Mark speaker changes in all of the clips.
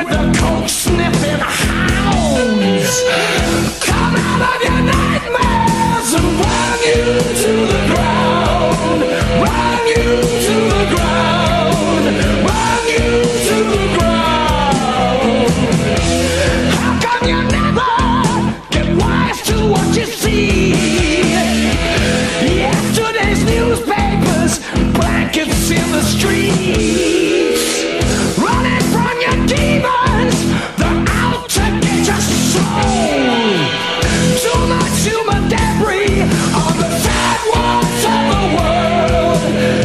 Speaker 1: with the coke sniffing hounds. Come out of your nightmares and run you to the ground. Run you to the ground. Run you to the ground. How come you never get wise to what you see? Yesterday's newspapers, blankets in the streets. Running from your demons, they're out to get your soul. Too much human debris on the sidewalks of the world.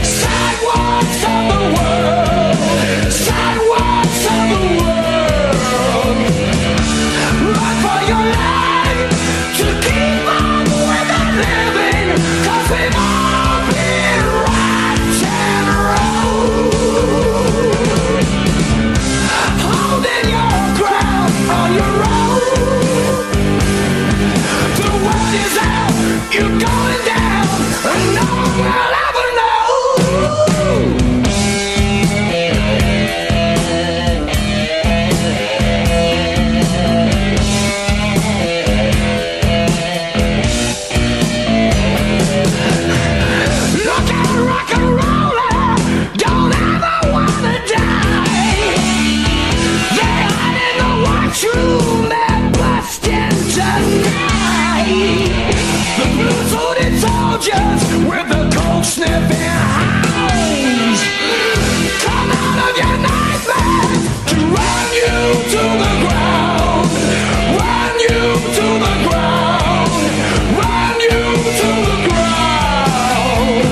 Speaker 1: Sidewalks of the world. Sidewalks of the world. Run for your life to keep on with the living, 'cause we've all been rocked and rolled. Holding your ground on your own. The word is out, you're going down, and no one will ever know. Look at rock and roller, don't ever wanna die. They hide in the washroom, they're busting tonight. The blue-suited soldiers with the cold sniffing hounds. Come out of your nightmares to run you to the ground. Run you to the ground. Run you to the ground.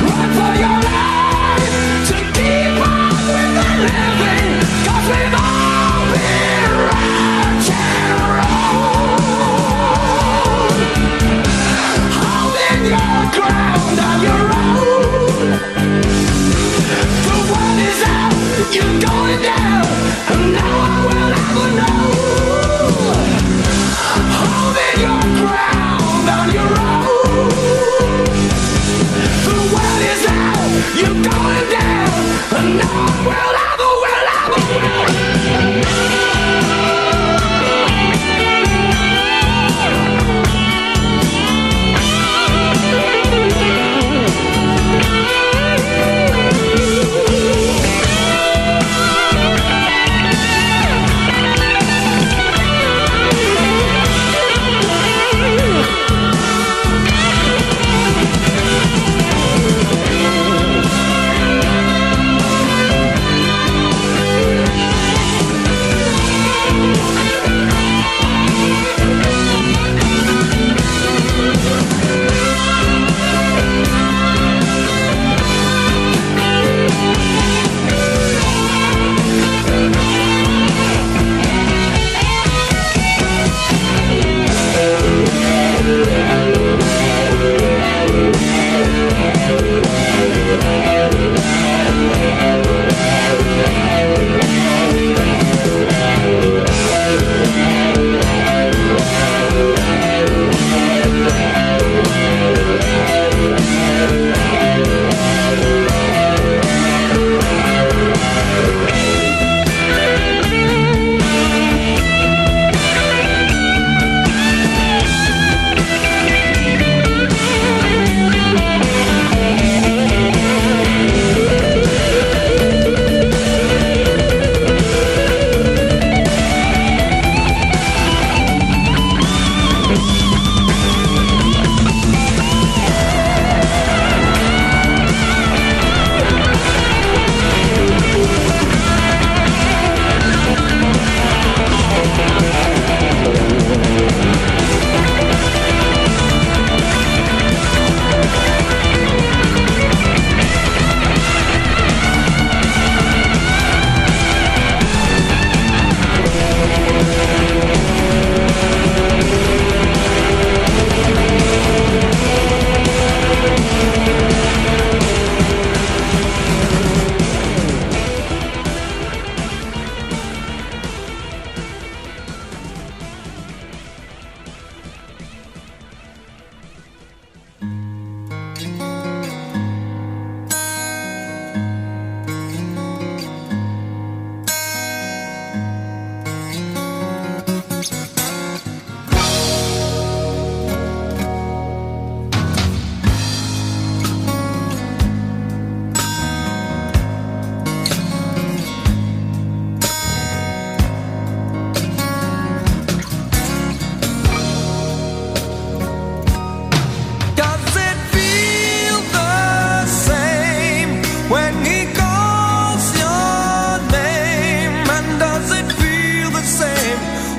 Speaker 1: Run for your life to keep on with the living, 'cause we've all been rocked and rolled. Holding your ground on your own. The word is out, you're going down, and no one will ever know. Holding your ground on your own. The word is out, you're going down, and no one will ever, will ever, will.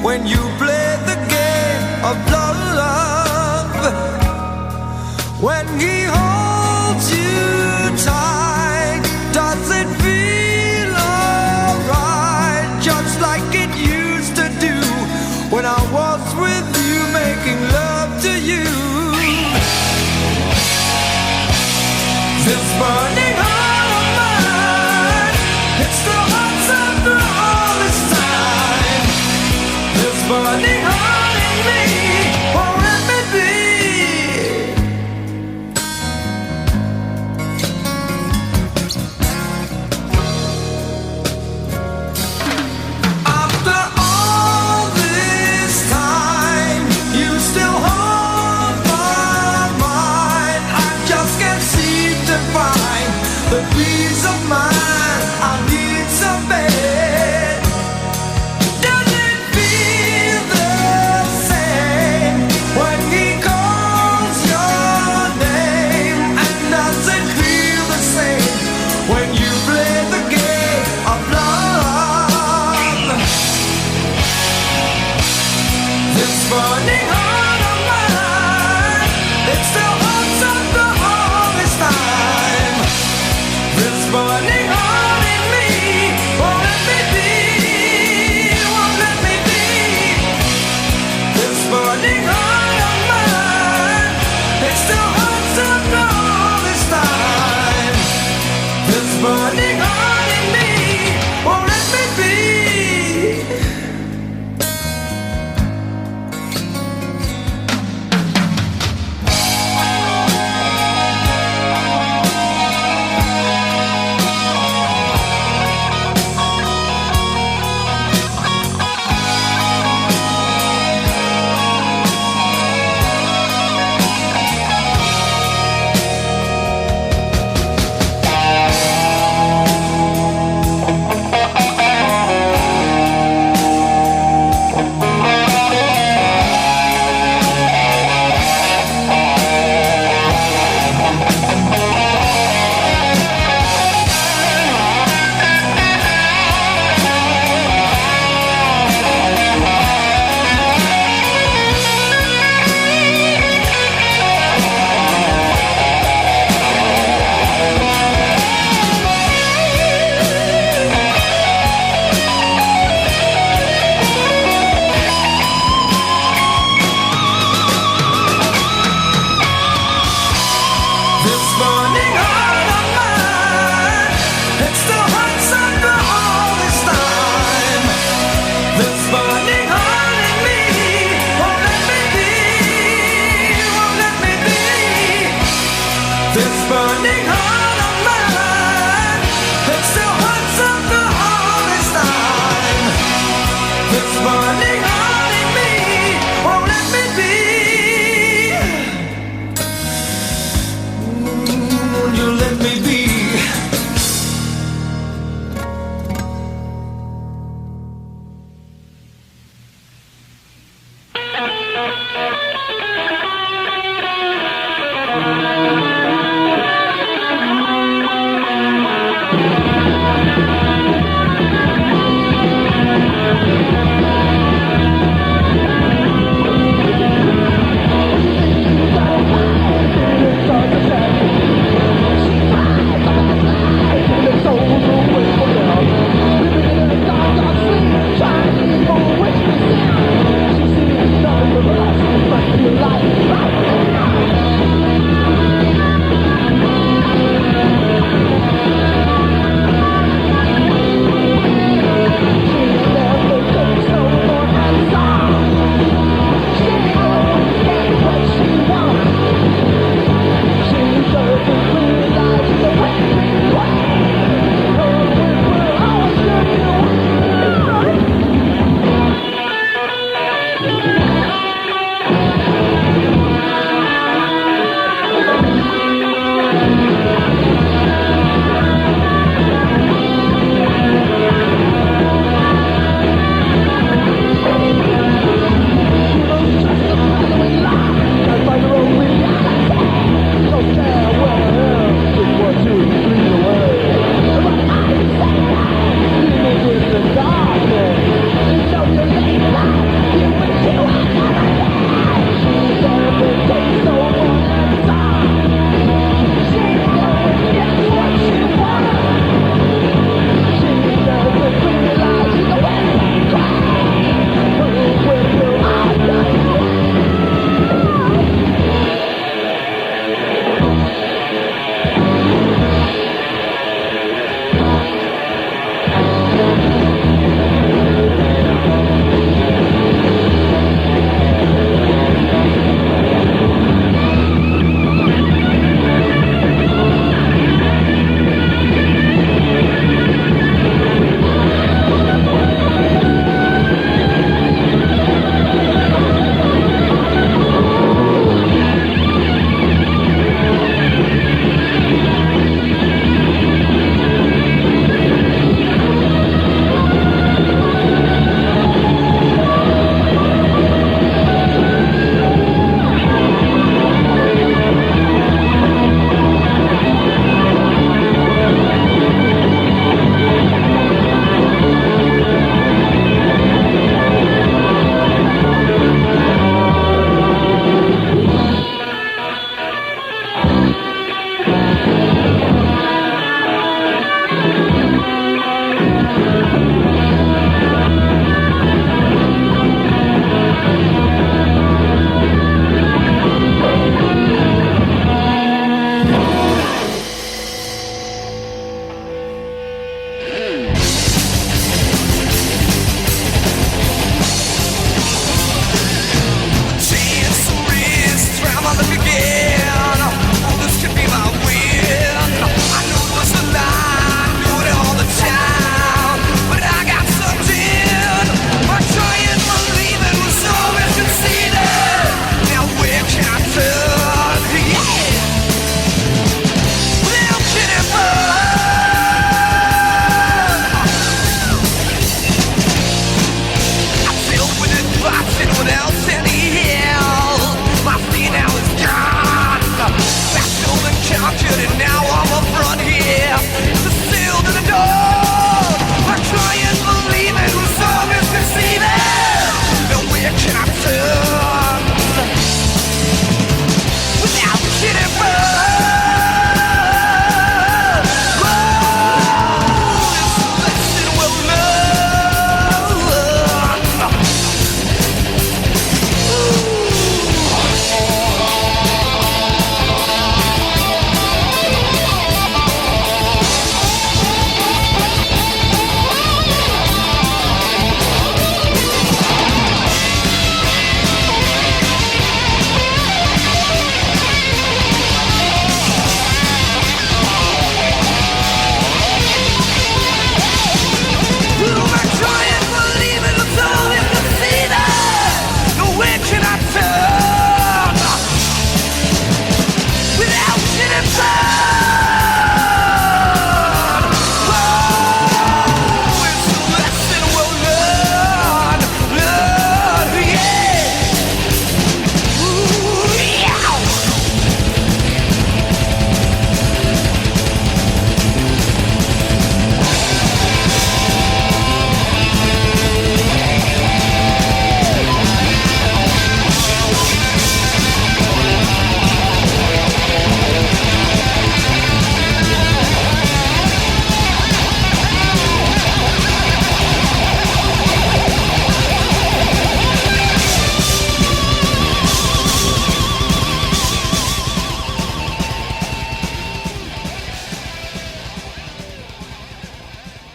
Speaker 1: when you play the game of love. When he holds you tight, does it feel alright? Just like it used to do when I was with you, making love to you. This burning heart of mine, it still hurts after all this time. This burning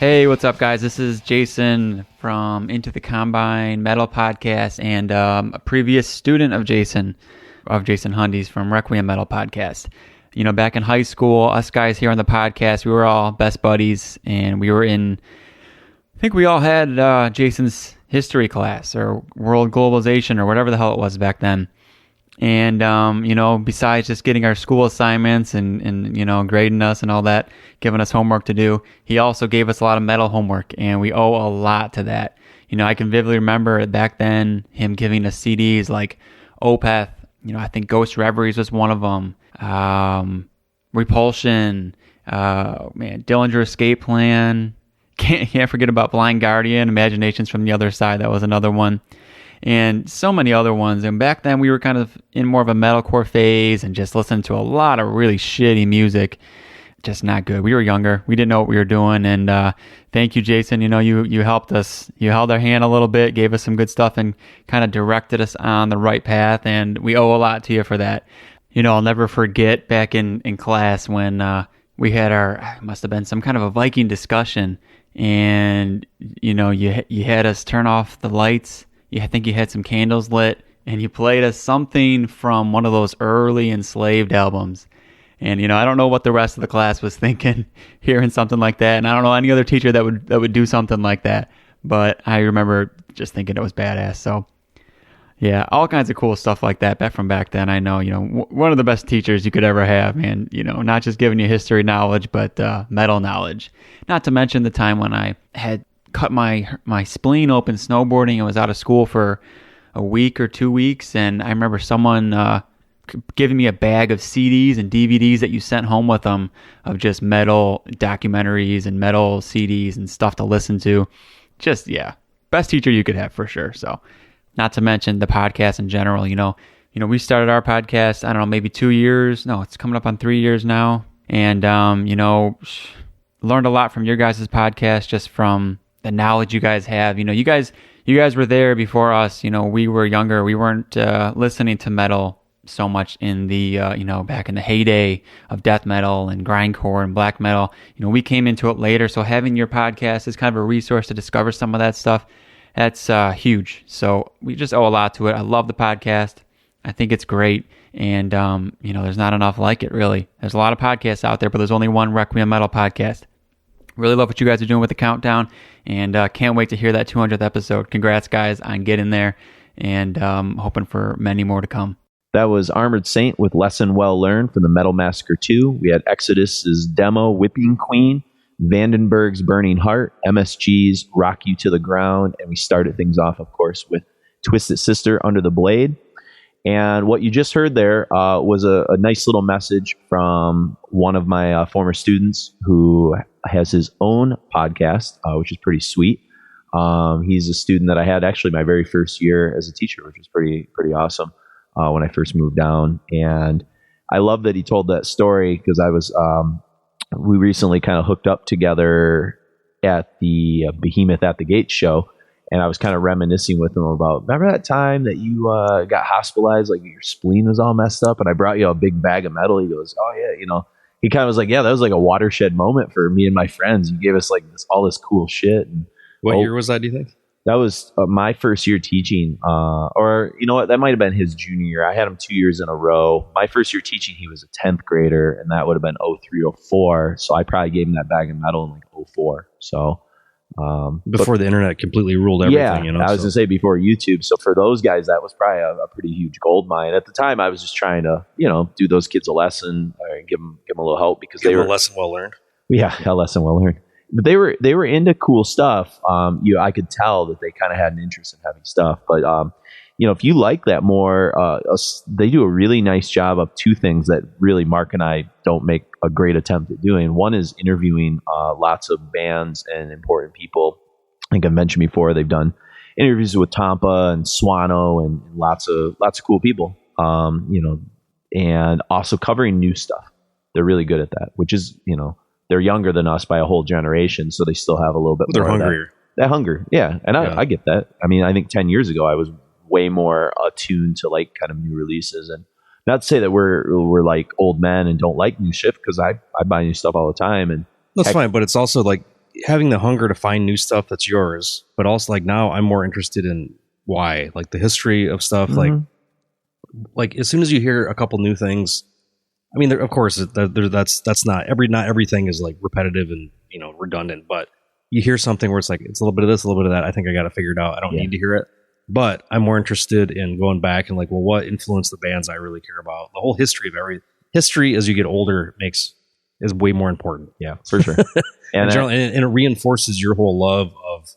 Speaker 2: Hey, what's up, guys? This is Jason from Into the Combine Metal Podcast and a previous student of Jason Hundy's from Requiem Metal Podcast. You know, back in high school, us guys here on the podcast, we were all best buddies, and we were I think we all had Jason's history class or world globalization or whatever the hell it was back then. And, you know, besides just getting our school assignments and, you know, grading us and all that, giving us homework to do, he also gave us a lot of metal homework, and we owe a lot to that. You know, I can vividly remember back then him giving us CDs like Opeth, you know, I think Ghost Reveries was one of them, Repulsion, Dillinger Escape Plan, can't forget about Blind Guardian, Imaginations from the Other Side, that was another one. And so many other ones. And back then we were kind of in more of a metalcore phase and just listening to a lot of really shitty music. Just not good. We were younger. We didn't know what we were doing. And thank you, Jason. You know, you helped us. You held our hand a little bit, gave us some good stuff, and kind of directed us on the right path. And we owe a lot to you for that. You know, I'll never forget back in class when we had must have been some kind of a Viking discussion. And, you know, you had us turn off the lights. I think you had some candles lit, and you played us something from one of those early Enslaved albums. And, you know, I don't know what the rest of the class was thinking hearing something like that. And I don't know any other teacher that would do something like that. But I remember just thinking it was badass. So, yeah, all kinds of cool stuff like that back then. I know, you know, one of the best teachers you could ever have, man. You know, not just giving you history knowledge, but metal knowledge. Not to mention the time when I had cut my spleen open snowboarding and was out of school for a week or 2 weeks, and I remember someone giving me a bag of CDs and DVDs that you sent home with them of just metal documentaries and metal CDs and stuff to listen to. Just, yeah, best teacher you could have for sure. So, not to mention the podcast in general. You know, we started our podcast, I don't know, maybe 2 years. No, it's coming up on 3 years now. And, you know, learned a lot from your guys' podcast, just from the knowledge you guys have. You know, you guys were there before us. You know, we were younger. We weren't listening to metal so much in the, you know, back in the heyday of death metal and grindcore and black metal. You know, we came into it later. So having your podcast is kind of a resource to discover some of that stuff. That's huge. So we just owe a lot to it. I love the podcast. I think it's great. And, you know, there's not enough like it, really. There's a lot of podcasts out there, but there's only one Requiem Metal podcast. Really love what you guys are doing with the countdown, and can't wait to hear that 200th episode. Congrats, guys, on getting there, and hoping for many more to come.
Speaker 3: That was Armored Saint with Lesson Well Learned from the Metal Massacre 2. We had Exodus's demo, Whipping Queen, Vandenburg's Burning Heart, MSG's Rock You to the Ground, and we started things off, of course, with Twisted Sister, Under the Blade. And what you just heard there was a nice little message from one of my former students who has his own podcast, which is pretty sweet. He's a student that I had actually my very first year as a teacher, which was pretty awesome when I first moved down. And I love that he told that story because we recently kind of hooked up together at the Behemoth at the Gate show. And I was kind of reminiscing with him about, remember that time that you got hospitalized, like your spleen was all messed up, and I brought you a big bag of metal? He goes, oh yeah, you know. He kind of was like, yeah, that was like a watershed moment for me and my friends. You gave us like all this cool shit. And
Speaker 4: what year was that, do you think?
Speaker 3: That was my first year teaching, or you know what, that might have been his junior year. I had him 2 years in a row. My first year teaching, he was a 10th grader, and that would have been 03, 04. So I probably gave him that bag of metal in like 04. So
Speaker 4: before the internet completely ruled everything.
Speaker 3: Yeah,
Speaker 4: you know,
Speaker 3: I was gonna say before YouTube. So for those guys, that was probably a pretty huge gold mine. At the time, I was just trying to, you know, do those kids a lesson, give them a little help because they were
Speaker 4: a lesson well learned.
Speaker 3: Yeah, a lesson well learned. But they were into cool stuff. I could tell that they kind of had an interest in heavy stuff. But you know, if you like that more, they do a really nice job of two things that really Mark and I don't make a great attempt at doing. One is interviewing lots of bands and important people. I think I mentioned before they've done interviews with Tampa and Swano and lots of cool people. You know, and also covering new stuff. They're really good at that, which is, you know, they're younger than us by a whole generation, so they still have a little bit more.
Speaker 4: They're hungrier.
Speaker 3: That hunger, yeah. And I get that. I mean, I think 10 years ago I was way more attuned to like kind of new releases, and not to say that we're like old men and don't like new shit, because I buy new stuff all the time. And
Speaker 4: that's fine, but it's also like having the hunger to find new stuff that's yours, but also like now I'm more interested in why, like the history of stuff. Like as soon as you hear a couple new things, I mean, of course, that's not everything is like repetitive and redundant, but you hear something where it's like it's a little bit of this, a little bit of that. I think I got to figure it out. I don't need to hear it, but I'm more interested in going back and like, well, what influenced the bands I really care about? The whole history of history as you get older is way more important.
Speaker 3: Yeah, for sure.
Speaker 4: and it reinforces your whole love of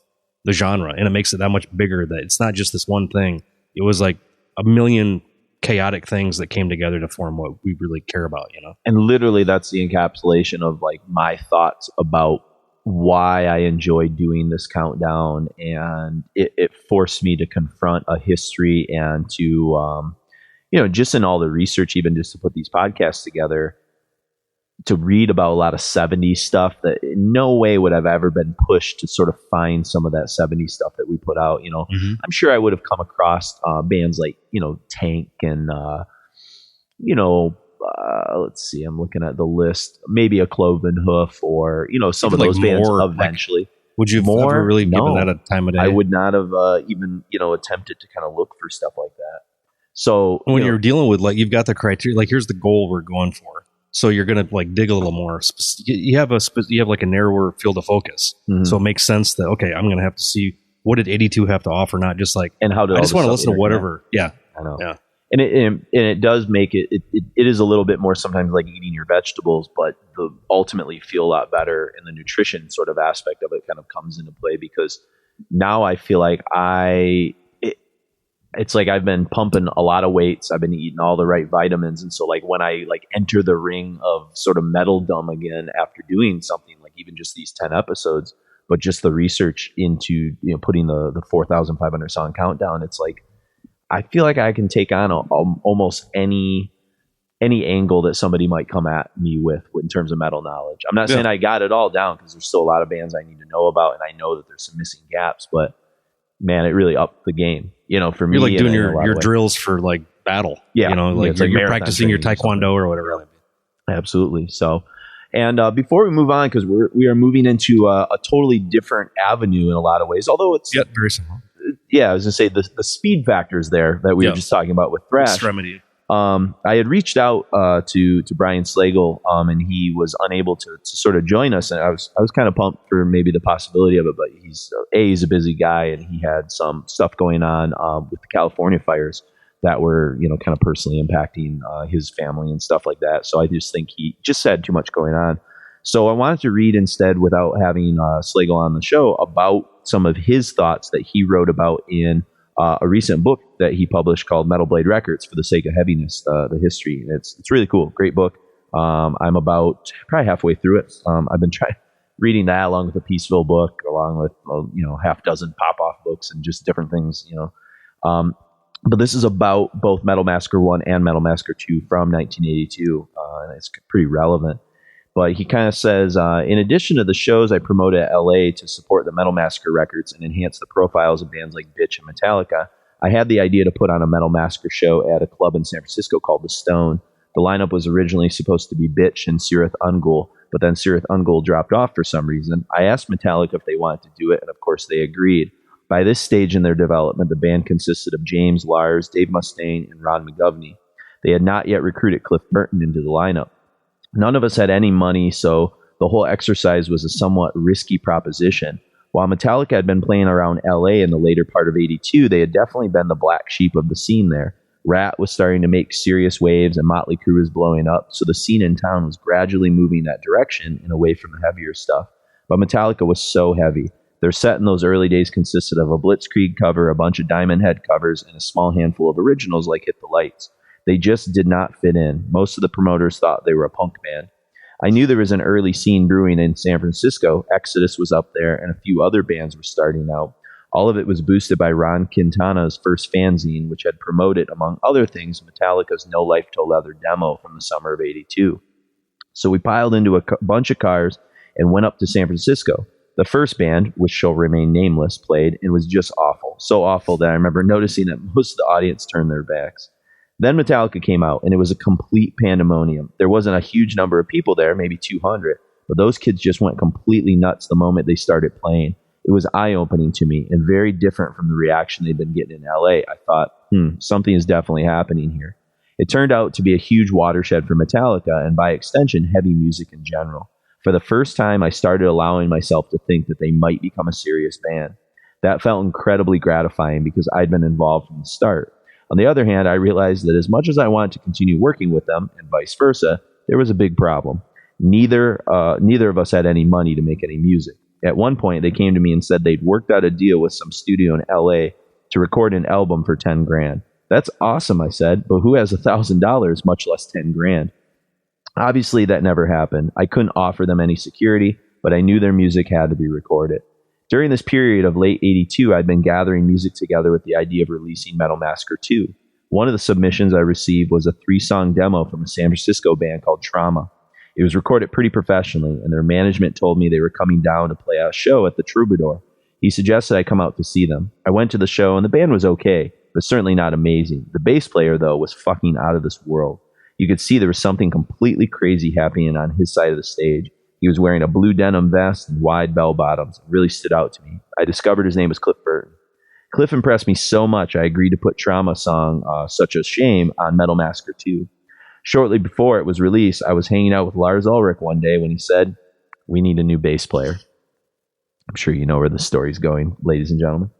Speaker 4: the genre, and it makes it that much bigger that it's not just this one thing. It was like a million chaotic things that came together to form what we really care about,
Speaker 3: And literally that's the encapsulation of like my thoughts about why I enjoy doing this countdown. And it forced me to confront a history and to, just in all the research, even just to put these podcasts together, to read about a lot of 70s stuff that in no way would have ever been pushed to sort of find some of that 70s stuff that we put out. I'm sure I would have come across bands like, Tank and, let's see, I'm looking at the list, maybe a Cloven Hoof or, some of those bands eventually.
Speaker 4: Would you have ever really given that a time of day?
Speaker 3: I would not have even, attempted to kind of look for stuff like that. So
Speaker 4: when you're dealing with like, you've got the criteria, like here's the goal we're going for. So you're going to like dig a little more. You have like a narrower field of focus. Mm-hmm. So it makes sense that, okay, I'm going to have to see what did 82 have to offer, not just like,
Speaker 3: and how did
Speaker 4: I just want to listen to whatever. Yeah.
Speaker 3: I know.
Speaker 4: Yeah.
Speaker 3: And it does make it is a little bit more sometimes like eating your vegetables, but ultimately feel a lot better, and the nutrition sort of aspect of it kind of comes into play, because now I feel like it's like I've been pumping a lot of weights. I've been eating all the right vitamins. And so like when I like enter the ring of sort of metal-dom again after doing something like even just these 10 episodes, but just the research into, putting the 4,500 song countdown, it's like, I feel like I can take on almost any angle that somebody might come at me with in terms of metal knowledge. I'm not saying I got it all down, because there's still a lot of bands I need to know about, and I know that there's some missing gaps, but man, it really upped the game, for me.
Speaker 4: You're like doing your drills for like battle. Yeah. Like you're practicing your taekwondo or whatever.
Speaker 3: Absolutely. So, and before we move on, because we are moving into a totally different avenue in a lot of ways, although it's
Speaker 4: very similar.
Speaker 3: Yeah, I was going to say the speed factors there that we were just talking about with thrash.
Speaker 4: Extremity.
Speaker 3: I had reached out to Brian Slagle, and he was unable to sort of join us, and I was kind of pumped for maybe the possibility of it, but he's a busy guy, and he had some stuff going on with the California fires that were kind of personally impacting his family and stuff like that. So I just think he just had too much going on. So I wanted to read instead, without having Slagle on the show, about some of his thoughts that he wrote about in a recent book that he published called Metal Blade Records for the Sake of Heaviness, the history. And it's really cool. Great book. I'm about probably halfway through it. I've been reading that along with the Peaceville book, along with, half dozen pop-off books and just different things, But this is about both Metal Massacre 1 and Metal Massacre 2 from 1982. And it's pretty relevant. But he kind of says, in addition to the shows I promoted at LA to support the Metal Massacre records and enhance the profiles of bands like Bitch and Metallica, I had the idea to put on a Metal Massacre show at a club in San Francisco called The Stone. The lineup was originally supposed to be Bitch and Sirith Ungol, but then Sirith Ungol dropped off for some reason. I asked Metallica if they wanted to do it, and of course they agreed. By this stage in their development, the band consisted of James Lars, Dave Mustaine, and Ron McGovney. They had not yet recruited Cliff Burton into the lineup. None of us had any money, so the whole exercise was a somewhat risky proposition. While Metallica had been playing around LA in the later part of 82, they had definitely been the black sheep of the scene there. Rat was starting to make serious waves, and Motley Crue was blowing up, so the scene in town was gradually moving that direction and away from the heavier stuff. But Metallica was so heavy. Their set in those early days consisted of a Blitzkrieg cover, a bunch of Diamond Head covers, and a small handful of originals like Hit the Lights. They just did not fit in. Most of the promoters thought they were a punk band. I knew there was an early scene brewing in San Francisco. Exodus was up there, and a few other bands were starting out. All of it was boosted by Ron Quintana's first fanzine, which had promoted, among other things, Metallica's No Life Till Leather demo from the summer of 82. So we piled into a bunch of cars and went up to San Francisco. The first band, which shall remain nameless, played, and was just awful. So awful that I remember noticing that most of the audience turned their backs. Then Metallica came out, and it was a complete pandemonium. There wasn't a huge number of people there, maybe 200, but those kids just went completely nuts the moment they started playing. It was eye-opening to me and very different from the reaction they'd been getting in LA. I thought, something is definitely happening here. It turned out to be a huge watershed for Metallica and by extension, heavy music in general. For the first time, I started allowing myself to think that they might become a serious band. That felt incredibly gratifying because I'd been involved from the start. On the other hand, I realized that as much as I wanted to continue working with them and vice versa, there was a big problem. Neither of us had any money to make any music. At one point, they came to me and said they'd worked out a deal with some studio in LA to record an album for $10,000. That's awesome, I said, but who has $1,000, much less $10,000? Obviously, that never happened. I couldn't offer them any security, but I knew their music had to be recorded. During this period of late 82, I'd been gathering music together with the idea of releasing Metal Massacre 2. One of the submissions I received was a 3-song demo from a San Francisco band called Trauma. It was recorded pretty professionally, and their management told me they were coming down to play a show at the Troubadour. He suggested I come out to see them. I went to the show, and the band was okay, but certainly not amazing. The bass player, though, was fucking out of this world. You could see there was something completely crazy happening on his side of the stage. He was wearing a blue denim vest and wide bell bottoms. It really stood out to me. I discovered his name was Cliff Burton. Cliff impressed me so much, I agreed to put Trauma song, Such a Shame, on Metal Massacre 2. Shortly before it was released, I was hanging out with Lars Ulrich one day when he said, "We need a new bass player." I'm sure you know where the story's going, ladies and gentlemen.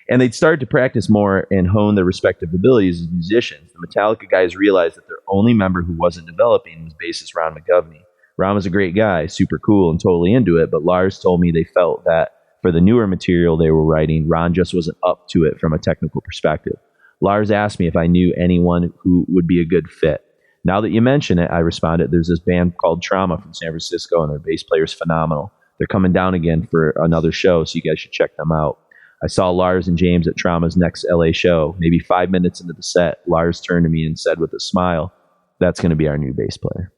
Speaker 3: And they'd started to practice more and hone their respective abilities as musicians. The Metallica guys realized that their only member who wasn't developing was bassist Ron McGovney. Ron was a great guy, super cool and totally into it, but Lars told me they felt that for the newer material they were writing, Ron just wasn't up to it from a technical perspective. Lars asked me if I knew anyone who would be a good fit. Now that you mention it, I responded, there's this band called Trauma from San Francisco, and their bass player's phenomenal. They're coming down again for another show, so you guys should check them out. I saw Lars and James at Trauma's next LA show. Maybe 5 minutes into the set, Lars turned to me and said with a smile, "That's going to be our new bass player."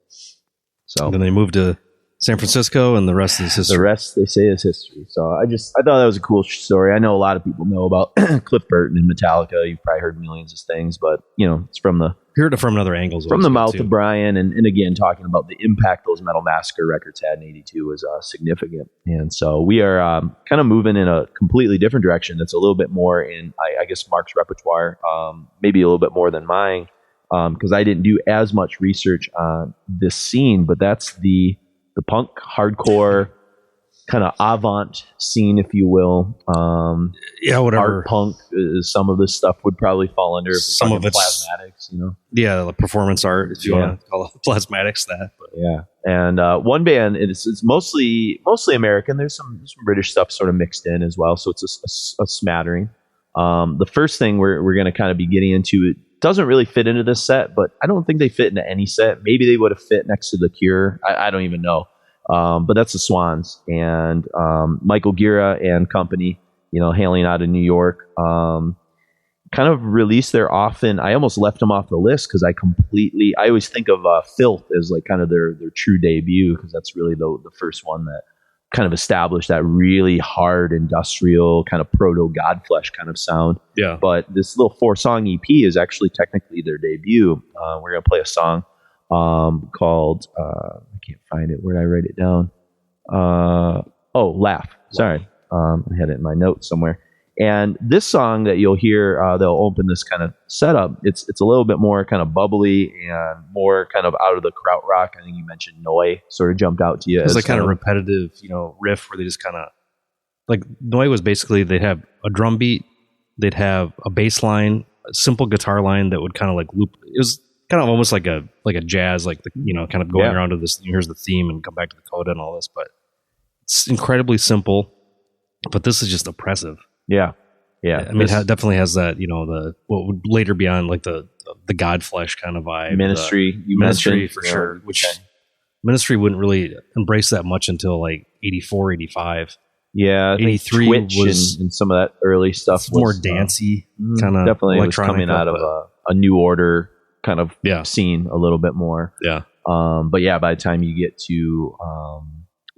Speaker 3: So
Speaker 4: and then they moved to San Francisco, and the rest is history.
Speaker 3: The rest, they say, is history. So I thought that was a cool story. I know a lot of people know about Cliff Burton and Metallica. You've probably heard millions of things, but it's from the
Speaker 4: heard it from another angle.
Speaker 3: From the mouth of Brian, and again, talking about the impact those Metal Massacre records had in 82 was significant. And so we are kind of moving in a completely different direction that's a little bit more in, I guess, Mark's repertoire, maybe a little bit more than mine, because I didn't do as much research on this scene, but that's the punk, hardcore, kind of avant scene, if you will.
Speaker 4: Whatever.
Speaker 3: Art punk, some of this stuff would probably fall under
Speaker 4: some of it's
Speaker 3: Plasmatics,
Speaker 4: Yeah, the performance art, if you want to call it Plasmatics that. But.
Speaker 3: Yeah, and one band, it's mostly American. There's some British stuff sort of mixed in as well, so it's a smattering. The first thing we're going to kind of be getting into, it doesn't really fit into this set, but I don't think they fit into any set. Maybe they would have fit next to The Cure. I don't even know. But that's the Swans, and Michael Gira and company, hailing out of New York, kind of released their often. I almost left them off the list because I always think of Filth as like kind of their true debut, because that's really the first one that kind of established that really hard industrial kind of proto Godflesh kind of sound.
Speaker 4: Yeah. But
Speaker 3: this little 4-song EP is actually technically their debut. We're going to play a song called I can't find it. Where did I write it down? Laugh. Sorry. I had it in my notes somewhere. And this song that you'll hear, they'll open this kind of setup. It's a little bit more kind of bubbly and more kind of out of the krautrock. I think you mentioned Noi sort of jumped out to you.
Speaker 4: It's like kind of repetitive, riff where they just kind of like Noi was basically they'd have a drum beat, they'd have a bass line, a simple guitar line that would kind of like loop. It was kind of almost like a jazz, like kind of going around to this. Here's the theme and come back to the coda and all this, but it's incredibly simple. But this is just oppressive.
Speaker 3: Yeah.
Speaker 4: I mean, it definitely has that, the what would later be on like the Godflesh kind of vibe.
Speaker 3: Ministry,
Speaker 4: Ministry for sure. Which Ministry wouldn't really embrace that much until like 84, 85.
Speaker 3: Yeah,
Speaker 4: 83
Speaker 3: Twitch
Speaker 4: was
Speaker 3: and some of that early stuff was
Speaker 4: more dancey, kind of
Speaker 3: definitely was coming out of a New Order kind of scene a little bit more.
Speaker 4: Yeah.
Speaker 3: But yeah, by the time you get to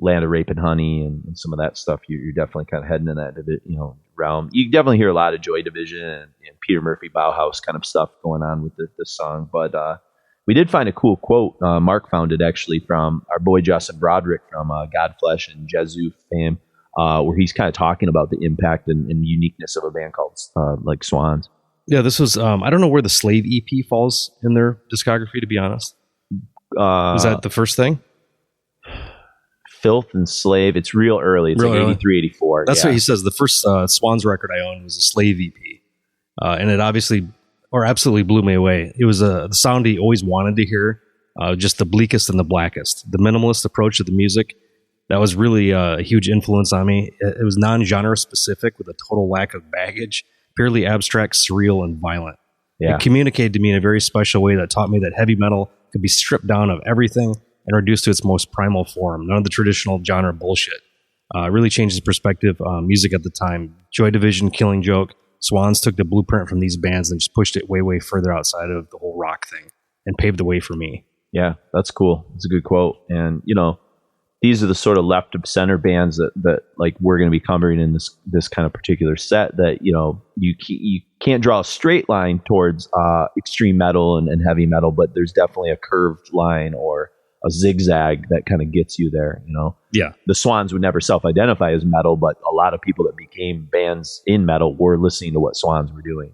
Speaker 3: Land of Rape and Honey and some of that stuff, you're definitely kind of heading in that realm. You definitely hear a lot of Joy Division and Peter Murphy Bauhaus kind of stuff going on with this song. But We did find a cool quote. Mark found it actually from our boy Justin Broderick from Godflesh and Jesu fame, where he's kind of talking about the impact and uniqueness of a band called like Swans.
Speaker 4: Yeah, this was, I don't know where the Slave EP falls in their discography, to be honest. Was that the first thing?
Speaker 3: Filth and Slave. It's real early. It's
Speaker 4: real
Speaker 3: like
Speaker 4: early.
Speaker 3: 83, 84.
Speaker 4: That's what he says. The first Swans record I owned was a Slave EP. And it absolutely blew me away. It was the sound he always wanted to hear, just the bleakest and the blackest. The minimalist approach to the music, that was really a huge influence on me. It was non-genre specific with a total lack of baggage, purely abstract, surreal, and violent.
Speaker 3: Yeah.
Speaker 4: It communicated to me in a very special way that taught me that heavy metal could be stripped down of everything and reduced to its most primal form. None of the traditional genre bullshit. It really changed his perspective on music at the time. Joy Division, Killing Joke, Swans took the blueprint from these bands and just pushed it way, way further outside of the whole rock thing and paved the way for me.
Speaker 3: Yeah, that's cool. It's a good quote. And, these are the sort of left of center bands that like we're going to be covering in this kind of particular set that, you can't draw a straight line towards extreme metal and heavy metal, but there's definitely a curved line or a zigzag that kind of gets you there,
Speaker 4: Yeah.
Speaker 3: The Swans would never self-identify as metal, but a lot of people that became bands in metal were listening to what Swans were doing,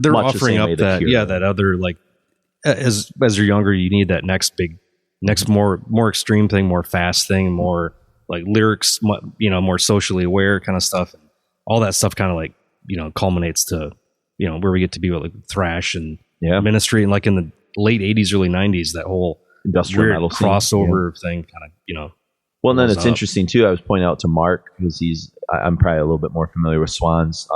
Speaker 4: They're
Speaker 3: much the
Speaker 4: offering
Speaker 3: same way
Speaker 4: up
Speaker 3: that Cure.
Speaker 4: that other, like, as you're younger, you need that next more extreme thing, more fast thing, more like lyrics, more socially aware kind of stuff. And all that stuff kind of like, culminates to, where we get to be with like thrash and Ministry. And like in the late 80s, early 90s, that whole
Speaker 3: industrial
Speaker 4: weird
Speaker 3: metal
Speaker 4: crossover thing kind of,
Speaker 3: Well, and then it's interesting too. I was pointing out to Mark because I'm probably a little bit more familiar with Swans,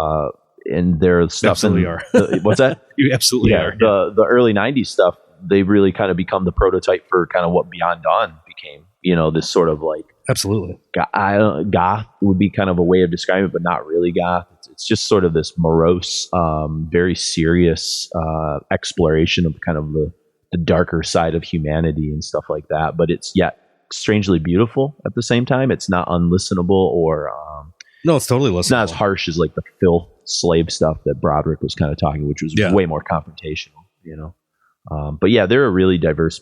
Speaker 3: and their stuff.
Speaker 4: Absolutely are.
Speaker 3: What's that?
Speaker 4: You absolutely are.
Speaker 3: The early '90s stuff. They've really kind of become the prototype for kind of what Beyond Dawn became. This sort of like
Speaker 4: absolutely
Speaker 3: goth would be kind of a way of describing it, but not really goth. It's just sort of this morose, very serious exploration of kind of the darker side of humanity and stuff like that. But it's yet strangely beautiful at the same time. It's not unlistenable or
Speaker 4: no, it's totally listenable.
Speaker 3: It's not as harsh as like the filth slave stuff that Broderick was kind of talking, which was way more confrontational, but yeah, they're a really diverse,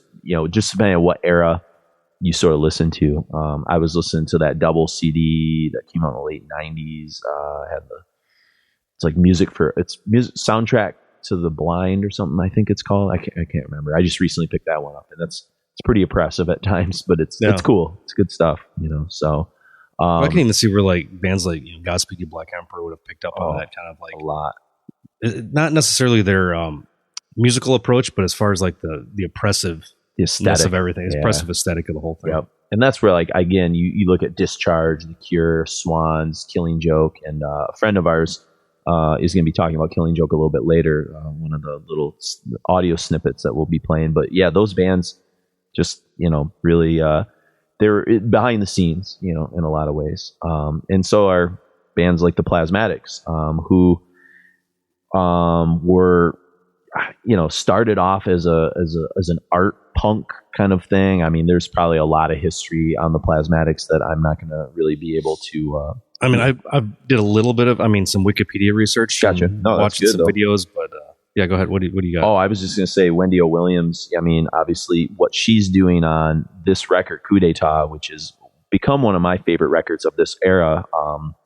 Speaker 3: just depending on what era you sort of listen to. I was listening to that double CD that came out in the late 90s. It's like music soundtrack to the blind or something, I think it's called. I can't remember. I just recently picked that one up, and it's pretty oppressive at times, but it's cool. It's good stuff, so
Speaker 4: I can even see where like bands like Godspeed You Black Emperor would have picked up on that kind of like
Speaker 3: a lot.
Speaker 4: Not necessarily their musical approach, but as far as like the oppressive
Speaker 3: aesthetic
Speaker 4: of everything, the oppressive aesthetic of the whole thing.
Speaker 3: Yep. And that's where, like, again, you look at Discharge, The Cure, Swans, Killing Joke, and a friend of ours is going to be talking about Killing Joke a little bit later, one of the little audio snippets that we'll be playing. But yeah, those bands just, really, they're behind the scenes, in a lot of ways. And so are bands like the Plasmatics, who were, started off as an art punk kind of thing. I mean, there's probably a lot of history on the Plasmatics that I'm not going to really be able to.
Speaker 4: I did a little bit of, some Wikipedia research.
Speaker 3: Gotcha. No,
Speaker 4: watched some videos, but yeah, go ahead. What do you got?
Speaker 3: Oh, I was just going to say Wendy O. Williams. I mean, obviously, what she's doing on this record, Coup d'Etat, which has become one of my favorite records of this era.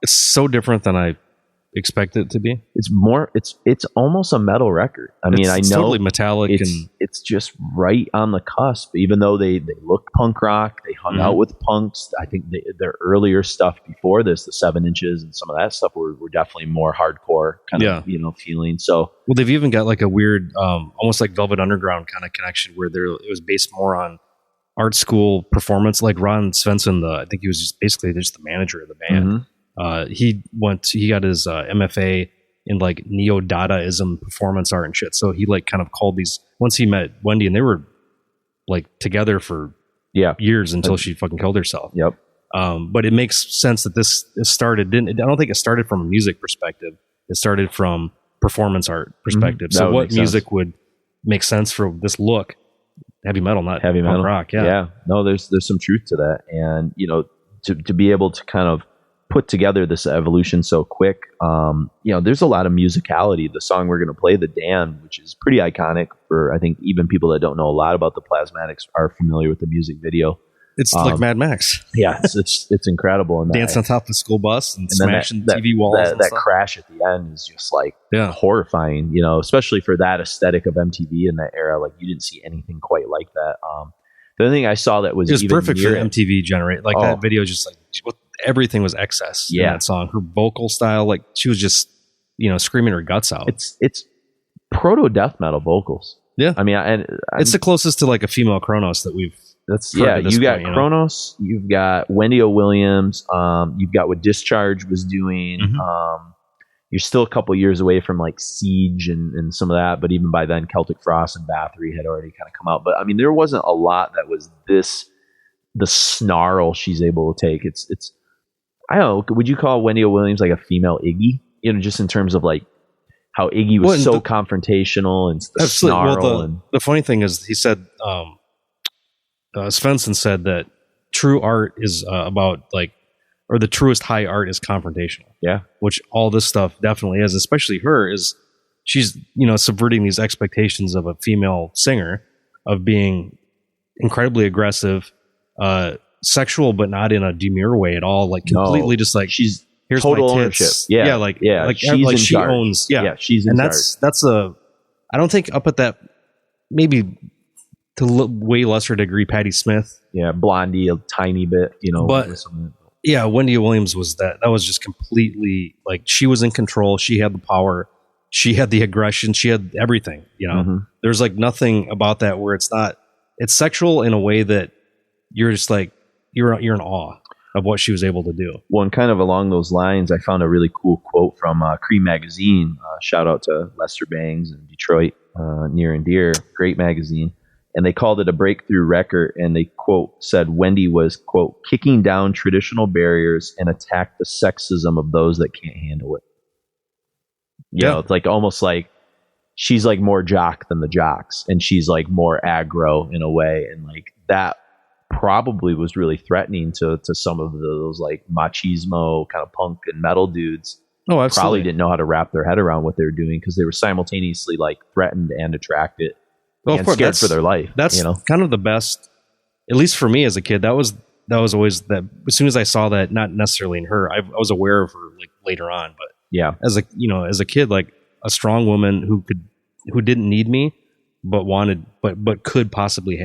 Speaker 4: It's so different than I expect it to be.
Speaker 3: It's more. It's almost a metal record. I know
Speaker 4: totally metallic,
Speaker 3: it's just right on the cusp. Even though they looked punk rock, they hung out with punks. I think their earlier stuff before this, the 7 Inches and some of that stuff, were definitely more hardcore kind of feeling. So
Speaker 4: well, they've even got like a weird, almost like Velvet Underground kind of connection where it was based more on art school performance. Like Ron Svensson, I think he was just the manager of the band. He got his MFA in like neo-Dadaism performance art and shit. So he like kind of called these, once he met Wendy, and they were like together for years until she fucking killed herself.
Speaker 3: Yep.
Speaker 4: But it makes sense that this started, I don't think it started from a music perspective. It started from performance art perspective. So what music would make sense for this look? Heavy metal, not
Speaker 3: heavy metal
Speaker 4: rock.
Speaker 3: Yeah. No, there's some truth to that. And, to be able to kind of put together this evolution so quick. There's a lot of musicality. The song we're going to play, The Damned, which is pretty iconic for, I think, even people that don't know a lot about the Plasmatics are familiar with the music video.
Speaker 4: It's like Mad Max.
Speaker 3: Yeah, it's incredible. And
Speaker 4: dance on top of the school bus and smashing TV walls.
Speaker 3: That crash at the end is just like horrifying, especially for that aesthetic of MTV in that era. Like, you didn't see anything quite like that. The other thing I saw that was even
Speaker 4: perfect for MTV generate. Like that video, just like everything was excess in that song. Her vocal style, like she was just, screaming her guts out.
Speaker 3: It's proto death metal vocals.
Speaker 4: Yeah.
Speaker 3: I mean,
Speaker 4: it's the closest to like a female Kronos that we've.
Speaker 3: You got Kronos, you've got Wendy O. Williams, you've got what Discharge was doing.
Speaker 4: Mm-hmm.
Speaker 3: You're still a couple years away from like Siege and some of that, but even by then Celtic Frost and Bathory had already kind of come out. But I mean, there wasn't a lot that was the snarl she's able to take. It's I don't know, would you call Wendy O. Williams like a female Iggy? Just in terms of like how Iggy was confrontational and the snarl. Well,
Speaker 4: the funny thing is, he said, Svensson said that true art is about or the truest high art is confrontational.
Speaker 3: Yeah.
Speaker 4: Which all this stuff definitely is, especially she's, subverting these expectations of a female singer of being incredibly aggressive, sexual, but not in a demure way at all. Like completely just like here's
Speaker 3: total
Speaker 4: my tits.
Speaker 3: Ownership. Yeah.
Speaker 4: Like she
Speaker 3: charge.
Speaker 4: owns.
Speaker 3: Yeah. She's in charge.
Speaker 4: That's I don't think up at that, maybe to way lesser degree, Patti Smith.
Speaker 3: Yeah. Blondie a tiny bit,
Speaker 4: but yeah, Wendy Williams was that was just completely like she was in control. She had the power. She had the aggression. She had everything,
Speaker 3: Mm-hmm.
Speaker 4: There's like nothing about that where it's sexual in a way that you're just like, you're in awe of what she was able to do.
Speaker 3: Well, and kind of along those lines, I found a really cool quote from Cream Magazine. Shout out to Lester Bangs in Detroit, near and dear, great magazine. And they called it a breakthrough record. And they, quote, said Wendy was, quote, kicking down traditional barriers and attacked the sexism of those that can't handle it. It's like almost like she's like more jock than the jocks. And she's like more aggro in a way. And like that probably was really threatening to some of those like machismo kind of punk and metal dudes.
Speaker 4: Oh, absolutely.
Speaker 3: Probably didn't know how to wrap their head around what they were doing because they were simultaneously like threatened and attracted.
Speaker 4: Well,
Speaker 3: and scared for their life.
Speaker 4: That's kind of the best, at least for me as a kid. That was always that. As soon as I saw that, not necessarily in her, I was aware of her like later on. But
Speaker 3: yeah,
Speaker 4: as a kid, like a strong woman who didn't need me, but wanted, but could possibly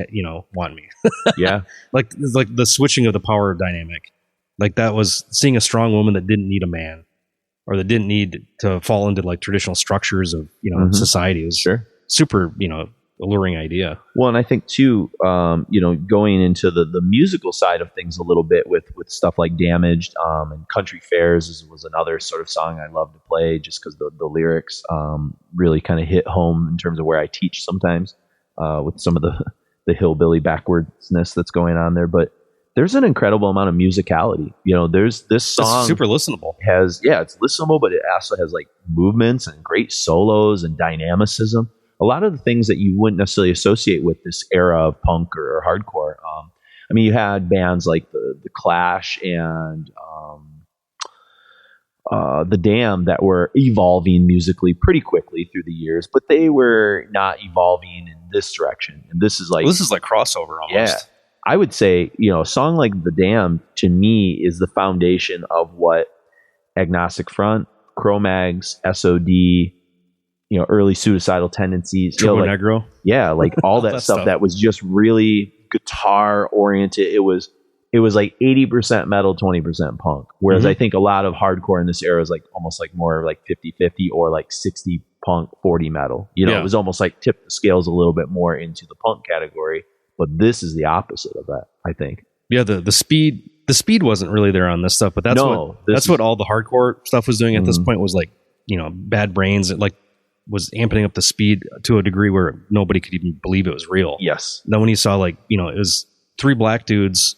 Speaker 4: want me.
Speaker 3: Yeah,
Speaker 4: like the switching of the power dynamic. Like that was seeing a strong woman that didn't need a man, or that didn't need to fall into like traditional structures of
Speaker 3: Mm-hmm.
Speaker 4: society. It was super alluring idea.
Speaker 3: Well, and I think too, going into the musical side of things a little bit with stuff like Damaged, and Country Fairs was another sort of song I love to play just because the lyrics really kind of hit home in terms of where I teach sometimes with some of the hillbilly backwardsness that's going on there. But there's an incredible amount of musicality. There's this song
Speaker 4: it's super listenable.
Speaker 3: It's listenable, but it also has like movements and great solos and dynamicism. A lot of the things that you wouldn't necessarily associate with this era of punk or hardcore. You had bands like the Clash and the Damned that were evolving musically pretty quickly through the years, but they were not evolving in this direction. And this is like
Speaker 4: crossover almost.
Speaker 3: Yeah, I would say a song like The Damned to me is the foundation of what Agnostic Front, Cro-Mags, SOD. Early Suicidal Tendencies,
Speaker 4: Turbo Negro.
Speaker 3: Yeah, like all that stuff that was just really guitar oriented. It was like 80% metal, 20% punk. Whereas I think a lot of hardcore in this era is like almost like more like 50-50 or like 60 punk, 40 metal. It was almost like tipped the scales a little bit more into the punk category. But this is the opposite of that, I think.
Speaker 4: Yeah, the speed wasn't really there on this stuff, but that's what all the hardcore stuff was doing at this point was like, Bad Brains. It like was amping up the speed to a degree where nobody could even believe it was real.
Speaker 3: Yes.
Speaker 4: Then when you saw it was 3 black dudes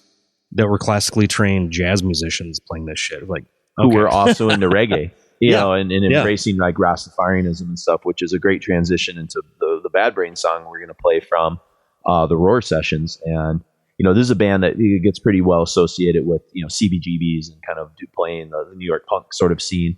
Speaker 4: that were classically trained jazz musicians playing this shit, like
Speaker 3: who were also into reggae, and embracing like Rastafarianism and stuff, which is a great transition into the Bad Brain song we're going to play from the ROIR sessions. And this is a band that gets pretty well associated with, CBGBs and kind of playing the New York punk sort of scene.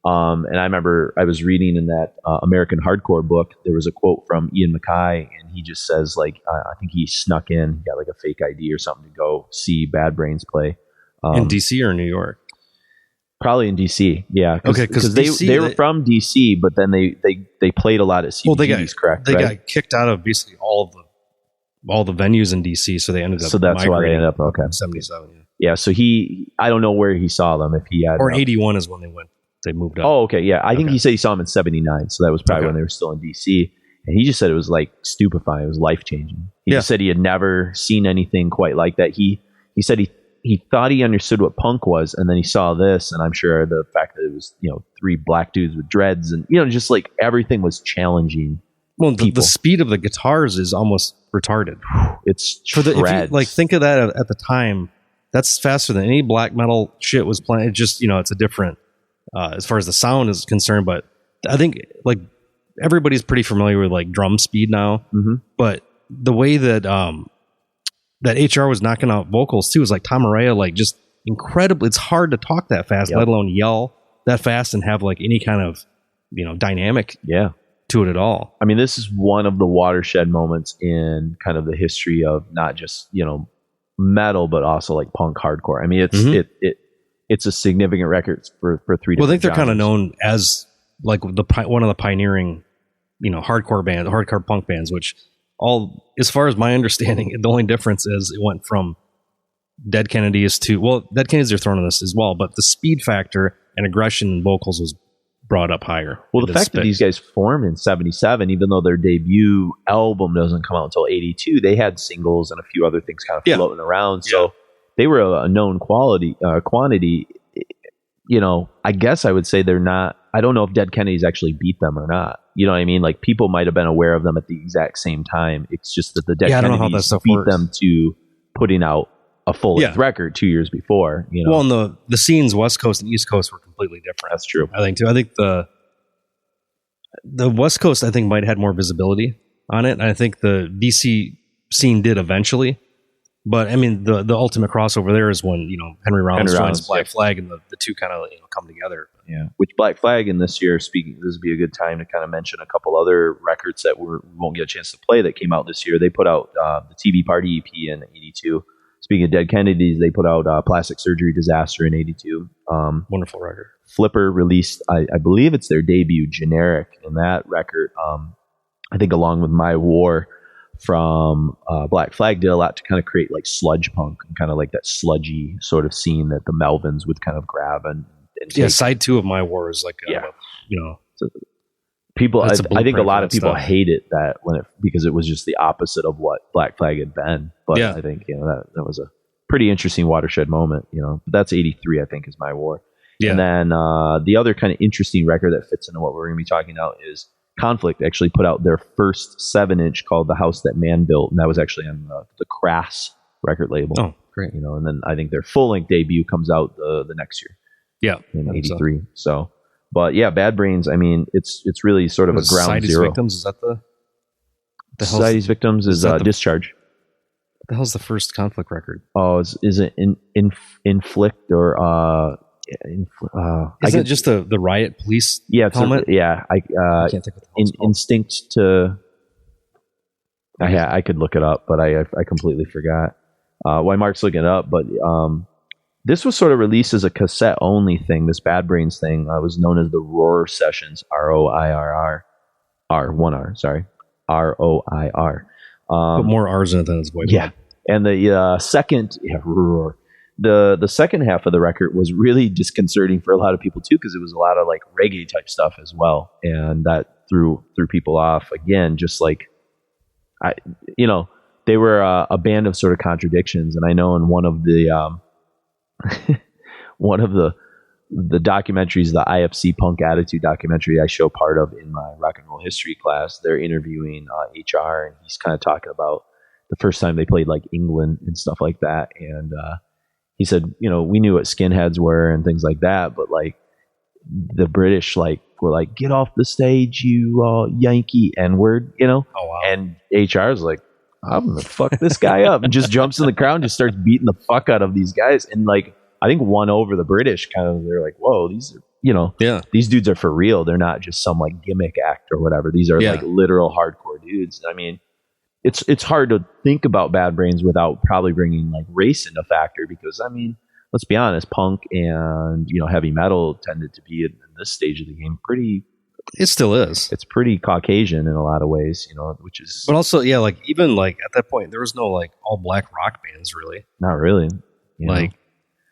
Speaker 3: And I remember I was reading in that American Hardcore book, there was a quote from Ian MacKaye, and he just says, like, I think he snuck in, he got like a fake ID or something to go see Bad Brains play.
Speaker 4: In DC or New York?
Speaker 3: Probably in DC, yeah.
Speaker 4: Okay,
Speaker 3: because they were from DC, but then they played a lot at CBGBs, correct?
Speaker 4: They got kicked out of basically all the venues in DC, so they ended up.
Speaker 3: So that's why they ended up
Speaker 4: 77.
Speaker 3: Yeah. So I don't know where he saw them, if he had,
Speaker 4: or 81 is when they moved up.
Speaker 3: Oh, okay, yeah. I think he said he saw them in 79, so that was probably when they were still in DC. And he just said it was like stupefying. It was life changing. He just said he had never seen anything quite like that. He said he thought he understood what punk was, and then he saw this, and I'm sure the fact that it was, 3 black dudes with dreads, and just like everything was challenging.
Speaker 4: Well, the speed of the guitars is almost retarded.
Speaker 3: It's
Speaker 4: if you, think of that at the time, that's faster than any black metal shit was playing. It just, it's a different, as far as the sound is concerned, but I think like everybody's pretty familiar with like drum speed now, but the way that, that HR was knocking out vocals too is like Tom Araya, like just incredibly. It's hard to talk that fast, let alone yell that fast and have like any kind of dynamic to it at all. I
Speaker 3: mean, this is one of the watershed moments in kind of the history of not just metal, but also like punk hardcore. I mean, it's a significant record for 3 different
Speaker 4: Well, I think they're
Speaker 3: genres.
Speaker 4: kind of known as like one of the pioneering hardcore punk bands, which as far as my understanding, the only difference is it went from Dead Kennedys to, Dead Kennedys are thrown in this as well, but the speed factor and aggression in vocals was brought up higher.
Speaker 3: Well, the fact that these guys formed in 77, even though their debut album doesn't come out until 82, they had singles and a few other things kind of floating around. So they were a known quantity. I guess I would say they're not, I don't know if Dead Kennedys actually beat them or not. You know what I mean? Like, people might have been aware of them at the exact same time. It's just that the Dead Kennedys beat them to putting out a full-length record 2 years before.
Speaker 4: Well, and the scenes West Coast and East Coast were completely different.
Speaker 3: That's true.
Speaker 4: I think too. I think the West Coast, I think, might have had more visibility on it. And I think the DC scene did eventually. But I mean, the ultimate crossover there is when Henry Rollins joins Black Flag, and the two kind of come together.
Speaker 3: Yeah, which Black Flag in this year, this would be a good time to kind of mention a couple other records that we won't get a chance to play that came out this year. They put out the TV Party EP in '82. Speaking of Dead Kennedys, they put out Plastic Surgery Disaster in '82.
Speaker 4: Wonderful record.
Speaker 3: Flipper released, I believe it's their debut, Generic, in that record. I think along with My War from Black Flag did a lot to kind of create like sludge punk and kind of like that sludgy sort of scene that the Melvins would kind of grab and
Speaker 4: side 2 of My War is like
Speaker 3: so people. I think a lot of people
Speaker 4: stuff.
Speaker 3: hated that because it was just the opposite of what Black Flag had been. But I think that was a pretty interesting watershed moment. But that's '83. I think is My War. Yeah. And then the other kind of interesting record that fits into what we're going to be talking about is Conflict actually put out their first 7-inch called The House That Man Built, and that was actually on the Crass record label.
Speaker 4: Oh, great.
Speaker 3: And then I think their full-length debut comes out the next year.
Speaker 4: Yeah.
Speaker 3: In '83. So, but yeah, Bad Brains, I mean, it's really sort of a ground
Speaker 4: Society's
Speaker 3: zero.
Speaker 4: Victims, is that the
Speaker 3: Society's Victims is Discharge.
Speaker 4: What the hell's the first Conflict record?
Speaker 3: Oh, is it Inflict or
Speaker 4: Isn't it just the Riot Police helmet?
Speaker 3: I
Speaker 4: can't think of the
Speaker 3: Instinct to. I could look it up, but I completely forgot. Why Mark's looking it up, but this was sort of released as a cassette only thing. This Bad Brains thing was known as the ROIR sessions. ROIR, R1R. Sorry, ROIR.
Speaker 4: Put more R's in it than it's void.
Speaker 3: Yeah, and the second ROIR. The second half of the record was really disconcerting for a lot of people too, because it was a lot of like reggae type stuff as well, and that threw people off. Again, just like they were a band of sort of contradictions, and I know in one of the the documentaries, the IFC Punk Attitude documentary I show part of in my rock and roll history class, they're interviewing HR, and he's kind of talking about the first time they played like England and stuff like that, and he said, we knew what skinheads were and things like that, but like the British were like, get off the stage, you Yankee N-word,
Speaker 4: Oh, wow.
Speaker 3: And HR is like, I'm gonna fuck this guy up, and just jumps in the crowd and just starts beating the fuck out of these guys, and like I think won over the British. Kind of, they're like, whoa, these are, you know, these dudes are for real. They're not just some like gimmick act or whatever. These are like literal hardcore dudes. I mean, it's hard to think about Bad Brains without probably bringing like race into factor, because I mean, let's be honest, punk and, you know, heavy metal tended to be in this stage of the game pretty.
Speaker 4: It still is.
Speaker 3: It's pretty Caucasian in a lot of ways, you know, which is.
Speaker 4: But also, yeah, like even like at that point, there was no like all black rock bands really.
Speaker 3: Not really.
Speaker 4: Like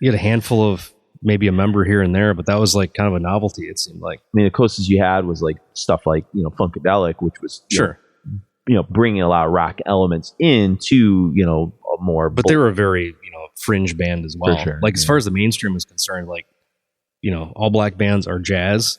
Speaker 4: you had a handful of maybe a member here and there, but that was like kind of a novelty. It seemed like. I
Speaker 3: mean, the closest you had was like stuff like, you know, Funkadelic, which was you know, bringing a lot of rock elements into, you know, a more.
Speaker 4: But they were a very, you know, fringe band as well.
Speaker 3: Sure,
Speaker 4: like as far as the mainstream is concerned, like, you know, all black bands are jazz,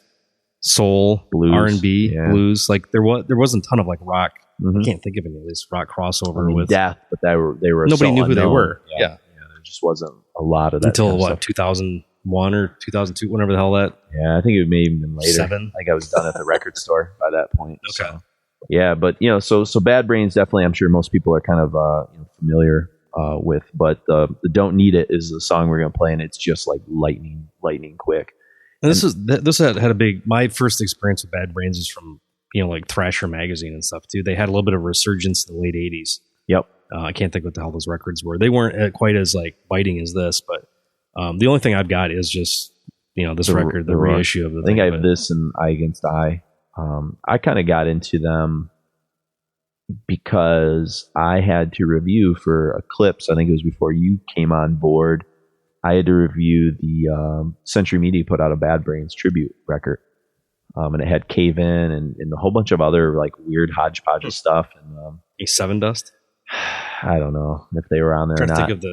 Speaker 4: soul, blues, R&B, blues. Like there wasn't a ton of like rock. I can't think of any at least rock crossover with
Speaker 3: Death, but they were
Speaker 4: nobody knew who they were. Yeah,
Speaker 3: there just wasn't a lot of that
Speaker 4: until
Speaker 3: kind of
Speaker 4: what 2001 or 2002, whenever the hell that.
Speaker 3: Yeah, I think it may have been later.
Speaker 4: 7.
Speaker 3: Like I was done at the record store by that point.
Speaker 4: Okay.
Speaker 3: So. Yeah, but you know, so Bad Brains definitely, I'm sure most people are kind of you know, familiar with, but the Don't Need It is the song we're gonna play, and it's just like lightning quick.
Speaker 4: And this had a big. My first experience with Bad Brains is from, you know, like Thrasher magazine and stuff too. They had a little bit of a resurgence in the late 80s.
Speaker 3: Yep.
Speaker 4: I can't think what the hell those records were. They weren't quite as like biting as this, but the only thing I've got is just, you know, this record, the reissue of the.
Speaker 3: I think I have this and Eye Against Eye. I kind of got into them because I had to review for Eclipse. I think it was before you came on board. I had to review the Century Media put out a Bad Brains tribute record. And it had Cave In and a whole bunch of other like weird hodgepodge of stuff. And
Speaker 4: Seven Dust?
Speaker 3: I don't know if they were on there or not.
Speaker 4: Think of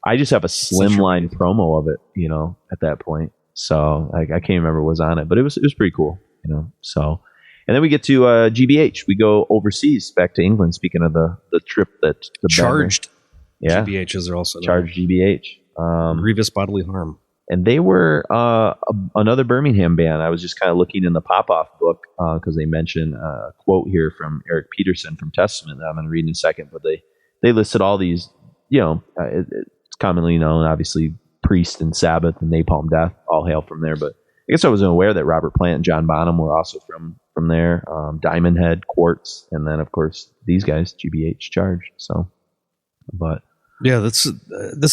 Speaker 3: I just have a slimline promo of it, you know, at that point. So I can't remember what was on it, but it was pretty cool, you know. So, and then we get to GBH. We go overseas, back to England. Speaking of the trip that the
Speaker 4: Charged
Speaker 3: yeah,
Speaker 4: GBHs are also
Speaker 3: Charged GBH.
Speaker 4: Grievous Bodily Harm.
Speaker 3: And they were another Birmingham band. I was just kind of looking in the Pop-Off book because they mention a quote here from Eric Peterson from Testament that I'm going to read in a second. But they listed all these, you know, it's commonly known, obviously, Priest and Sabbath and Napalm Death all hail from there. But I guess I wasn't aware that Robert Plant and John Bonham were also from there. Diamond Head, Quartz, and then, of course, these guys, GBH, Charged. So, but...
Speaker 4: Yeah, this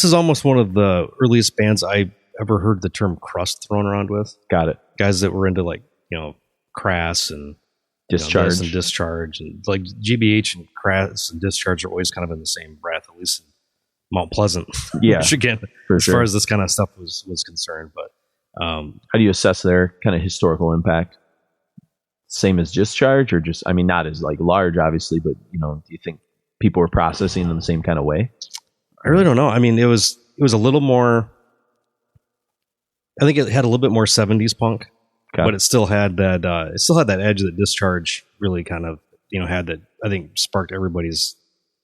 Speaker 4: is almost one of the earliest bands I ever heard the term crust thrown around with.
Speaker 3: Got it.
Speaker 4: Guys that were into like, you know, Crass and
Speaker 3: Discharge
Speaker 4: and Discharge, and like GBH and Crass and Discharge are always kind of in the same breath, at least in Mount Pleasant,
Speaker 3: yeah,
Speaker 4: Michigan, as far as this kind of stuff was concerned. But
Speaker 3: how do you assess their kind of historical impact? Same as Discharge, or just, I mean, not as like large, obviously, but you know, do you think people were processing them the same kind of way?
Speaker 4: I really don't know. I mean, it was a little more. I think it had a little bit more 70s punk, but it still had that. It still had that edge that Discharge really kind of, you know, had that. I think sparked everybody's,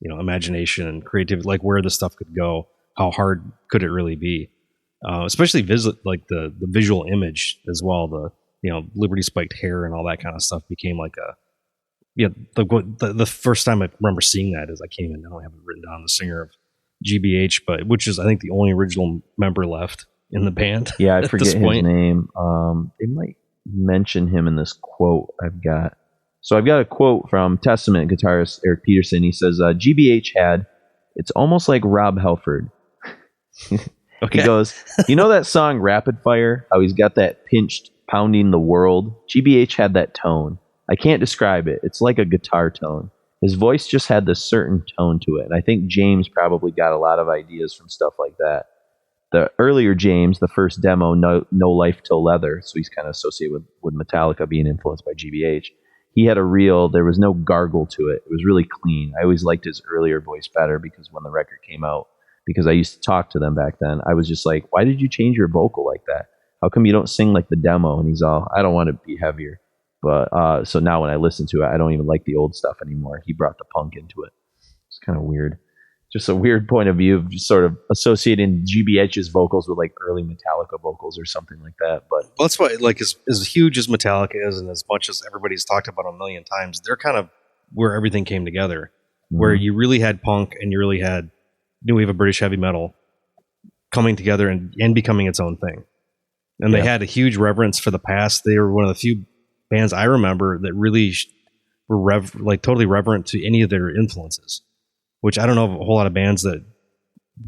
Speaker 4: you know, imagination and creativity, like where the stuff could go, how hard could it really be, especially like the visual image as well. The, you know, Liberty spiked hair and all that kind of stuff became like a. Yeah, the first time I remember seeing that is I can't even know. I haven't written down the singer of GBH, but which is I think the only original member left in the band.
Speaker 3: Yeah, I forget his name. They might mention him in this quote I've got. So I've got a quote from Testament guitarist Eric Peterson. He says, GBH had, it's almost like Rob Halford.
Speaker 4: Okay.
Speaker 3: He goes, you know that song Rapid Fire? How he's got that pinched pounding the world? GBH had that tone. I can't describe it. It's like a guitar tone. His voice just had this certain tone to it. And I think James probably got a lot of ideas from stuff like that. The earlier James, the first demo, No Life Till Leather, so he's kind of associated with Metallica being influenced by GBH. He had there was no gargle to it. It was really clean. I always liked his earlier voice better because when the record came out, because I used to talk to them back then, I was just like, why did you change your vocal like that? How come you don't sing like the demo? And he's all, I don't want to be heavier. But so now when I listen to it, I don't even like the old stuff anymore. He brought the punk into it. It's kind of weird. Just a weird point of view of just sort of associating GBH's vocals with like early Metallica vocals or something like that. But
Speaker 4: well, that's why, like, as huge as Metallica is, and as much as everybody's talked about a million times, they're kind of where everything came together. where you really had punk and you really had new wave of British heavy metal coming together and becoming its own thing. And they had a huge reverence for the past. They were one of the few bands I remember that really were totally reverent to any of their influences, which I don't know of a whole lot of bands that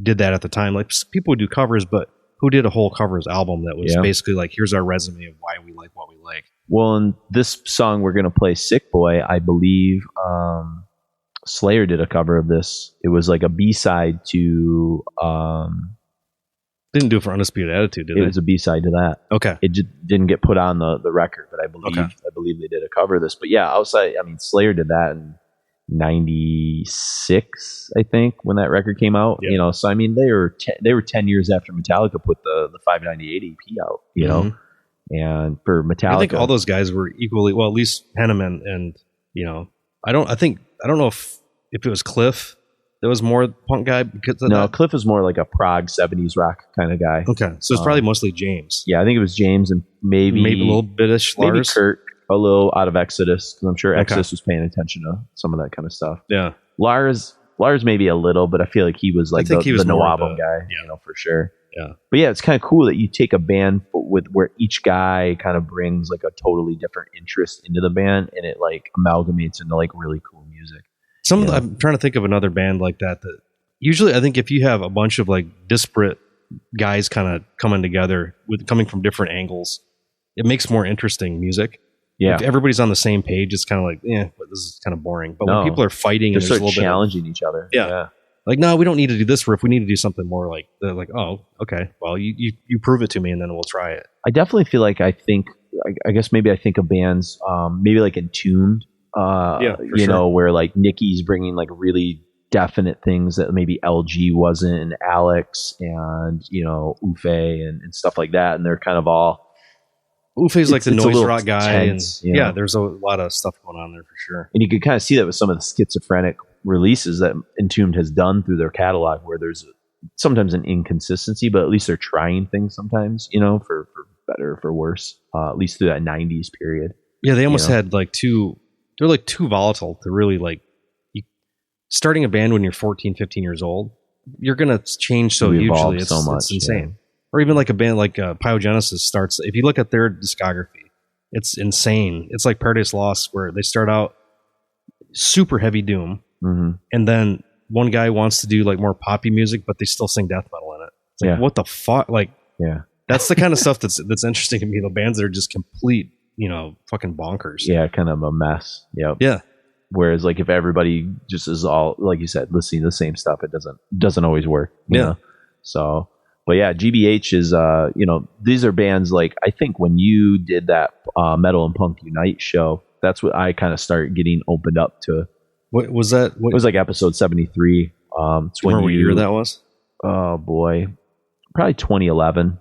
Speaker 4: did that at the time. Like, people would do covers, but who did a whole covers album that was basically like, here's our resume of why we like what we like.
Speaker 3: Well, in this song we're going to play, Sick Boy, I believe Slayer did a cover of this. It was like a B-side to...
Speaker 4: Didn't do it for Undisputed Attitude, did
Speaker 3: it?
Speaker 4: It
Speaker 3: was a B-side to that.
Speaker 4: Okay.
Speaker 3: It just didn't get put on the record, but I believe they did a cover of this. But yeah, outside, I mean, Slayer did that in 96, I think, when that record came out.
Speaker 4: Yep.
Speaker 3: You know, so I mean, they were 10 years after Metallica put the 598 EP out. You know, and for Metallica,
Speaker 4: I think all those guys were equally well. At least Henneman and I don't know if it was Cliff that was more punk guy because of that.
Speaker 3: Cliff was more like a prog 70s rock kind of guy.
Speaker 4: Okay, so it's probably mostly James.
Speaker 3: Yeah, I think it was James and maybe
Speaker 4: a little bitish Lars.
Speaker 3: Maybe Kurt, a little out of Exodus, because I'm sure Exodus was paying attention to some of that kind of stuff.
Speaker 4: Yeah,
Speaker 3: Lars maybe a little, but I feel like he was like the Nawabum guy, for sure.
Speaker 4: Yeah,
Speaker 3: but yeah, it's kind of cool that you take a band with where each guy kind of brings like a totally different interest into the band, and it like amalgamates into like really cool music.
Speaker 4: I'm trying to think of another band like that usually I think if you have a bunch of like disparate guys kind of coming together coming from different angles, it makes more interesting music. Yeah. If everybody's on the same page, it's kind of like, but this is kind of boring. But when people are fighting and
Speaker 3: there's a little challenging each other.
Speaker 4: Yeah. Like, no, we don't need to do this riff. We need to do something more like, they're like, oh, okay. Well, you prove it to me and then we'll try it.
Speaker 3: I definitely feel like I guess maybe I think of bands, maybe like Entombed. Where like Nicky's bringing like really definite things that maybe LG wasn't, and Alex and Ufe and stuff like that, and they're kind of all
Speaker 4: Ufe's like the noise rock guy,
Speaker 3: tense,
Speaker 4: and there's a lot of stuff going on there for sure.
Speaker 3: And you can kind of see that with some of the schizophrenic releases that Entombed has done through their catalog, where there's sometimes an inconsistency, but at least they're trying things sometimes, for better or for worse, at least through that 90s period.
Speaker 4: Yeah, they almost had like they're like too volatile to really like starting a band when you're 14, 15 years old. You're going to change so hugely. It's so much. It's insane. Yeah. Or even like a band like Pyogenesis starts. If you look at their discography, it's insane. It's like Paradise Lost, where they start out super heavy doom. And then one guy wants to do like more poppy music, but they still sing death metal in it. It's like, what the fuck? Like, that's the kind of stuff that's interesting to me. The bands that are just complete, fucking bonkers.
Speaker 3: Yeah, kind of a mess. Yep.
Speaker 4: Yeah.
Speaker 3: Whereas like if everybody just is all, like you said, listening to the same stuff, it doesn't always work. You know? So, but yeah, GBH is, these are bands like, I think when you did that Metal and Punk Unite show, that's what I kind of started getting opened up to.
Speaker 4: What was that?
Speaker 3: It was like episode 73.
Speaker 4: It's when what year that was?
Speaker 3: Oh boy, probably 2011,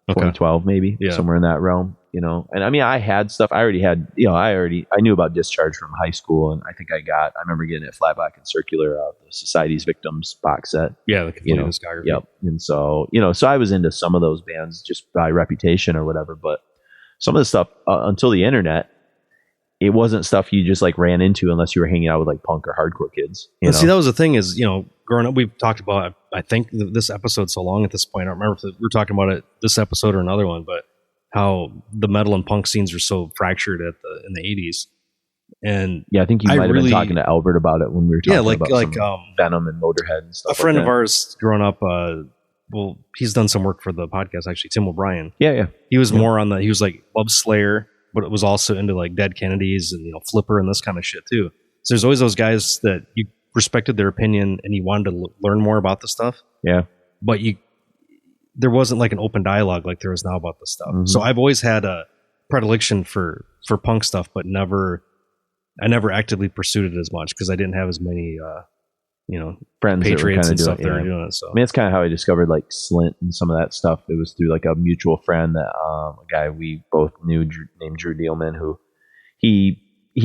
Speaker 3: 2012, maybe somewhere in that realm. And I mean, I had stuff. I already had, I knew about Discharge from high school, and I think I remember getting it Flat Black and Circular, the Society's Victims box set.
Speaker 4: Yeah, the complete discography.
Speaker 3: Yep. And so, so I was into some of those bands just by reputation or whatever. But some of the stuff until the internet, it wasn't stuff you just like ran into unless you were hanging out with like punk or hardcore kids.
Speaker 4: See, that was the thing is, growing up, we've talked about, I think this episode's so long at this point. I don't remember if we're talking about it this episode or another one, but how the metal and punk scenes are so fractured in the 80s. And
Speaker 3: yeah, I think you might have been talking to Albert about it when we were talking about Venom and Motorhead and stuff.
Speaker 4: A friend of ours growing up, he's done some work for the podcast actually, Tim O'Brien.
Speaker 3: Yeah.
Speaker 4: He was more on he was like Love Slayer, but it was also into like Dead Kennedys and Flipper and this kind of shit too. So there's always those guys that you respected their opinion and you wanted to learn more about the stuff.
Speaker 3: Yeah.
Speaker 4: But there wasn't like an open dialogue like there is now about this stuff. So I've always had a predilection for punk stuff, but I never actively pursued it as much because I didn't have as many,
Speaker 3: friends
Speaker 4: patriots and stuff
Speaker 3: that
Speaker 4: were doing it. So
Speaker 3: I mean, that's kind of how I discovered like Slint and some of that stuff. It was through like a mutual friend that a guy we both knew named Drew Dealman, who he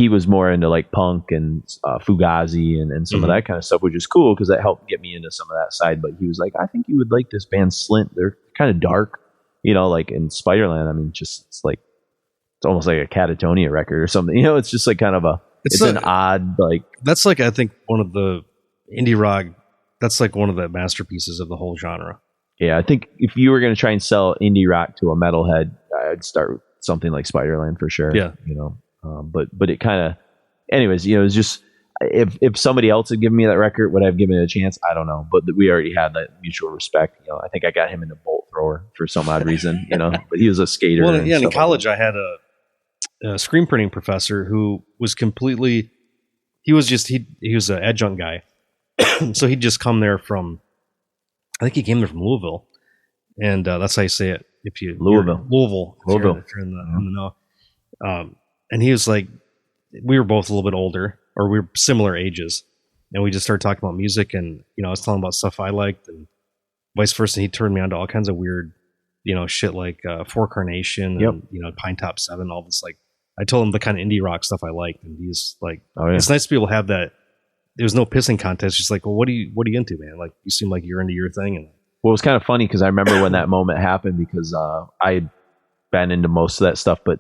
Speaker 3: was more into like punk and Fugazi and some of that kind of stuff, which is cool because that helped get me into some of that side. But he was like, I think you would like this band Slint. They're kind of dark, like in Spiderland. I mean, it's almost like a Catatonia record or something. It's just like kind of it's an odd like.
Speaker 4: That's like I think one of the indie rock, that's like one of the masterpieces of the whole genre.
Speaker 3: Yeah, I think if you were going to try and sell indie rock to a metalhead, I'd start with something like Spiderland for sure.
Speaker 4: Yeah.
Speaker 3: But it kind of, anyways, it's just, if somebody else had given me that record, would I have given it a chance? I don't know. But we already had that mutual respect. I think I got him into Bolt Thrower for some odd reason, but he was a skater.
Speaker 4: Well, yeah, in college, I had a screen printing professor who was completely, he was an adjunct guy. So he'd just come there from, I think he came there from Louisville. And that's how you say it. Louisville. If you're in the know. And he was like, we were both a little bit older, or we were similar ages. And we just started talking about music, and, I was telling him about stuff I liked, and vice versa. He turned me on to all kinds of weird, shit like Four Carnation and, Pine Top 7, all this. Like, I told him the kind of indie rock stuff I liked, and he's like, It's nice to be able to have that. There was no pissing contest. Just like, well, what are you into, man? Like, you seem like you're into your thing. And
Speaker 3: well, it was kind of funny because I remember when that moment happened, because I had been into most of that stuff, but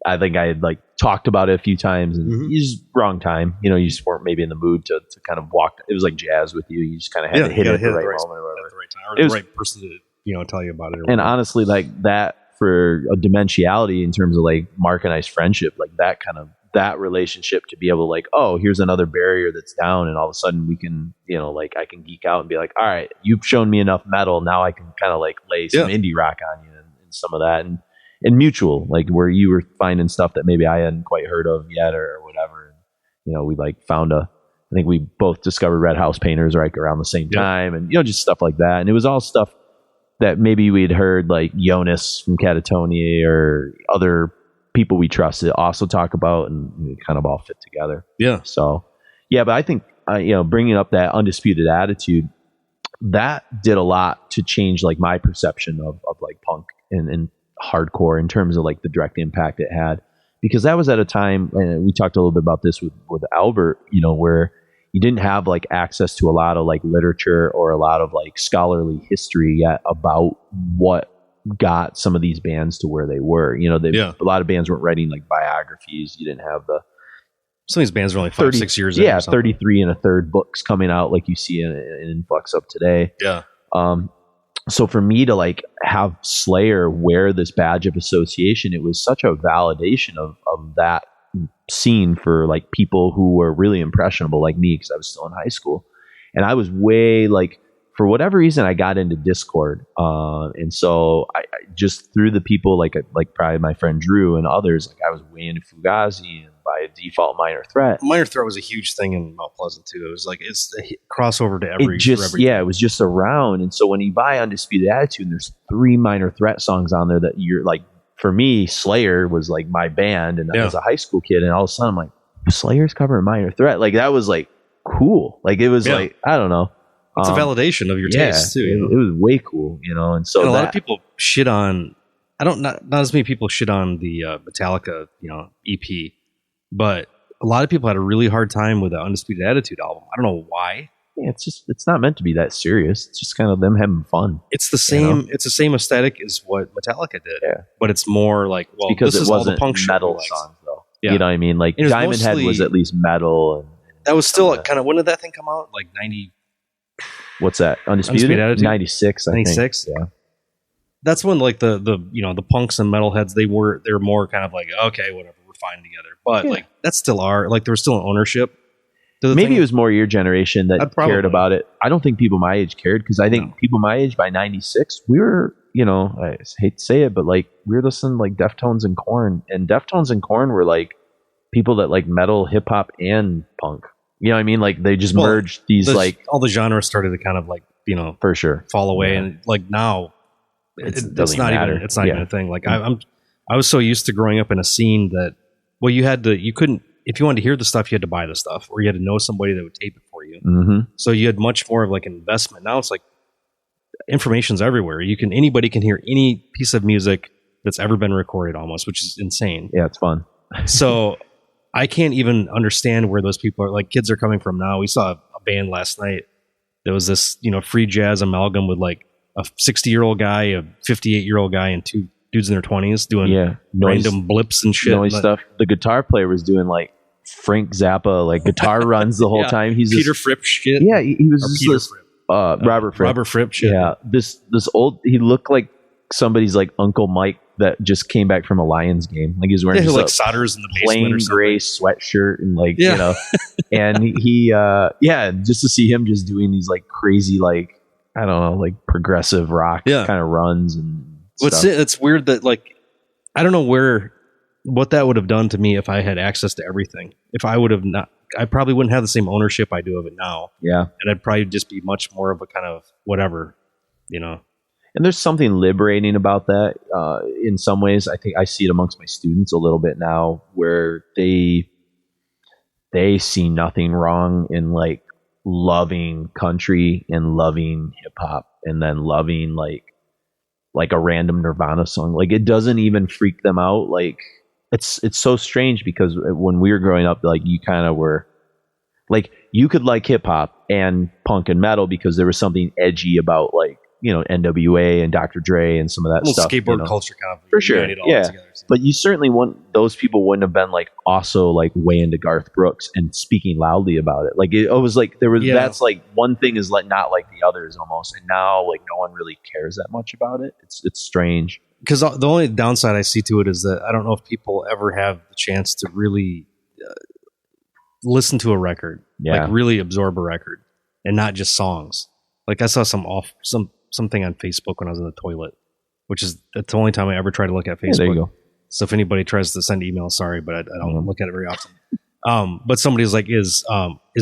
Speaker 3: I think I had like talked about it a few times, and you just wrong time. You just weren't maybe in the mood to kind of walk. It was like jazz with you. You just kind of had to hit it at the right moment, or whatever.
Speaker 4: At the right time, or the right person to tell you about it.
Speaker 3: And honestly, like that, for a dimensionality in terms of like Mark and I's friendship, like that relationship, to be able to like, oh, here's another barrier that's down, and all of a sudden we can, like I can geek out and be like, all right, you've shown me enough metal, now I can kind of like lay some indie rock on you and some of that, and mutual, like where you were finding stuff that maybe I hadn't quite heard of yet or whatever. And, we like found I think we both discovered Red House Painters right around the same time, and just stuff like that. And it was all stuff that maybe we'd heard, like Jonas from Catatonia or other people we trusted also talk about, and it kind of all fit together.
Speaker 4: Yeah.
Speaker 3: So, yeah, but I think, bringing up that Undisputed Attitude, that did a lot to change like my perception of like punk and hardcore in terms of like the direct impact it had, because that was at a time, and we talked a little bit about this with Albert, where you didn't have like access to a lot of like literature or a lot of like scholarly history yet about what got some of these bands to where they were. A lot of bands weren't writing like biographies. You didn't have
Speaker 4: some of these bands are only 5-6 years.
Speaker 3: 33 and a third books coming out like you see in influx of today.
Speaker 4: Yeah.
Speaker 3: So for me to like have Slayer wear this badge of association, it was such a validation of that scene for like people who were really impressionable like me, because I was still in high school, and I was way like, for whatever reason, I got into Discord, and so I just through the people like probably my friend Drew and others, like I was way into Fugazi, and by default Minor Threat.
Speaker 4: Minor Threat was a huge thing in Mount Pleasant too. It was like it's a crossover to every.
Speaker 3: It was just around, and so when you buy Undisputed Attitude, and there's 3 Minor Threat songs on there that you're like, for me, Slayer was like my band, and I was a high school kid, and all of a sudden I'm like, Slayer's covering Minor Threat, like that was like cool, like it was like, I don't know.
Speaker 4: It's a validation of your taste too.
Speaker 3: It was way cool, and so
Speaker 4: a lot of people shit on. Not as many people shit on the Metallica, EP, but a lot of people had a really hard time with the Undisputed Attitude album. I don't know why.
Speaker 3: Yeah, it's not meant to be that serious. It's just kind of them having fun.
Speaker 4: It's the same. It's the same aesthetic as what Metallica did.
Speaker 3: Yeah,
Speaker 4: but it's more like
Speaker 3: because
Speaker 4: this
Speaker 3: it
Speaker 4: is
Speaker 3: wasn't
Speaker 4: all the punk
Speaker 3: metal songs though. Yeah. You know what I mean? Like Diamond Head was at least metal, and
Speaker 4: that was still kind of, when did that thing come out? Like 90.
Speaker 3: What's that? Undisputed Attitude? 96, I think. 96? Yeah.
Speaker 4: That's when like the punks and metalheads, they're more kind of like, okay, whatever, we're fine together. But like that's still there was still an ownership.
Speaker 3: Maybe it was more your generation that cared about it. I don't think people my age cared, because I think people my age by 96, we were, I hate to say it, but like we were listening to like Deftones and Korn, and Deftones and Korn were like people that like metal, hip hop, and punk. You know what I mean? Like they just merged these like
Speaker 4: all the genres started to kind of like,
Speaker 3: for sure
Speaker 4: fall away. And like now it's not even a thing. Like I was so used to growing up in a scene that, well, you couldn't, if you wanted to hear the stuff, you had to buy the stuff, or you had to know somebody that would tape it for you.
Speaker 3: Mm-hmm.
Speaker 4: So you had much more of like an investment. Now it's like information's everywhere. Anybody can hear any piece of music that's ever been recorded almost, which is insane.
Speaker 3: Yeah, it's fun.
Speaker 4: So I can't even understand where those people are. Like kids are coming from now. We saw a band last night. There was this, free jazz amalgam with like a 60-year-old guy, a 58-year-old guy, and 2 dudes in their 20s doing random blips and shit.
Speaker 3: Noise stuff. The guitar player was doing like Frank Zappa like guitar runs the whole
Speaker 4: Yeah.
Speaker 3: time. He's
Speaker 4: Peter
Speaker 3: this,
Speaker 4: Fripp shit.
Speaker 3: yeah, he was just
Speaker 4: Peter
Speaker 3: this,
Speaker 4: Fripp.
Speaker 3: Robert Fripp.
Speaker 4: Robert Fripp shit.
Speaker 3: Yeah, this old. He looked like somebody's like Uncle Mike that just came back from a Lions game. Like he was wearing
Speaker 4: Yeah,
Speaker 3: just
Speaker 4: like
Speaker 3: a
Speaker 4: solders in the basement
Speaker 3: plain
Speaker 4: or something.
Speaker 3: gray sweatshirt and like
Speaker 4: Yeah.
Speaker 3: you know, and he just to see him just doing these like crazy like I don't know like progressive rock
Speaker 4: Yeah.
Speaker 3: kind of runs and
Speaker 4: What's
Speaker 3: stuff.
Speaker 4: it's weird that like I don't know what that would have done to me if I had access to everything. If I would have not, I probably wouldn't have the same ownership I do of it now.
Speaker 3: Yeah,
Speaker 4: And I'd probably just be much more of a kind of whatever, you know.
Speaker 3: and there's something liberating about that. In some ways, I think I see it amongst my students a little bit now, where they see nothing wrong in like loving country and loving hip hop, and then loving like a random Nirvana song. Like it doesn't even freak them out. Like it's so strange because when we were growing up, like you kind of were like you could like hip hop and punk and metal because there was something edgy about like, you know, NWA and Dr. Dre and some of that
Speaker 4: Well,
Speaker 3: stuff.
Speaker 4: skateboard
Speaker 3: you know?
Speaker 4: culture kind of
Speaker 3: For sure.
Speaker 4: united all
Speaker 3: Yeah.
Speaker 4: that together.
Speaker 3: But you certainly those people wouldn't have been like also like way into Garth Brooks and speaking loudly about it. Like it was like that's like one thing is like not like the others almost, and now like no one really cares that much about it. It's strange.
Speaker 4: Because the only downside I see to it is that I don't know if people ever have the chance to really listen to a record, like really absorb a record, and not just songs. Like I saw something on Facebook when I was in the toilet, which is that's the only time I ever try to look at Facebook.
Speaker 3: Yeah, there you go.
Speaker 4: So if anybody tries to send emails, sorry, but I don't look at it very often. But somebody's like, is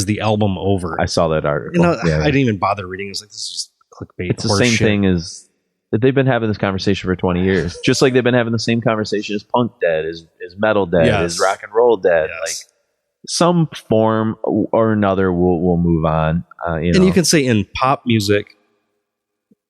Speaker 4: the album over?
Speaker 3: I saw that article.
Speaker 4: You know, I didn't even bother reading. It was like, this is just clickbait.
Speaker 3: It's the same thing as that they've been having this conversation for 20 years. Just like they've been having the same conversation as punk dead, as metal dead, as rock and roll dead.
Speaker 4: Yes.
Speaker 3: Like some form or another will move on.
Speaker 4: And you can say in pop music,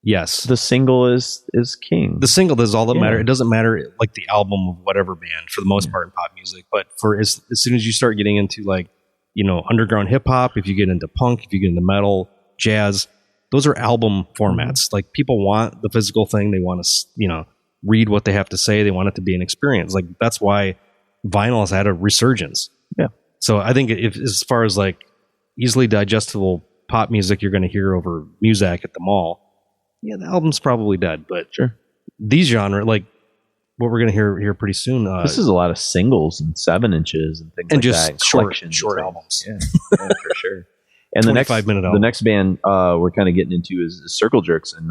Speaker 4: yes,
Speaker 3: the single is king.
Speaker 4: the single is all that matter. It doesn't matter like the album of whatever band for the most part in pop music. But for as soon as you start getting into like, you know, underground hip hop, if you get into punk, if you get into metal, jazz, those are album formats. Like people want the physical thing. They want to, you know, read what they have to say. They want it to be an experience. Like that's why vinyl has had a resurgence.
Speaker 3: Yeah.
Speaker 4: So I think if as far as like easily digestible pop music you're going to hear over Muzak at the mall, yeah, the album's probably dead. But
Speaker 3: Sure.
Speaker 4: these genre, like what we're going to hear here pretty soon,
Speaker 3: This is a lot of singles and 7-inches and things
Speaker 4: and
Speaker 3: like
Speaker 4: just
Speaker 3: that.
Speaker 4: short
Speaker 3: Collections.
Speaker 4: albums.
Speaker 3: Yeah, for sure. And the
Speaker 4: 25-minute
Speaker 3: the
Speaker 4: album.
Speaker 3: next band we're kind of getting into is Circle Jerks, and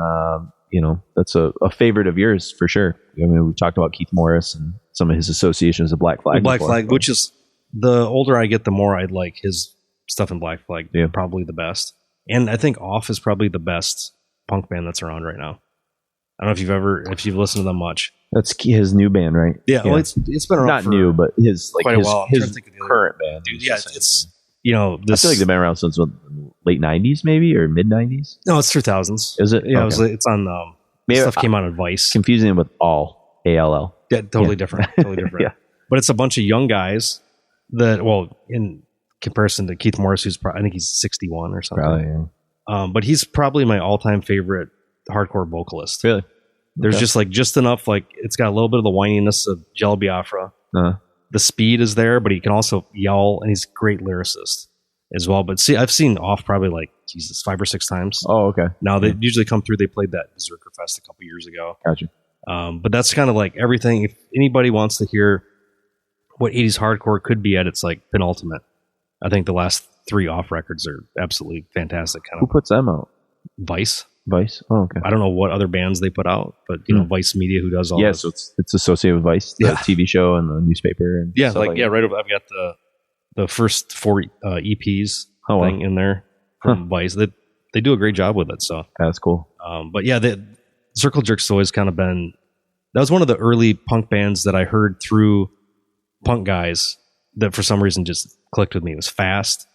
Speaker 3: you know, that's a favorite of yours for sure. I mean, we talked about Keith Morris and some of his associations with Black Flag.
Speaker 4: Black
Speaker 3: before.
Speaker 4: Flag, which is the older I get, the more I like his stuff in Black Flag.
Speaker 3: Yeah.
Speaker 4: Probably the best. And I think Off is probably the best punk band that's around right now. I don't know if you've listened to them much.
Speaker 3: That's his new band, right?
Speaker 4: Yeah, well, it's been around
Speaker 3: not
Speaker 4: for
Speaker 3: new, but his like
Speaker 4: quite a
Speaker 3: his,
Speaker 4: while. I'm trying to
Speaker 3: his
Speaker 4: think of the other-
Speaker 3: current band.
Speaker 4: Dude,
Speaker 3: is
Speaker 4: yeah,
Speaker 3: the same
Speaker 4: it's
Speaker 3: thing.
Speaker 4: you know
Speaker 3: I
Speaker 4: this.
Speaker 3: feel like they've been around since what, late 90s, maybe, or mid 90s.
Speaker 4: No, it's 2000s.
Speaker 3: Is it?
Speaker 4: Yeah,
Speaker 3: Okay.
Speaker 4: it's on.
Speaker 3: Maybe
Speaker 4: Stuff came out on Vice.
Speaker 3: Confusing it with ALL.
Speaker 4: Yeah, totally different. Totally different.
Speaker 3: Yeah.
Speaker 4: But it's a bunch of young guys that, well, in comparison to Keith Morris, who's I think he's 61 or something.
Speaker 3: Probably. Yeah.
Speaker 4: But he's probably my all-time favorite hardcore vocalist.
Speaker 3: Really?
Speaker 4: There's
Speaker 3: Okay.
Speaker 4: just enough, like it's got a little bit of the whininess of Jello Biafra.
Speaker 3: Uh-huh.
Speaker 4: The speed is there, but he can also yell, and he's a great lyricist as well. But see, I've seen Off probably like, Jesus, 5 or 6 times.
Speaker 3: Oh, okay.
Speaker 4: Now they usually come through. They played that Berserker Fest a couple years ago.
Speaker 3: Gotcha.
Speaker 4: But that's kind of like everything. If anybody wants to hear what 80s hardcore could be at its like penultimate, I think the last 3 Off records are absolutely fantastic. Kind
Speaker 3: Who
Speaker 4: of
Speaker 3: puts them out?
Speaker 4: Vice.
Speaker 3: Vice? Oh, okay.
Speaker 4: I don't know what other bands they put out, but you know, Vice Media, who does all
Speaker 3: Yeah,
Speaker 4: this.
Speaker 3: so it's associated with Vice, the
Speaker 4: Yeah.
Speaker 3: TV show and the newspaper. And
Speaker 4: Yeah,
Speaker 3: stuff
Speaker 4: like yeah, right over. I've got the first 4 EPs
Speaker 3: Oh, wow.
Speaker 4: thing in there from Vice. They do a great job with it. So,
Speaker 3: That's cool.
Speaker 4: but yeah, the Circle Jerks always kind of been. That was one of the early punk bands that I heard through punk guys that for some reason just clicked with me. It was fast.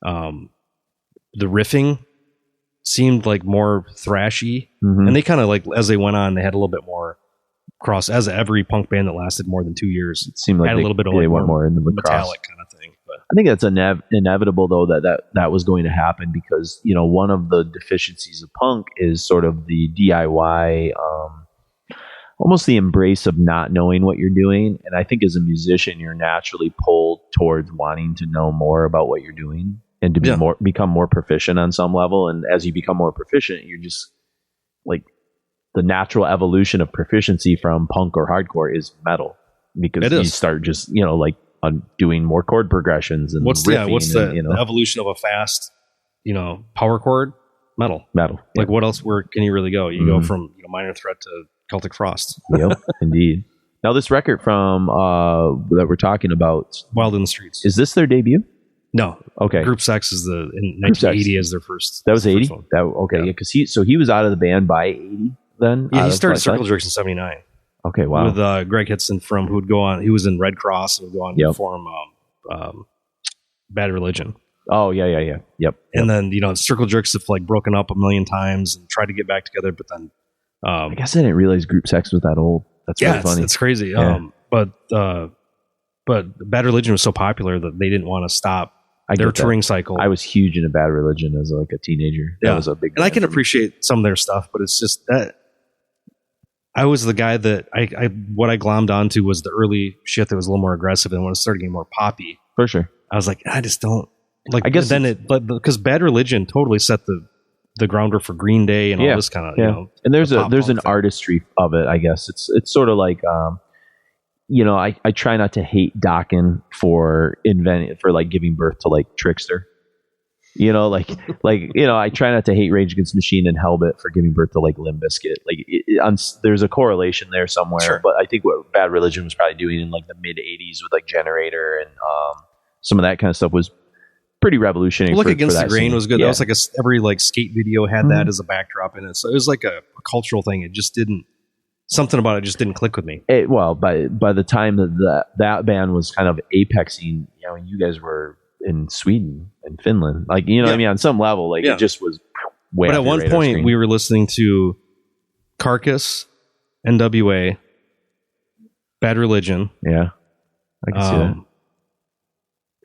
Speaker 4: The riffing seemed like more thrashy,
Speaker 3: Mhm.
Speaker 4: and they kind of like as they went on, they had a little bit more cross. As every punk band that lasted more than 2 years,
Speaker 3: It seemed like
Speaker 4: had a little bit of
Speaker 3: they
Speaker 4: like
Speaker 3: went more into the cross.
Speaker 4: metallic kind of thing. But
Speaker 3: I think that's inevitable, though, that was going to happen because, you know, one of the deficiencies of punk is sort of the DIY almost the embrace of not knowing what you're doing. And I think as a musician, you're naturally pulled towards wanting to know more about what you're doing and to become more proficient on some level. And as you become more proficient, you're just like the natural evolution of proficiency from punk or hardcore is metal, because you start just, like doing more chord progressions and
Speaker 4: what's
Speaker 3: riffing
Speaker 4: the evolution of a fast, power chord? Metal. Like what else? Where can you really go? You go from Minor Threat to Celtic Frost.
Speaker 3: Yep, indeed. Now this record from that we're talking about,
Speaker 4: Wild in the Streets,
Speaker 3: is this their debut?
Speaker 4: No.
Speaker 3: Okay.
Speaker 4: Group Sex is in 1980 as their first.
Speaker 3: That was 80.
Speaker 4: Yeah,
Speaker 3: because he was out of the band by 80 then.
Speaker 4: Yeah, he started Circle Jerks in 79.
Speaker 3: Okay, wow.
Speaker 4: With Greg Hitson who would go on. He was in Red Cross and would go on to form Bad Religion.
Speaker 3: Oh yeah. Yep.
Speaker 4: And then Circle Jerks have like broken up a million times and tried to get back together, but then
Speaker 3: I guess I didn't realize Group Sex was that old. That's really funny.
Speaker 4: It's crazy.
Speaker 3: Yeah.
Speaker 4: But Bad Religion was so popular that they didn't want to stop their touring cycle.
Speaker 3: I was huge into Bad Religion as like a teenager. That was a big.
Speaker 4: And I can appreciate some of their stuff, but it's just that I was the guy that what I glommed onto was the early shit that was a little more aggressive, and when it started getting more poppy,
Speaker 3: for sure,
Speaker 4: I was like, I just don't like.
Speaker 3: I guess
Speaker 4: then because Bad Religion totally set the groundwork for Green Day and all this kind of
Speaker 3: and there's an artistry of it. I guess it's sort of like I try not to hate Dokken for like giving birth to like Trickster. I try not to hate Rage Against the Machine and Hellbit for giving birth to like Limp Bizkit. Like there's a correlation there somewhere. Sure. But I think what Bad Religion was probably doing in like the mid '80s with like Generator and some of that kind of stuff was pretty revolutionary.
Speaker 4: Look Against the Grain was good.
Speaker 3: Yeah.
Speaker 4: That was like every like skate video had that as a backdrop in it. So it was like a cultural thing. It just didn't. Something about it just didn't click with me.
Speaker 3: By the time that band was kind of apexing, you guys were in Sweden and Finland, like what I mean, on some level, like it just was way. But
Speaker 4: at one point,
Speaker 3: screen.
Speaker 4: we were listening to Carcass, NWA, Bad Religion.
Speaker 3: Yeah, I can see that.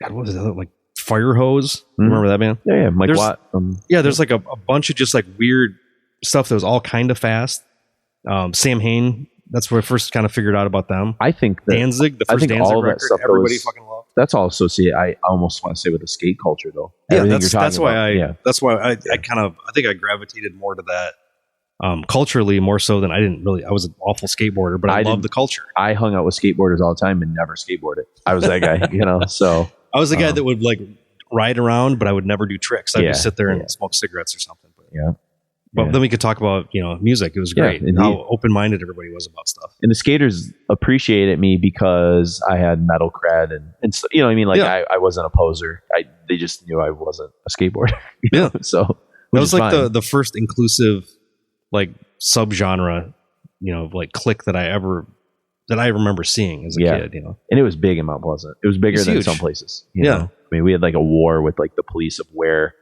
Speaker 4: God, what was that? Like Fire Hose? Remember that band?
Speaker 3: Yeah, Mike Watt.
Speaker 4: There's like a bunch of just like weird stuff that was all kind of fast. Sam Hain, that's where I first kind of figured out about them.
Speaker 3: I think that
Speaker 4: Danzig, the first Danzig
Speaker 3: all
Speaker 4: record,
Speaker 3: that stuff
Speaker 4: everybody fucking loved.
Speaker 3: That's all associated. I almost want to say with the skate culture, though.
Speaker 4: Yeah, that's why I think I gravitated more to that culturally more so than I was an awful skateboarder, but I loved the culture.
Speaker 3: I hung out with skateboarders all the time and never skateboarded. I was that guy, So
Speaker 4: I was the guy that would like ride around, but I would never do tricks. I'd just sit there and smoke cigarettes or something. But then we could talk about, music. It was great. And how open-minded everybody was about stuff.
Speaker 3: And the skaters appreciated me because I had metal cred and so, what I mean? Like I wasn't a poser. They just knew I wasn't a skateboarder. So
Speaker 4: that was like the first inclusive like subgenre, like clique that I remember seeing as a kid,
Speaker 3: And it was big in Mount Pleasant. It was bigger than some places. You know? I mean, we had like a war with like the police of where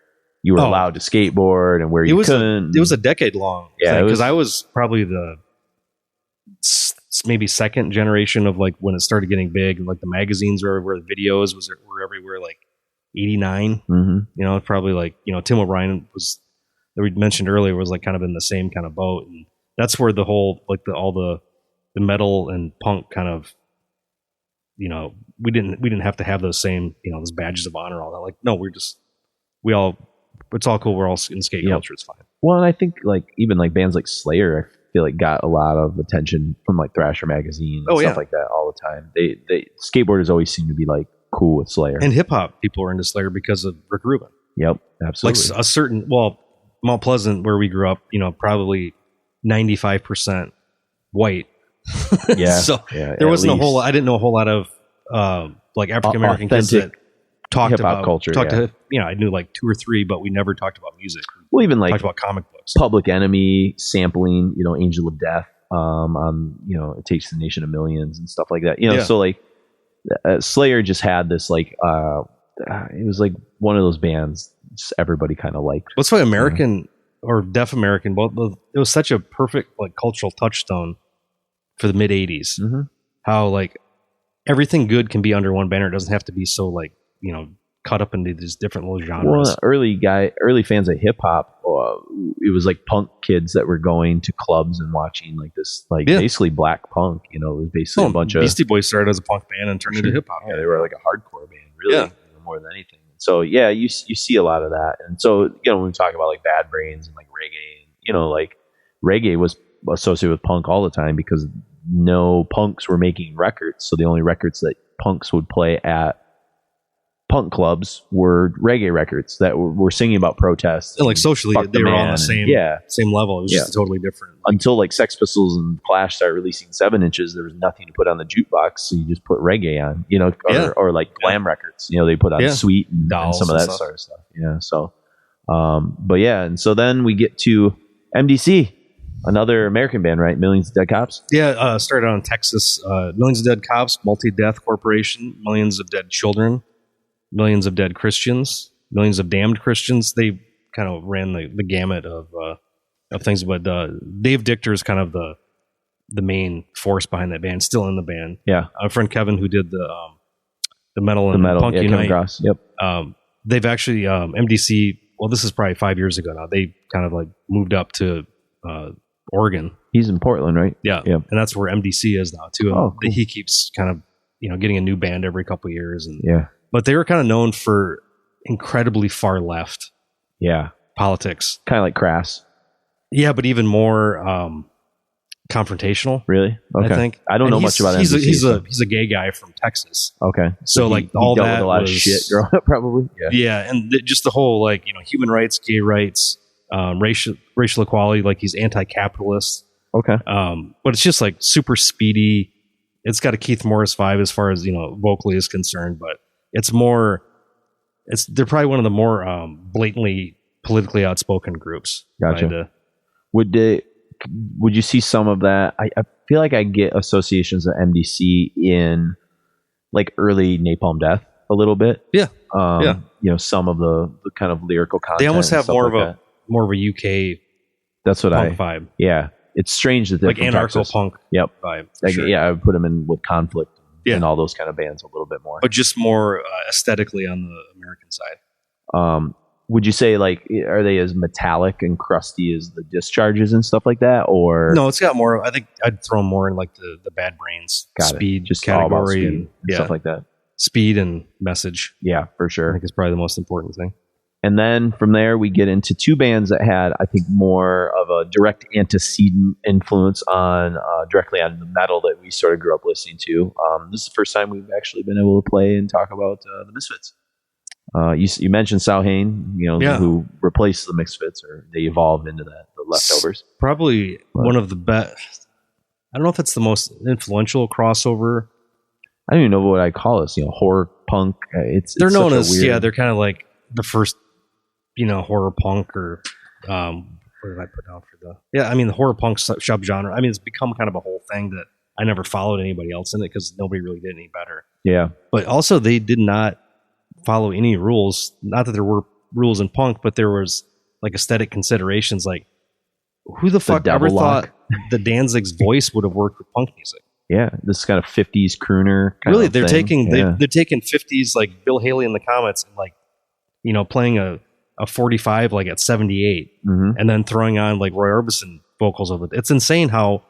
Speaker 3: you were allowed to skateboard and where you couldn't.
Speaker 4: It was a decade long.
Speaker 3: Yeah,
Speaker 4: because I was probably the maybe second generation of like when it started getting big, and like the magazines were everywhere, the videos were everywhere. Like 89, probably like Tim O'Brien was that we mentioned earlier was like kind of in the same kind of boat, and that's where the whole like all the metal and punk kind of we didn't have to have those same those badges of honor, all that. Like no, it's all cool. We're all in skate culture. It's fine.
Speaker 3: Well, and I think like even like bands like Slayer, I feel like got a lot of attention from like Thrasher magazine and stuff like that all the time. They skateboarders always seem to be like cool with Slayer.
Speaker 4: And hip hop people are into Slayer because of Rick Rubin.
Speaker 3: Yep, absolutely.
Speaker 4: Like Mount Pleasant where we grew up, probably 95% white.
Speaker 3: Yeah.
Speaker 4: So there wasn't I didn't know a whole lot of like African American kids that talked about culture. I knew like 2 or 3, but we never talked about music.
Speaker 3: Well, even like
Speaker 4: talked about comic books.
Speaker 3: Public Enemy sampling, Angel of Death, on It Takes the Nation of Millions and stuff like that. So like Slayer just had this like it was like one of those bands just everybody kind of liked.
Speaker 4: That's why American or Deaf American, it was such a perfect like cultural touchstone for the mid 80s. Mm-hmm. How like everything good can be under one banner. It doesn't have to be so like cut up into these different little genres.
Speaker 3: Well, early fans of hip hop, it was like punk kids that were going to clubs and watching like this, like basically black punk. You know, it was basically a bunch of
Speaker 4: Beastie Boys started as a punk band and turned into hip hop.
Speaker 3: Yeah, they were like a hardcore band, really, more than anything. So yeah, you see a lot of that, and so when we talk about like Bad Brains and like reggae, like reggae was associated with punk all the time because no punks were making records, so the only records that punks would play at punk clubs were reggae records that were singing about protests.
Speaker 4: And like socially, they were on the same level. It was just totally different.
Speaker 3: Until like Sex Pistols and Clash started releasing 7-inches, there was nothing to put on the jukebox, so you just put reggae on, or like glam records. They put on Sweet and some of that sort of stuff. Yeah. So, but yeah, and so then we get to MDC, another American band, right? Millions of Dead Cops.
Speaker 4: Yeah, started out in Texas. Millions of Dead Cops, Multi-Death Corporation, Millions of Dead Children, Millions of Dead Christians, Millions of Damned Christians. They kind of ran the gamut of things, but Dave Dichter is kind of the main force behind that band, still in the band.
Speaker 3: Yeah,
Speaker 4: our friend Kevin, who did the metal and punk Unite.
Speaker 3: Kevin Gross. Yep.
Speaker 4: They've actually MDC. Well, this is probably 5 years ago now. They kind of like moved up to Oregon.
Speaker 3: He's in Portland, right?
Speaker 4: Yeah,
Speaker 3: yep.
Speaker 4: And that's where MDC is now too.
Speaker 3: Cool.
Speaker 4: He keeps kind of getting a new band every couple of years, and
Speaker 3: but
Speaker 4: they were kind of known for incredibly far left politics,
Speaker 3: kind of like Crass.
Speaker 4: Yeah, but even more confrontational.
Speaker 3: Really? Okay.
Speaker 4: I think
Speaker 3: I don't know much about
Speaker 4: MDC.
Speaker 3: He's
Speaker 4: a gay guy from Texas.
Speaker 3: Okay.
Speaker 4: So like all
Speaker 3: dealt
Speaker 4: that
Speaker 3: with a lot of shit growing up, probably.
Speaker 4: Yeah, and just the whole like human rights, gay rights, racial equality. Like he's anti-capitalist.
Speaker 3: Okay.
Speaker 4: But it's just like super speedy. It's got a Keith Morris vibe as far as vocally is concerned, but they're probably one of the more blatantly politically outspoken groups.
Speaker 3: Gotcha. Would you see some of that? I feel like I get associations of MDC in like early Napalm Death a little bit.
Speaker 4: Yeah.
Speaker 3: Some of the kind of lyrical content.
Speaker 4: They almost have more of a UK.
Speaker 3: That's what
Speaker 4: punk vibe.
Speaker 3: Yeah. It's strange that they're
Speaker 4: like anarcho-punk
Speaker 3: vibe. Sure. Yeah, I would put them in with Conflict and all those kind of bands a little bit more.
Speaker 4: But just more aesthetically on the American side.
Speaker 3: Would you say, like, are they as metallic and crusty as the Discharges and stuff like that? Or
Speaker 4: no, it's got more. I think I'd throw more in like the Bad Brains speed
Speaker 3: just
Speaker 4: category
Speaker 3: and stuff like that.
Speaker 4: Speed and message.
Speaker 3: Yeah, for sure.
Speaker 4: I think it's probably the most important thing.
Speaker 3: And then from there, we get into two bands that had, I think, more of a direct antecedent influence on directly on the metal that we sort of grew up listening to. This is the first time we've actually been able to play and talk about the Misfits. You mentioned Samhain, who replaced the Misfits, or they evolved into that, the Leftovers.
Speaker 4: Probably one of the best. I don't know if it's the most influential crossover.
Speaker 3: I don't even know what I call this. Horror punk.
Speaker 4: They're known as they're kind of like the first. Horror punk, or what did I put down for the horror punk subgenre. I mean, it's become kind of a whole thing that I never followed anybody else in it because nobody really did any better.
Speaker 3: Yeah.
Speaker 4: But also they did not follow any rules. Not that there were rules in punk, but there was like aesthetic considerations. Like who the fuck ever thought the Danzig's voice would have worked with punk music?
Speaker 3: Yeah. This kind of 50s crooner kind
Speaker 4: really,
Speaker 3: of
Speaker 4: they're
Speaker 3: thing.
Speaker 4: They're taking 50s like Bill Haley in the Comets and like, playing a 45 like at 78 and then throwing on like Roy Orbison vocals over it. It's insane how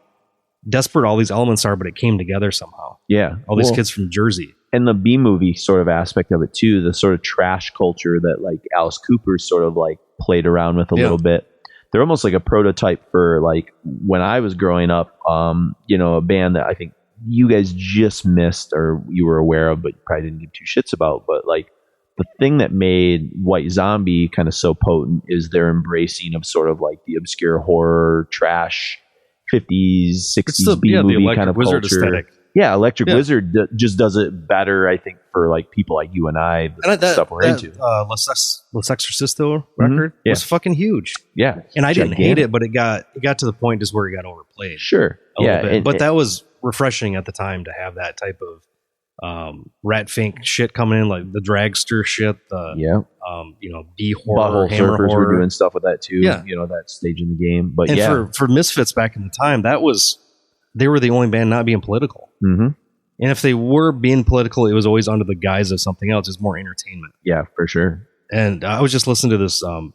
Speaker 4: desperate all these elements are, but it came together somehow.
Speaker 3: Yeah.
Speaker 4: All these kids from Jersey.
Speaker 3: And the B-movie sort of aspect of it too, the sort of trash culture that like Alice Cooper sort of like played around with a little bit. They're almost like a prototype for like when I was growing up, a band that I think you guys just missed or you were aware of, but probably didn't give two shits about, but like the thing that made White Zombie kind of so potent is their embracing of sort of like the obscure horror, trash, 50s, 60s B-movie kind of
Speaker 4: Wizard
Speaker 3: culture.
Speaker 4: Aesthetic.
Speaker 3: Yeah, Electric Wizard just does it better, I think, for like people like you and I, the stuff we're into.
Speaker 4: Les Exorcisto record was fucking huge.
Speaker 3: Yeah.
Speaker 4: And I didn't hate it, but it got to the point just where it got overplayed.
Speaker 3: Sure.
Speaker 4: A little bit. But that was refreshing at the time to have that type of Rat Fink shit coming in, like the dragster shit, B horror, hammer
Speaker 3: surfers
Speaker 4: horror.
Speaker 3: were doing stuff with that too.
Speaker 4: Yeah.
Speaker 3: That stage in the game. But
Speaker 4: and for Misfits back in the time, they were the only band not being political.
Speaker 3: Mm-hmm.
Speaker 4: And if they were being political, it was always under the guise of something else. It's more entertainment.
Speaker 3: Yeah, for sure.
Speaker 4: And I was just listening to this. What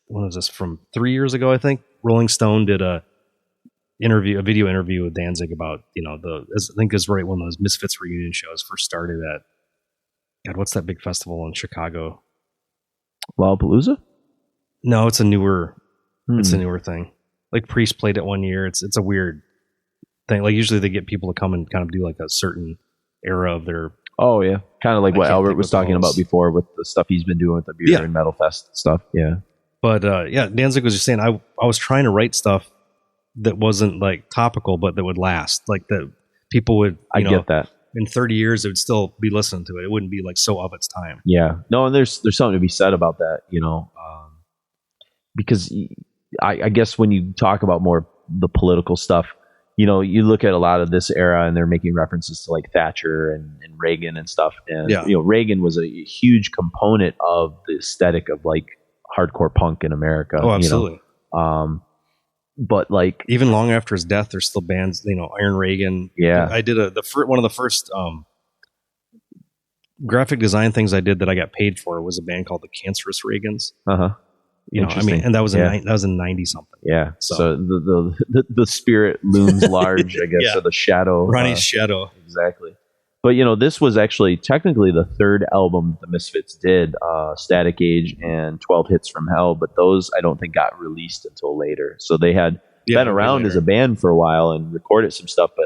Speaker 4: was this from 3 years ago? I think Rolling Stone did a video interview with Danzig about I think it was right when those Misfits reunion shows first started at. God, what's that big festival in Chicago?
Speaker 3: Lollapalooza?
Speaker 4: No, it's a newer. It's a newer thing. Like Priest played it one year. It's a weird thing. Like usually they get people to come and kind of do like a certain era of their.
Speaker 3: Oh yeah, kind of like what Albert was talking about before with the stuff he's been doing with the Beer and Metal Fest stuff. Yeah. But
Speaker 4: Danzig was just saying I was trying to write stuff that wasn't like topical, but that would last. Like that people would. I
Speaker 3: get that.
Speaker 4: In 30 years, it would still be listening to it. It wouldn't be like so of its time.
Speaker 3: Yeah. No, and there's something to be said about that, because I guess when you talk about more the political stuff, you look at a lot of this era and they're making references to like Thatcher and Reagan and stuff. And, Reagan was a huge component of the aesthetic of like hardcore punk in America.
Speaker 4: Oh, absolutely.
Speaker 3: But like
Speaker 4: even long after his death, there's still bands, Iron Reagan.
Speaker 3: Yeah.
Speaker 4: I did one of the first graphic design things I did that I got paid for was a band called the Cancerous Reagans.
Speaker 3: Uh-huh.
Speaker 4: And that was in 90 something.
Speaker 3: Yeah. So the spirit looms large, I guess, or the shadow.
Speaker 4: Ronnie's shadow.
Speaker 3: Exactly. But this was actually technically the third album the Misfits did, Static Age and 12 Hits from Hell, but those I don't think got released until later. So they had been around as a band for a while and recorded some stuff, but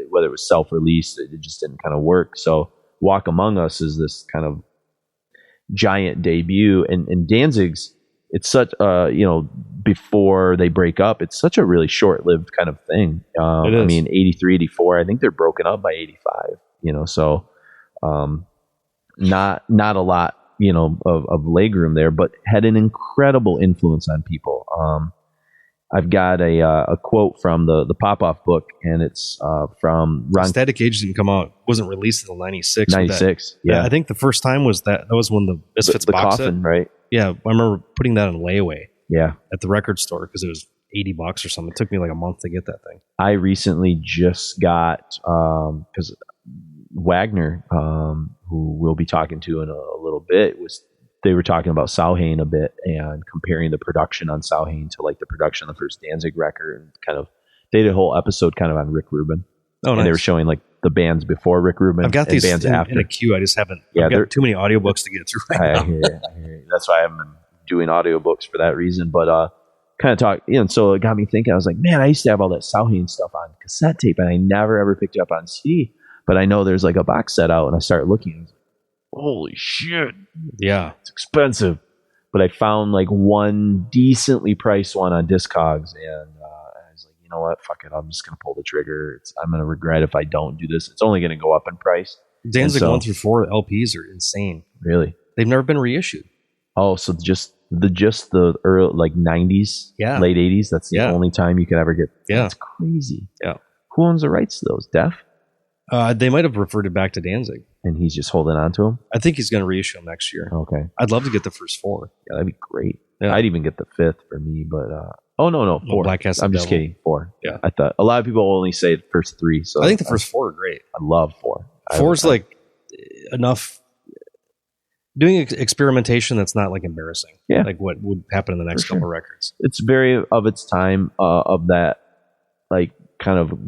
Speaker 3: whether it was self-released, it just didn't kind of work. So Walk Among Us is this kind of giant debut, and Danzig's, it's such, before they break up, it's such a really short-lived kind of thing. I mean, 83, 84, I think they're broken up by 85, so not a lot, of legroom there, but had an incredible influence on people. I've got a quote from the Pop-Off book, and it's from Ron.
Speaker 4: Static Age didn't come out, wasn't released until 96.
Speaker 3: 96, yeah.
Speaker 4: I think the first time that was when the Misfits
Speaker 3: the
Speaker 4: box
Speaker 3: coffin,
Speaker 4: set.
Speaker 3: Right?
Speaker 4: Yeah, I remember putting that in layaway.
Speaker 3: Yeah,
Speaker 4: at the record store because it was $80 or something. It took me like a month to get that thing.
Speaker 3: I recently just got because Wagner, who we'll be talking to in a little bit, they were talking about Samhain a bit and comparing the production on Samhain to like the production of the first Danzig record, and kind of they did a whole episode kind of on Rick Rubin.
Speaker 4: Oh, nice.
Speaker 3: And they were showing like the bands before Rick Rubin.
Speaker 4: I've got
Speaker 3: and
Speaker 4: these
Speaker 3: bands after.
Speaker 4: in a queue. I just haven't.
Speaker 3: Yeah,
Speaker 4: I've got too many audiobooks to get through right now.
Speaker 3: I hear you. That's why I haven't been doing audiobooks for that reason. But kind of talk, and so it got me thinking. I was like, man, I used to have all that Samhain stuff on cassette tape, and I never ever picked it up on CD. But I know there's like a box set out, and I started looking. I was like, holy shit!
Speaker 4: Yeah,
Speaker 3: it's expensive. But I found like one decently priced one on Discogs, and I was like, you know what? Fuck it. I'm just going to pull the trigger. I'm going to regret if I don't do this. It's only going to go up in price.
Speaker 4: Danzig 1 through 4 LPs are insane.
Speaker 3: Really?
Speaker 4: They've never been reissued.
Speaker 3: Oh, so just the early, like 90s, late 80s. That's the only time you could ever get.
Speaker 4: Yeah.
Speaker 3: That's crazy.
Speaker 4: Yeah.
Speaker 3: Who owns the rights to those? Def?
Speaker 4: They might have referred it back to Danzig.
Speaker 3: And he's just holding on to them?
Speaker 4: I think he's going to reissue them next year.
Speaker 3: Okay.
Speaker 4: I'd love to get the first 4.
Speaker 3: Yeah, that'd be great.
Speaker 4: Yeah.
Speaker 3: I'd even get the 5th for me, but no, 4.
Speaker 4: Black Castle
Speaker 3: I'm just
Speaker 4: Devil.
Speaker 3: kidding. 4.
Speaker 4: Yeah.
Speaker 3: I thought a lot of people only say the first 3. So
Speaker 4: I think the first 4 are great.
Speaker 3: I love 4.
Speaker 4: 4's like enough doing experimentation that's not like embarrassing.
Speaker 3: Yeah.
Speaker 4: Like what would happen in the next couple records.
Speaker 3: It's very of its time, of that like kind of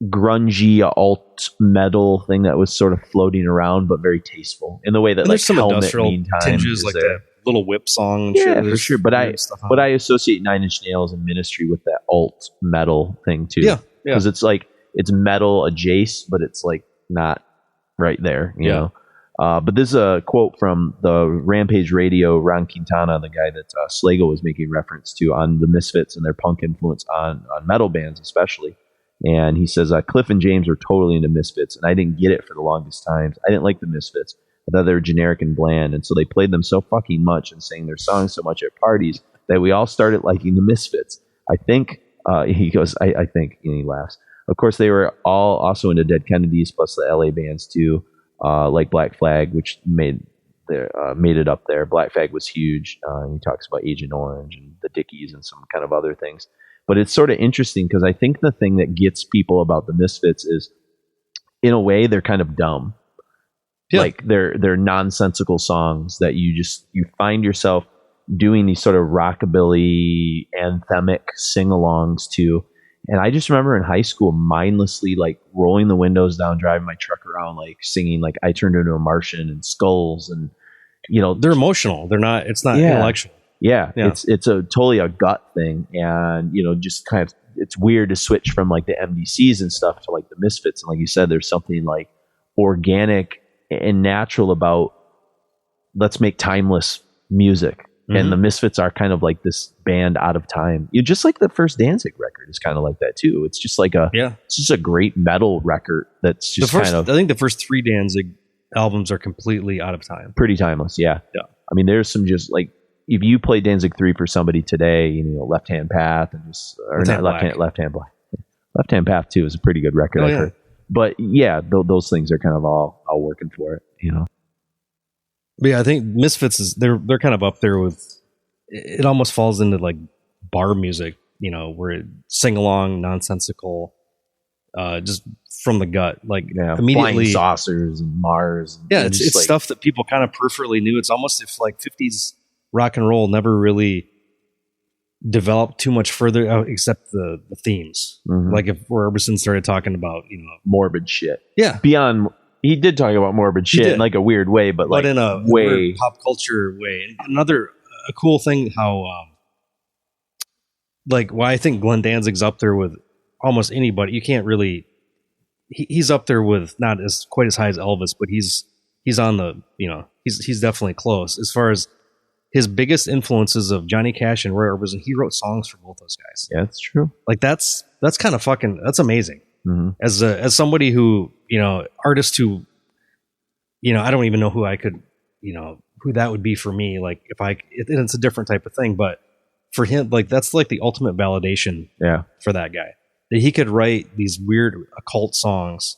Speaker 3: grungy alt metal thing that was sort of floating around, but very tasteful in the way that
Speaker 4: and
Speaker 3: like
Speaker 4: there's some
Speaker 3: Helmet
Speaker 4: industrial
Speaker 3: Meantime
Speaker 4: tinges, like
Speaker 3: there.
Speaker 4: that little whip song. And
Speaker 3: Yeah,
Speaker 4: shit.
Speaker 3: for sure. But I associate Nine Inch Nails and Ministry with that alt metal thing too.
Speaker 4: Yeah,
Speaker 3: because it's like it's metal adjacent, but it's like not right there. You know. But this is a quote from the Rampage Radio, Ron Quintana, the guy that Slago was making reference to on the Misfits and their punk influence on metal bands especially. And he says, Cliff and James were totally into Misfits, and I didn't get it for the longest times. I didn't like the Misfits. I thought they were generic and bland, and so they played them so fucking much and sang their songs so much at parties that we all started liking the Misfits. I think, he goes, I think, and he laughs. Of course, they were all also into Dead Kennedys, plus the LA bands too, like Black Flag, which made it up there. Black Flag was huge. He talks about Agent Orange and the Dickies and some kind of other things. But it's sort of interesting because I think the thing that gets people about the Misfits is, in a way, they're kind of dumb.
Speaker 4: Yeah.
Speaker 3: Like they're nonsensical songs that you find yourself doing these sort of rockabilly anthemic sing-alongs to. And I just remember in high school mindlessly like rolling the windows down, driving my truck around, like singing like I Turned Into a Martian and Skulls, and
Speaker 4: they're emotional. It's not intellectual.
Speaker 3: Yeah. It's a totally a gut thing, and just kind of, it's weird to switch from like the MDCs and stuff to like the Misfits. And like you said, there's something like organic and natural about let's make timeless music. Mm-hmm. And the Misfits are kind of like this band out of time. Just like the first Danzig record is kind of like that too. It's just like it's just a great metal record that's just I
Speaker 4: think the first 3 Danzig albums are completely out of time.
Speaker 3: Pretty timeless, yeah.
Speaker 4: Yeah.
Speaker 3: I mean, there's some just like, if you play Danzig 3 for somebody today, Left Hand Path and just, or not Left Hand Black. Left Hand Path 2 is a pretty good record. I've heard. But yeah, those things are kind of all working for it,
Speaker 4: But yeah, I think Misfits they're kind of up there with, it almost falls into like bar music, where it sing along, nonsensical, just from the gut, like immediately
Speaker 3: Flying Saucers and Mars.
Speaker 4: Yeah, it's like, stuff that people kind of peripherally knew. It's almost if like 50s rock and roll never really developed too much further, except the themes. Mm-hmm. Like if Orbison started talking about
Speaker 3: morbid shit.
Speaker 4: Yeah,
Speaker 3: beyond. He did talk about morbid shit in like a weird way, but like
Speaker 4: in a way pop culture way. And a cool thing how why I think Glenn Danzig's up there with almost anybody. You can't really. He's up there with not as quite as high as Elvis, but he's on the he's definitely close as far as his biggest influences of Johnny Cash and Roy Orbison. He wrote songs for both those guys.
Speaker 3: Yeah, that's true.
Speaker 4: Like that's kind of that's amazing.
Speaker 3: Mm-hmm.
Speaker 4: As somebody who artist who I don't even know who I could who that would be for me. Like it's a different type of thing, but for him, like that's like the ultimate validation.
Speaker 3: Yeah.
Speaker 4: For that guy, that he could write these weird occult songs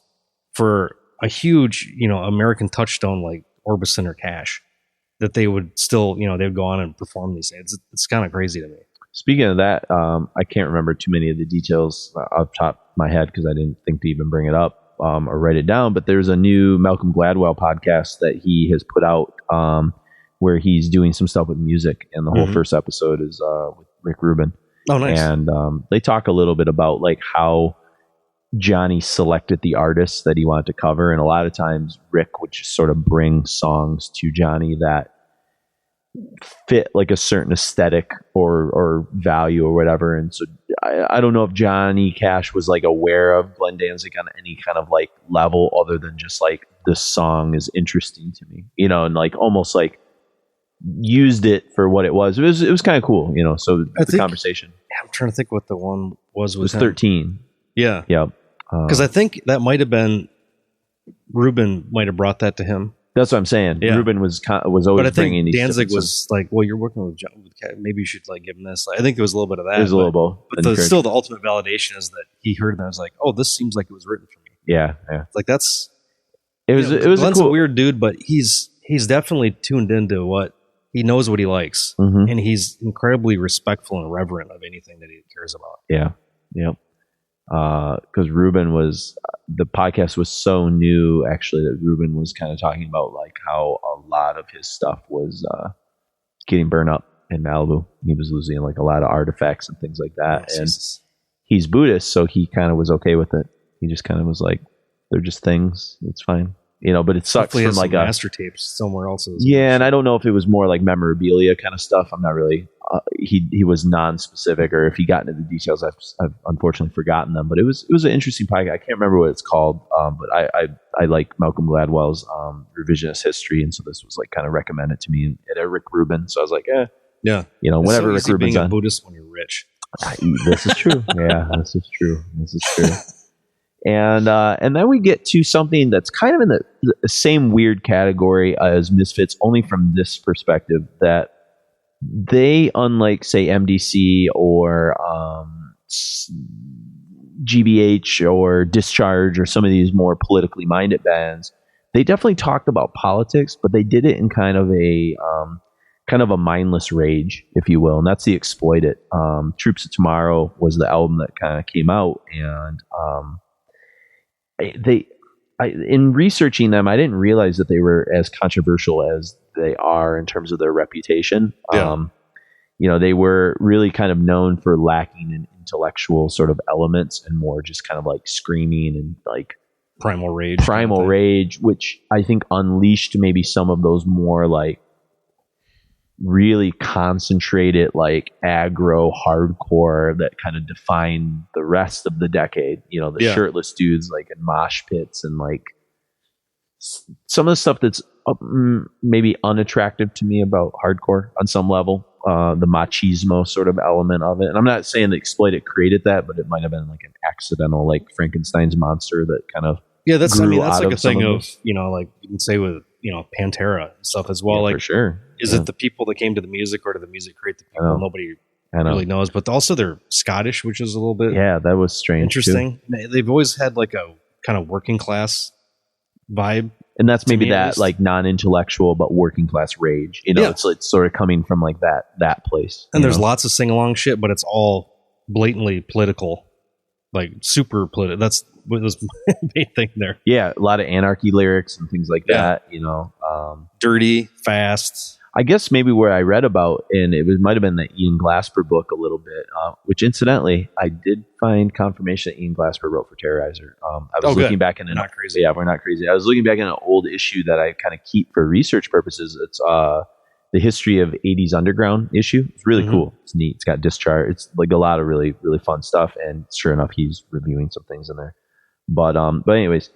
Speaker 4: for a huge American touchstone like Orbison or Cash, that they would still they'd go on and perform these things. It's kind of crazy to me.
Speaker 3: Speaking of that, I can't remember too many of the details off the top of my head because I didn't think to even bring it up or write it down. But there's a new Malcolm Gladwell podcast that he has put out where he's doing some stuff with music, and the whole first episode is with Rick Rubin.
Speaker 4: Oh, nice.
Speaker 3: And they talk a little bit about like how Johnny selected the artists that he wanted to cover, and a lot of times Rick would just sort of bring songs to Johnny that fit like a certain aesthetic or value or whatever. And so I don't know if Johnny Cash was like aware of Glenn Danzig on any kind of like level other than just like this song is interesting to me, and like almost like used it for what it was. It was kind of cool, so the conversation.
Speaker 4: I'm trying to think what the one was.
Speaker 3: It was 13.
Speaker 4: Yeah.
Speaker 3: Yeah.
Speaker 4: Because I think that might have been Rubin might have brought that to him.
Speaker 3: That's what I'm saying. Yeah. Rubin was always
Speaker 4: but I think
Speaker 3: bringing these.
Speaker 4: Danzig was like, well, you're working with John. Maybe you should like give him this. I think there was a little bit of that.
Speaker 3: There's a little bit.
Speaker 4: But still, the ultimate validation is that he heard that. I was like, oh, this seems like it was written for me.
Speaker 3: Yeah, yeah.
Speaker 4: Like that's.
Speaker 3: It was. It was
Speaker 4: Glenn's
Speaker 3: a
Speaker 4: weird dude, but he's definitely tuned into what he knows what he likes, and he's incredibly respectful and reverent of anything that he cares about.
Speaker 3: Yeah, yeah. Because Rubin the podcast was so new actually that Rubin was kind of talking about like how a lot of his stuff was getting burned up in Malibu. He was losing like a lot of artifacts and things like that.
Speaker 4: Yes,
Speaker 3: and he's Buddhist, so he kind of was okay with it. He just kind of was like, they're just things. It's fine. But it sucks
Speaker 4: from
Speaker 3: like
Speaker 4: master tapes somewhere else.
Speaker 3: Yeah, and I don't know if it was more like memorabilia kind of stuff. I'm not really. He was non-specific, or if he got into the details, I've unfortunately forgotten them. But it was an interesting podcast. I can't remember what it's called, but I like Malcolm Gladwell's revisionist history, and so this was like kind of recommended to me at Rick Rubin. So I was like,
Speaker 4: yeah,
Speaker 3: whenever Rick Rubin's
Speaker 4: being
Speaker 3: on.
Speaker 4: a Buddhist when you're rich.
Speaker 3: This is true. Yeah, this is true. And then we get to something that's kind of in the same weird category as Misfits, only from this perspective, that they, unlike, say, MDC or GBH or Discharge or some of these more politically minded bands, they definitely talked about politics, but they did it in kind of kind of a mindless rage, if you will, and that's the Exploit It. Troops of Tomorrow was the album that kind of came out, and in researching them, I didn't realize that they were as controversial as they are in terms of their reputation.
Speaker 4: Yeah.
Speaker 3: They were really kind of known for lacking in intellectual sort of elements and more just kind of like screaming and like
Speaker 4: Primal rage,
Speaker 3: which I think unleashed maybe some of those more like really concentrated, like aggro hardcore that kind of defined the rest of the decade. The shirtless dudes like in mosh pits and like some of the stuff that's maybe unattractive to me about hardcore on some level. The machismo sort of element of it. And I'm not saying that Exploit It created that, but it might have been like an accidental, like Frankenstein's monster that kind of
Speaker 4: that's
Speaker 3: grew
Speaker 4: like
Speaker 3: out
Speaker 4: a
Speaker 3: of some
Speaker 4: thing
Speaker 3: of
Speaker 4: of, like you can say with, Pantera and stuff as well. Like,
Speaker 3: for sure.
Speaker 4: Is it the people that came to the music, or did the music create the people? Nobody really knows. But also they're Scottish, which is a little bit
Speaker 3: that was strange.
Speaker 4: Interesting. Too. They've always had like a kind of working class vibe.
Speaker 3: And that's maybe that like non-intellectual but working class rage. It's sort of coming from like that place.
Speaker 4: And there's lots of sing-along shit, but it's all blatantly political, like super political. That's what was my main thing there.
Speaker 3: Yeah, a lot of anarchy lyrics and things like that.
Speaker 4: Dirty, fast.
Speaker 3: I guess maybe where I read about, and might have been the Ian Glasper book a little bit, which incidentally, I did find confirmation that Ian Glasper wrote for Terrorizer. I was looking back in an
Speaker 4: not crazy.
Speaker 3: Yeah, we're not crazy. I was looking back in an old issue that I kind of keep for research purposes. It's the history of 80s underground issue. It's really cool. It's neat. It's got Discharge. It's like a lot of really, really fun stuff. And sure enough, he's reviewing some things in there. But anyways,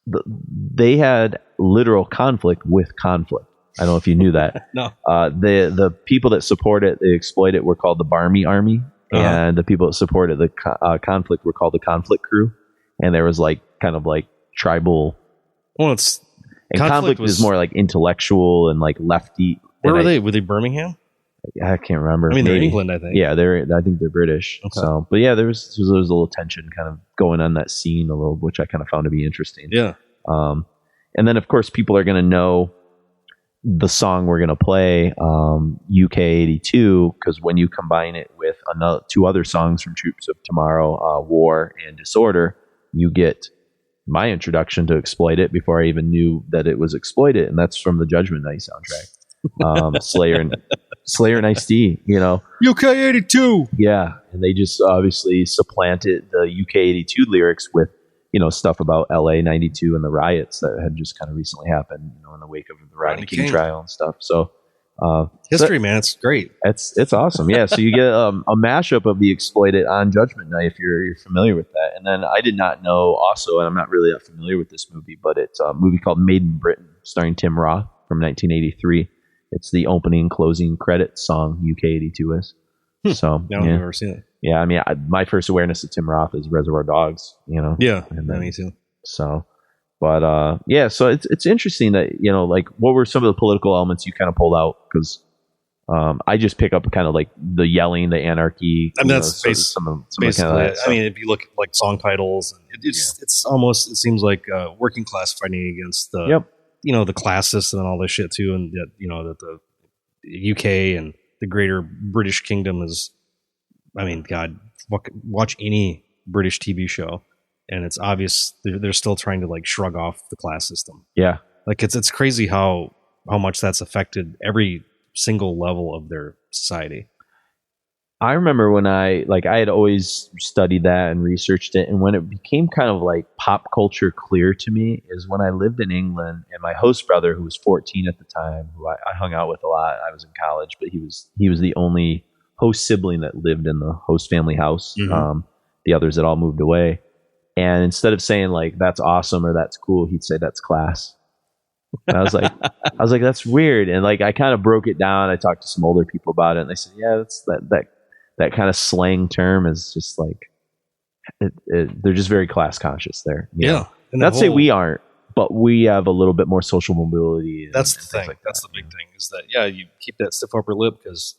Speaker 3: they had literal conflict with conflict. I don't know if you knew that.
Speaker 4: No.
Speaker 3: The people that supported the Exploit It were called the Barmy Army, and the people that supported the conflict were called the Conflict Crew. And there was like kind of like tribal.
Speaker 4: Well, it's
Speaker 3: conflict is more like intellectual and like lefty.
Speaker 4: Where were they? Were they Birmingham?
Speaker 3: I can't remember.
Speaker 4: I mean, they're England, I think.
Speaker 3: Yeah, I think they're British. Okay. So, but yeah, there was a little tension kind of going on that scene a little, which I kind of found to be interesting.
Speaker 4: Yeah.
Speaker 3: And then of course people are going to know the song we're going to play, UK 82, because when you combine it with two other songs from Troops of Tomorrow, War and Disorder, you get my introduction to Exploit It before I even knew that it was Exploit It, and that's from the Judgment Night soundtrack. Slayer and Ice-T,
Speaker 4: UK 82.
Speaker 3: Yeah, and they just obviously supplanted the UK 82 lyrics with stuff about LA 92 and the riots that had just kind of recently happened, in the wake of the Rodney King trial and stuff. So
Speaker 4: history, man, it's great.
Speaker 3: It's awesome. Yeah, so you get a mashup of the Exploit It on Judgment Night if you're familiar with that. And then I did not know also, and I'm not really that familiar with this movie, but it's a movie called Made in Britain starring Tim Roth from 1983. It's the opening closing credits song UK 82 is. So
Speaker 4: no, I've never seen it.
Speaker 3: Yeah, I mean, my first awareness of Tim Roth is Reservoir Dogs,
Speaker 4: Yeah,
Speaker 3: and then,
Speaker 4: me too.
Speaker 3: So, but yeah, so it's interesting that like what were some of the political elements you kind of pulled out, because I just pick up kind of like the yelling, the anarchy.
Speaker 4: And that's
Speaker 3: some
Speaker 4: basically
Speaker 3: kind of that,
Speaker 4: I mean, if you look at like song titles, it's almost, it seems like working class fighting against the the classists and all this shit too, and that that the UK and the greater British kingdom is. I mean, God, watch any British TV show, and it's obvious they're still trying to like shrug off the class system.
Speaker 3: Yeah,
Speaker 4: like it's crazy how much that's affected every single level of their society.
Speaker 3: I remember when I had always studied that and researched it, and when it became kind of like pop culture clear to me is when I lived in England, and my host brother, who was 14 at the time, who I hung out with a lot. I was in college, but he was the only host sibling that lived in the host family house.
Speaker 4: Mm-hmm.
Speaker 3: The others had all moved away. And instead of saying like, that's awesome or that's cool, he'd say that's class. And I was like, that's weird. And like, I kind of broke it down. I talked to some older people about it, and they said, yeah, that's that kind of slang term is just like, they're just very class conscious there.
Speaker 4: Yeah.
Speaker 3: Not to say we aren't, but we have a little bit more social mobility.
Speaker 4: That's the thing. Like that's the big thing is that, you keep that stiff upper lip because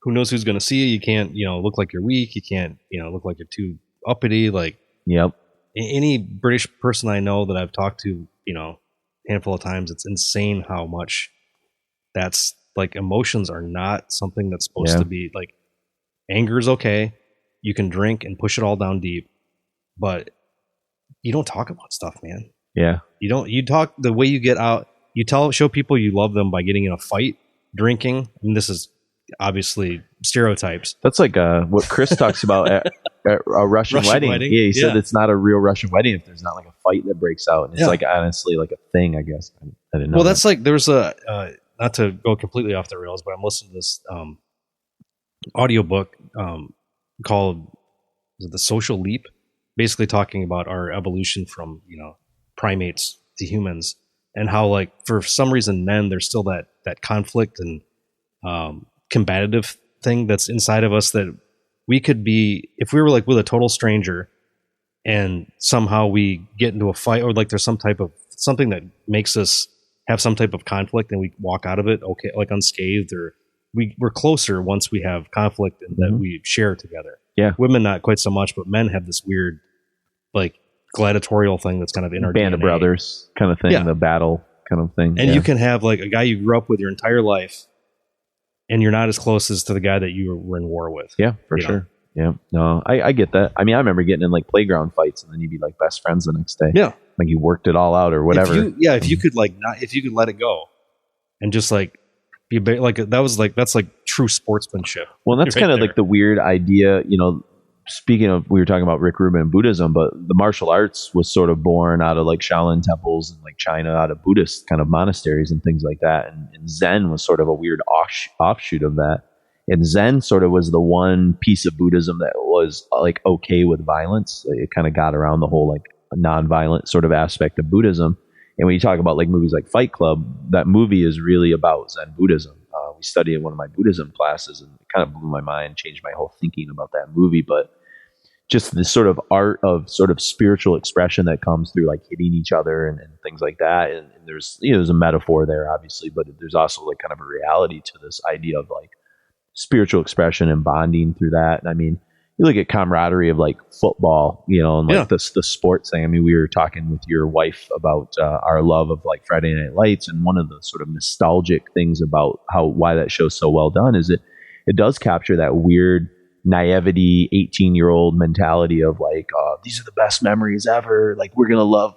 Speaker 4: who knows who's going to see you. You can't, look like you're weak. You can't, look like you're too uppity. Like,
Speaker 3: yep.
Speaker 4: Any British person I know that I've talked to, a handful of times, it's insane how much that's like emotions are not something that's supposed to be like, anger is okay. You can drink and push it all down deep, but you don't talk about stuff, man.
Speaker 3: Yeah.
Speaker 4: You talk the way you get out. You show people you love them by getting in a fight, drinking. I mean, this is obviously stereotypes.
Speaker 3: That's like what Chris talks about at a Russian wedding. Yeah, he said it's not a real Russian wedding if there's not like a fight that breaks out. And it's like honestly like a thing, I guess. I didn't know.
Speaker 4: Well, that's like there's a not to go completely off the rails, but I'm listening to this audiobook called The Social Leap, basically talking about our evolution from, primates to humans, and how like for some reason then there's still that conflict and combative thing that's inside of us that we could be, if we were like with a total stranger and somehow we get into a fight, or like there's some type of something that makes us have some type of conflict and we walk out of it okay, like unscathed, or we're closer once we have conflict and that we share together. Yeah. Women not quite so much, but men have this weird like gladiatorial thing that's kind of in our
Speaker 3: band
Speaker 4: DNA.
Speaker 3: Of brothers kind of thing, the battle kind of thing.
Speaker 4: And you can have like a guy you grew up with your entire life and you're not as close as to the guy that you were in war with.
Speaker 3: Yeah, for sure. Yeah. No, I get that. I mean, I remember getting in like playground fights and then you'd be like best friends the next day.
Speaker 4: Yeah.
Speaker 3: Like you worked it all out or whatever.
Speaker 4: If you could let it go and just like be like, that's like true sportsmanship.
Speaker 3: Well, that's kind of like the weird idea, speaking of, we were talking about Rick Rubin and Buddhism, but the martial arts was sort of born out of like Shaolin temples and like China, out of Buddhist kind of monasteries and things like that. And Zen was sort of a weird offshoot of that. And Zen sort of was the one piece of Buddhism that was like okay with violence. It kind of got around the whole like non-violent sort of aspect of Buddhism. And when you talk about like movies like Fight Club, that movie is really about Zen Buddhism. We studied in one of my Buddhism classes and it kind of blew my mind, changed my whole thinking about that movie. But just this sort of art of sort of spiritual expression that comes through like hitting each other and things like that. And there's, there's a metaphor there, obviously, but there's also like kind of a reality to this idea of like spiritual expression and bonding through that. And I mean, you look at camaraderie of like football, and like the sports thing. I mean, we were talking with your wife about our love of like Friday Night Lights. And one of the sort of nostalgic things about why that show's so well done is it does capture that weird naivety 18-year-old mentality of like these are the best memories ever, like we're gonna love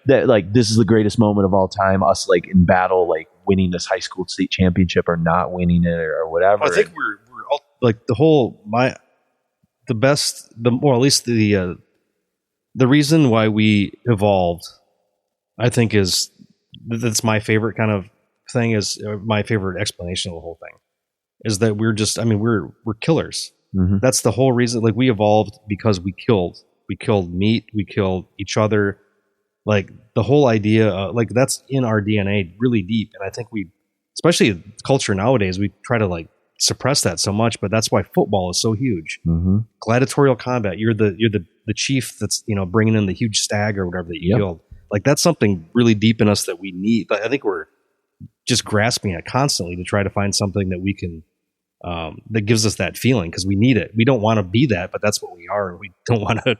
Speaker 3: that, like this is the greatest moment of all time, us like in battle, like winning this high school state championship or not winning it or whatever.
Speaker 4: I think we're all, like the whole the reason why we evolved, I think, is that's my favorite kind of thing, is my favorite explanation of the whole thing is that we're just, we're killers. Mm-hmm. That's the whole reason. Like we evolved because we killed meat, we killed each other. Like the whole idea, like that's in our DNA really deep. And I think especially culture nowadays, we try to like suppress that so much, but that's why football is so huge. Mm-hmm. Gladiatorial combat. You're the chief that's, bringing in the huge stag or whatever that you killed. Like that's something really deep in us that we need. But I think we're just grasping it constantly to try to find something that we can, that gives us that feeling, because we need it. We don't want to be that, but that's what we are, and we don't want to.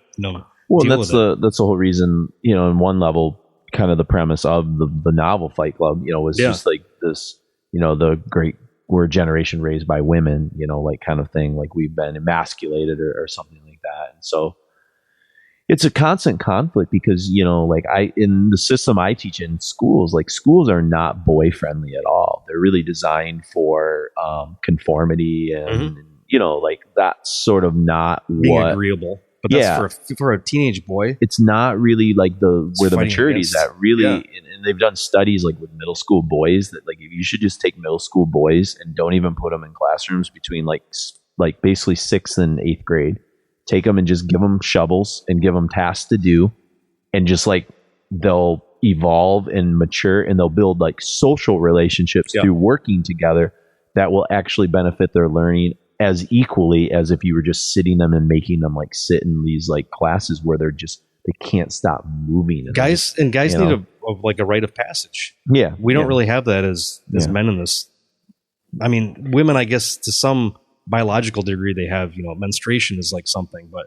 Speaker 3: Well, that's the whole reason. In one level, kind of the premise of the novel Fight Club, was just like this. The great, we're a generation raised by women, like kind of thing. Like we've been emasculated or something like that, and so it's a constant conflict because like in the system I teach in schools, like schools are not boy friendly at all. They're really designed for conformity and like that's sort of not
Speaker 4: being agreeable. But that's for a teenage boy.
Speaker 3: It's not really like where the maturity is at. Really, and they've done studies like with middle school boys that like you should just take middle school boys and don't even put them in classrooms between like basically 6th and 8th grade. Take them and just give them shovels and give them tasks to do, and just like they'll evolve and mature and they'll build like social relationships through working together that will actually benefit their learning as equally as if you were just sitting them and making them like sit in these like classes where they can't stop moving.
Speaker 4: Guys need a rite of passage.
Speaker 3: Yeah.
Speaker 4: We don't really have that as men in this. I mean, women, I guess to some biological degree, they have, menstruation is like something, but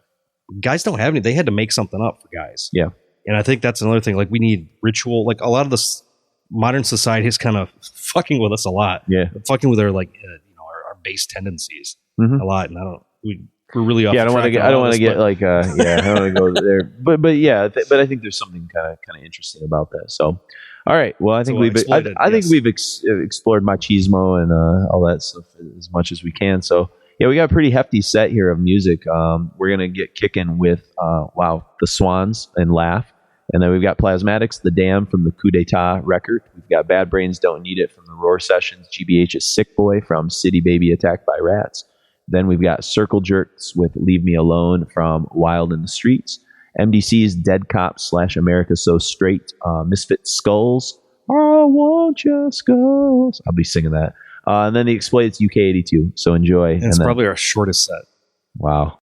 Speaker 4: guys don't have any. They had to make something up for guys.
Speaker 3: Yeah.
Speaker 4: And I think that's another thing. Like we need ritual, like a lot of this, modern society is kind of fucking with us a lot.
Speaker 3: Yeah.
Speaker 4: Fucking with our like our base tendencies
Speaker 3: Mhm.
Speaker 4: a lot, and we're really off.
Speaker 3: Yeah, I don't want to get. I don't want to get like. I don't want to go there. But yeah. But I think there's something kind of interesting about that. So, all right. Well, I think I think we've explored machismo and all that stuff as much as we can. So yeah, we got a pretty hefty set here of music. We're gonna get kicking with the Swans and Laugh, and then we've got Plasmatics, The Dam from the Coup d'Etat record. We've got Bad Brains Don't Need It from the ROIR sessions. GBH's Sick Boy from City Baby Attacked by Rats. Then we've got Circle Jerks with Leave Me Alone from Wild in the Streets. MDC's Dead Cop / America So Straight. Misfits Skulls. I want your skulls. I'll be singing that. And then the Exploited's UK 82. So enjoy.
Speaker 4: And it's probably our shortest set.
Speaker 3: Wow.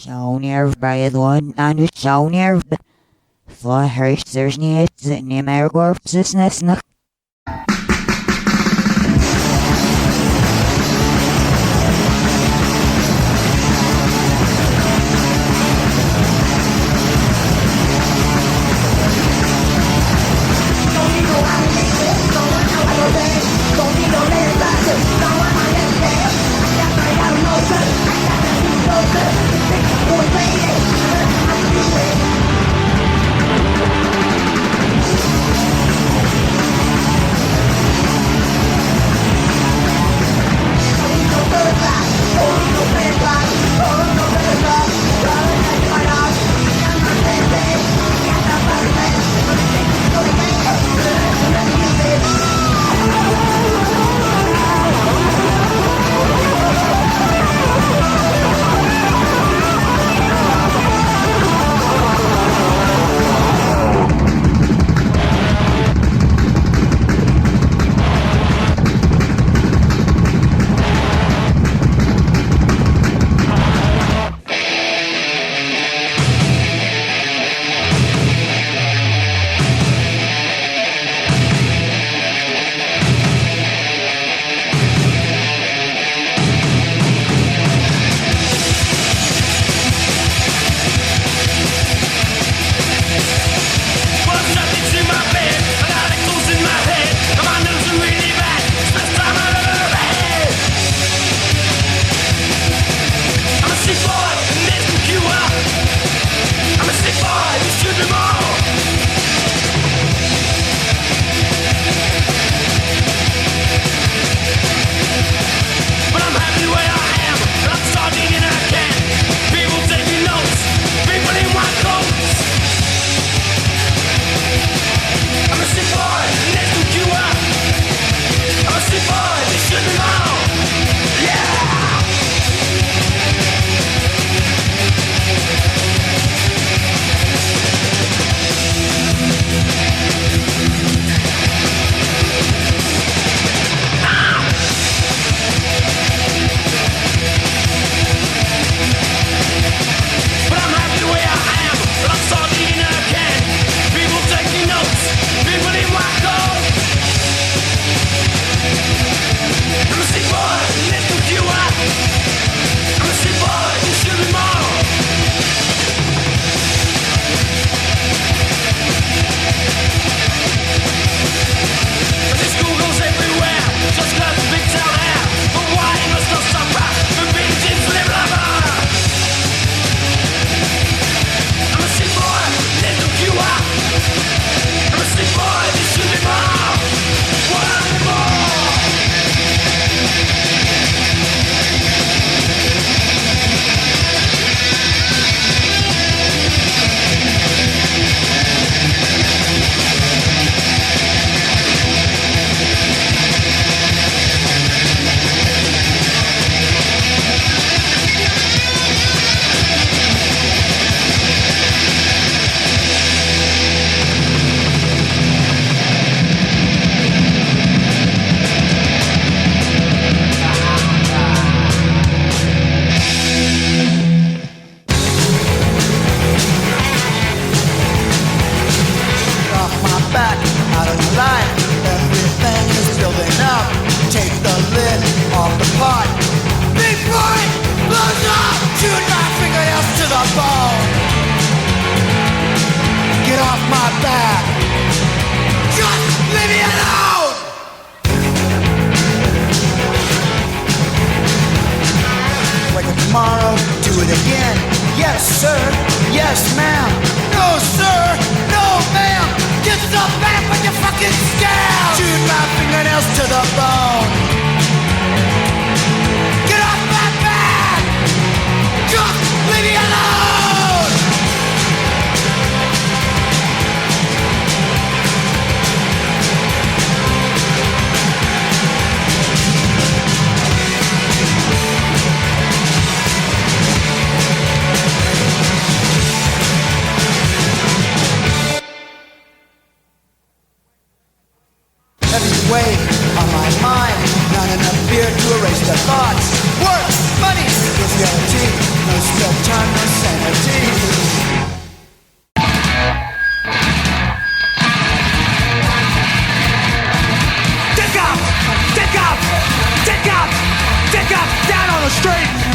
Speaker 5: Żołnierz bezludna żołnierz. Flachers nie mehr Gorpsesness.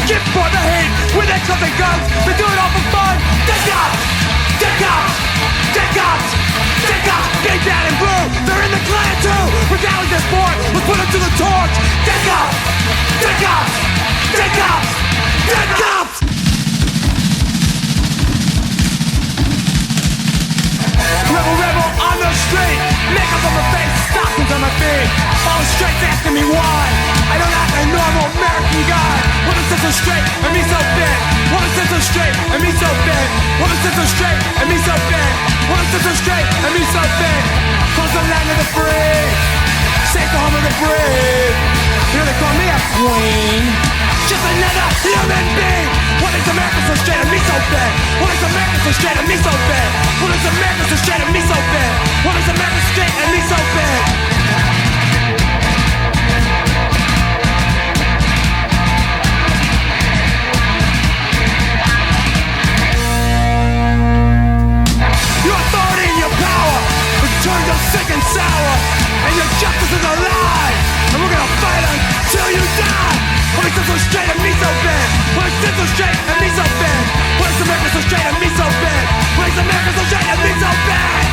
Speaker 1: Gift for the hate, with their clubs and guns, they do it all for fun. Dead cops, dead cops, dead cops, dead cops, big bad and blue, they're in the clan too. Retaliate this sport, let's put them to the torch. Dead cops, dead cops, dead cops, dead cops. Rebel, rebel on the street, makeup on my face, stockings on my feet. All the straights asking me why I don't act like a normal American guy. What is this so straight and me so big? What is this so straight and me so big? What is this so straight and me so big? What is this so straight and me so big? Close the land of the free, safe the home of the brave. Here they call me a queen, just another human being. What is America so straight and me so big? What is America so straight and me so big? What is America so straight and me so big? What is America straight and me so big? Your authority and your power has turned you sick and sour, and your justice is a lie, and we're gonna fight until you die. What is this so straight and me so bad? What is this so straight and me so bad? What is America so straight and me so bad? What is America so straight and me so bad?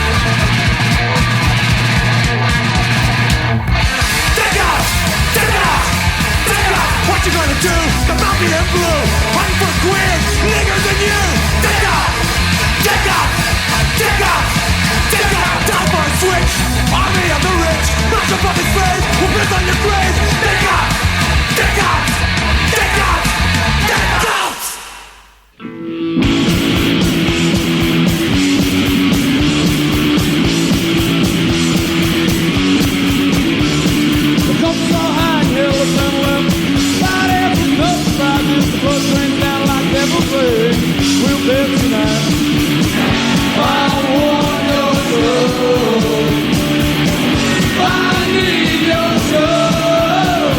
Speaker 1: Take off! Take off! Take off! What you gonna do? The mafia in blue, hunting for queers, niggers and you. Take off! Take off! Take off! Take off! Time for a switch! Army of the rich, not your fucking slaves. We'll piss on your graves. Take off! Take off! Take off! Take off!
Speaker 6: The cops so high and hell is on left. Side after enough sizes, the blood drains down like devil's rain. We'll live tonight. I want your soul. I need your soul.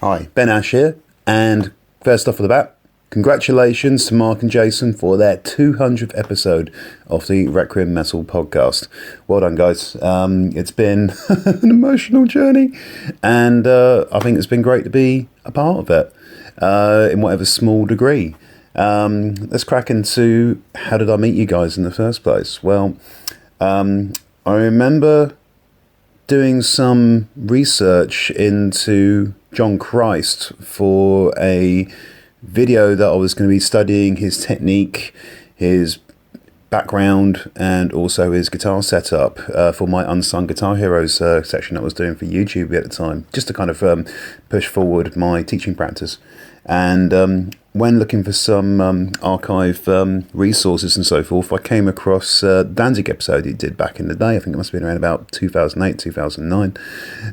Speaker 7: Hi, Ben Ash here, and first off of the bat, congratulations to Mark and Jason for their 200th episode of the Requiem Metal podcast. Well done, guys. It's been an emotional journey, and I think it's been great to be a part of it, in whatever small degree. Let's crack into how did I meet you guys in the first place? Well, I remember doing some research into John Christ for a video that I was going to be studying his technique, his background, and also his guitar setup for my Unsung Guitar Heroes section that I was doing for YouTube at the time, just to kind of push forward my teaching practice. And when looking for some archive resources and so forth, I came across Danzig episode he did back in the day. I think it must have been around about 2008, 2009.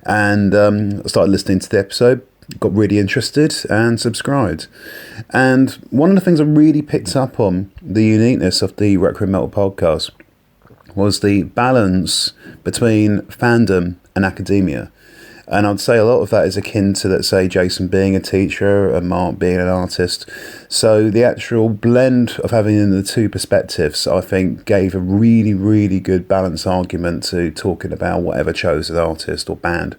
Speaker 7: And I started listening to the episode, got really interested and subscribed. And one of the things I really picked up on the uniqueness of the Requiem Metal podcast was the balance between fandom and academia. And I'd say a lot of that is akin to, let's say, Jason being a teacher and Mark being an artist. So the actual blend of having the two perspectives, I think, gave a really, really good balanced argument to talking about whatever chosen artist or band.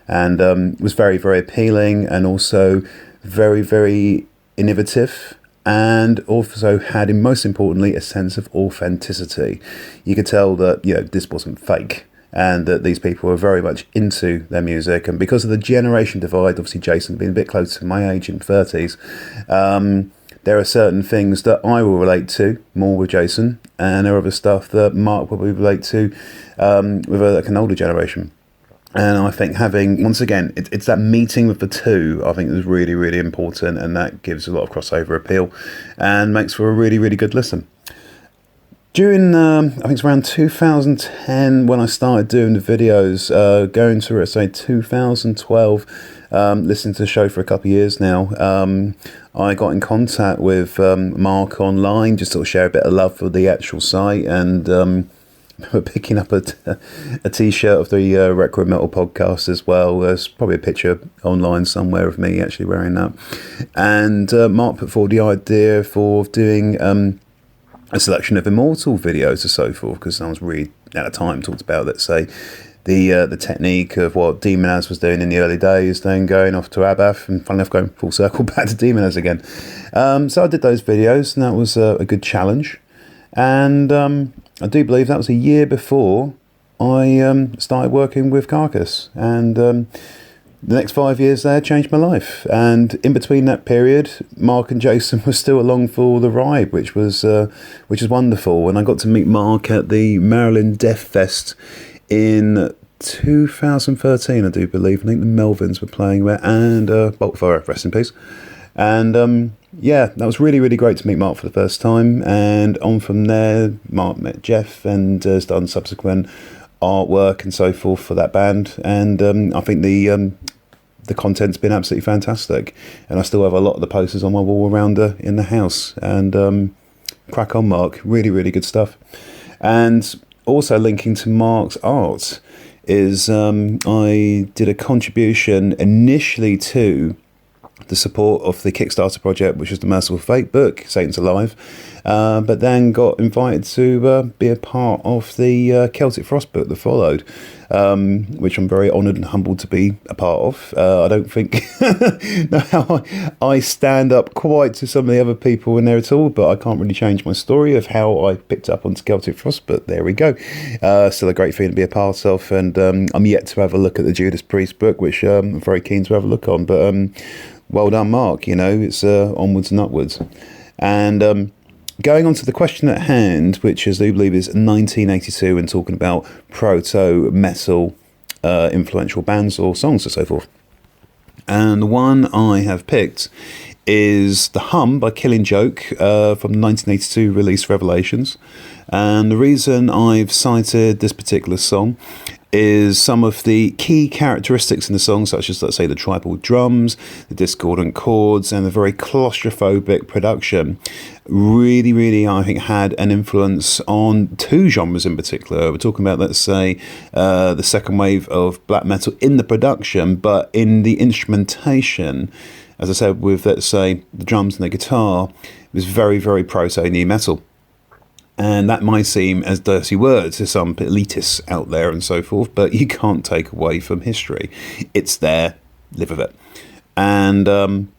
Speaker 7: And was very, very appealing and also very, very innovative. And also had, and most importantly, a sense of authenticity. You could tell that, this wasn't fake, and that these people were very much into their music. And because of the generation divide, obviously Jason being a bit closer to my age in 30s, there are certain things that I will relate to more with Jason, and there are other stuff that Mark will relate to with an older generation. And I think having, once again, it's that meeting with the two, I think is really, really important, and that gives a lot of crossover appeal and makes for a really, really good listen. During, I think it's around 2010 when I started doing the videos, going to, let's say, 2012, listening to the show for a couple of years now, I got in contact with Mark online, just to share a bit of love for the actual site, and picking up a t-shirt of the Requiem Metal podcast as well. There's probably a picture online somewhere of me actually wearing that. And Mark put forward the idea for doing a selection of Immortal videos and so forth, because I was really, at the time, talked about, let's say, the technique of what Demonaz was doing in the early days, then going off to Abath, and finally going full circle back to Demonaz again. So I did those videos, and that was a good challenge. And I do believe that was a year before I started working with Carcass, and the next 5 years there changed my life. And in between that period, Mark and Jason were still along for the ride, which is wonderful. And I got to meet Mark at the Maryland Death Fest in 2013, I do believe. I think the Melvins were playing there, and Boltfire, rest in peace. And that was really, really great to meet Mark for the first time. And on from there, Mark met Jeff and has done subsequent artwork and so forth for that band. And I think the content's been absolutely fantastic. And I still have a lot of the posters on my wall around in the house. And crack on, Mark. Really, really good stuff. And also linking to Mark's art is I did a contribution initially to the support of the Kickstarter project, which is the Merciful Fate book, Satan's Alive, but then got invited to be a part of the Celtic Frost book that followed, which I'm very honoured and humbled to be a part of. I don't think how I stand up quite to some of the other people in there at all, but I can't really change my story of how I picked up on Celtic Frost, but there we go. Still a great thing to be a part of, and I'm yet to have a look at the Judas Priest book, which I'm very keen to have a look on, but well done, Mark. It's onwards and upwards. And going on to the question at hand, which as I believe is 1982, and talking about proto-metal influential bands or songs and so forth. And the one I have picked is The Hum by Killing Joke from the 1982 release Revelations. And the reason I've cited this particular song is some of the key characteristics in the song, such as, let's say, the tribal drums, the discordant chords, and the very claustrophobic production. Really, really, I think, had an influence on two genres in particular. We're talking about, let's say, the second wave of black metal in the production, but in the instrumentation, as I said, with, let's say, the drums and the guitar, it was very, very proto-new metal. And that might seem as dirty words to some elitists out there and so forth, but you can't take away from history. It's there, live with it. And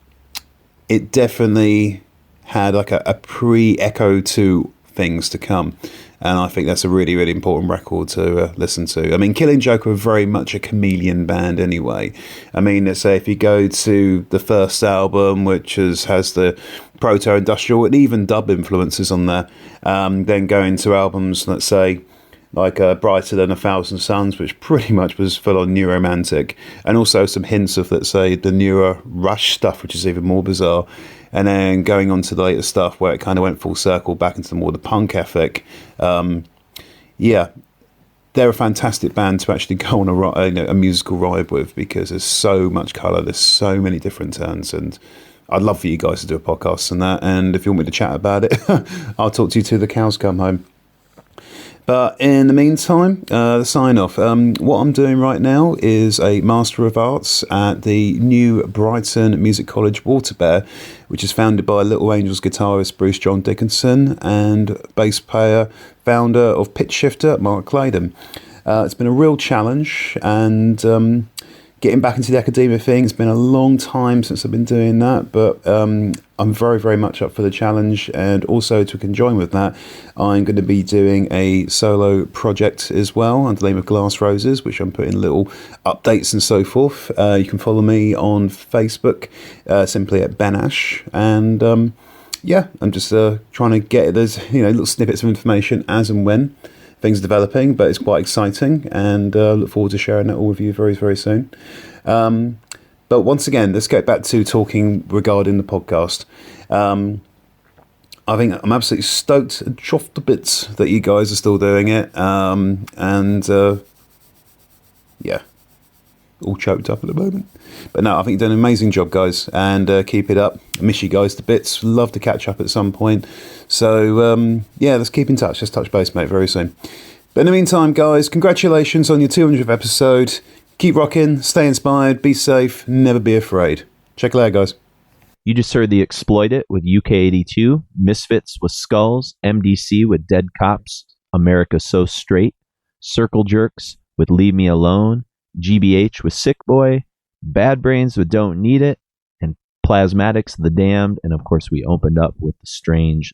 Speaker 7: it definitely had like a pre-echo to things to come. And I think that's a really, really important record to listen to. I mean, Killing Joke were very much a chameleon band anyway. I mean, let's say if you go to the first album, which has the proto-industrial and even dub influences on there, then going to albums, let's say, like Brighter Than a Thousand Suns, which pretty much was full-on new romantic, and also some hints of, let's say, the newer Rush stuff, which is even more bizarre. And then going on to the later stuff where it kind of went full circle back into more the punk ethic. Yeah, they're a fantastic band to actually go on a musical ride with, because there's so much colour, there's so many different turns, and I'd love for you guys to do a podcast on that. And if you want me to chat about it, I'll talk to you till the cows come home. But in the meantime, the sign-off. What I'm doing right now is a Master of Arts at the new Brighton Music College Water Bear, which is founded by Little Angels guitarist Bruce John Dickinson and bass player, founder of Pitch Shifter, Mark Claydon. It's been a real challenge, and getting back into the academia thing, it's been a long time since I've been doing that, but I'm very, very much up for the challenge. And also, to conjoin with that, I'm going to be doing a solo project as well under the name of Glass Roses, which I'm putting little updates and so forth. You can follow me on Facebook simply at Ben Ash. And yeah, I'm just trying to get those little snippets of information as and when things are developing, but it's quite exciting, and look forward to sharing that all with you very, very soon. But once again, let's get back to talking regarding the podcast. I think I'm absolutely stoked and chuffed to bits that you guys are still doing it. Yeah, all choked up at the moment. But no, I think you've done an amazing job, guys, and keep it up. I miss you guys to bits. Love to catch up at some point. So, yeah, let's keep in touch. Let's touch base, mate, very soon. But in the meantime, guys, congratulations on your 200th episode. Keep rocking, stay inspired, be safe, never be afraid. Check it out, guys.
Speaker 3: You just heard the Exploited with UK82, Misfits with Skulls, MDC with Dead Cops, America So Straight, Circle Jerks with Leave Me Alone, GBH with Sick Boy, Bad Brains with Don't Need It, and Plasmatics, The Damned, and of course we opened up with the Strange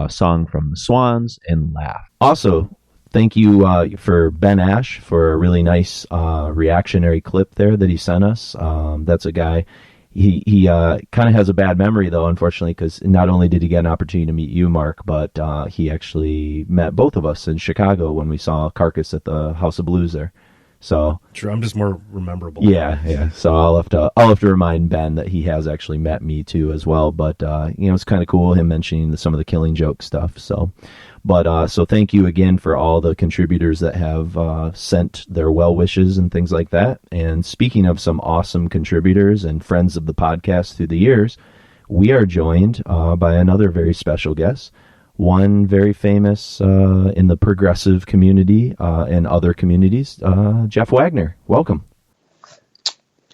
Speaker 3: song from the Swans and Laugh. Also, thank you for Ben Ash for a really nice reactionary clip there that he sent us. That's a guy, he kind of has a bad memory though, unfortunately, because not only did he get an opportunity to meet you, Mark, but he actually met both of us in Chicago when we saw Carcass at the House of Blues there. So
Speaker 4: sure, I'm just more rememberable.
Speaker 3: Yeah. So I'll have to remind Ben that he has actually met me too as well. But it's kind of cool him mentioning some of the Killing Joke stuff. So, so thank you again for all the contributors that have sent their well wishes and things like that. And speaking of some awesome contributors and friends of the podcast through the years, we are joined by another very special guest. One very famous in the progressive community and other communities, Jeff Wagner. Welcome.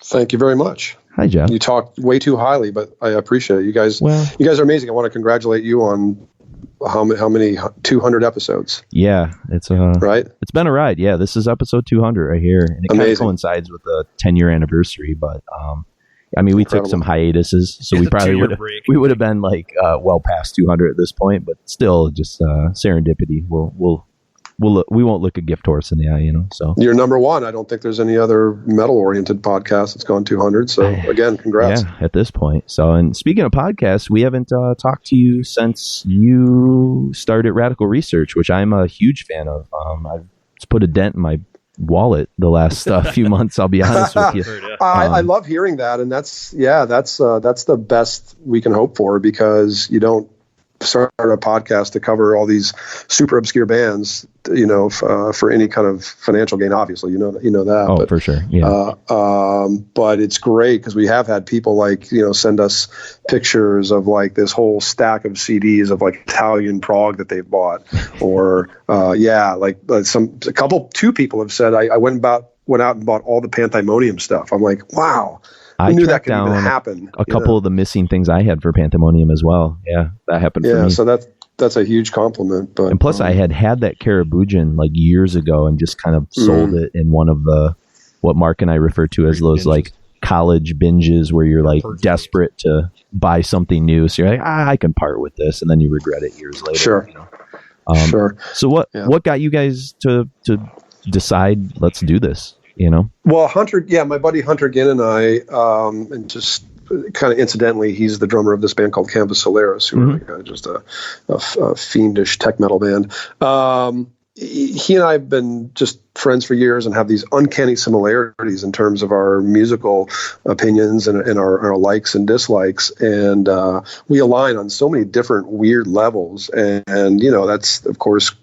Speaker 8: Thank you very much.
Speaker 3: Hi, Jeff.
Speaker 8: You talk way too highly, but I appreciate it. You guys are amazing. I want to congratulate you on how many 200 episodes.
Speaker 3: Yeah, it's
Speaker 8: right.
Speaker 3: It's been a ride. Yeah, this is episode 200 right here, and it kind of coincides with the 10-year anniversary. But I mean, we took some hiatuses, so we probably would have been like well past 200 at this point, but still, just serendipity. We won't look a gift horse in the eye, So
Speaker 8: you're number one. I don't think there's any other metal-oriented podcast that's gone 200. So again, congrats.
Speaker 3: Yeah, at this point. So, and speaking of podcasts, we haven't talked to you since you started Radical Research, which I'm a huge fan of. I've put a dent in my wallet the last few months, I'll be honest with you.
Speaker 8: I love hearing that, and that's the best we can hope for, because you don't started a podcast to cover all these super obscure bands, for any kind of financial gain. Obviously, you know that.
Speaker 3: Oh,
Speaker 8: but,
Speaker 3: for sure. Yeah.
Speaker 8: But it's great because we have had people send us pictures of like this whole stack of CDs of like Italian prog that they've bought, or two people have said I went out and bought all the Panthymonium stuff. I'm like, wow. I knew that could even happen.
Speaker 3: A couple of the missing things I had for Panthymonium as well. Yeah, that happened for me.
Speaker 8: So that's a huge compliment. But
Speaker 3: and plus, I had that Carabujan like years ago and just kind of sold it in one of what Mark and I refer to as those like college binges where you're like desperate to buy something new. So you're like, I can part with this, and then you regret it years later.
Speaker 8: Sure. Sure.
Speaker 3: So what got you guys to decide let's do this?
Speaker 8: Well, Hunter, my buddy Hunter Ginn and I, and just kind of incidentally, he's the drummer of this band called Canvas Solaris, who are just a fiendish tech metal band. He and I have been just friends for years and have these uncanny similarities in terms of our musical opinions and our likes and dislikes. And we align on so many different weird levels. And that's, of course,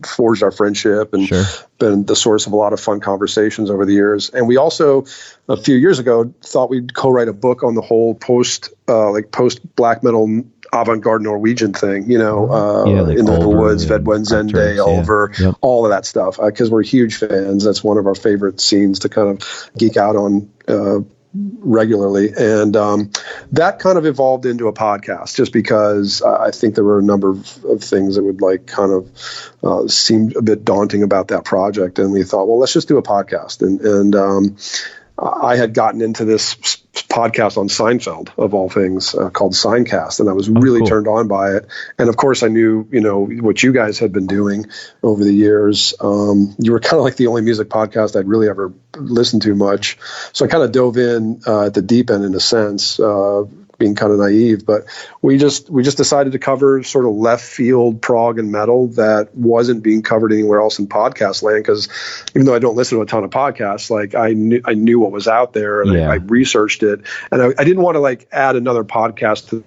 Speaker 8: forged our friendship and been the source of a lot of fun conversations over the years. And we also, a few years ago, thought we'd co-write a book on the whole post black metal avant-garde Norwegian thing, In the Woods, Vedwen Zende, Oliver, all of that stuff, because we're huge fans. That's one of our favorite scenes to kind of geek out on regularly. And that kind of evolved into a podcast just because I think there were a number of things that would seemed a bit daunting about that project. And we thought, well, let's just do a podcast. And I had gotten into this podcast on Seinfeld, of all things, called Signcast, and I was really turned on by it. And of course, I knew, what you guys had been doing over the years. You were kind of like the only music podcast I'd really ever listened to much. So I kind of dove in at the deep end, in a sense, being kind of naive, but we just decided to cover sort of left field prog and metal that wasn't being covered anywhere else in podcast land. Because even though I don't listen to a ton of podcasts, like I knew what was out there, and I researched it, and I didn't want to add another podcast to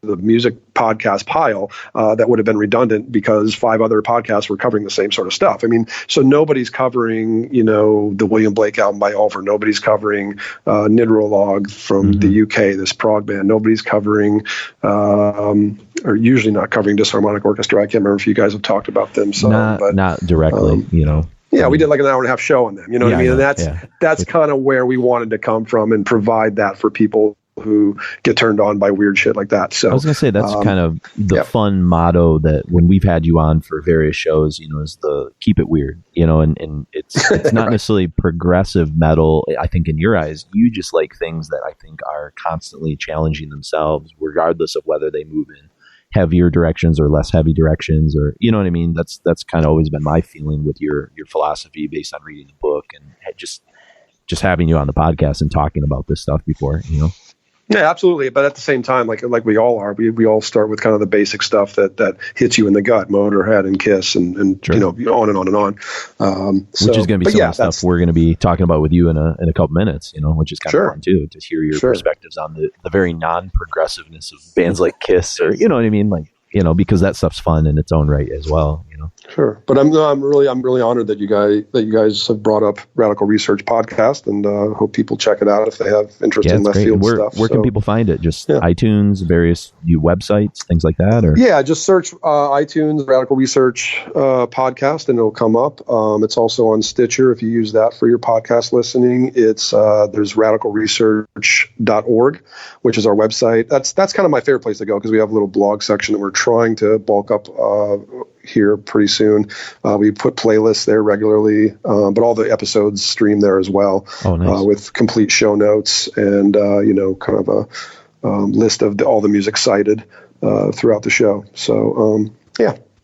Speaker 8: the music podcast pile that would have been redundant because 5 other podcasts were covering the same sort of stuff. I mean, so nobody's covering, the William Blake album by Ulver. Nobody's covering Nidrolog from the UK, this prog band. Nobody's covering, or usually not covering Disharmonic Orchestra. I can't remember if you guys have talked about them. So,
Speaker 3: not directly,
Speaker 8: Yeah, we did like an hour and a half show on them. You know what I mean? And that's kind of where we wanted to come from and provide that for people who get turned on by weird shit like that. So
Speaker 3: I was going to say that's kind of the fun motto that when we've had you on for various shows, is the keep it weird, and it's not necessarily progressive metal. I think in your eyes, you just like things that I think are constantly challenging themselves, regardless of whether they move in heavier directions or less heavy directions, or you know what I mean. That's kind of always been my feeling with your philosophy based on reading the book and just having you on the podcast and talking about this stuff before,
Speaker 8: Yeah, absolutely. But at the same time, like we all are, we all start with kind of the basic stuff that hits you in the gut, Motorhead and Kiss and on and on and on.
Speaker 3: Which is going to be some of the stuff we're going to be talking about with you in a couple minutes, which is kind of fun too, to hear your perspectives on the very non-progressive-ness of bands like Kiss, or, you know what I mean? Like, because that stuff's fun in its own right as well,
Speaker 8: Sure. But I'm really honored that you guys have brought up Radical Research Podcast, and hope people check it out if they have interest in left field stuff.
Speaker 3: Where can people find it? Just iTunes, various websites, things like that? Or
Speaker 8: just search iTunes Radical Research Podcast, and it'll come up. It's also on Stitcher if you use that for your podcast listening. It's there's radicalresearch.org, which is our website. That's kind of my favorite place to go because we have a little blog section that we're trying to bulk up here pretty soon. We put playlists there regularly, but all the episodes stream there as well.
Speaker 3: Oh, nice.
Speaker 8: With complete show notes and kind of a list of all the music cited throughout the show. So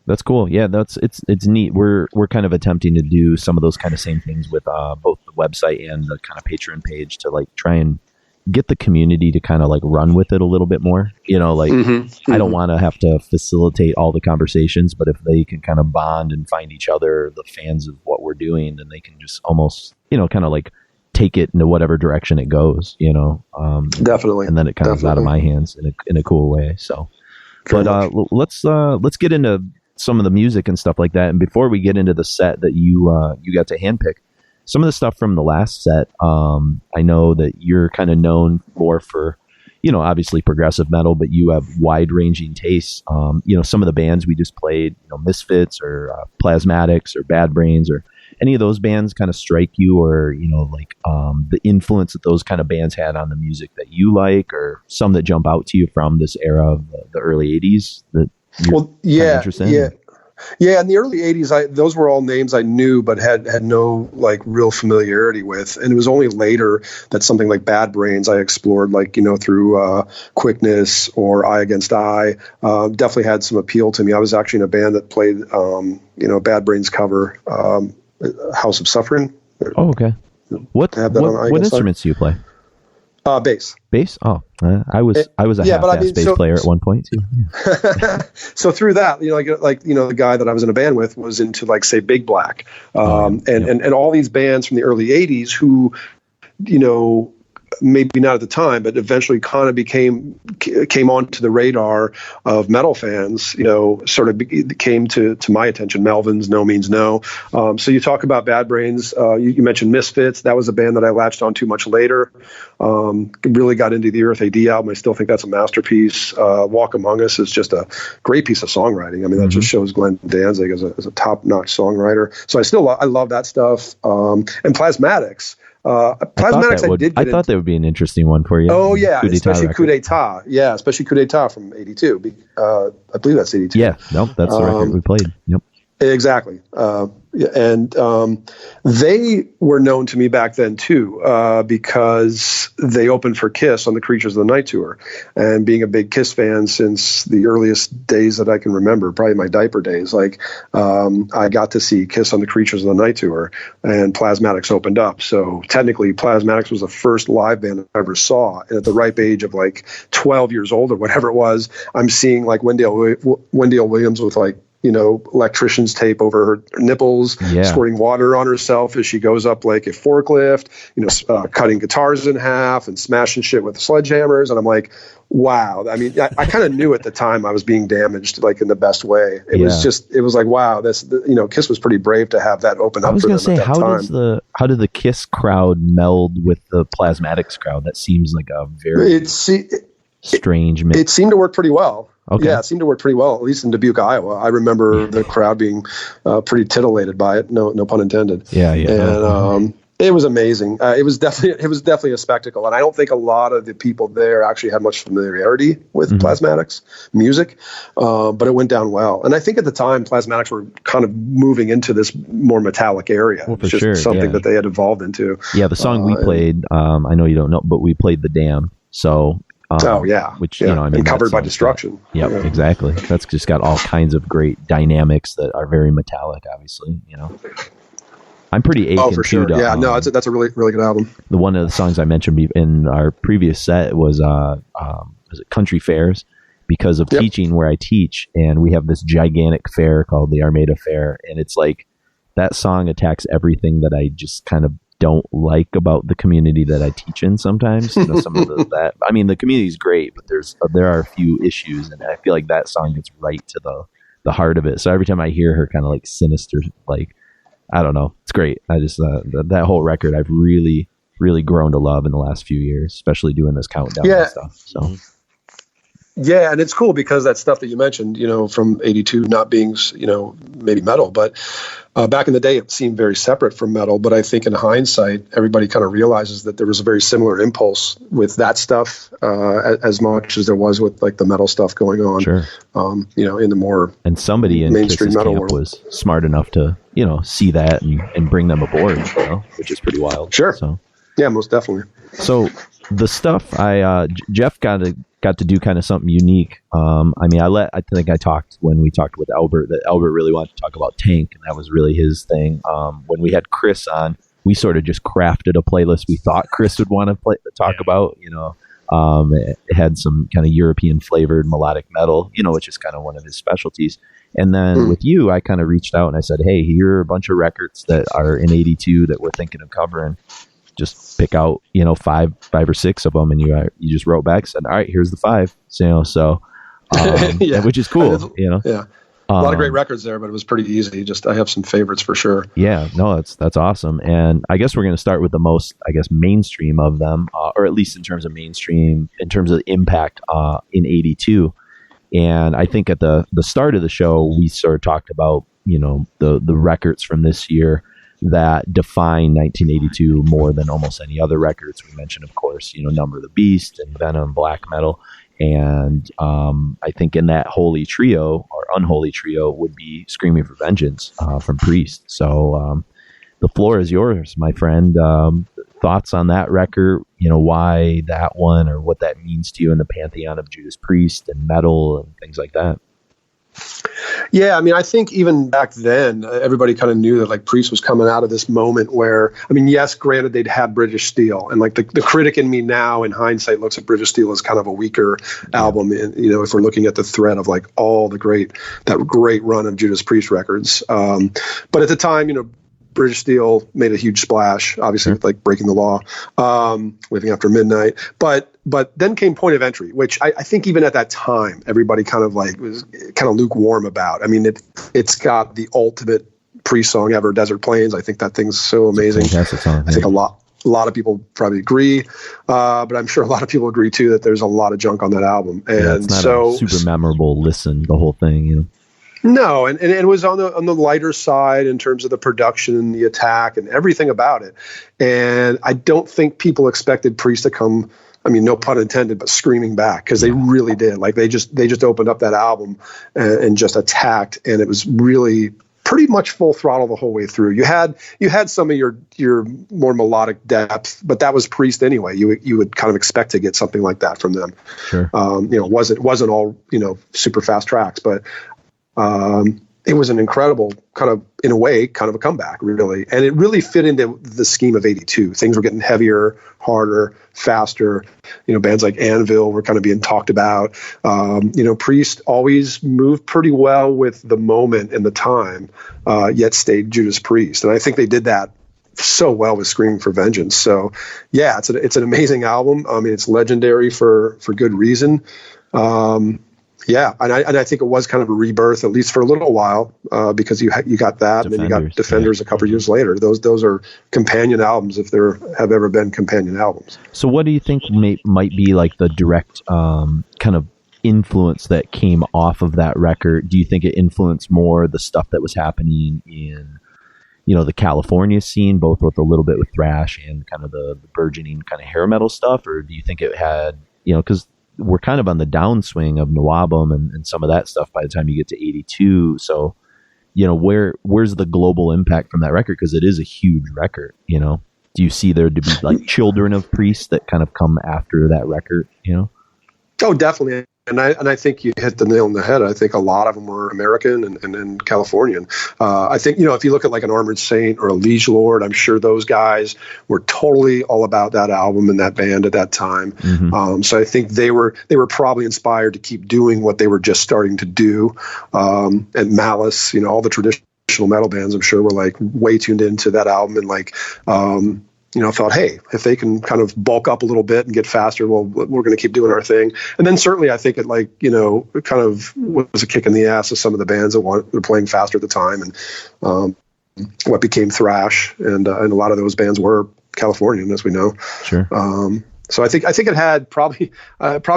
Speaker 3: that's cool. Yeah, it's neat. We're kind of attempting to do some of those kind of same things with both the website and the kind of Patreon page to try and get the community to kind of run with it a little bit more. I don't want to have to facilitate all the conversations, but if they can kind of bond and find each other, the fans of what we're doing, then they can just almost, kind of take it into whatever direction it goes,
Speaker 8: definitely.
Speaker 3: And then it kind of is out of my hands in a cool way. So, But let's get into some of the music and stuff like that. And before we get into the set that you got to handpick, some of the stuff from the last set, I know that you're kind of known more for, obviously progressive metal, but you have wide-ranging tastes. Some of the bands we just played, Misfits or Plasmatics or Bad Brains, or any of those bands kind of strike you, or the influence that those kind of bands had on the music that you like, or some that jump out to you from this era of the early 80s that you're interested in?
Speaker 8: Yeah, in the early 80s, those were all names I knew but had no real familiarity with. And it was only later that something like Bad Brains I explored, through Quickness or Eye Against Eye. Definitely had some appeal to me. I was actually in a band that played, Bad Brains cover, House of Suffering.
Speaker 3: Oh, okay. What instruments do you play?
Speaker 8: Bass.
Speaker 3: Bass? Oh, I was a half-ass bass player at one point too. Yeah.
Speaker 8: So through that, the guy that I was in a band with was into say Big Black, and all these bands from the early '80s who, maybe not at the time, but eventually kind of came onto the radar of metal fans, came to my attention. Melvins, No Means No. So you talk about Bad Brains, you mentioned Misfits. That was a band that I latched on to much later. Really got into the Earth AD album. I still think that's a masterpiece. Walk Among Us is just a great piece of songwriting. I mean, that just shows Glenn Danzig as a top-notch songwriter. So I love that stuff. And Plasmatics. Plasmatics,
Speaker 3: I thought that would be an interesting one for you.
Speaker 8: Oh yeah, especially Coup d'Etat. Yeah, especially Coup d'Etat from '82. I believe that's '82.
Speaker 3: Yeah, nope, that's the record we played. Yep.
Speaker 8: Exactly. And they were known to me back then too, because they opened for Kiss on the Creatures of the Night tour. And being a big Kiss fan since the earliest days that I can remember, probably my diaper days, I got to see Kiss on the Creatures of the Night tour, and Plasmatics opened up. So technically Plasmatics was the first live band I ever saw. And at the ripe age of 12 years old or whatever it was, I'm seeing Wendell Williams with electrician's tape over her nipples, squirting water on herself as she goes up a forklift, cutting guitars in half and smashing shit with sledgehammers. And I'm like, wow. I mean, I kind of knew at the time I was being damaged, in the best way. It was like, wow, Kiss was pretty brave to have that open up.
Speaker 3: I was going to say, how did the Kiss crowd meld with the Plasmatics crowd? That seems like a very strange mix.
Speaker 8: It seemed to work pretty well.
Speaker 3: Okay.
Speaker 8: Yeah, it seemed to work pretty well, at least in Dubuque, Iowa. I remember the crowd being pretty titillated by it. No pun intended.
Speaker 3: Yeah.
Speaker 8: And it was amazing. It was definitely a spectacle, and I don't think a lot of the people there actually had much familiarity with Plasmatics music, but it went down well. And I think at the time, Plasmatics were kind of moving into this more metallic area.
Speaker 3: Well, for sure,
Speaker 8: something that they had evolved into.
Speaker 3: Yeah, the song we played, I know you don't know, but we played The Dam. So. Which and
Speaker 8: Covered by Destruction.
Speaker 3: Yep, exactly. That's just got all kinds of great dynamics that are very metallic. Obviously, I'm pretty aching.
Speaker 8: Oh, for sure.
Speaker 3: Too,
Speaker 8: that's a really really good album.
Speaker 3: The one of the songs I mentioned in our previous set was Country Fairs, because of teaching where I teach, and we have this gigantic fair called the Armada Fair, and it's that song attacks everything that I just kind of don't like about the community that I teach in sometimes. Some of that. I mean, the community is great, but there are a few issues, and I feel like that song gets right to the heart of it. So every time I hear her kind of sinister, I don't know, it's great. I just that whole record I've really, really grown to love in the last few years, especially doing this countdown and stuff. So.
Speaker 8: Yeah, and it's cool because that stuff that you mentioned, from '82 not being, maybe metal, but back in the day it seemed very separate from metal. But I think in hindsight, everybody kind of realizes that there was a very similar impulse with that stuff as much as there was with the metal stuff going on.
Speaker 3: Sure.
Speaker 8: In the more
Speaker 3: and somebody in mainstream metal camp was smart enough to see that and bring them aboard, which is pretty wild.
Speaker 8: Sure.
Speaker 3: So
Speaker 8: yeah, most definitely.
Speaker 3: So the stuff Jeff got to do kind of something unique. I think I talked when we talked with Albert that Albert really wanted to talk about Tank, and that was really his thing. When we had Chris on, we sort of just crafted a playlist we thought Chris would want to talk about. It had some kind of European flavored melodic metal, which is kind of one of his specialties. And then with you, I kind of reached out and I said, hey, here are a bunch of records that are in '82 that we're thinking of covering. Just pick out, five or six of them, and you just wrote back and said, all right, here's the 5. So which is cool.
Speaker 8: Yeah. A lot of great records there, but it was pretty easy. I have some favorites for sure.
Speaker 3: Yeah, no, that's awesome. And I guess we're going to start with the most, mainstream of them, or at least in terms of mainstream, in terms of impact in 82. And I think at the start of the show, we sort of talked about, the records from this year that define 1982 more than almost any other records. We mentioned, of course, Number of the Beast and Venom, Black Metal. And I think in that holy trio or unholy trio would be Screaming for Vengeance from Priest. So the floor is yours, my friend. Thoughts on that record, why that one or what that means to you in the pantheon of Judas Priest and metal and things like that.
Speaker 8: Yeah, I think even back then, everybody kind of knew that Priest was coming out of this moment where, yes, granted they'd had British Steel, and the critic in me now, in hindsight, looks at British Steel as kind of a weaker album. And, if we're looking at the thread of all that great run of Judas Priest records. But at the time, British Steel made a huge splash, obviously with Breaking the Law, Living After Midnight. But then came Point of Entry, which I think even at that time, everybody kind of was kind of lukewarm about. It's got the ultimate Priest song ever, Desert Plains. I think that thing's so amazing.
Speaker 3: Fantastic song,
Speaker 8: I think a lot of people probably agree, but I'm sure a lot of people agree too that there's a lot of junk on that album. And
Speaker 3: it's not a super memorable listen, the whole thing,
Speaker 8: No, and it was on the lighter side in terms of the production and the attack and everything about it. And I don't think people expected Priest to come, no pun intended, but screaming back, because they really did. They just opened up that album and just attacked, and it was really pretty much full throttle the whole way through. You had some of your more melodic depth, but that was Priest anyway. You would kind of expect to get something like that from them.
Speaker 3: Sure.
Speaker 8: It wasn't all super fast tracks, but it was an incredible in a way, a comeback, really. And it really fit into the scheme of 82. Things were getting heavier, harder, faster. Bands like Anvil were kind of being talked about. Priest always moved pretty well with the moment and the time, yet stayed Judas Priest. And I think they did that so well with Screaming for Vengeance. So yeah, it's an amazing album. It's legendary for good reason. Yeah, and I think it was kind of a rebirth, at least for a little while, because you got that, and then you got Defenders a couple years later. Those are companion albums, if there have ever been companion albums.
Speaker 3: So what do you think might be the direct kind of influence that came off of that record? Do you think it influenced more the stuff that was happening in the California scene, both with a little bit with thrash and kind of the burgeoning kind of hair metal stuff, or do you think it had, because we're kind of on the downswing of Nawabum and some of that stuff by the time you get to 82. So, where's the global impact from that record? Because it is a huge record, Do you see there to be children of Priest that kind of come after that record,
Speaker 8: Oh, definitely. And I think you hit the nail on the head. I think a lot of them were American and Californian. I think, if you look at an Armored Saint or a Liege Lord, I'm sure those guys were totally all about that album and that band at that time. Mm-hmm. So I think they were probably inspired to keep doing what they were just starting to do. And Malice, all the traditional metal bands, I'm sure, were way tuned into that album and thought, hey, if they can kind of bulk up a little bit and get faster, well, we're going to keep doing our thing. And then certainly I think it it kind of was a kick in the ass of some of the bands that were playing faster at the time, and what became thrash, and a lot of those bands were Californian, as we know.
Speaker 3: Sure.
Speaker 8: So I think it had probably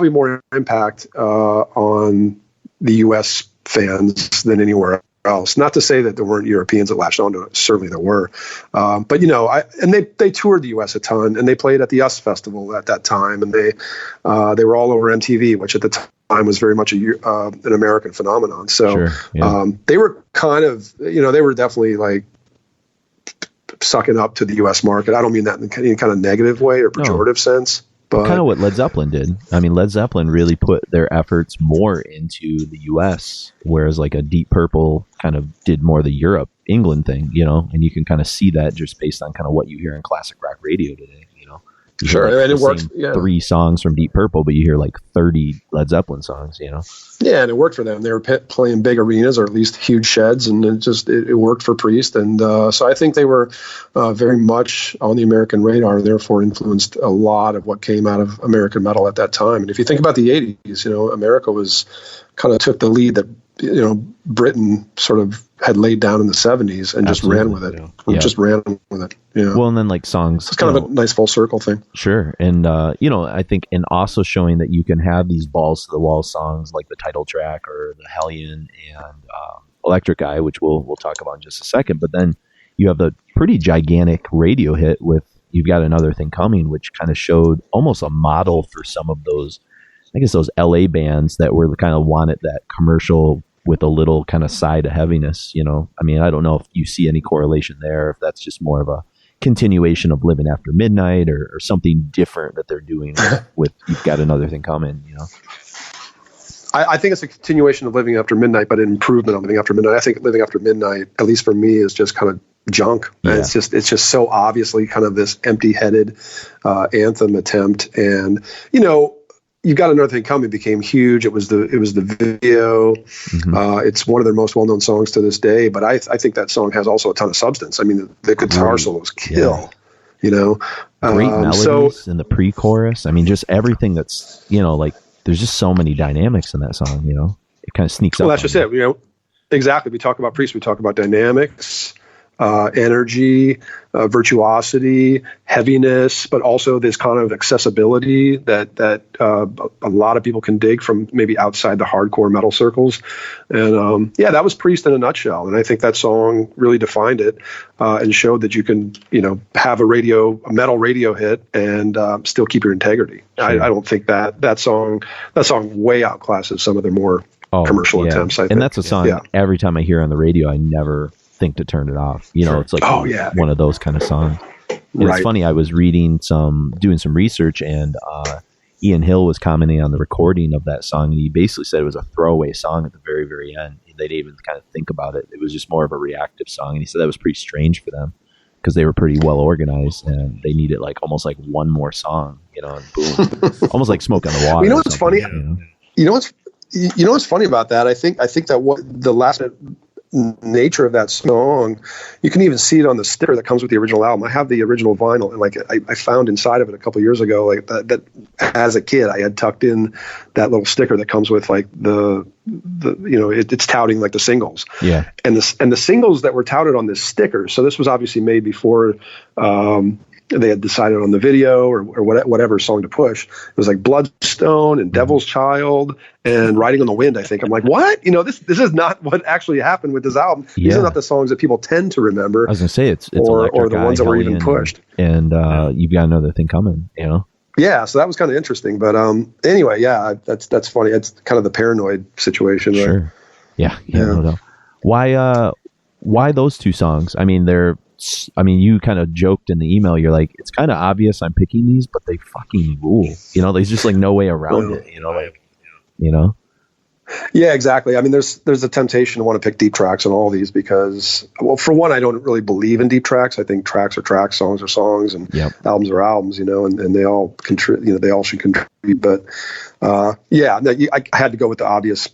Speaker 8: more impact on the U.S. fans than anywhere else. Not to say that there weren't Europeans that latched onto it. Certainly there were. But they toured the U.S. a ton, and they played at the US Festival at that time, and they were all over MTV, which at the time was very much an American phenomenon. So
Speaker 3: sure, yeah.
Speaker 8: They were kind of, they were definitely sucking up to the U.S. market. I don't mean that in any kind of negative way or pejorative sense. But
Speaker 3: kind of what Led Zeppelin did. Led Zeppelin really put their efforts more into the U.S., whereas a Deep Purple kind of did more the Europe, England thing, and you can kind of see that just based on kind of what you hear in classic rock radio today, You
Speaker 8: sure,
Speaker 3: hear,
Speaker 8: and it worked. Yeah.
Speaker 3: 3 songs from Deep Purple, but you hear 30 Led Zeppelin songs,
Speaker 8: Yeah, and it worked for them. They were playing big arenas, or at least huge sheds, and it worked for Priest. And so I think they were very much on the American radar, therefore influenced a lot of what came out of American metal at that time. And if you think about the 80s, America was kind of took the lead that Britain sort of had laid down in the 70s and just ran with it. Just ran with it. Yeah.
Speaker 3: Well, and then like songs,
Speaker 8: it's kind of a nice full circle thing.
Speaker 3: Sure. And, I think, and also showing that you can have these balls to the wall songs like the title track or the Hellion and Electric Eye, which we'll talk about in just a second. But then you have the pretty gigantic radio hit with You've Got Another Thing Coming, which kind of showed almost a model for some of those, I guess, those LA bands that were kind of wanted that commercial with a little kind of side of heaviness. I mean, I don't know if you see any correlation there, if that's just more of a continuation of Living After Midnight or something different that they're doing with You've Got Another Thing Coming,
Speaker 8: I think it's a continuation of Living After Midnight, but an improvement on Living After Midnight. I think Living After Midnight, at least for me, is just kind of junk. Yeah. And it's just so obviously kind of this empty-headed anthem attempt. And You've Got Another Thing Coming became huge. It was the video. Mm-hmm. It's one of their most well-known songs to this day. But I think that song has also a ton of substance. I mean, the guitar solos kill. Yeah.
Speaker 3: Great melodies in the pre-chorus. I mean, just everything that's like. There's just so many dynamics in that song. It kind of sneaks up.
Speaker 8: Well, that's just it. Exactly. We talk about Priest. We talk about dynamics. Energy, virtuosity, heaviness, but also this kind of accessibility that a lot of people can dig from maybe outside the hardcore metal circles. And that was Priest in a nutshell. And I think that song really defined it and showed that you can, have a metal radio hit and still keep your integrity. Sure. I don't think that song way outclasses some of their more commercial attempts. I think.
Speaker 3: And that's a song every time I hear on the radio, I never think to turn it off. It's like one of those kind of songs. And It's funny, I was doing some research, and Ian Hill was commenting on the recording of that song, and he basically said it was a throwaway song at the very, very end. They didn't even kind of think about it. It was just more of a reactive song, and he said that was pretty strange for them because they were pretty well organized and they needed almost like one more song, and boom, almost like Smoke on the Water.
Speaker 8: What's funny? What's funny about that? I think that what the last nature of that song, you can even see it on the sticker that comes with the original album. I have the original vinyl, and I found inside of it a couple years ago, that as a kid I had tucked in that little sticker that comes with it's touting the singles. Yeah. And the singles that were touted on this sticker. So this was obviously made before they had decided on the video or whatever song to push. It was like Bloodstone and Devil's Child and Riding on the Wind, I think. I'm like, what? This is not what actually happened with this album. Yeah. These are not the songs that people tend to remember.
Speaker 3: I was going to say it's
Speaker 8: or the ones that were even pushed.
Speaker 3: And You've Got Another Thing Coming,
Speaker 8: Yeah, so that was kind of interesting. But anyway, that's funny. It's kind of the Paranoid situation. Right?
Speaker 3: Sure. Yeah. No. Why those two songs? I mean, you kind of joked in the email. You're like, it's kind of obvious I'm picking these, but they fucking rule. There's just no way around it.
Speaker 8: Yeah, exactly. I mean, there's a temptation to want to pick deep tracks on all these because, well, for one, I don't really believe in deep tracks. I think tracks are tracks, songs are songs, and albums are albums. And they all contribute. They all should contribute. But I had to go with the obvious,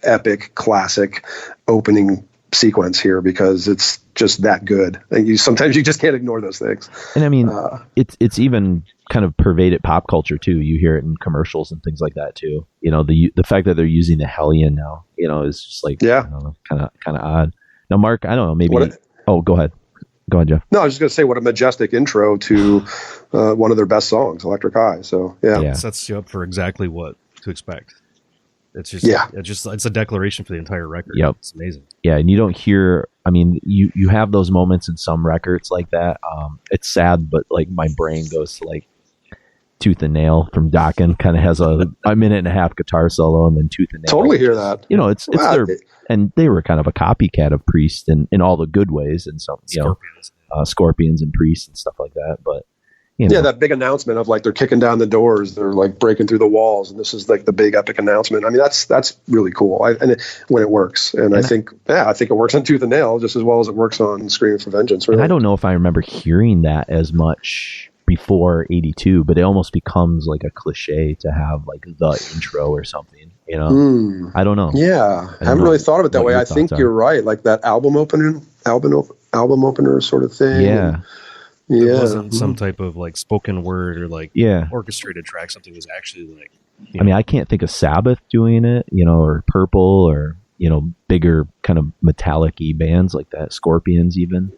Speaker 8: epic, classic opening sequence here because it's just that good. And sometimes you just can't ignore those things.
Speaker 3: And I mean, it's even kind of pervaded pop culture too. You hear it in commercials and things like that too. The fact that they're using the Hellion now, is just kind of odd. Now, Mark, I don't know, maybe. Go ahead, Jeff.
Speaker 8: No, I was just going to say what a majestic intro to one of their best songs, Electric Eye. So
Speaker 4: it sets you up for exactly what to expect. It's just it's a declaration for the entire record.
Speaker 3: Yep.
Speaker 4: It's amazing.
Speaker 3: Yeah, and you don't hear. I mean, you have those moments in some records like that. It's sad, but my brain goes to Tooth and Nail from Dokken. Kind of has a minute and a half guitar solo, and then Tooth and Nail.
Speaker 8: Totally hear that.
Speaker 3: It's their, and they were kind of a copycat of Priest in all the good ways, and some Scorpions and Priest and stuff like that. But
Speaker 8: that big announcement of they're kicking down the doors, they're breaking through the walls, and this is the big epic announcement. I mean, that's really cool. When it works, and I think it works on Tooth and Nail just as well as it works on Screaming for Vengeance. Really.
Speaker 3: And I don't know if I remember hearing that as much before '82, but it almost becomes a cliche to have the intro or something. I don't know.
Speaker 8: Yeah, I haven't really thought of it that way. I think you're right. That album opener sort of thing.
Speaker 3: Yeah.
Speaker 4: It wasn't some type of spoken word or orchestrated track. Something was actually
Speaker 3: I mean, I can't think of Sabbath doing it, or Purple, or bigger kind of metallic-y bands like that, Scorpions even.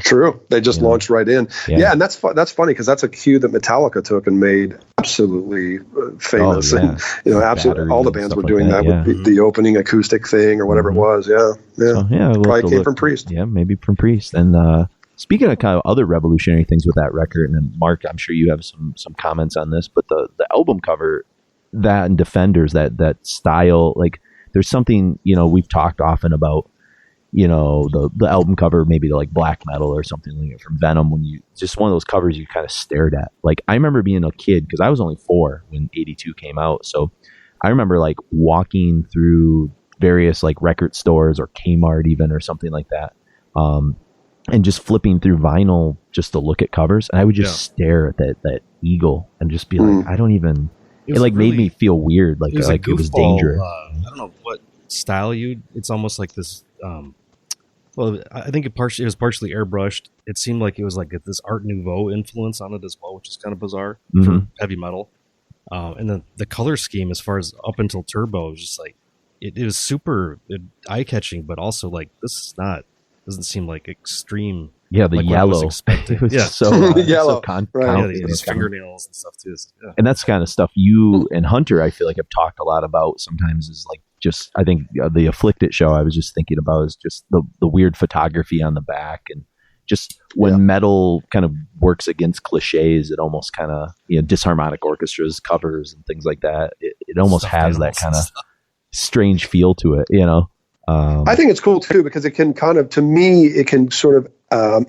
Speaker 8: True, they just launched right in. Yeah, and that's funny because that's a cue that Metallica took and made absolutely famous. And absolutely all the bands were doing that with the opening acoustic thing or whatever it was. Yeah.
Speaker 3: So,
Speaker 8: probably came from Priest.
Speaker 3: Yeah, maybe from Priest. And speaking of kind of other revolutionary things with that record, and Mark, I'm sure you have some comments on this, but the album cover, that and Defenders, that style, like there's something we've talked often about. The album cover, maybe to like black metal or something like from Venom, when you just one of those covers you kind of stared at. Like I remember being a kid because I was only 4 when 82 came out. So I remember like walking through various like record stores or Kmart even or something like that. And just flipping through vinyl just to look at covers. And I would just stare at that eagle and just be like, I don't even, it like really, made me feel weird. Like it was dangerous.
Speaker 4: I don't know what style it's almost like this, well, I think it was partially airbrushed. It seemed like it was like this Art Nouveau influence on it as well, which is kind of bizarre for heavy metal. And then the color scheme, as far as up until Turbo, was just like it was super eye-catching, but also like doesn't seem like extreme.
Speaker 3: Yeah, the
Speaker 4: like
Speaker 3: yellow.
Speaker 4: It
Speaker 3: was so
Speaker 8: yellow,
Speaker 4: right? These fingernails and stuff too. Yeah.
Speaker 3: And that's kind of stuff you and Hunter, I feel like, have talked a lot about. Sometimes is like. Just I think the Afflicted show I was just thinking about is just the weird photography on the back, and just when metal kind of works against cliches, it almost kind of disharmonic orchestras, covers, and things like that. It almost has that kind of strange feel to it,
Speaker 8: I think it's cool too because it can kind of, to me, it can sort of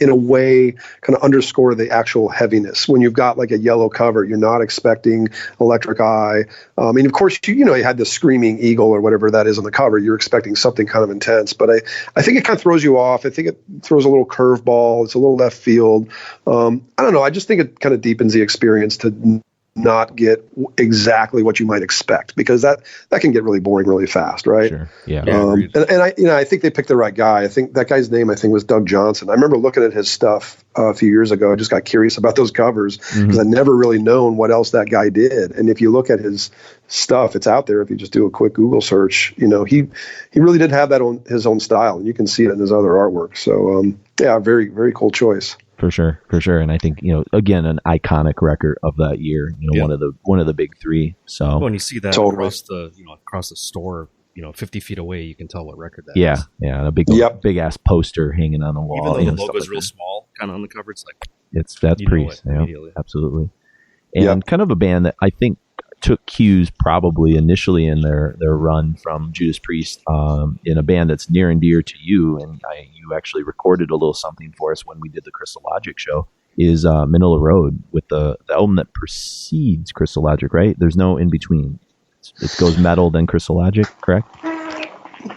Speaker 8: in a way kind of underscore the actual heaviness. When you've got like a yellow cover, you're not expecting Electric Eye. I mean, of course, you had the Screaming Eagle or whatever that is on the cover. You're expecting something kind of intense, but I think it kind of throws you off. I think it throws a little curveball. It's a little left field. I don't know. I just think it kind of deepens the experience to not get exactly what you might expect, because that can get really boring really fast, right?
Speaker 3: Sure. Yeah.
Speaker 8: And I think they picked the right guy. I think that guy's name was Doug Johnson. I remember looking at his stuff a few years ago. I just got curious about those covers because I'd never really known what else that guy did. And if you look at his stuff, it's out there. If you just do a quick Google search, he really did have that on his own style, and you can see it in his other artwork. So very, very cool choice.
Speaker 3: For sure. And I think again, an iconic record of that year. One of the big three. So
Speaker 4: when you see that across the store, 50 feet away, you can tell what record that is.
Speaker 3: Yeah, a big ass poster hanging on the wall.
Speaker 4: Even though the logo is real small, kind of on the cover, it's like
Speaker 3: that's Priest. Absolutely. And kind of a band that I think took cues probably initially in their run from Judas Priest, in a band that's near and dear to you, and you actually recorded a little something for us when we did the Crystal Logic show, is Manilla Road, with the album that precedes Crystal Logic, right? There's no in between. It goes metal, then Crystal Logic, correct?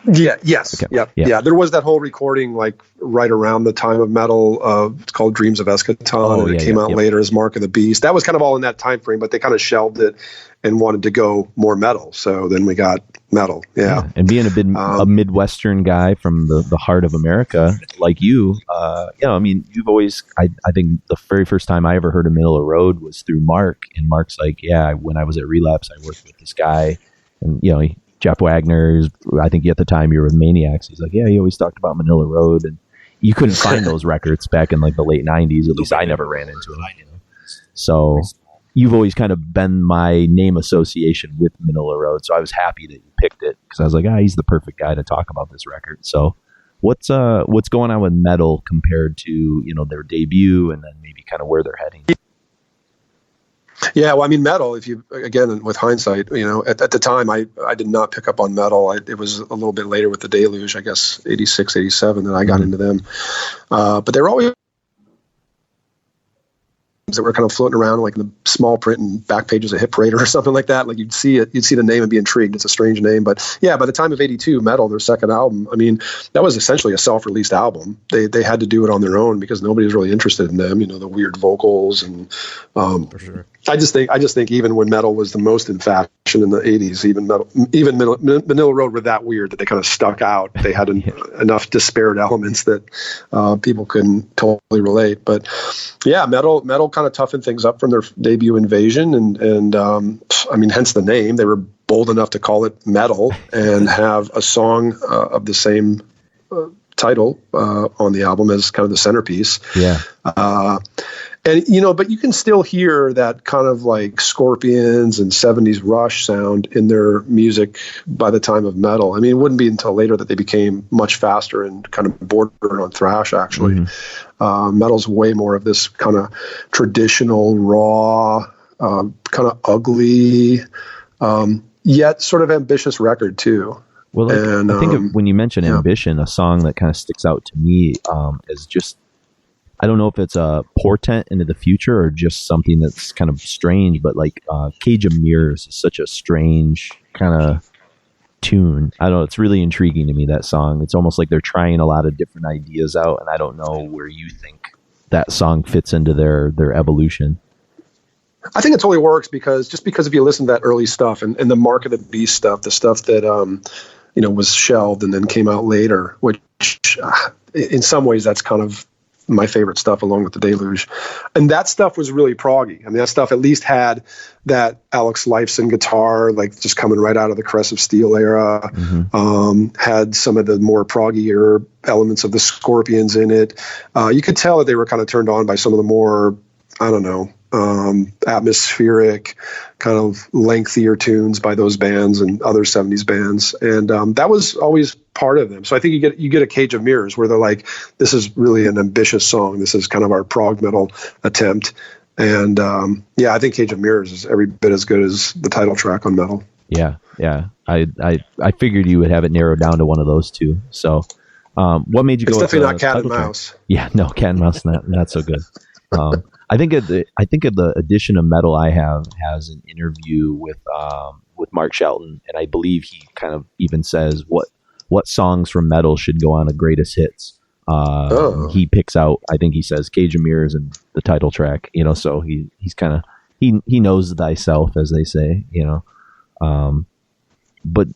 Speaker 8: Yeah. Yes. Okay. Yep. Yeah. There was that whole recording like right around the time of metal. It's called Dreams of Eschaton, and it came out later as Mark of the Beast. That was kind of all in that time frame, but they kind of shelved it and wanted to go more metal. So then we got metal. Yeah.
Speaker 3: And being a Midwestern guy from the heart of America, like you, I mean, you've always, I think the very first time I ever heard of Manilla Road was through Mark, and Mark's like, when I was at Relapse, I worked with this guy, and Jeff Wagner, I think at the time you were with Maniacs. He's like, he always talked about Manilla Road, and you couldn't find those records back in like the late 90s. At least I never ran into them. So you've always kind of been my name association with Manilla Road. So I was happy that you picked it, because I was like, he's the perfect guy to talk about this record. So what's going on with metal compared to, their debut, and then maybe kind of where they're heading?
Speaker 8: Yeah, well, I mean, metal, if you, again, with hindsight, at the time, I did not pick up on metal. It was a little bit later with the Deluge, I guess, 86, 87, that I got into them. But they were always that were kind of floating around like in the small print and back pages of Hit Parader or something like that. Like you'd see the name and be intrigued. It's a strange name, but yeah, by the time of 82, Metal, their second album, I mean, that was essentially a self-released album. They had to do it on their own because nobody was really interested in them, the weird vocals and,
Speaker 4: for sure.
Speaker 8: I just think even when metal was the most in fashion in the 80s, even Manilla Road were that weird that they kind of stuck out. They had enough disparate elements that people couldn't totally relate. But yeah, metal kind kind of toughened things up from their debut Invasion, and I mean, hence the name. They were bold enough to call it metal and have a song of the same title on the album as kind of the centerpiece.
Speaker 3: Yeah.
Speaker 8: And, but you can still hear that kind of like Scorpions and 70s Rush sound in their music by the time of Metal. I mean, it wouldn't be until later that they became much faster and kind of bordered on thrash, actually. Mm-hmm. Metal's way more of this kind of traditional, raw, kind of ugly, yet sort of ambitious record, too.
Speaker 3: Well, I think when you mention Ambition, a song that kind of sticks out to me is just, I don't know if it's a portent into the future or just something that's kind of strange, but like Cage of Mirrors is such a strange kind of tune. I don't know. It's really intriguing to me, that song. It's almost like they're trying a lot of different ideas out, and I don't know where you think that song fits into their evolution.
Speaker 8: I think it totally works because if you listen to that early stuff and the Mark of the Beast stuff, the stuff that, was shelved and then came out later, which in some ways that's kind of my favorite stuff along with the Deluge. And that stuff was really proggy. I mean, that stuff at least had that Alex Lifeson guitar, like just coming right out of the Crest of Steel era, had some of the more proggier elements of the Scorpions in it. You could tell that they were kind of turned on by some of the more, I don't know, atmospheric, kind of lengthier tunes by those bands and other 70s bands. And that was always part of them. So I think you get a Cage of Mirrors where they're like, this is really an ambitious song. This is kind of our prog metal attempt. And I think Cage of Mirrors is every bit as good as the title track on Metal. Yeah.
Speaker 3: I figured you would have it narrowed down to one of those two. So what made you go?
Speaker 8: It's definitely not Cat and Mouse.
Speaker 3: Yeah, no, Cat and Mouse, not so good. I think of the edition of Metal I have has an interview with Mark Shelton, and I believe he kind of even says what songs from Metal should go on a greatest hits. He picks out, I think he says Cage of Mirrors and the title track, so he's kind of, he knows thyself, as they say, but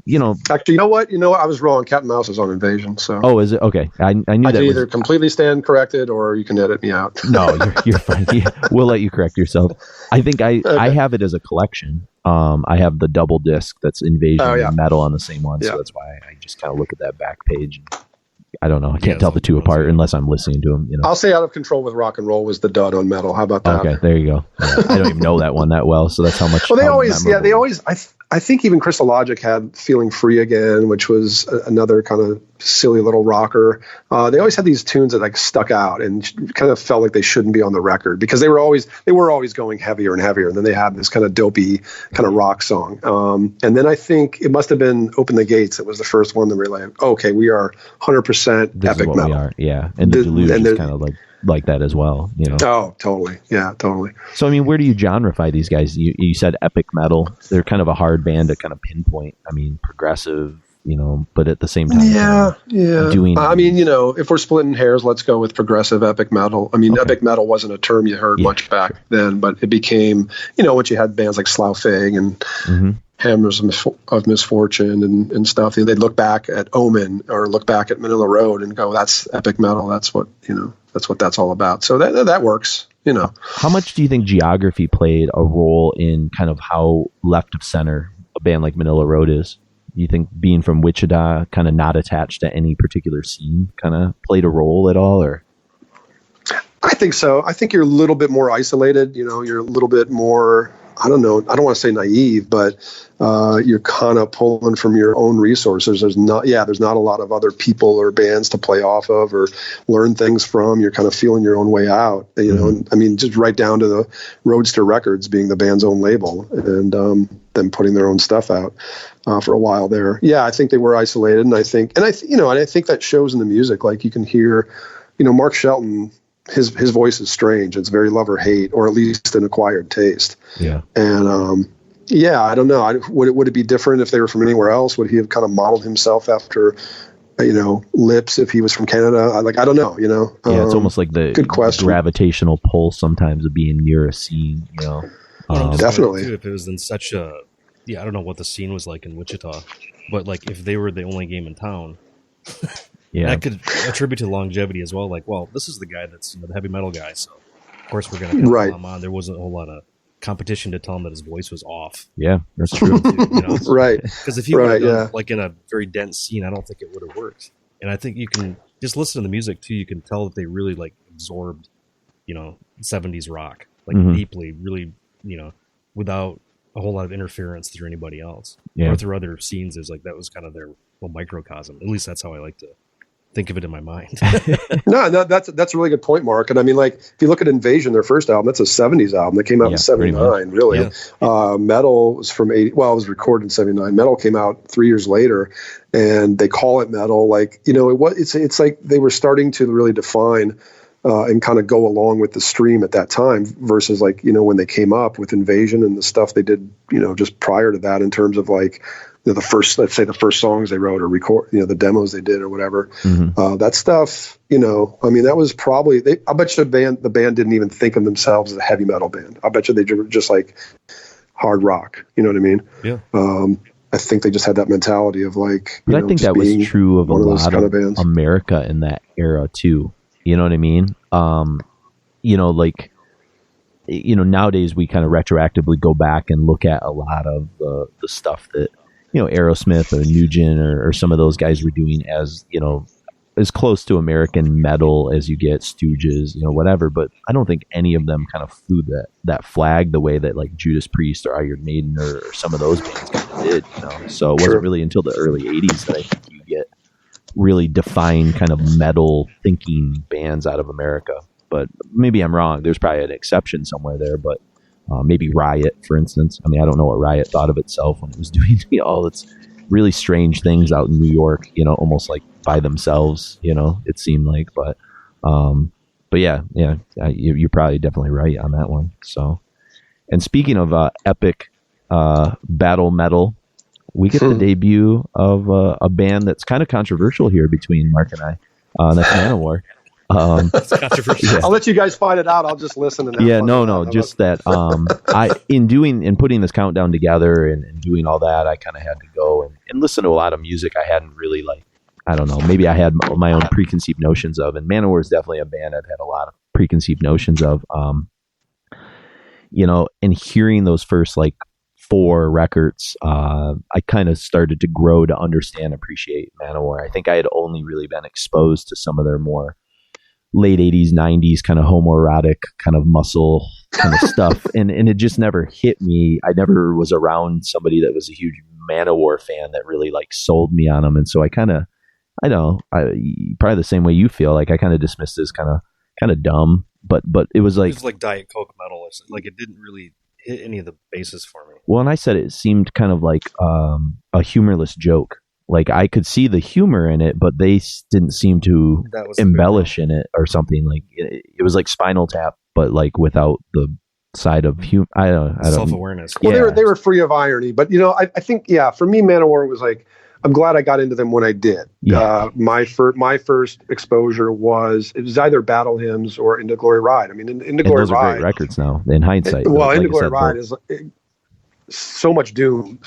Speaker 8: actually, you know what, I was wrong. Cat and Mouse is on Invasion. So
Speaker 3: is it? Okay. I knew
Speaker 8: I
Speaker 3: that
Speaker 8: can either completely stand corrected or you can edit me out.
Speaker 3: No, you're fine. Yeah, we'll let you correct yourself. I think I have it as a collection. I have the double disc that's Invasion and Metal on the same one. So that's why I just kind of look at that back page. I don't know. I can't tell the two apart unless I'm listening to them.
Speaker 8: I'll say Out of Control with Rock and Roll was the dud on Metal. How about that?
Speaker 3: Okay, there you go. I don't even know that one that well, so that's how much.
Speaker 8: Well, they always. I think even Crystal Logic had Feeling Free Again, which was another kind of silly little rocker. They always had these tunes that like stuck out and kind of felt like they shouldn't be on the record because they were always going heavier and heavier. And then they had this kind of dopey kind of rock song. And then I think it must have been Open the Gates. It was the first one that we were like, okay, we are 100% epic metal. We are.
Speaker 3: Yeah. And the Deluge is kind of like that as well,
Speaker 8: Oh, totally. Yeah, totally.
Speaker 3: So, I mean, where do you genreify these guys? You said epic metal. They're kind of a hard band to kind of pinpoint. I mean, progressive, but at the same time, doing.
Speaker 8: I mean, if we're splitting hairs, let's go with progressive epic metal. I mean, epic metal wasn't a term you heard much back then, but it became, once you had bands like Slough Fig and Hammers of Misfortune and stuff, they'd look back at Omen or look back at Manilla Road and go, that's epic metal. That's what, that's all about. So that works.
Speaker 3: How much do you think geography played a role in kind of how left of center a band like Manilla Road is? Do you think being from Wichita, kind of not attached to any particular scene, kind of played a role at all, or?
Speaker 8: I think so. I think you're a little bit more isolated. You're a little bit more, I don't know, I don't want to say naive, but you're kind of pulling from your own resources. There's not a lot of other people or bands to play off of or learn things from. You're kind of feeling your own way out, and, I mean, just right down to the Roadster Records being the band's own label and them putting their own stuff out for a while there. Yeah, I think they were isolated, and I think that shows in the music. Like you can hear, Mark Shelton, his voice is strange. It's very love or hate, or at least an acquired taste. Yeah. And I don't know. Would it be different if they were from anywhere else? Would he have kind of modeled himself after, Lips if he was from Canada? I don't know.
Speaker 3: Yeah, it's almost like the
Speaker 8: good question.
Speaker 3: Gravitational pull sometimes of being near a scene.
Speaker 8: Definitely.
Speaker 4: Too, if it was in such a, I don't know what the scene was like in Wichita, but like if they were the only game in town. Yeah, that could attribute to longevity as well. Like, well, this is the guy that's the heavy metal guy, so course, we're going to
Speaker 8: Right.
Speaker 4: call him on. There wasn't a whole lot of competition to tell him that his voice was off.
Speaker 3: Yeah, that's true.
Speaker 8: Right.
Speaker 4: Because if he would have done like in a very dense scene, I don't think it would have worked. And I think you can just listen to the music too. You can tell that they really like absorbed, 70s rock, like deeply, really, without a whole lot of interference through anybody else or through other scenes. Is like that was kind of their little microcosm. At least that's how I like to think of it in my mind.
Speaker 8: No, that's a really good point, Mark. And I mean, like, if you look at Invasion, their first album, that's a 70s album that came out in 79, really. Yeah. Metal was from 80, well, it was recorded in 79. Metal came out 3 years later, and they call it metal. Like, it's like they were starting to really define and kind of go along with the stream at that time versus like, when they came up with Invasion and the stuff they did, just prior to that in terms of like, the first songs they wrote or record, the demos they did or whatever. That stuff, I mean, that was probably, I bet you the band didn't even think of themselves as a heavy metal band. I bet you they were just like hard rock. You know what I mean? Yeah. I think they just had that mentality of like,
Speaker 3: but I think that was true of a lot of bands. America in that era too. You know what I mean? Nowadays we kind of retroactively go back and look at a lot of the stuff that, Aerosmith or Nugent or some of those guys were doing as close to American metal as you get, Stooges, whatever. But I don't think any of them kind of flew that flag the way that like Judas Priest or Iron Maiden or some of those bands kind of did. So it wasn't really until the early 80s that I think you get really defined kind of metal thinking bands out of America. But maybe I'm wrong. There's probably an exception somewhere there, but maybe Riot, for instance. I mean, I don't know what Riot thought of itself when it was doing all its really strange things out in New York, almost like by themselves, it seemed like. But yeah, you're probably definitely right on that one. So, and speaking of epic battle metal, we get the debut of a band that's kind of controversial here between Mark and I. That's Manowar.
Speaker 4: That's controversial.
Speaker 8: Yeah. I'll let you guys find it out. I'll just listen. And
Speaker 3: just that. In putting this countdown together and doing all that, I kind of had to go and listen to a lot of music I hadn't really I don't know. Maybe I had my own preconceived notions of, and Manowar is definitely a band I've had a lot of preconceived notions of. And hearing those first 4 records, I kind of started to grow to understand, appreciate Manowar. I think I had only really been exposed to some of their more late 80s, 90s kind of homoerotic kind of muscle kind of stuff. And it just never hit me. I never was around somebody that was a huge Manowar fan that really sold me on them. And so I probably the same way you feel, I kind of dismissed it as kind of dumb, but it was
Speaker 4: it was like Diet Coke metal or something. It didn't really hit any of the bases for me.
Speaker 3: Well, and I said it seemed kind of like a humorless joke. I could see the humor in it, but they didn't seem to embellish in it or something. It was like Spinal Tap, but without the side of humor. I don't
Speaker 4: self-awareness.
Speaker 8: Well, they were free of irony, but I think for me, Manowar was I'm glad I got into them when I did. Yeah. My first exposure was either Battle Hymns or Into Glory Ride. I mean, Into Glory
Speaker 3: those
Speaker 8: Ride.
Speaker 3: Are great records now in hindsight.
Speaker 8: Into Glory Ride is so much doom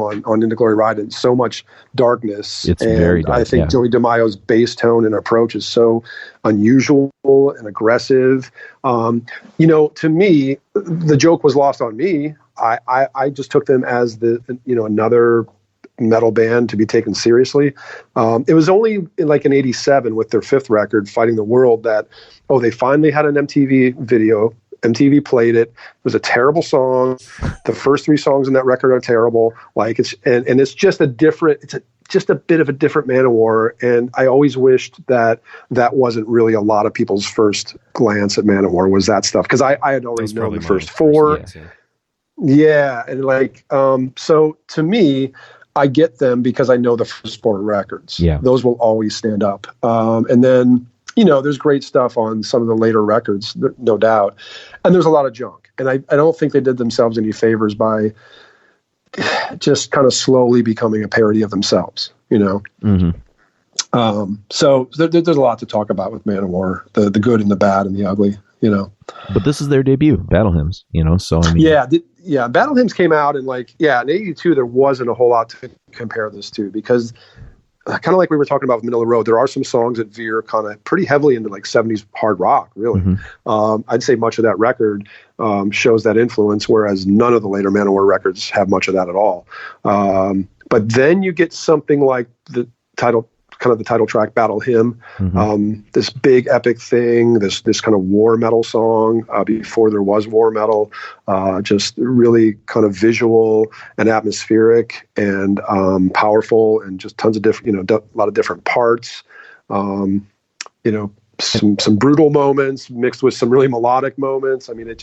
Speaker 8: on Into Glory Ride, and so much darkness.
Speaker 3: It's very dark.
Speaker 8: I think Joey DeMaio's bass tone and approach is so unusual and aggressive. To me, the joke was lost on me. I just took them as another metal band to be taken seriously. It was only in '87 with their 5th record, Fighting the World, that they finally had an MTV video. MTV played it. It was a terrible song. The first 3 songs in that record are terrible. It's just just a bit of a different Manowar. And I always wished that wasn't really a lot of people's first glance at Manowar, was that stuff. Cause I had already known the first 4. Yeah. And so to me, I get them because I know the first 4 records.
Speaker 3: Yeah.
Speaker 8: Those will always stand up. And then, there's great stuff on some of the later records, no doubt. And there's a lot of junk. And I don't think they did themselves any favors by just kind of slowly becoming a parody of themselves,
Speaker 3: Mm-hmm.
Speaker 8: So there's a lot to talk about with Manowar, the good and the bad and the ugly,
Speaker 3: But this is their debut, Battle Hymns, so I mean...
Speaker 8: Yeah, Battle Hymns came out in in '82 there wasn't a whole lot to compare this to, because kind of like we were talking about with Manilla Road, there are some songs that veer kind of pretty heavily into like 70s hard rock, really. I'd say much of that record shows that influence, whereas none of the later Manowar records have much of that at all. But then you get something like the title track, Battle Hymn, this big epic thing, this kind of war metal song before there was war metal, just really kind of visual and atmospheric and powerful, and just tons of different, a lot of different parts, some brutal moments mixed with some really melodic moments. I mean,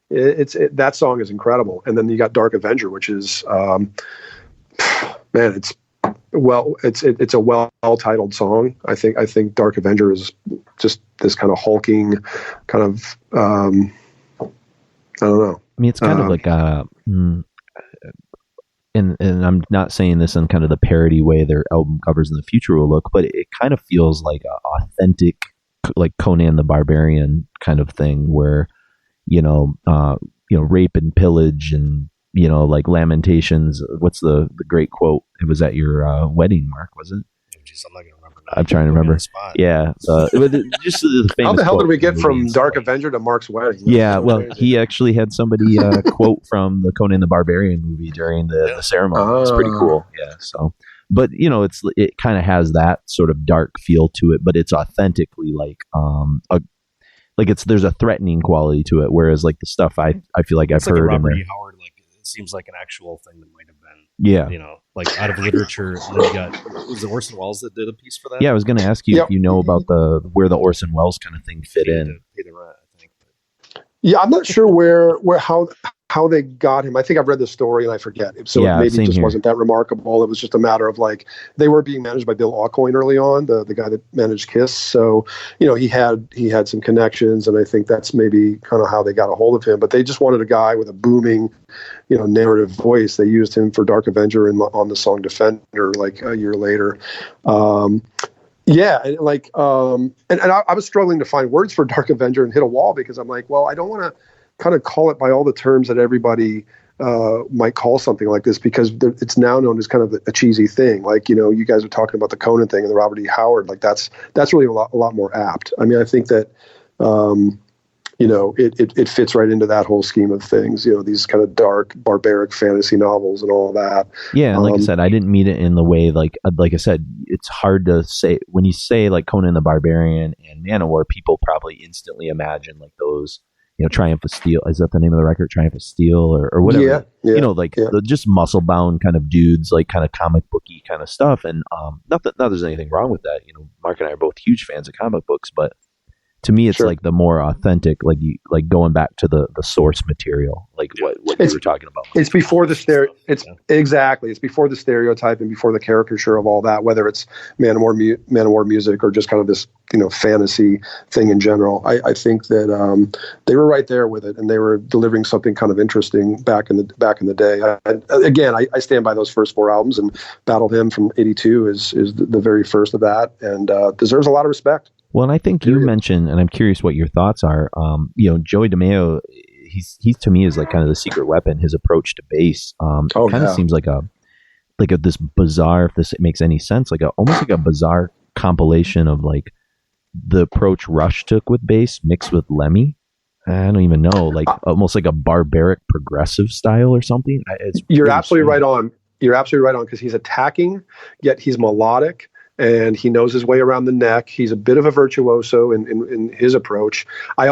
Speaker 8: that song is incredible. And then you got Dark Avenger, which is, man, it's a well-titled song. I think Dark Avenger is just this kind of hulking, kind of I don't know.
Speaker 3: I mean, it's kind of like and I'm not saying this in kind of the parody way their album covers in the future will look, but it kind of feels like an authentic, like Conan the Barbarian kind of thing, where rape and pillage and like lamentations. What's the great quote? It was at your wedding, Mark, was it?
Speaker 4: Jeez, I'm not gonna remember.
Speaker 3: I'm trying to remember. Yeah, just the famous.
Speaker 8: How the hell
Speaker 3: quote
Speaker 8: did we get from Dark Avenger to Mark's wedding?
Speaker 3: Yeah, well, he actually had somebody quote from the Conan the Barbarian movie during the ceremony. It's pretty cool. Yeah, so, but it kind of has that sort of dark feel to it, but it's authentically there's a threatening quality to it, whereas like the stuff I feel like
Speaker 4: it's
Speaker 3: I've heard.
Speaker 4: Like Robert E. Howard, it seems like an actual thing that might have been.
Speaker 3: Yeah,
Speaker 4: like out of literature. And then you got, was it Orson Welles that did a piece for that?
Speaker 3: Yeah, I was going to ask you if you know about where the Orson Welles kind of thing fit in.
Speaker 4: Pay the rent, I think.
Speaker 8: Yeah, I'm not sure how they got him. I think I've read the story and I forget. So maybe it just wasn't that remarkable. It was just a matter of like they were being managed by Bill Aucoin early on, the guy that managed Kiss. So he had some connections, and I think that's maybe kind of how they got a hold of him. But they just wanted a guy with a booming, narrative voice. They used him for Dark Avenger and on the song Defender like a year later. Yeah, and I was struggling to find words for Dark Avenger and hit a wall because I'm like, well, I don't want to kind of call it by all the terms that everybody might call something like this, because it's now known as kind of a cheesy thing. Like, you guys are talking about the Conan thing and the Robert E. Howard. Like that's really a lot more apt. I mean, I think that it fits right into that whole scheme of things. These kind of dark, barbaric fantasy novels and all that.
Speaker 3: Yeah, and like I said, I didn't mean it in the way like I said. It's hard to say when you say like Conan the Barbarian and Manowar. People probably instantly imagine like those. Triumph of Steel. Is that the name of the record? Triumph of Steel or whatever. The just muscle bound kind of dudes, like kind of comic booky kind of stuff. And not that there's anything wrong with that. Mark and I are both huge fans of comic books, but to me, it's like the more authentic, like going back to the source material, like what you were talking about.
Speaker 8: It's before the It's before the stereotype and before the caricature of all that, whether it's Manowar music or just kind of this, fantasy thing in general. I think that they were right there with it, and they were delivering something kind of interesting back in the day. I stand by those first 4 albums, and Battle Hymn from '82 is the very first of that, and deserves a lot of respect.
Speaker 3: Well, and I think you mentioned, and I'm curious what your thoughts are. Joey DeMeo, he's to me is like kind of the secret weapon. His approach to bass kind of seems like this bizarre, if this makes any sense, almost like a bizarre compilation of like the approach Rush took with bass mixed with Lemmy. I don't even know, almost like a barbaric progressive style or something.
Speaker 8: You're absolutely right on. You're absolutely right on, because he's attacking, yet he's melodic. And he knows his way around the neck. He's a bit of a virtuoso in his approach. I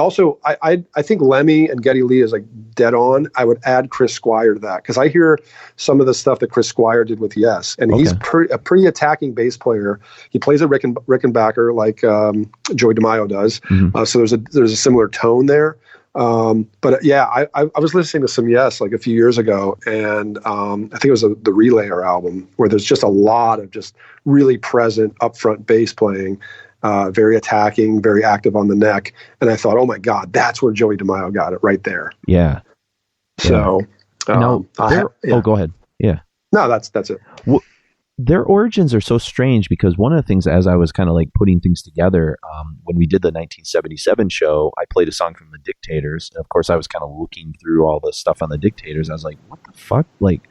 Speaker 8: think Lemmy and Geddy Lee is like dead on. I would add Chris Squire to that, because I hear some of the stuff that Chris Squire did with Yes, and he's a pretty attacking bass player. He plays a Rickenbacker like Joey DeMaio does. Mm-hmm. So there's a similar tone there. But I was listening to some Yes like a few years ago, and I think it was the Relayer album, where there's just a lot of just really present upfront bass playing, very attacking, very active on the neck. And I thought, oh my God, that's where Joey DeMaio got it right there.
Speaker 3: Yeah.
Speaker 8: So,
Speaker 3: go ahead. Yeah.
Speaker 8: No, that's it.
Speaker 3: Their origins are so strange, because one of the things, as I was kind of like putting things together, when we did the 1977 show, I played a song from the Dictators. And of course, I was kind of looking through all the stuff on the Dictators. I was like, what the fuck? Like,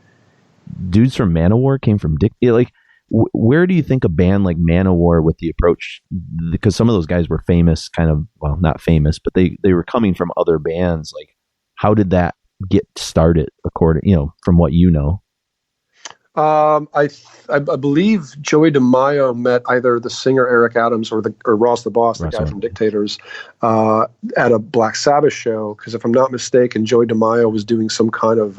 Speaker 3: dudes from Manowar came from like, where do you think a band like Manowar with the approach, because some of those guys were famous, kind of, well, not famous, but they were coming from other bands. Like, how did that get started, according, from what you know?
Speaker 8: I believe Joey DeMaio met either the singer Eric Adams or Ross the Boss, the guy from Dictators, at a Black Sabbath show. Because if I'm not mistaken, Joey DeMaio was doing some kind of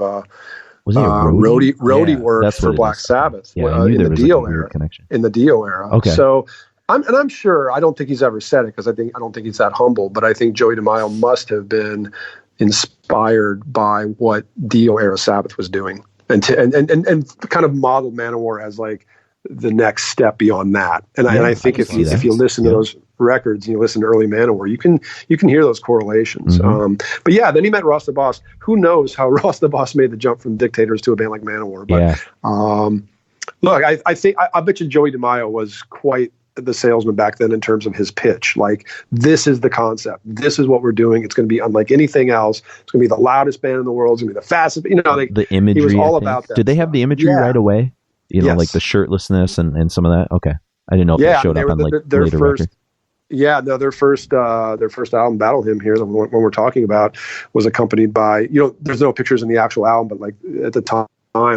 Speaker 3: was he a
Speaker 8: roadie work for Black Sabbath in the Dio era. In the Dio era.
Speaker 3: Okay.
Speaker 8: So I'm sure, I don't think he's ever said it because I don't think he's that humble, but I think Joey DeMaio must have been inspired by what Dio era Sabbath was doing. And kind of modeled Manowar as like the next step beyond that. And I think if you listen to those records and you listen to early Manowar, you can hear those correlations. But yeah, then he met Ross the Boss. Who knows how Ross the Boss made the jump from Dictators to a band like Manowar? But look, I bet you Joey DeMaio was quite the salesman back then in terms of his pitch. Like, this is the concept. This is what we're doing. It's going to be unlike anything else. It's going to be the loudest band in the world. It's going to be the fastest. The imagery. He was all about that.
Speaker 3: Did they have the imagery right away? Like the shirtlessness and some of that. Okay, I didn't know if they showed up on
Speaker 8: their
Speaker 3: later
Speaker 8: first.
Speaker 3: records.
Speaker 8: Yeah, no, their first album, Battle Hymn, here, the one we're talking about, was accompanied by, there's no pictures in the actual album, but like at the time,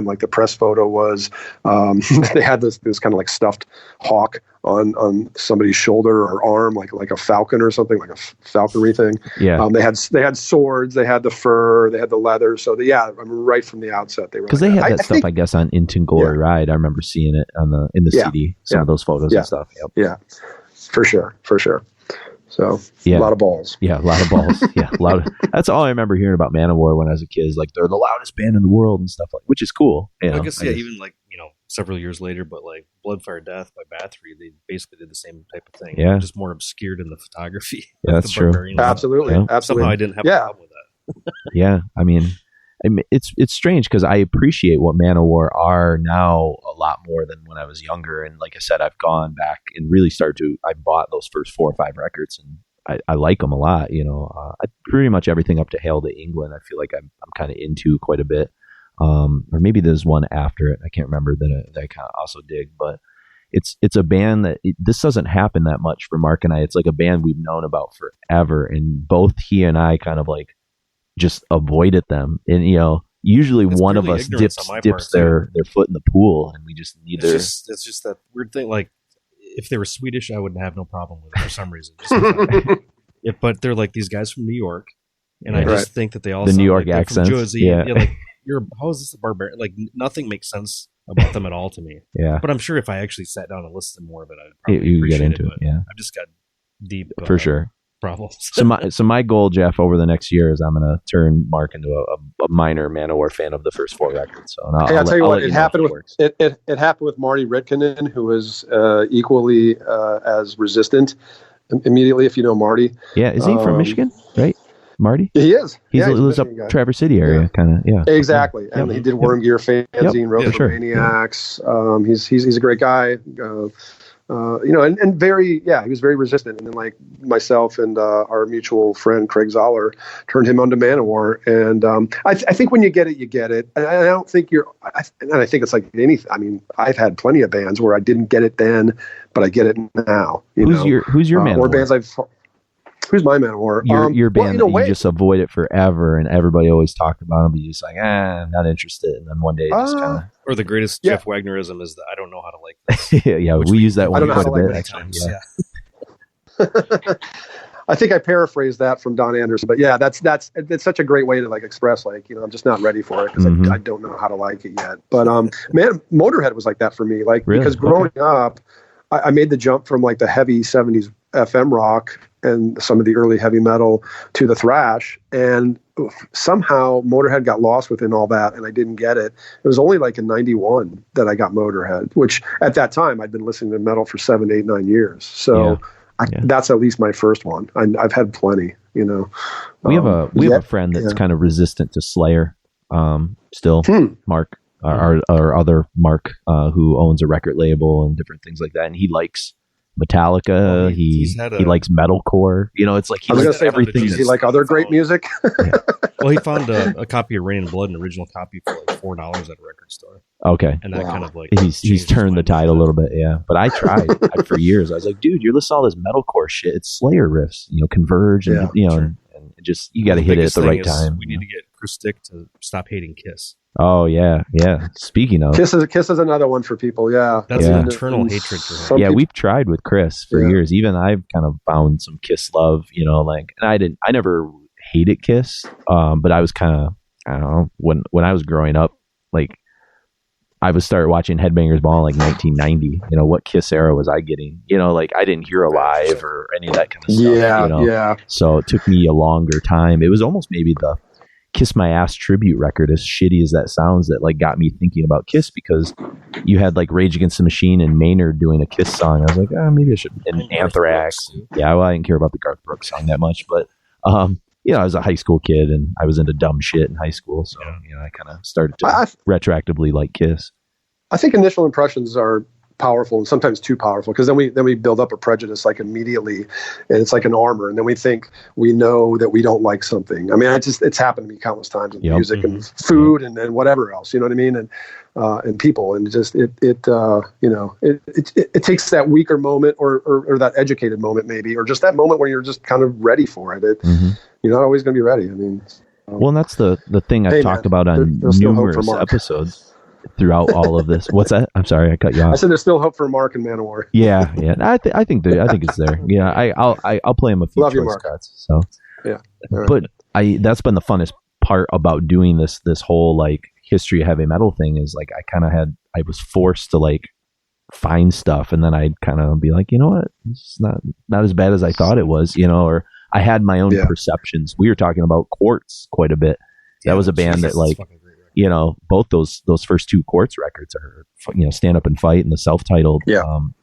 Speaker 8: like the press photo was, they had this kind of like stuffed hawk on somebody's shoulder or arm, like a falcon or something, like a falconry thing.
Speaker 3: Yeah.
Speaker 8: They had swords, they had the fur, they had the leather. So right from the outset, they were,
Speaker 3: because they had that stuff, I guess, on Into Glory Ride. I remember seeing it in the CD, some of those photos and stuff. Yep.
Speaker 8: Yeah, for sure. So a lot of balls.
Speaker 3: Yeah, a lot of balls. That's all I remember hearing about Manowar when I was a kid. Is like, they're the loudest band in the world and stuff, like, which is cool.
Speaker 4: I guess even like several years later, but like Bloodfire Death by Bathory, they basically did the same type of thing.
Speaker 3: Yeah,
Speaker 4: just more obscured in the photography.
Speaker 3: Yeah, that's true.
Speaker 8: Absolutely.
Speaker 4: Somehow I didn't have a problem with that.
Speaker 3: Yeah, I mean, it's strange because I appreciate what Manowar are now a lot more than when I was younger. And like I said, I've gone back and really I bought those first 4 or 5 records, and I like them a lot. Pretty much everything up to Hail to England, I feel like I'm kind of into quite a bit. Or maybe there's one after it, I can't remember, that I kind of also dig. But it's a band that this doesn't happen that much for Mark and I. It's like a band we've known about forever, and both he and I kind of like just avoided them. And usually it's one of us dips their foot in the pool, and we just neither.
Speaker 4: It's just that weird thing. Like, if they were Swedish, I wouldn't have no problem with it for some reason. But they're like these guys from New York, and I just think that they all
Speaker 3: the
Speaker 4: sound
Speaker 3: New York
Speaker 4: like
Speaker 3: accent.
Speaker 4: Like, how is this a barbarian? Like, nothing makes sense about them at all to me.
Speaker 3: Yeah,
Speaker 4: but I'm sure if I actually sat down and listened more of it, I'd probably
Speaker 3: you
Speaker 4: appreciate
Speaker 3: get into it. Yeah,
Speaker 4: I've just got deep
Speaker 3: for sure
Speaker 4: problems.
Speaker 3: So my goal, Jeff, over the next year is I'm going to turn Mark into a minor Manowar fan of the first 4 records. So
Speaker 8: I'll tell you what, it happened with Marty Ritkanen, who was equally as resistant immediately, if you know Marty.
Speaker 3: Yeah, is he from Michigan, right? Marty?
Speaker 8: He is.
Speaker 3: He lives up Traverse City area, kind of. Yeah,
Speaker 8: exactly. And he did Worm Gear fanzine, wrote for Maniacs. He's a great guy. And very, he was very resistant. And then like myself and our mutual friend Craig Zoller turned him onto Manowar. And I think when you get it, you get it. And I don't think and I think it's like anything. I mean, I've had plenty of bands where I didn't get it then, but I get it now.
Speaker 3: Who's your Manowar?
Speaker 8: Or bands who's my Manowar?
Speaker 3: Your band that you just avoid it forever, and everybody always talked about them, but you're just like, I'm not interested. And then one day, just kind of.
Speaker 4: Or the greatest Jeff Wagnerism is that I don't know how to like this.
Speaker 3: we use that one quite a bit.
Speaker 4: Actually.
Speaker 8: I think I paraphrased that from Don Anderson, but it's such a great way to like express like, I'm just not ready for it because I don't know how to like it yet. But Motorhead was like that for me, like because growing up, I made the jump from like the heavy 70s FM rock and some of the early heavy metal to the thrash, and somehow Motorhead got lost within all that, and I didn't get it. It was only like in 91 that I got Motorhead, which at that time I'd been listening to metal for 7, 8, 9 years. So that's at least my first one. I've had plenty,
Speaker 3: We have a friend that's kind of resistant to Slayer. Still, Mark, our other Mark, who owns a record label and different things like that, and he likes Metallica. He likes metalcore. It's like he likes everything.
Speaker 8: Does he like other great music?
Speaker 4: Well, he found a copy of Rain and Blood, an original copy for like $4 at a record store.
Speaker 3: Okay.
Speaker 4: And that kind of like
Speaker 3: he's turned the tide a little bit, yeah. But I tried for years. I was like, dude, you're listening to all this metalcore shit. It's Slayer riffs, Converge, and and just you got to hit it at the right time.
Speaker 4: We need to get Chris Dick to stop hating Kiss.
Speaker 3: Oh yeah. Speaking of
Speaker 8: Kiss is another one for people. Yeah,
Speaker 4: that's an eternal hatred for him.
Speaker 3: Yeah, we've tried with Chris for years. Even I've kind of found some Kiss love, and I never hated Kiss, but I was kind of, I don't know, when I was growing up, like I was started watching Headbangers Ball in like 1990. What Kiss era was I getting? Like I didn't hear Alive or any of that kind of stuff.
Speaker 8: Yeah.
Speaker 3: So it took me a longer time. It was almost maybe the Kiss My Ass tribute record, as shitty as that sounds, that like got me thinking about Kiss, because you had like Rage Against the Machine and Maynard doing a Kiss song. I was like, maybe I should. And Anthrax. Yeah, well, I didn't care about the Garth Brooks song that much, but I was a high school kid and I was into dumb shit in high school, so I kind of started to retroactively like Kiss.
Speaker 8: I think initial impressions are powerful, and sometimes too powerful, because then we build up a prejudice like immediately, and it's like an armor, and then we think we know that we don't like something. I mean, it's happened to me countless times with music and food and whatever else, you know what I mean, and people, and just it takes that weaker moment or that educated moment maybe, or just that moment where you're just kind of ready for it. You're not always going to be ready. I mean,
Speaker 3: well, and that's the thing I've talked about on numerous episodes throughout all of this. What's that? I'm sorry, I cut you off.
Speaker 8: I said there's still hope for Mark and Manowar.
Speaker 3: Yeah. I think it's there. Yeah, I'll play him a few choice cuts. So
Speaker 8: yeah, right.
Speaker 3: But that's been the funnest part about doing this whole like history of heavy metal thing, is like I was forced to like find stuff, and then I'd kind of be like, you know what, it's not as bad as I thought it was, or I had my own perceptions. We were talking about Quartz quite a bit. That was a band that like, both those first two Quartz records are, Stand Up and Fight and the self-titled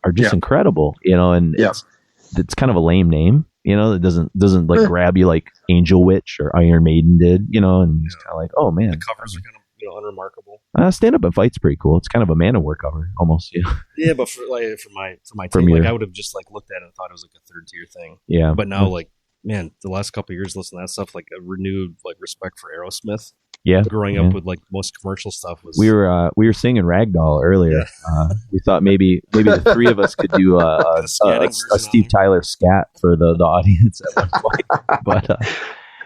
Speaker 3: are just incredible, and it's kind of a lame name, it doesn't like grab you like Angel Witch or Iron Maiden did, and it's kind of like, oh man,
Speaker 4: the covers are kind of unremarkable.
Speaker 3: Stand Up and Fight's pretty cool. It's kind of a Manowar cover almost.
Speaker 4: Yeah, but for my take, like I would have just like looked at it and thought it was like a third tier thing.
Speaker 3: Yeah,
Speaker 4: but now like, man, the last couple of years listening to that stuff, like a renewed like respect for Aerosmith.
Speaker 3: Yeah,
Speaker 4: growing up with like most commercial stuff was.
Speaker 3: We were singing Ragdoll earlier. Yeah. We thought maybe the three of us could do a Steve Tyler scat for the audience at one point. But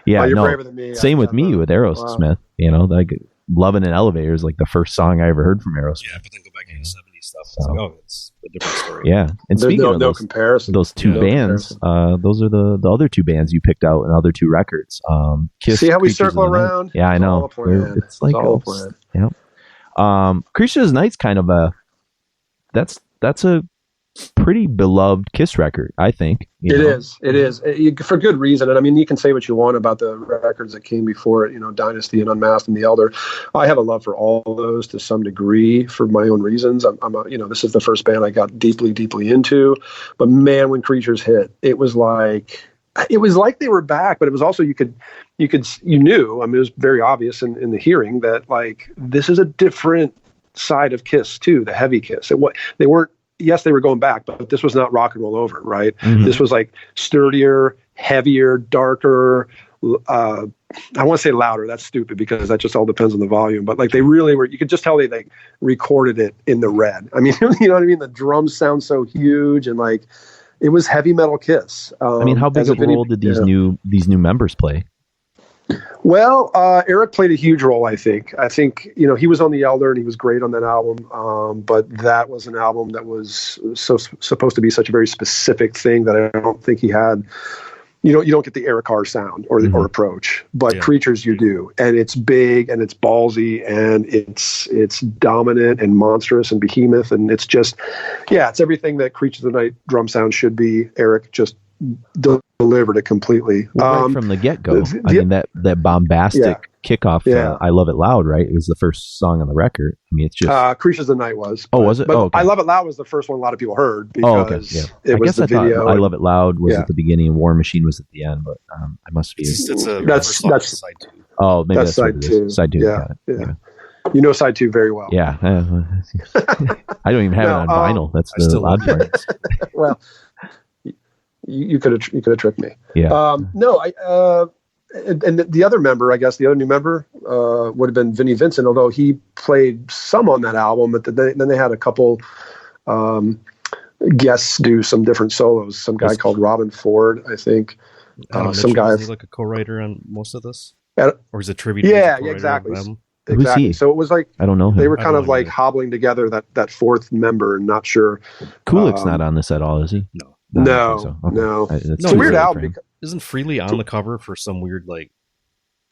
Speaker 8: you're braver than me.
Speaker 3: Same with me with Aerosmith. Wow. Like Lovin' in Elevators, like the first song I ever heard from Aerosmith.
Speaker 4: Yeah, but then go back to the 70s stuff. It's like, it's a different story.
Speaker 3: Yeah, and speaking of
Speaker 8: no comparison,
Speaker 3: those two bands, those are the other two bands you picked out, and other two records. Kiss,
Speaker 8: see how we
Speaker 3: Creatures
Speaker 8: circle around?
Speaker 3: Yeah, I know. It's like
Speaker 8: all planned.
Speaker 3: Yeah. Creatures of the Night's kind of that's a pretty beloved Kiss record, I think.
Speaker 8: It is for good reason. And I mean, you can say what you want about the records that came before it, Dynasty and Unmasked and The Elder. I have a love for all of those to some degree for my own reasons. This is the first band I got deeply, deeply into. But man, when Creatures hit, it was like they were back, but it was also you knew. I mean, it was very obvious in the hearing that like this is a different side of Kiss too, the heavy Kiss. They weren't. Yes, they were going back, but this was not rock and roll over, right? Mm-hmm. This was like sturdier, heavier, darker. I want to say louder. That's stupid because that just all depends on the volume. But like they really were, you could just tell they like recorded it in the red. I mean, you know what I mean? The drums sound so huge, and like it was heavy metal Kiss.
Speaker 3: I mean, how big of a role did these new members play?
Speaker 8: Well, Eric played a huge role, I think. I think, he was on The Elder and he was great on that album. But that was an album that was supposed to be such a very specific thing that I don't think he had. You don't get the Eric Carr sound or approach, but Creatures you do. And it's big and it's ballsy and it's dominant and monstrous and behemoth. And it's just, it's everything that Creatures of the Night drum sound should be. Eric just delivered it completely.
Speaker 3: Right from the get-go. I mean, that bombastic kickoff, I Love It Loud, right? It was the first song on the record. I mean, it's just...
Speaker 8: Creatures of the Night was.
Speaker 3: Oh, was it?
Speaker 8: But
Speaker 3: okay.
Speaker 8: I Love It Loud was the first one a lot of people heard because it was the video.
Speaker 3: I Love It Loud was at the beginning and War Machine was at the end, but I must be...
Speaker 4: That's
Speaker 8: side two.
Speaker 3: Oh, maybe that's
Speaker 8: side two.
Speaker 3: Side two,
Speaker 8: yeah. You know side two very well.
Speaker 3: Yeah. I don't even have it on vinyl. That's the odd part.
Speaker 8: Well... You could have tricked me.
Speaker 3: Yeah.
Speaker 8: No, and the other member, I guess, the other new member would have been Vinnie Vincent, although he played some on that album. But then they had a couple guests do some different solos. Some guy called Robin Ford, I think. Some guy.
Speaker 4: Is he like a co-writer on most of this?
Speaker 8: Or
Speaker 4: is it tribute?
Speaker 8: Yeah, exactly. Exactly. So it was like
Speaker 3: I don't know him.
Speaker 8: They were kind of like hobbling together that fourth member, and not sure.
Speaker 3: Kulik's not on this at all, is he?
Speaker 8: No,
Speaker 3: so.
Speaker 8: No.
Speaker 3: It's
Speaker 8: a weird album.
Speaker 4: Isn't Freely on the cover for some weird like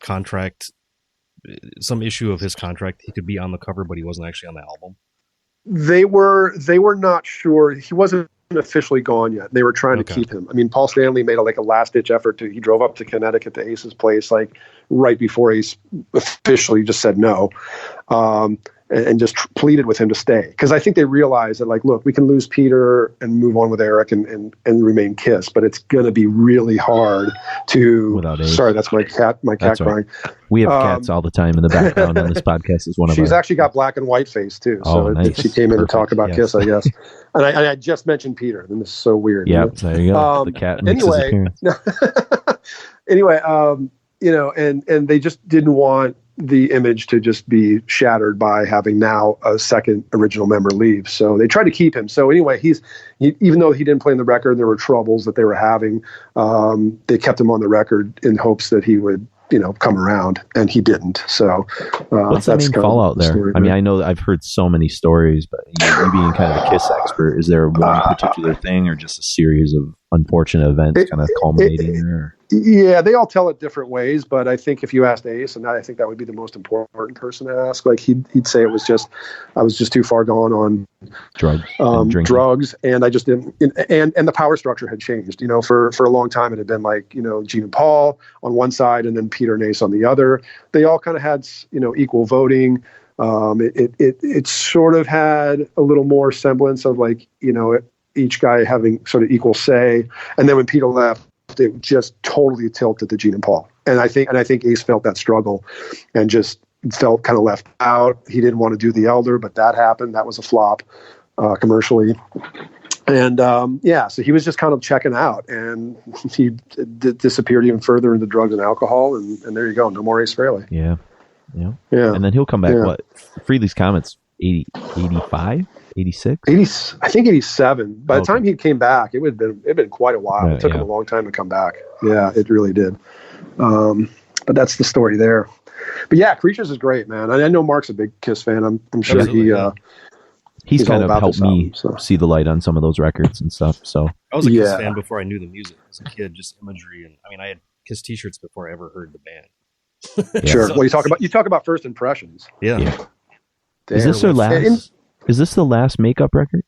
Speaker 4: contract, some issue of his contract? He could be on the cover, but he wasn't actually on the album.
Speaker 8: They were not sure. He wasn't officially gone yet. They were trying to keep him. I mean, Paul Stanley made a last ditch effort he drove up to Connecticut to Ace's place like right before Ace officially just said no. And just pleaded with him to stay. Because I think they realized that, like, look, we can lose Peter and move on with Eric and remain Kiss, but it's going to be really hard to... Without Ace. Sorry, that's my cat crying.
Speaker 3: Right. We have cats all the time in the background on this podcast. Is one of
Speaker 8: She's actually got black and white face, too. So
Speaker 3: nice.
Speaker 8: She came in to talk about Kiss, I guess. And I just mentioned Peter, and this is so weird.
Speaker 3: Yeah, there you go. The cat makes his appearance.
Speaker 8: Anyway, and they just didn't want the image to just be shattered by having now a second original member leave. So they tried to keep him. So anyway, even though he didn't play in the record, there were troubles that they were having. They kept him on the record in hopes that he would, come around, and he didn't. So
Speaker 3: what's the main fallout there? I mean, I know I've heard so many stories, but you being kind of a Kiss expert, is there one particular thing or just a series of unfortunate events kind of culminating there?
Speaker 8: Yeah, they all tell it different ways, but I think if you asked Ace, and I think that would be the most important person to ask, like he'd say I was just too far gone on drugs, and I just didn't, and the power structure had changed. For a long time it had been like Gene and Paul on one side, and then Peter and Ace on the other. They all kind of had equal voting. It sort of had a little more semblance of like each guy having sort of equal say, and then when Peter left, it just totally tilted to Gene and Paul. And I think Ace felt that struggle and just felt kind of left out. He didn't want to do The Elder, but that happened. That was a flop commercially. And so he was just kind of checking out, and he disappeared even further into drugs and alcohol. And there you go. No more Ace Frehley.
Speaker 3: Yeah. And then he'll come back. What? Frehley's Comets 80, 85? 86?
Speaker 8: I think 87. By the time he came back, it'd been quite a while. It took him a long time to come back. Yeah, it really did. But that's the story there. But yeah, Creatures is great, man. I know Mark's a big Kiss fan. I'm sure
Speaker 3: he's kind of helped me see the light on some of those records and stuff. So
Speaker 4: I was a Kiss fan before I knew the music. As a kid, just imagery, and I mean, I had Kiss T-shirts before I ever heard the band.
Speaker 8: Sure. Well, you talk about first impressions.
Speaker 4: Yeah.
Speaker 3: Is this their last? Is this the last makeup record?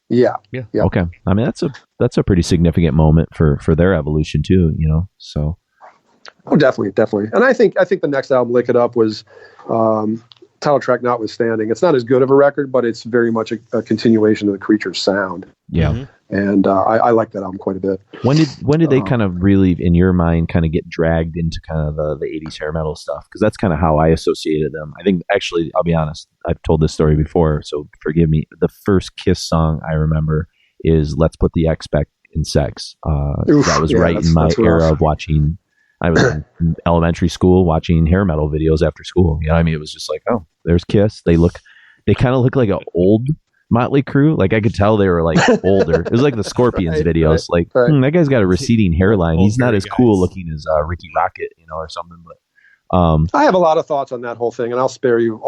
Speaker 8: Yeah.
Speaker 3: Okay. I mean, that's a pretty significant moment for their evolution too. So.
Speaker 8: Oh, definitely. And I think the next album, Lick It Up, was title track notwithstanding. It's not as good of a record, but it's very much a continuation of the Creatures sound.
Speaker 3: Yeah. Mm-hmm.
Speaker 8: And I like that album quite a bit.
Speaker 3: When did they kind of really, in your mind, kind of get dragged into kind of the 80s hair metal stuff? Because that's kind of how I associated them. I think, actually, I'll be honest, I've told this story before, so forgive me. The first Kiss song I remember is Let's Put the X Back in Sex. That was right in my era of watching. I was in elementary school watching hair metal videos after school. I mean, it was just like, oh, there's Kiss. They kind of look like an old Motley Crue. Like I could tell they were like older. It was like the Scorpions videos. That guy's got a receding hairline. He's not as cool looking as Ricky Rocket, or something. But
Speaker 8: I have a lot of thoughts on that whole thing, and I'll spare you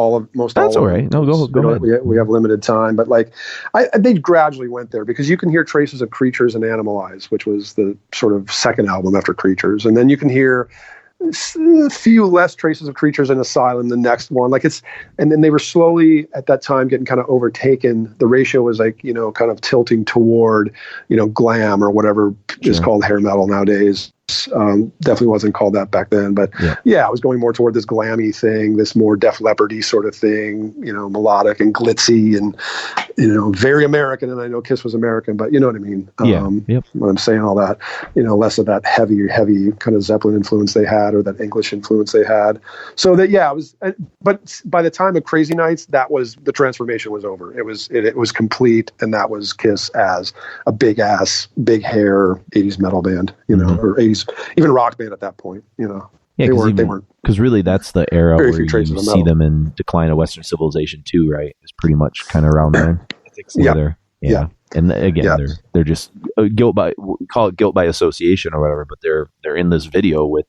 Speaker 3: That's all right. No, go ahead.
Speaker 8: We have limited time, but they gradually went there because you can hear traces of Creatures and Animalize, which was the sort of second album after Creatures, and then you can hear a few less traces of Creatures in Asylum, the next one. And then they were slowly at that time getting kind of overtaken. The ratio was kind of tilting toward, glam or whatever is called hair metal nowadays. Definitely wasn't called that back then, but I was going more toward this glammy thing, this more Def Leppard-y sort of thing, melodic and glitzy and, very American. And I know Kiss was American, but you know what I mean? When I'm saying all that, less of that heavy kind of Zeppelin influence they had or that English influence they had. So that, it was, but by the time of Crazy Nights, the transformation was over. It was complete. And that was Kiss as a big ass, big hair 80s metal band, or 80s '80s, even rock band at that point. You know,
Speaker 3: Yeah, because really that's the era
Speaker 8: Very
Speaker 3: where
Speaker 8: few traces
Speaker 3: you
Speaker 8: of
Speaker 3: see
Speaker 8: metal.
Speaker 3: them in Decline of Western Civilization too, right? It's pretty much kind of around then.
Speaker 4: I think so.
Speaker 8: Yeah.
Speaker 3: Yeah. And again,
Speaker 8: Yeah.
Speaker 3: they're just guilt by, call it guilt by association or whatever, but they're in this video with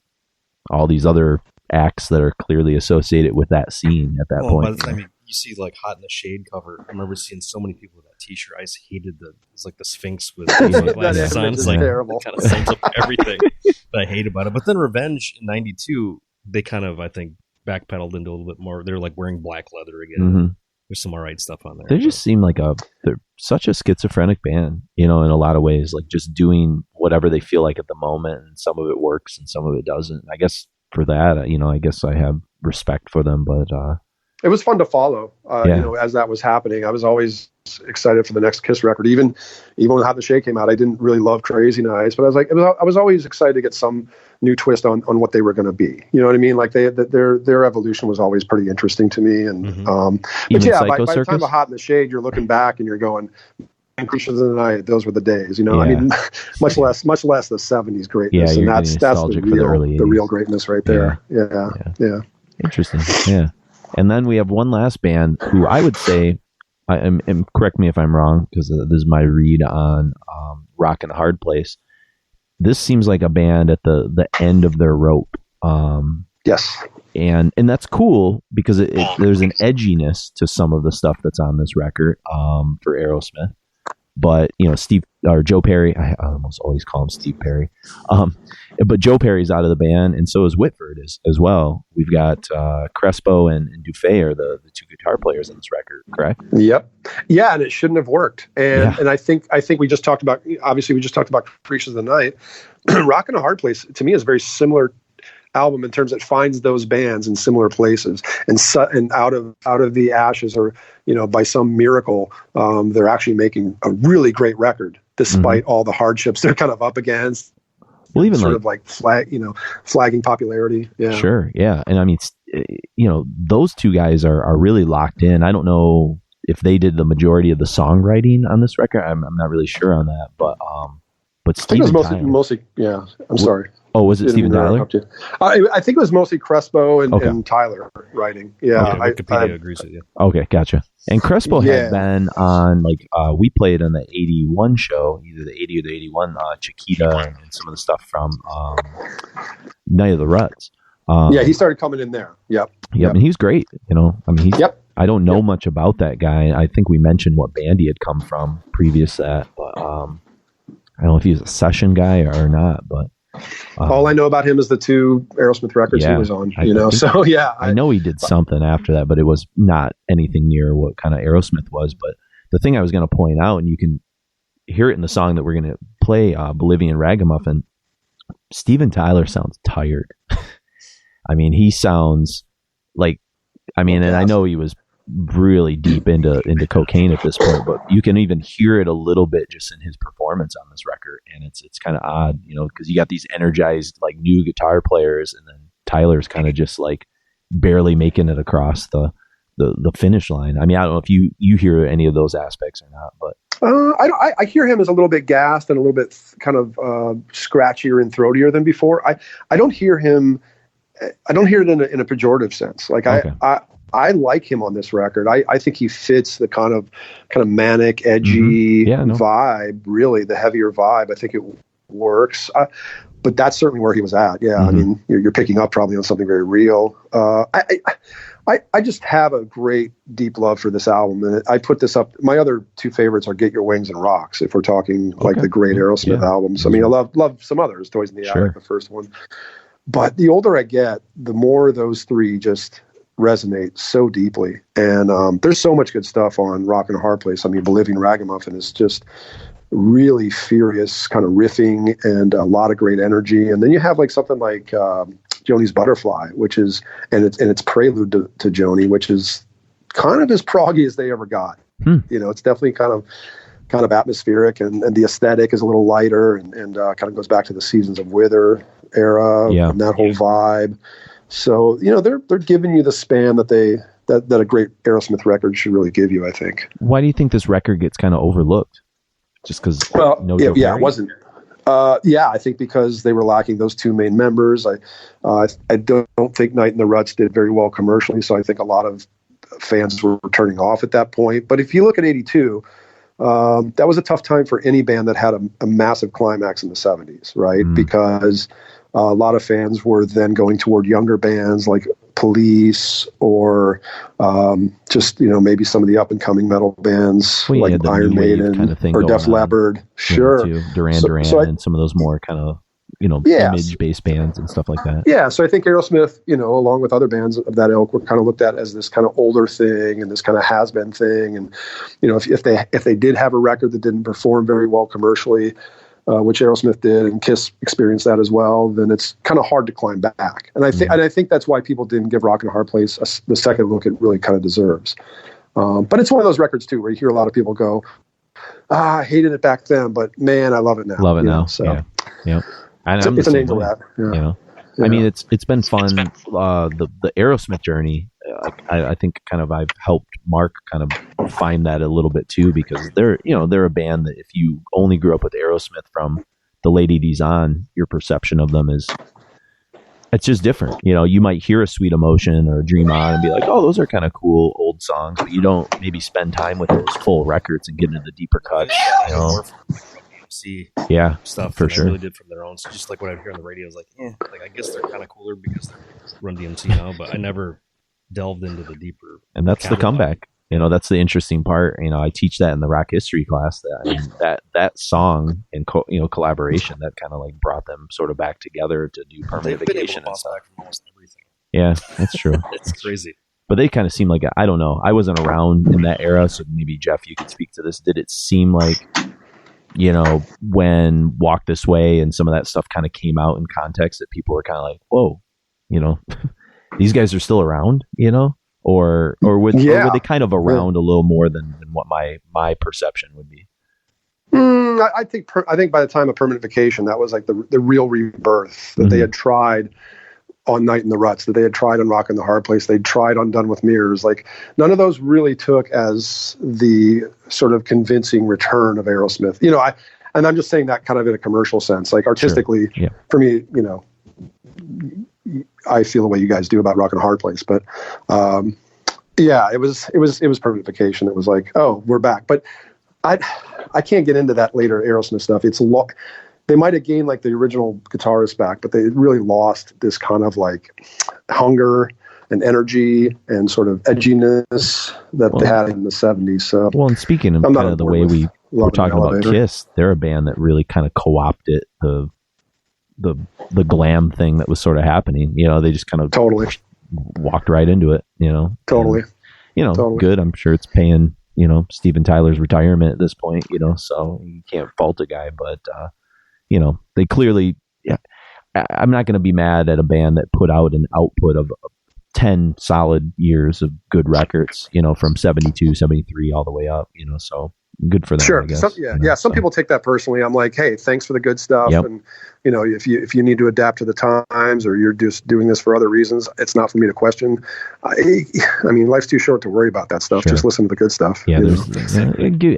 Speaker 3: all these other acts that are clearly associated with that scene at that
Speaker 4: Well,
Speaker 3: point.
Speaker 4: by the time you see like Hot in the Shade cover, I remember seeing so many people with that T-shirt. I just hated it's like the Sphinx with
Speaker 8: That
Speaker 4: glasses on.
Speaker 8: image
Speaker 4: It's
Speaker 8: is
Speaker 4: like
Speaker 8: terrible.
Speaker 4: kind of sums up everything that I hate about it. But then Revenge in '92, they kind of, I think, backpedaled into a little bit more. They're like wearing black leather again.
Speaker 3: Mhm.
Speaker 4: There's some alright stuff on there.
Speaker 3: They just seem like they're such a schizophrenic band, you know, in a lot of ways, like just doing whatever they feel like at the moment, and some of it works and some of it doesn't. I guess for that, you know, I guess I have respect for them, but
Speaker 8: It was fun to follow,
Speaker 3: Yeah.
Speaker 8: you know, as that was happening. I was always excited for the next Kiss record. Even when Hot in the Shade came out, I didn't really love Crazy Nights, but I was always excited to get some new twist on what they were going to be. You know what I mean? Like their evolution was always pretty interesting to me. And but
Speaker 3: Even
Speaker 8: yeah,
Speaker 3: Psycho
Speaker 8: by the time
Speaker 3: Circus?
Speaker 8: of Hot in the Shade, you're looking back and you're going, Creatures of the Night, those were the days. You know, I
Speaker 3: Yeah.
Speaker 8: mean, much less the '70s greatness,
Speaker 3: Yeah,
Speaker 8: and
Speaker 3: you're
Speaker 8: that's
Speaker 3: getting
Speaker 8: the
Speaker 3: nostalgic for the early
Speaker 8: real
Speaker 3: 80s.
Speaker 8: greatness right there. Yeah.
Speaker 3: interesting. Yeah. And then we have one last band who I would say, and correct me if I'm wrong, because this is my read on Rock and a Hard Place. This seems like a band at the end of their rope.
Speaker 8: Yes.
Speaker 3: And that's cool because there's an edginess to some of the stuff that's on this record for Aerosmith. But, you know, Joe Perry, I almost always call him Steve Perry. But Joe Perry's out of the band, and so is Whitford as well. We've got Crespo and Dufay are the two guitar players on this record, correct?
Speaker 8: Yep. Yeah, and it shouldn't have worked. And
Speaker 3: Yeah.
Speaker 8: and I think we just talked about, obviously we just talked about Creatures of the Night. Rock and a Hard Place to me is a very similar album in terms that finds those bands in similar places, and out of the ashes, or you know, by some miracle, they're actually making a really great record despite all the hardships they're kind of up against.
Speaker 3: Well, even
Speaker 8: sort of like flagging popularity. Yeah.
Speaker 3: Sure. Yeah. And I mean, you know, those two guys are really locked in. I don't know if they did the majority of the songwriting on this record. I'm not really sure on that, but
Speaker 8: I think it was mostly. Yeah. I'm sorry.
Speaker 3: Oh, was it
Speaker 8: Didn't
Speaker 3: Steven
Speaker 8: mean to
Speaker 3: Tyler?
Speaker 8: interrupt you. I think it was mostly Crespo and Tyler writing. Yeah.
Speaker 4: Yeah, Wikipedia agrees with you.
Speaker 3: Okay, gotcha. And Crespo
Speaker 8: Yeah.
Speaker 3: had been on, like, we played on the 81 show, either the 80 or the 81, Chiquita and some of the stuff from Night of the Ruts.
Speaker 8: Yeah, he started coming in there. Yep.
Speaker 3: Yep, and he's great. You know, I mean,
Speaker 8: Yep.
Speaker 3: I don't know much about that guy. I think we mentioned what band he had come from previous to that, but I don't know if he was a session guy or not. But
Speaker 8: all I know about him is the two Aerosmith records he was on. So yeah,
Speaker 3: I know he did something after that, but it was not anything near what kind of Aerosmith was. But the thing I was going to point out, and you can hear it in the song that we're going to play, Bolivian Ragamuffin, Steven Tyler sounds tired. I mean, he sounds like, I mean, and I know he was really deep into cocaine at this point, but you can even hear it a little bit just in his performance on this record, and it's kind of odd, you know, because you got these energized like new guitar players, and then Tyler's kind of just like barely making it across the finish line. I mean, I don't know if you hear any of those aspects or not, but
Speaker 8: I hear him as a little bit gassed and a little bit kind of scratchier and throatier than before. I don't hear him. I don't hear it in a pejorative sense. Like
Speaker 3: Okay.
Speaker 8: I like him on this record. I think he fits the kind of manic, edgy vibe, really the heavier vibe. I think it works. But that's certainly where he was at. Yeah. I mean, you're picking up probably on something very real. I just have a great deep love for this album. And I put this up. My other two favorites are Get Your Wings and Rocks, if we're talking like the great Aerosmith albums. I mean, I love some others, Toys in the Attic, the first one. But the older I get, the more those three just resonate so deeply. And there's so much good stuff on Rock and a Hard Place. I mean, Bolivian Ragamuffin is just really furious kind of riffing and a lot of great energy. And then you have like something like Joni's Butterfly, which is, and it's prelude to Joni, which is kind of as proggy as they ever got. You know, it's definitely kind of atmospheric, and the aesthetic is a little lighter, and kind of goes back to the Seasons of Wither era and that whole vibe. So, you know, they're giving you the span that a great Aerosmith record should really give you, I think.
Speaker 3: Why do you think this record gets kind of overlooked? Just because
Speaker 8: it wasn't. Yeah, I think because they were lacking those two main members. I don't think Night in the Ruts did very well commercially, so I think a lot of fans were turning off at that point. But if you look at 82, that was a tough time for any band that had a massive climax in the 70s, right? Because a lot of fans were then going toward younger bands like Police or just, maybe some of the up-and-coming metal bands like Iron Maiden kind of or Def Leppard. Sure.
Speaker 3: Duran Duran and some of those more kind of, image-based bands and stuff like that.
Speaker 8: Yeah, so I think Aerosmith, along with other bands of that ilk, were kind of looked at as this kind of older thing and this kind of has-been thing. And, if they did have a record that didn't perform very well commercially, which Aerosmith did, and Kiss experienced that as well, then it's kind of hard to climb back. And I think that's why people didn't give Rock and a Hard Place the second look it really kind of deserves. But it's one of those records too, where you hear a lot of people go, I hated it back then, but man, I love it now.
Speaker 3: Love it now. So yeah.
Speaker 8: It's an angel that. Yeah.
Speaker 3: I mean, it's been fun. The Aerosmith journey, I think kind of I've helped Mark kind of find that a little bit too, because they're a band that if you only grew up with Aerosmith from the late 80s on, your perception of them it's just different. You might hear a Sweet Emotion or Dream On and be like, oh, those are kind of cool old songs, but you don't maybe spend time with those full records and get into the deeper cuts.
Speaker 4: See
Speaker 3: stuff
Speaker 4: for
Speaker 3: sure.
Speaker 4: They really did from their own. So just like what I hear on the radio is like, like I guess they're kind of cooler because they're Run DMC now, but I never delved into the deeper.
Speaker 3: And that's the comeback. That's the interesting part. I teach that in the rock history class. That song and collaboration that kind of like brought them sort of back together to do Permanent Vacation and stuff.
Speaker 4: From almost everything.
Speaker 3: Yeah, that's true.
Speaker 4: It's crazy.
Speaker 3: But they kind of seem like, I don't know. I wasn't around in that era, so maybe Jeff, you could speak to this. Did it seem like, when Walk This Way and some of that stuff kind of came out in context, that people were kind of like, whoa, these guys are still around, or were they kind of around a little more than what my perception would be?
Speaker 8: I think by the time of Permanent Vacation, that was like the real rebirth that they had tried on Night in the Ruts, that they had tried on Rock and the Hard Place, they'd tried on Done with Mirrors. Like none of those really took as the sort of convincing return of Aerosmith. And I'm just saying that kind of in a commercial sense, like artistically, for me, I feel the way you guys do about Rock and Hard Place, but it was Permanent Vacation. It was like, oh, we're back. But I can't get into that later Aerosmith stuff. They might have gained like the original guitarist back, but they really lost this kind of like hunger and energy and sort of edginess that they had in the 70s. So,
Speaker 3: and speaking of kind of the way we were talking about Kiss, they're a band that really kind of co-opted the glam thing that was sort of happening. They just kind of
Speaker 8: totally
Speaker 3: walked right into it.
Speaker 8: Totally.
Speaker 3: And, good. I'm sure it's paying Steven Tyler's retirement at this point. So you can't fault a guy, but. They clearly, I'm not going to be mad at a band that put out an output of 10 solid years of good records, from 72, 73 all the way up, so good for them.
Speaker 8: Sure.
Speaker 3: I guess,
Speaker 8: Some people take that personally. I'm like, hey, thanks for the good stuff.
Speaker 3: Yep.
Speaker 8: And, if you need to adapt to the times or you're just doing this for other reasons, it's not for me to question. I mean, life's too short to worry about that stuff.
Speaker 3: Sure.
Speaker 8: Just listen to the good stuff.
Speaker 3: Yeah.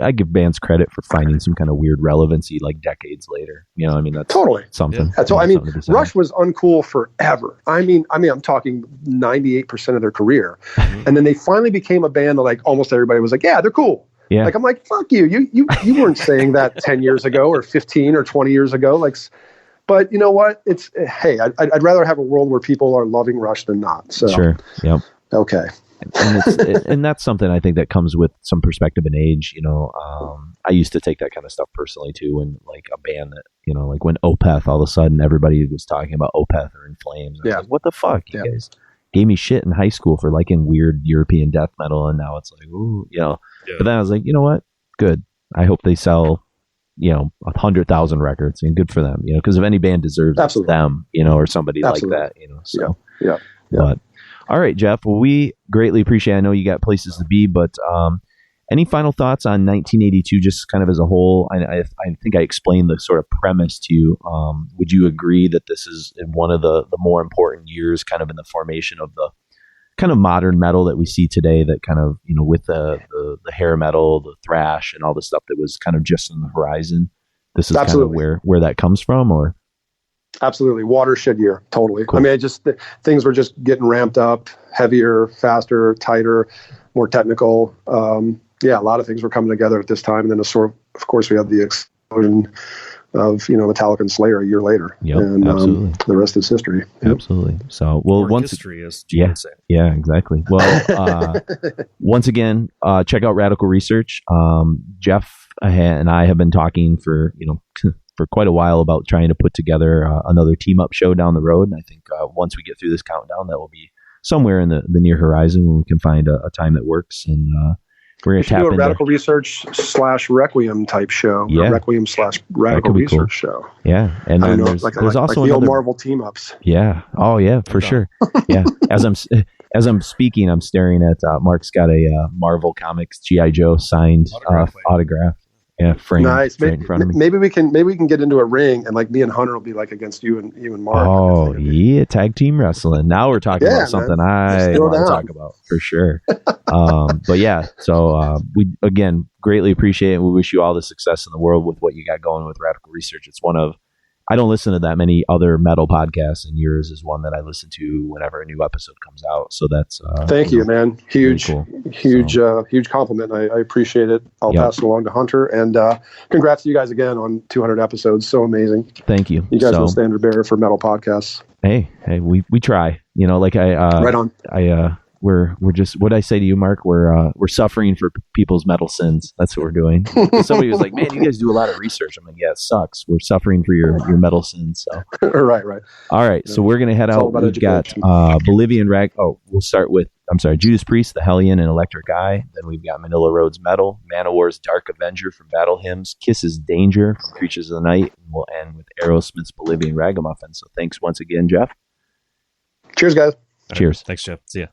Speaker 3: I give bands credit for finding some kind of weird relevancy like decades later. That's
Speaker 8: totally
Speaker 3: something.
Speaker 8: Yeah. That's Rush was uncool forever. I mean, I'm talking 98% of their career. And then they finally became a band that like almost everybody was like, yeah, they're cool.
Speaker 3: Yeah.
Speaker 8: Like, I'm like, fuck you. You weren't saying that 10 years ago or 15 or 20 years ago. Like, but you know what? I'd rather have a world where people are loving Rush than not. So
Speaker 3: sure. Yep.
Speaker 8: Okay.
Speaker 3: And that's something I think that comes with some perspective and age. I used to take that kind of stuff personally too. When like a band that, like when Opeth, all of a sudden everybody was talking about Opeth or In Flames. Yeah. Like, what the fuck? You guys gave me shit in high school for liking weird European death metal. And now it's like, ooh, Yeah. But then I was like, you know what? Good. I hope they sell, 100,000 records, and good for them, because if any band deserves it, it's them, or somebody
Speaker 8: Absolutely.
Speaker 3: like that, so.
Speaker 8: Yeah.
Speaker 3: But all right, Jeff, well, we greatly appreciate it. I know you got places to be, but any final thoughts on 1982, just kind of as a whole? I think I explained the sort of premise to you. Would you agree that this is one of the more important years kind of in the formation of the kind of modern metal that we see today, that kind of, with the hair metal, the thrash and all the stuff that was kind of just on the horizon? this is kind of
Speaker 8: Absolutely.
Speaker 3: where that comes from, or?
Speaker 8: Absolutely. Watershed year. Totally.
Speaker 3: Cool.
Speaker 8: I mean, things were just getting ramped up, heavier, faster, tighter, more technical. A lot of things were coming together at this time. And then of course, we had the explosion of, Metallica and Slayer a year later.
Speaker 3: Yep,
Speaker 8: and
Speaker 3: absolutely.
Speaker 8: The rest is history. Yep.
Speaker 3: Absolutely. So, well,
Speaker 4: history is, yeah,
Speaker 3: yeah, exactly. Well, once again, check out Radical Research. Jeff and I have been talking for quite a while about trying to put together another team up show down the road. And I think once we get through this countdown, that will be somewhere in the near horizon when we can find a time that works. And we're going to tap
Speaker 8: do a
Speaker 3: into
Speaker 8: Radical Research / Requiem type show.
Speaker 3: Yeah.
Speaker 8: Requiem / Radical Research show.
Speaker 3: Yeah. And then there's also
Speaker 8: the old Marvel team ups.
Speaker 3: Yeah. Oh yeah, for sure. Yeah. As I'm speaking, I'm staring at Mark's got a Marvel Comics G.I. Joe signed autograph. Yeah, frame
Speaker 8: nice.
Speaker 3: Right in front of me.
Speaker 8: Maybe we can get into a ring and me and Hunter will be against you and Mark.
Speaker 3: Oh yeah, tag team wrestling. Now we're talking about something I want to talk about for sure. But yeah, so we again greatly appreciate it. We wish you all the success in the world with what you got going with Radical Research. It's one of I don't listen to that many other metal podcasts, and yours is one that I listen to whenever a new episode comes out. So that's
Speaker 8: thank you, man. Huge,
Speaker 3: cool.
Speaker 8: huge compliment. I appreciate it. I'll pass it along to Hunter, and congrats to you guys again on 200 episodes. So amazing.
Speaker 3: Thank you.
Speaker 8: You guys are the standard bearer for metal podcasts.
Speaker 3: Hey, we try.
Speaker 8: Right on.
Speaker 3: We're just what I say to you, Mark. We're suffering for people's metal sins. That's what we're doing. Somebody was like, "Man, you guys do a lot of research." I'm like, "Yeah, it sucks. We're suffering for your metal sins." So
Speaker 8: right.
Speaker 3: All right, so we're gonna head out. We've got Bolivian Rag. Oh, we'll start with Judas Priest, the Hellion, and Electric Eye. Then we've got Manilla Road's Metal, Manowar's Dark Avenger from Battle Hymns, Kiss's Danger from Creatures of the Night, and we'll end with Aerosmith's Bolivian Ragamuffin. So thanks once again, Jeff.
Speaker 8: Cheers, guys.
Speaker 3: Cheers.
Speaker 4: Right, thanks, Jeff. See ya.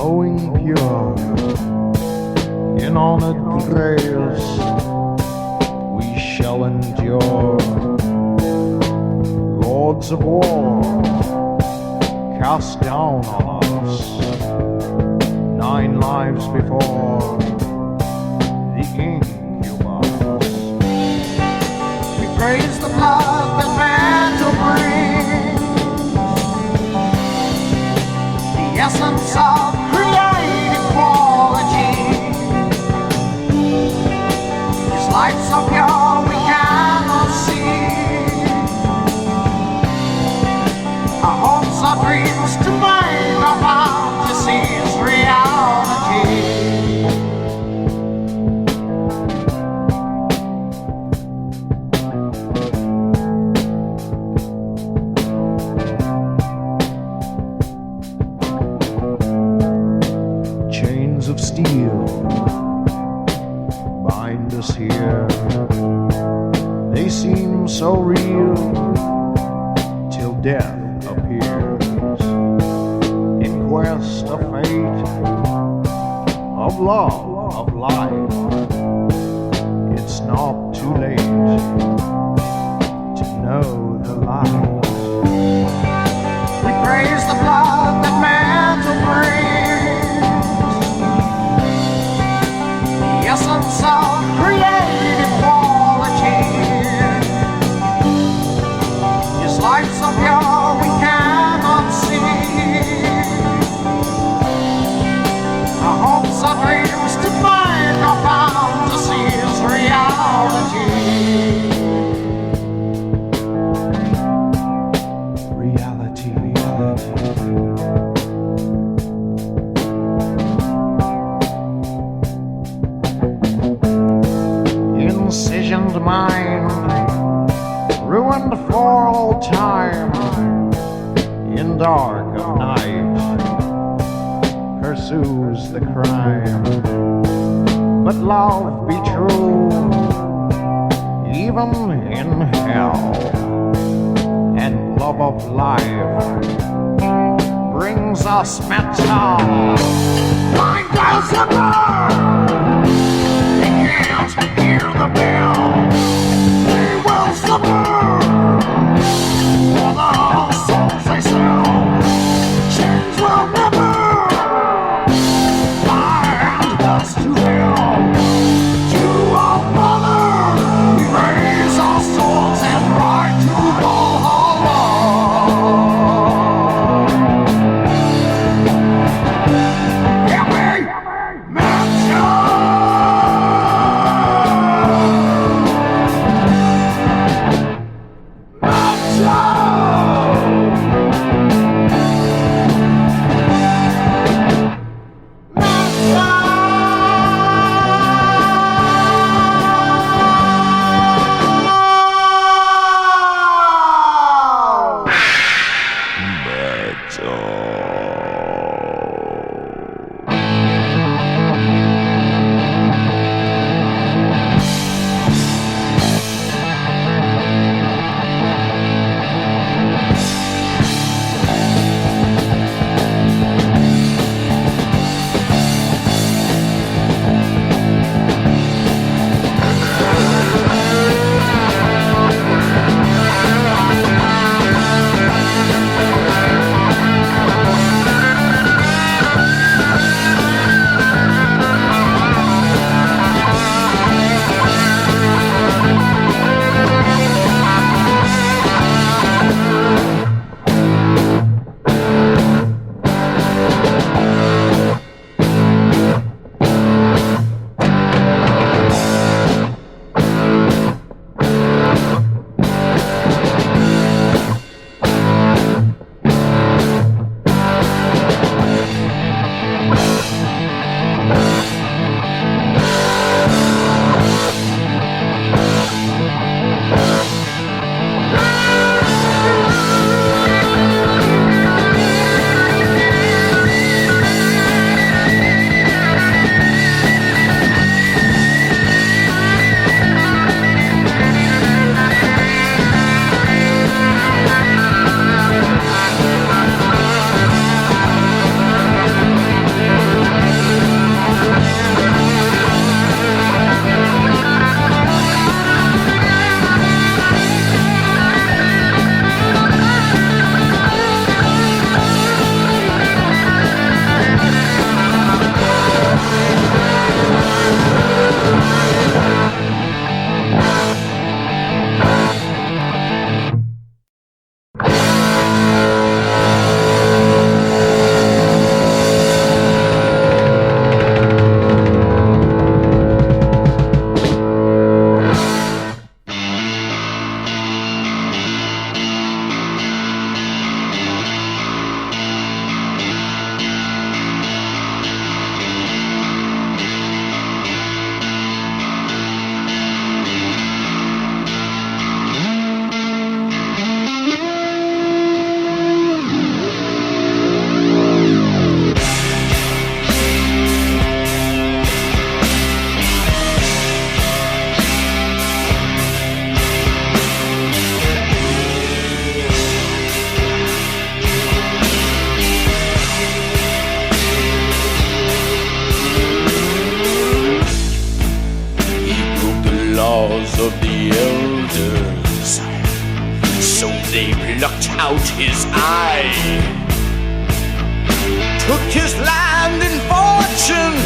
Speaker 6: flowing pure in honored grace we shall endure. Lords of war cast down on us 9 lives before the incubus. We praise the blood that mantle brings, the essence of creative quality. His light so pure we cannot see. Our hopes, our dreams to make our fantasies reality. Chains of steel bind us here. They seem so real till death appears. In quest of fate, of love, of life, it's not too late to know the light. We praise the blood that mantle brings, the essence of creative quality. His light so pure we cannot see. Our hopes, our dreams to find our fantasies reality. Reality, reality. Incisioned mind, ruined for all time, in dark of night, pursues the crime. But love be true, even in hell, and love of life brings us metal. Blind as a bird, they can't hear the bell. They will suffer for the souls they sell. Chains will never bind us to hell. To our Father, we raise our swords and ride to Valhalla. Hear me, men
Speaker 1: of the elders. So they plucked out his eye, took his land and fortune,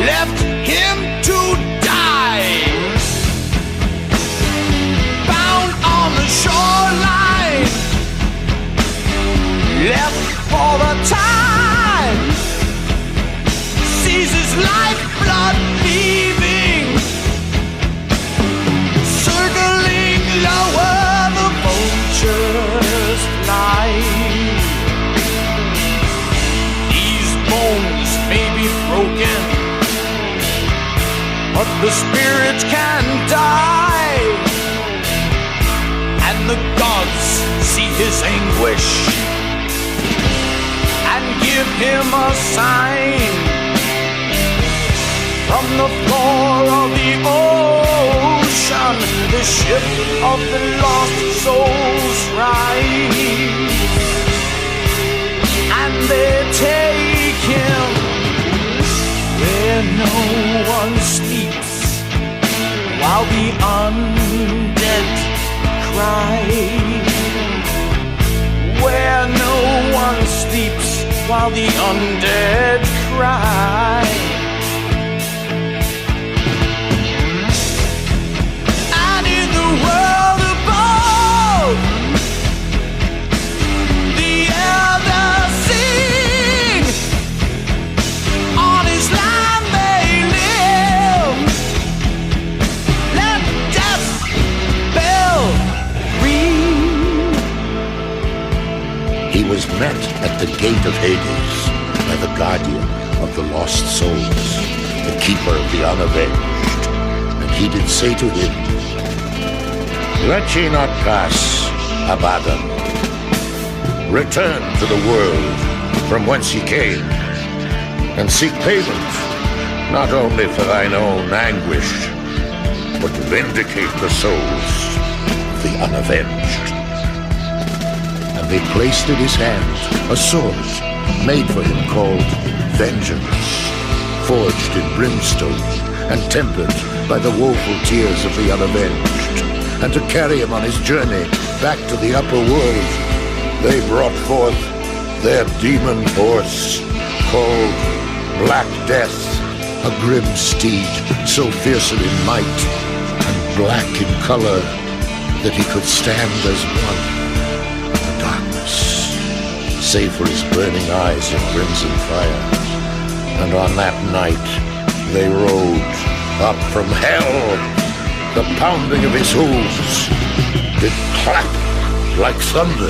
Speaker 1: left him to die. Bound on the shoreline, left for the time, sees his lifeblood leaving, circling lower, the vultures fly. These bones may be broken, but the spirit can die, and the gods see his anguish and give him a sign. From the floor of the ocean, the ship of the lost souls rise, and they take him where no one sleeps, while the undead cry. Where no one sleeps, while the undead cry. And in the world above, the elders sing, on his land they live. Let death's bell ring.
Speaker 9: He was met at the gate of Hades by the guardian of the lost souls, the keeper of the unavenged. And he did say to him, Let ye not pass, Abaddon. Return to the world from whence ye came, and seek payment, not only for thine own anguish, but to vindicate the souls of the unavenged. And they placed in his hand a sword made for him called Vengeance, forged in brimstone and tempered by the woeful tears of the unavenged. And to carry him on his journey back to the upper world, they brought forth their demon horse called Black Death, a grim steed so fearsome in might and black in color that he could stand as one in the darkness, save for his burning eyes of crimson fire. And on that night they rode up from hell. The pounding of his hooves did clap like thunder.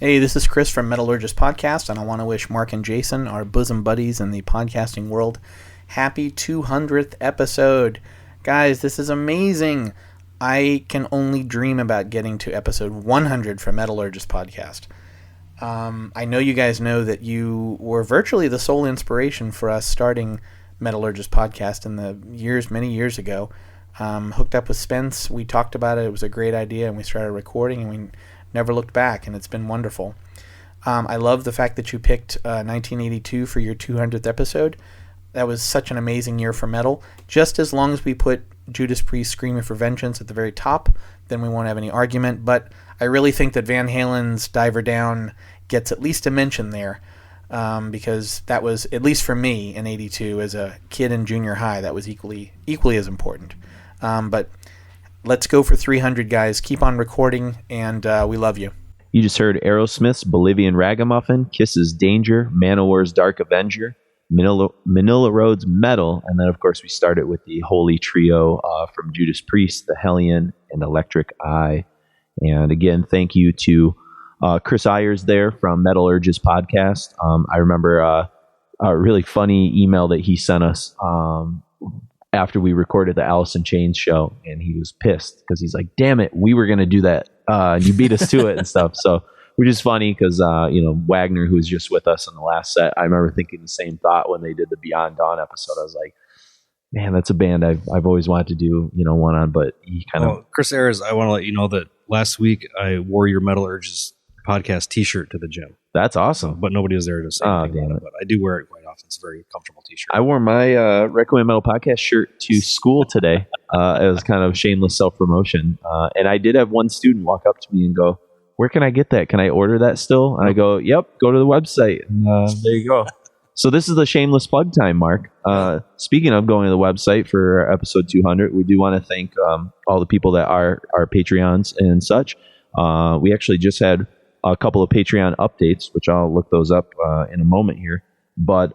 Speaker 10: Hey, this is Chris from Metallurgist Podcast, and I want to wish Mark and Jason, our bosom buddies in the podcasting world, happy 200th episode. Guys, this is amazing. I can only dream about getting to episode 100 for Metallurgist Podcast. I know you guys know that you were virtually the sole inspiration for us starting Metallurgist Podcast in the many years ago. Hooked up with Spence, we talked about it. It was a great idea, and we started recording, and we never looked back, and it's been wonderful. I love the fact that you picked 1982 for your 200th episode. That was such an amazing year for metal. Just as long as we put Judas Priest Screaming for Vengeance at the very top, then we won't have any argument. But I really think that Van Halen's Diver Down gets at least a mention there, because that was, at least for me in 82 as a kid in junior high, that was equally as important. But let's go for 300, guys. Keep on recording, and we love you.
Speaker 3: You just heard Aerosmith's Bolivian Ragamuffin, Kiss's Danger, Manowar's Dark Avenger, Manilla Road's Metal, and then, of course, we started with the holy trio from Judas Priest, the Hellion, and Electric Eye. And again, thank you to Chris Ayers there from Metallurgist Podcast. I remember a really funny email that he sent us after we recorded the Alice in Chains show, and he was pissed because he's like, damn it, we were going to do that. You beat us to it and stuff. So, which is funny because, Wagner, who was just with us in the last set, I remember thinking the same thought when they did the Beyond Dawn episode. I was like, man, that's a band I've always wanted to do, one on, but he kind of...
Speaker 4: Chris Ayers, I want to let you know that last week I wore your Metallurgist Podcast t-shirt to the gym.
Speaker 3: That's awesome.
Speaker 4: But nobody was there to say anything about it. But I do wear it quite often. It's a very comfortable t-shirt.
Speaker 3: I wore my Requiem Metal Podcast shirt to school today. It was kind of shameless self-promotion. And I did have one student walk up to me and go, where can I get that? Can I order that still? And I go, yep, go to the website. And there you go. So this is the shameless plug time, Mark. Speaking of going to the website for episode 200, we do want to thank all the people that are our Patreons and such. We actually just had a couple of Patreon updates, which I'll look those up in a moment here. But,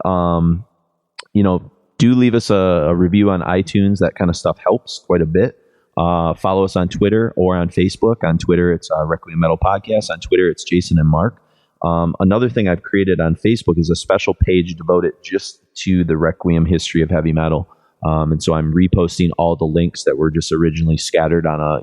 Speaker 3: do leave us a review on iTunes. That kind of stuff helps quite a bit. Follow us on Twitter or on Facebook. On Twitter, it's Requiem Metal Podcast. On Twitter, it's Jason and Mark. Another thing I've created on Facebook is a special page devoted just to the Requiem history of heavy metal. And so I'm reposting all the links that were just originally scattered on a,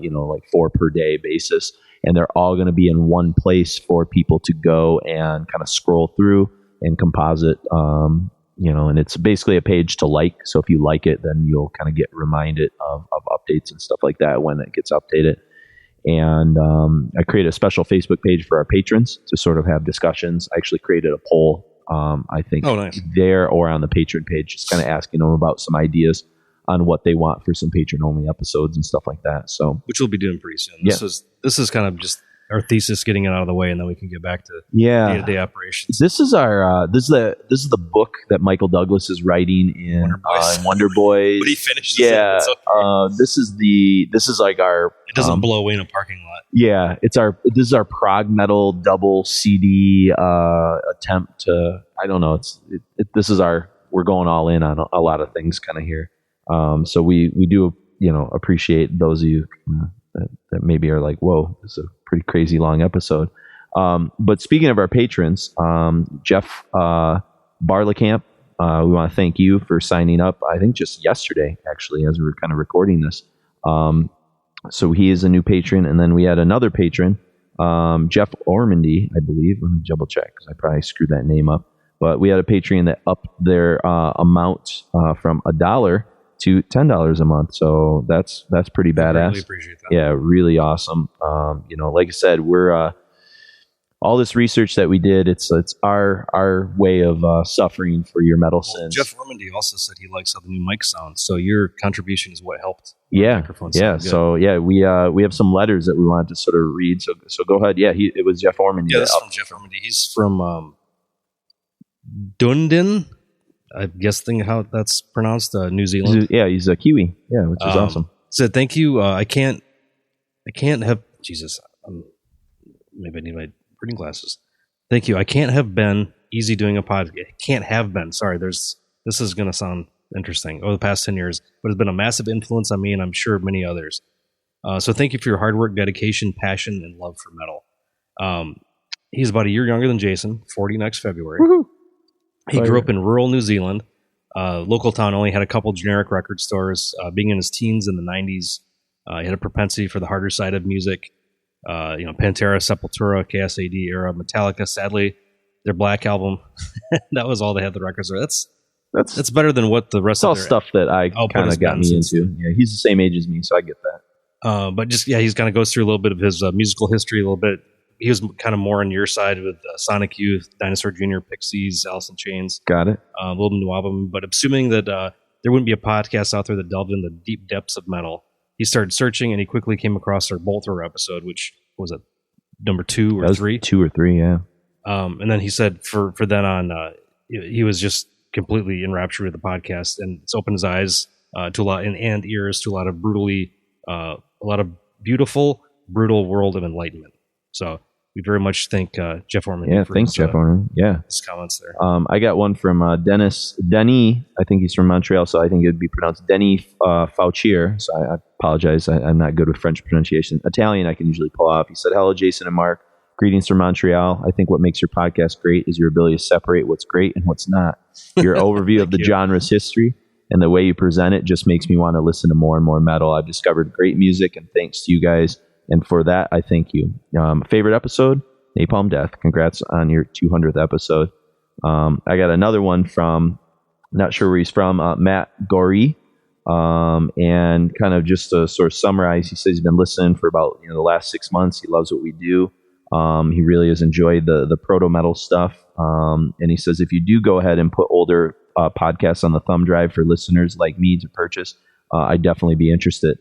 Speaker 3: 4 per day basis. And they're all going to be in one place for people to go and kind of scroll through and composite, and it's basically a page to like. So if you like it, then you'll kind of get reminded of updates and stuff like that when it gets updated. And I created a special Facebook page for our patrons to sort of have discussions. I actually created a poll, I think,
Speaker 4: nice.
Speaker 3: There or on the patron page, just kind of asking them about some ideas on what they want for some patron-only episodes and stuff like that. So,
Speaker 4: which we'll be doing pretty soon. This is kind of just our thesis, getting it out of the way, and then we can get back to day-to-day operations.
Speaker 3: This is our this is the book that Michael Douglas is writing in Wonder Boys.
Speaker 4: But he finishes
Speaker 3: it.
Speaker 4: It's okay.
Speaker 3: This is like our.
Speaker 4: It doesn't blow away in a parking lot.
Speaker 3: Yeah, this is our prog metal double CD attempt to. I don't know. This is our. We're going all in on a lot of things kind of here. So we do appreciate those of you that maybe are like, whoa, this is a pretty crazy long episode. But speaking of our patrons, Jeff Barlecamp, we want to thank you for signing up. I think just yesterday, actually, as we were kind of recording this. So he is a new patron, and then we had another patron, Jeff Ormandy, I believe. Let me double check because I probably screwed that name up. But we had a Patreon that upped their amount from $1 to $10 a month. So that's pretty badass. I really appreciate that. Yeah, really awesome. Like I said, we're all this research that we did. It's our way of suffering for your metal sins.
Speaker 4: Jeff Ormandy also said he likes how the new mic sounds. So your contribution is what helped.
Speaker 3: Microphone sound good. So we have some letters that we wanted to sort of read. So go ahead. Yeah, it was Jeff Ormandy.
Speaker 4: Yeah, that's from Jeff Ormandy. He's from Dunedin. I'm guessing how that's pronounced, New Zealand.
Speaker 3: He's a Kiwi. Yeah, which is awesome.
Speaker 4: So thank you. I can't have Jesus. Maybe I need my reading glasses. Thank you. I can't have been easy doing a podcast. Can't have been. Sorry. This is going to sound interesting. Over the past 10 years, but it's been a massive influence on me, and I'm sure many others. So thank you for your hard work, dedication, passion, and love for metal. He's about a year younger than Jason, 40 next February.
Speaker 3: Woohoo!
Speaker 4: He grew up in rural New Zealand. Local town only had a couple generic record stores. Being in his teens in the 90s, he had a propensity for the harder side of music. Pantera, Sepultura, KSAD era, Metallica. Sadly, their Black album, that was all they had the records. That's better than what the rest of their
Speaker 3: stuff that I kind of got me into. Yeah, he's the same age as me, so I get that.
Speaker 4: But just, he's kind of goes through a little bit of his musical history, a little bit. He was kind of more on your side with Sonic Youth, Dinosaur Jr., Pixies, Alice in Chains.
Speaker 3: Got it.
Speaker 4: A little new album. But assuming that there wouldn't be a podcast out there that delved into the deep depths of metal, he started searching, and he quickly came across our Bolt Thrower episode, which was it, number 2 or 3?
Speaker 3: 2 or 3, yeah.
Speaker 4: And then he said for then on, he was just completely enraptured with the podcast, and it's opened his eyes to a lot, and ears to a lot of beautiful, brutal world of enlightenment. So we very much thank Jeff Orman.
Speaker 3: Yeah, thanks, Jeff Orman. Yeah,
Speaker 4: his comments there.
Speaker 3: I got one from Denis. I think he's from Montreal, so I think it would be pronounced Denis Fauchier. So I apologize. I'm not good with French pronunciation. Italian, I can usually pull off. He said, "Hello, Jason and Mark. Greetings from Montreal. I think what makes your podcast great is your ability to separate what's great and what's not. Your overview of the genre's history and the way you present it just makes me want to listen to more and more metal. I've discovered great music, and thanks to you guys. And for that, I thank you." Favorite episode? Napalm Death. Congrats on your 200th episode. I got another one from, not sure where he's from, Matt Gorey. And kind of just to sort of summarize, he says he's been listening for about the last 6 months. He loves what we do. He really has enjoyed the proto-metal stuff. And he says if you do go ahead and put older podcasts on the thumb drive for listeners like me to purchase, I'd definitely be interested.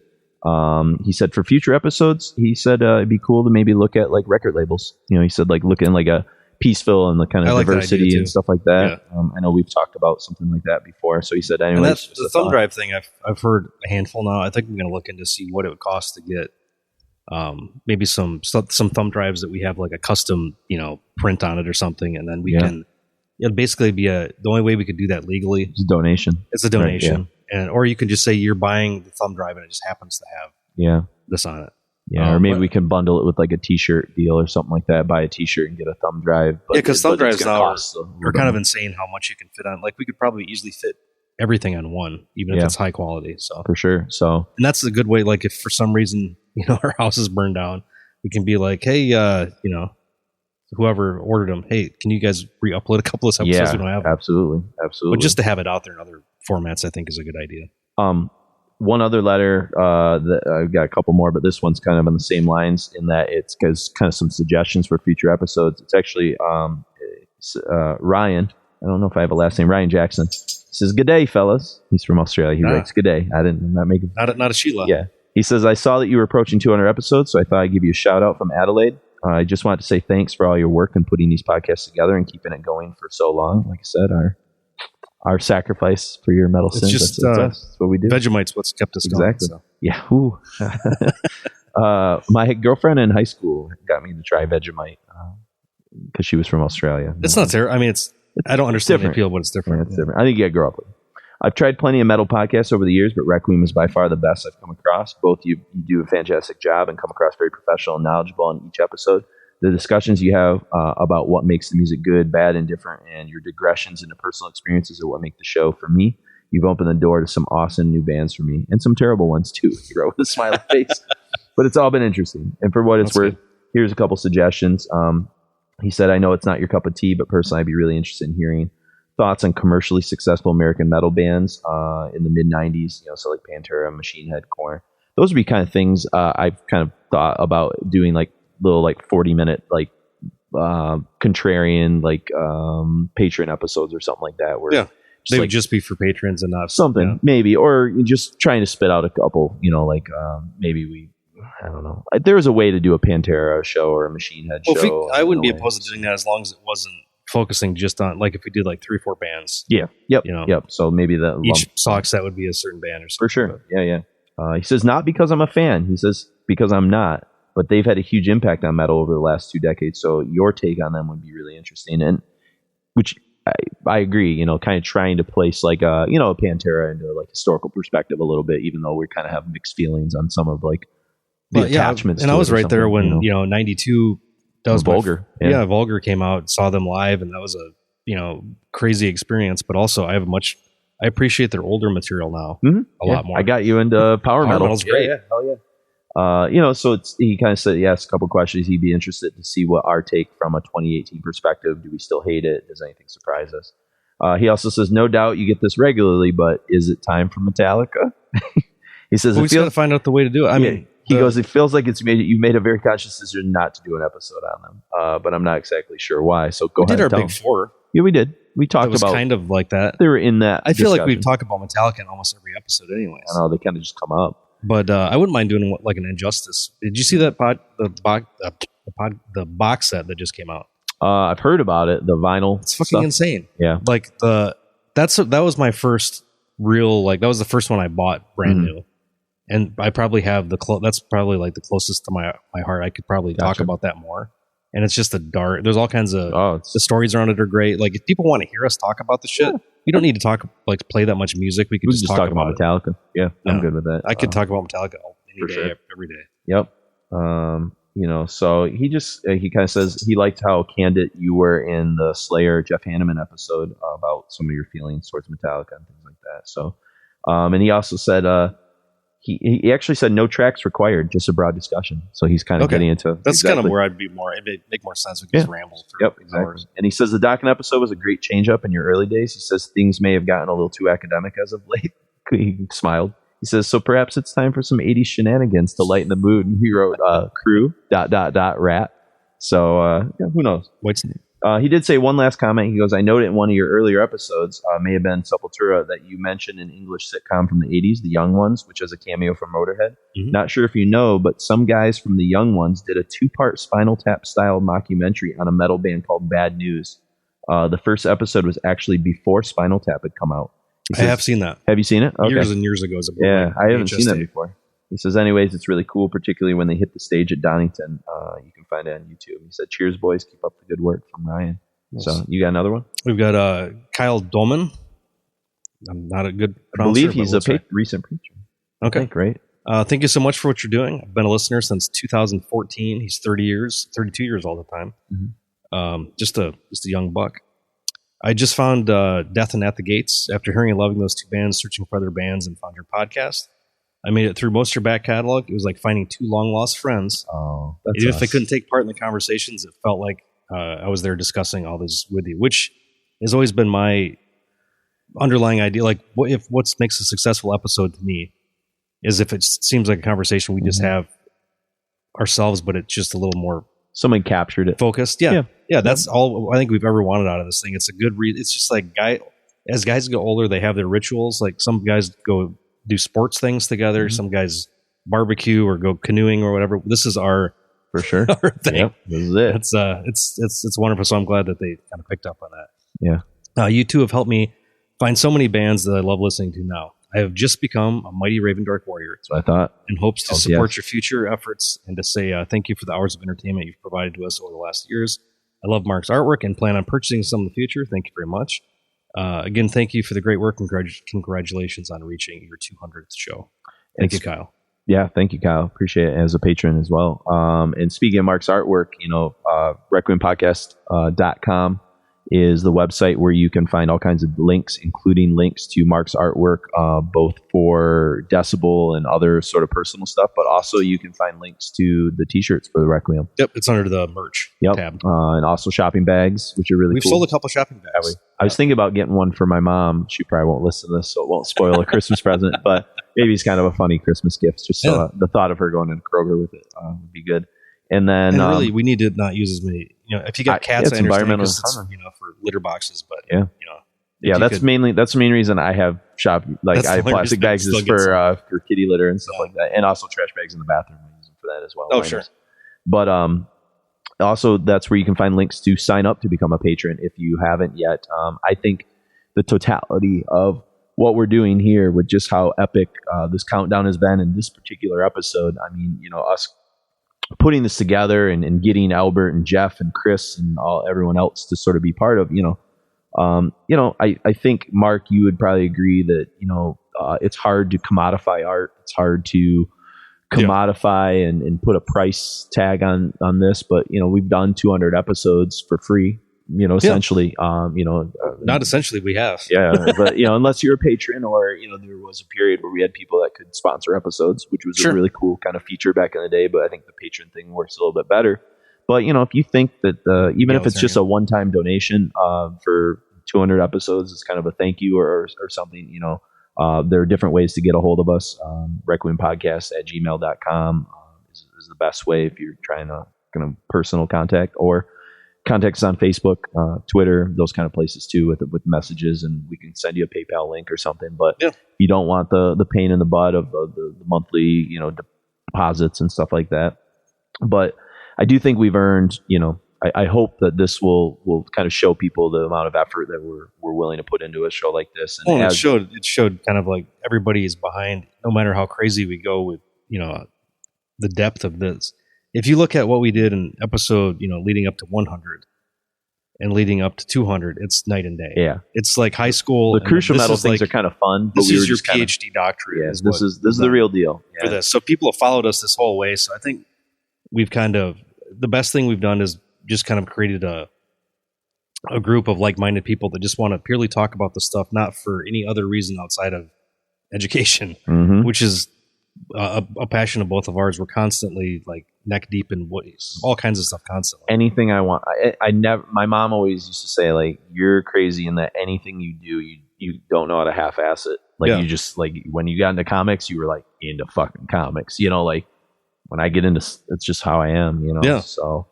Speaker 3: He said for future episodes, he said it'd be cool to maybe look at like record labels. He said like looking like a Peaceville and the kind of diversity and stuff like that. Yeah. I know we've talked about something like that before. So he said, anyway,
Speaker 4: the thumb drive thing, I've heard a handful now. I think I'm going to look into see what it would cost to get maybe some thumb drives that we have like a custom print on it or something, and then we can. It'll basically be the only way we could do that legally.
Speaker 3: It's a donation.
Speaker 4: It's a donation. Right, yeah. Or you can just say you're buying the thumb drive and it just happens to have this on it.
Speaker 3: Yeah, or maybe we can bundle it with like a T-shirt deal or something like that. Buy a T-shirt and get a thumb drive.
Speaker 4: Yeah, because thumb drives now are kind of insane how much you can fit on. Like we could probably easily fit everything on one, even if it's high quality. So
Speaker 3: for sure. So
Speaker 4: and that's a good way. Like if for some reason our house is burned down, we can be like, hey, whoever ordered them, hey, can you guys re-upload a couple of episodes we don't have?
Speaker 3: Absolutely.
Speaker 4: But just to have it out there in other formats, I think is a good idea.
Speaker 3: One other letter, that I've got a couple more, but this one's kind of on the same lines in that it's kind of some suggestions for future episodes. It's actually Ryan. I don't know if I have a last name. Ryan Jackson. He says, "Good day, fellas." He's from Australia. He writes, "Good day." I'm not making
Speaker 4: not a Sheila.
Speaker 3: Yeah. He says, "I saw that you were approaching 200 episodes, so I thought I'd give you a shout out from Adelaide. I just wanted to say thanks for all your work and putting these podcasts together and keeping it going for so long. Like I said, our sacrifice for your metal sins.
Speaker 4: Just,
Speaker 3: that's what we do.
Speaker 4: Vegemite's what's kept us going.
Speaker 3: Exactly. So. Yeah. Ooh. My girlfriend in high school got me to try Vegemite because she was from Australia.
Speaker 4: It's not terrible. I mean, I don't understand the appeal, but it's different.
Speaker 3: Yeah, it's different. I think you got to grow up with it. I've tried plenty of metal podcasts over the years, but Requiem is by far the best I've come across. Both you do a fantastic job and come across very professional and knowledgeable in each episode. The discussions you have about what makes the music good, bad, and different, and your digressions into personal experiences are what make the show for me. You've opened the door to some awesome new bands for me, and some terrible ones too, he wrote with a smiley face. But it's all been interesting. And for what it's worth, here's a couple suggestions. He said, "I know it's not your cup of tea, but personally I'd be really interested in hearing thoughts on commercially successful American metal bands in the mid-90s, so like Pantera, Machine Head, Korn. Those would be kind of things I've kind of thought about doing, like little like 40-minute like contrarian like Patreon episodes or something like that. Where
Speaker 4: they would just be for patrons and not
Speaker 3: something maybe, or just trying to spit out a couple. Maybe I don't know. There was a way to do a Pantera show or a Machine Head show.
Speaker 4: I wouldn't be opposed to doing that as long as it wasn't focusing just on, like, if we did like 3-4 bands.
Speaker 3: Yeah. Yep. Yep. So maybe
Speaker 4: each song set would be a certain band or something.
Speaker 3: For sure. Yeah. He says, not because I'm a fan. He says, because I'm not. But they've had a huge impact on metal over the last 2 decades. So your take on them would be really interesting. And which I agree, kind of trying to place like a Pantera into like historical perspective a little bit, even though we kind of have mixed feelings on some of like the attachments.
Speaker 4: And I was right there when, 92 That was
Speaker 3: Vulgar.
Speaker 4: Yeah, Vulgar came out, saw them live, and that was a crazy experience. But also, I appreciate their older material now a lot more.
Speaker 3: I got you into power metal.
Speaker 4: Metal's great.
Speaker 3: Yeah, hell yeah. So he kind of said, he asked a couple questions. He'd be interested to see what our take from a 2018 perspective. Do we still hate it? Does anything surprise us? He also says, no doubt you get this regularly, but is it time for Metallica? He says,
Speaker 4: we got to find out the way to do it. I mean,
Speaker 3: he goes, it feels like you made a very conscious decision not to do an episode on them, but I'm not exactly sure why. So go ahead.
Speaker 4: We did our
Speaker 3: tell
Speaker 4: big
Speaker 3: him.
Speaker 4: four.
Speaker 3: Yeah, we did. We talked
Speaker 4: about kind of like that.
Speaker 3: They were in that.
Speaker 4: I feel like
Speaker 3: discussion.
Speaker 4: we've talked about Metallica in almost every episode, anyways.
Speaker 3: I know they kind of just come up.
Speaker 4: But I wouldn't mind doing like an Injustice. Did you see that the box set that just came out?
Speaker 3: I've heard about it. The vinyl.
Speaker 4: It's fucking insane.
Speaker 3: Yeah.
Speaker 4: Like that was my first real, like that was the first one I bought brand new. And I probably have that's probably like the closest to my heart. I could probably talk about that more. And it's just there's all kinds of, the stories around it are great. Like if people want to hear us talk about the shit, we don't need to play that much music. We can just talk about
Speaker 3: Metallica. Yeah, I'm good with that.
Speaker 4: I could talk about Metallica any day, every day.
Speaker 3: Yep. So he kind of says he liked how candid you were in the Slayer Jeff Hanneman episode about some of your feelings towards Metallica and things like that. So, and he also said, he actually said no tracks required, just a broad discussion. So he's kind of getting into
Speaker 4: that's kind of where I'd be more. It'd make more sense. We could just ramble for hours.
Speaker 3: And he says the Dokken episode was a great change up in your early days. He says things may have gotten a little too academic as of late. He smiled. He says, so perhaps it's time for some 80s shenanigans to lighten the mood. And he wrote crew ... rat. So who knows? He did say one last comment. He goes, I noted in one of your earlier episodes, may have been Sepultura, that you mentioned an English sitcom from the 80s, The Young Ones, which has a cameo from Motorhead. Mm-hmm. Not sure if you know, but some guys from The Young Ones did a 2-part Spinal Tap style mockumentary on a metal band called Bad News. The first episode was actually before Spinal Tap had come out.
Speaker 4: I have seen that.
Speaker 3: Have you seen it? Okay.
Speaker 4: Years and years ago.
Speaker 3: I haven't seen that before. He says, anyways, it's really cool, particularly when they hit the stage at Donington. You can find it on YouTube. He said, cheers, boys. Keep up the good work from Ryan. Nice. So you got another one?
Speaker 4: We've got Kyle Dolman. I'm not a good pronouncer.
Speaker 3: I believe he's a recent preacher.
Speaker 4: Okay,
Speaker 3: great.
Speaker 4: Thank you so much for what you're doing. I've been a listener since 2014. He's 32 years all the time. Mm-hmm. Just a young buck. I just found Death and At the Gates after hearing and loving those two bands, searching for other bands, and found your podcast. I made it through most of your back catalog. It was like finding two long-lost friends.
Speaker 3: Oh,
Speaker 4: even if I couldn't take part in the conversations, it felt like I was there discussing all this with you, which has always been my underlying idea. Like, what makes a successful episode to me is if it seems like a conversation we just have ourselves, but it's just a little more...
Speaker 3: Somebody captured it.
Speaker 4: Focused. Yeah. That's all I think we've ever wanted out of this thing. It's a good read. It's just like as guys get older, they have their rituals. Like some guys go do sports things together. Some guys barbecue or go canoeing or whatever. This is our thing.
Speaker 3: Yep, this is it.
Speaker 4: It's wonderful. So I'm glad that they kind of picked up on that.
Speaker 3: Yeah.
Speaker 4: You two have helped me find so many bands that I love listening to now. I have just become a mighty Raven Dark warrior.
Speaker 3: That's what I thought.
Speaker 4: In hopes to support your future efforts and to say thank you for the hours of entertainment you've provided to us over the last years. I love Mark's artwork and plan on purchasing some in the future. Thank you very much. Again, thank you for the great work and congratulations on reaching your 200th show. Thank you, Kyle.
Speaker 3: Yeah, thank you, Kyle. Appreciate it as a patron as well. And speaking of Mark's artwork, requiempodcast.com is the website where you can find all kinds of links, including links to Mark's artwork, both for Decibel and other sort of personal stuff, but also you can find links to the t-shirts for the Requiem.
Speaker 4: Yep, it's under the merch tab.
Speaker 3: And also shopping bags, which are really cool.
Speaker 4: We've sold a couple shopping bags.
Speaker 3: I was thinking about getting one for my mom. She probably won't listen to this, so it won't spoil a Christmas present, but maybe it's kind of a funny Christmas gift. Just so the thought of her going into Kroger with it would be good. And then,
Speaker 4: really, we need to not use as many. If you got cats, I understand because it's for litter boxes. But
Speaker 3: that's the main reason I have I have plastic bags is for kitty litter and stuff like that, and also trash bags in the bathroom. I use them for that as well.
Speaker 4: Oh, sure.
Speaker 3: But also that's where you can find links to sign up to become a patron if you haven't yet. I think the totality of what we're doing here with just how epic this countdown has been in this particular episode. I mean, us putting this together and getting Albert and Jeff and Chris and everyone else to sort of be part of, I think, Mark, you would probably agree that, it's hard to commodify art. It's hard to commodify and put a price tag on this, but we've done 200 episodes for free, essentially.
Speaker 4: Not essentially, we have.
Speaker 3: Yeah, but unless you're a patron, or there was a period where we had people that could sponsor episodes, which was a really cool kind of feature back in the day. But I think the patron thing works a little bit better. But if you think that even if it's just a one-time donation for 200 episodes, it's kind of a thank you or something. There are different ways to get a hold of us. requiempodcast@gmail.com is the best way if you're trying to kind of personal contact, or contact us on Facebook, Twitter, those kind of places too, with messages, and we can send you a PayPal link or something. But if you don't want the pain in the butt of the monthly deposits and stuff like that. But I do think we've earned, I hope that this will kind of show people the amount of effort that we're willing to put into a show like this. And
Speaker 4: it showed kind of like everybody is behind, no matter how crazy we go with, the depth of this. If you look at what we did in episode, leading up to 100 and leading up to 200, it's night and day.
Speaker 3: Yeah.
Speaker 4: It's like high school.
Speaker 3: The crucial metal things are kind of fun.
Speaker 4: This is your PhD doctorate.
Speaker 3: Yeah, this is the real deal
Speaker 4: for this. So people have followed us this whole way. So I think we've the best thing we've done is just kind of created a group of like-minded people that just want to purely talk about the stuff, not for any other reason outside of education, which is a passion of both of ours. We're constantly like neck deep in all kinds of stuff constantly.
Speaker 3: Anything I want. I never, my mom always used to say, like, you're crazy in that anything you do, you don't know how to half-ass it. Like you just, like, when you got into comics, you were like into fucking comics, like when I get into, it's just how I am, So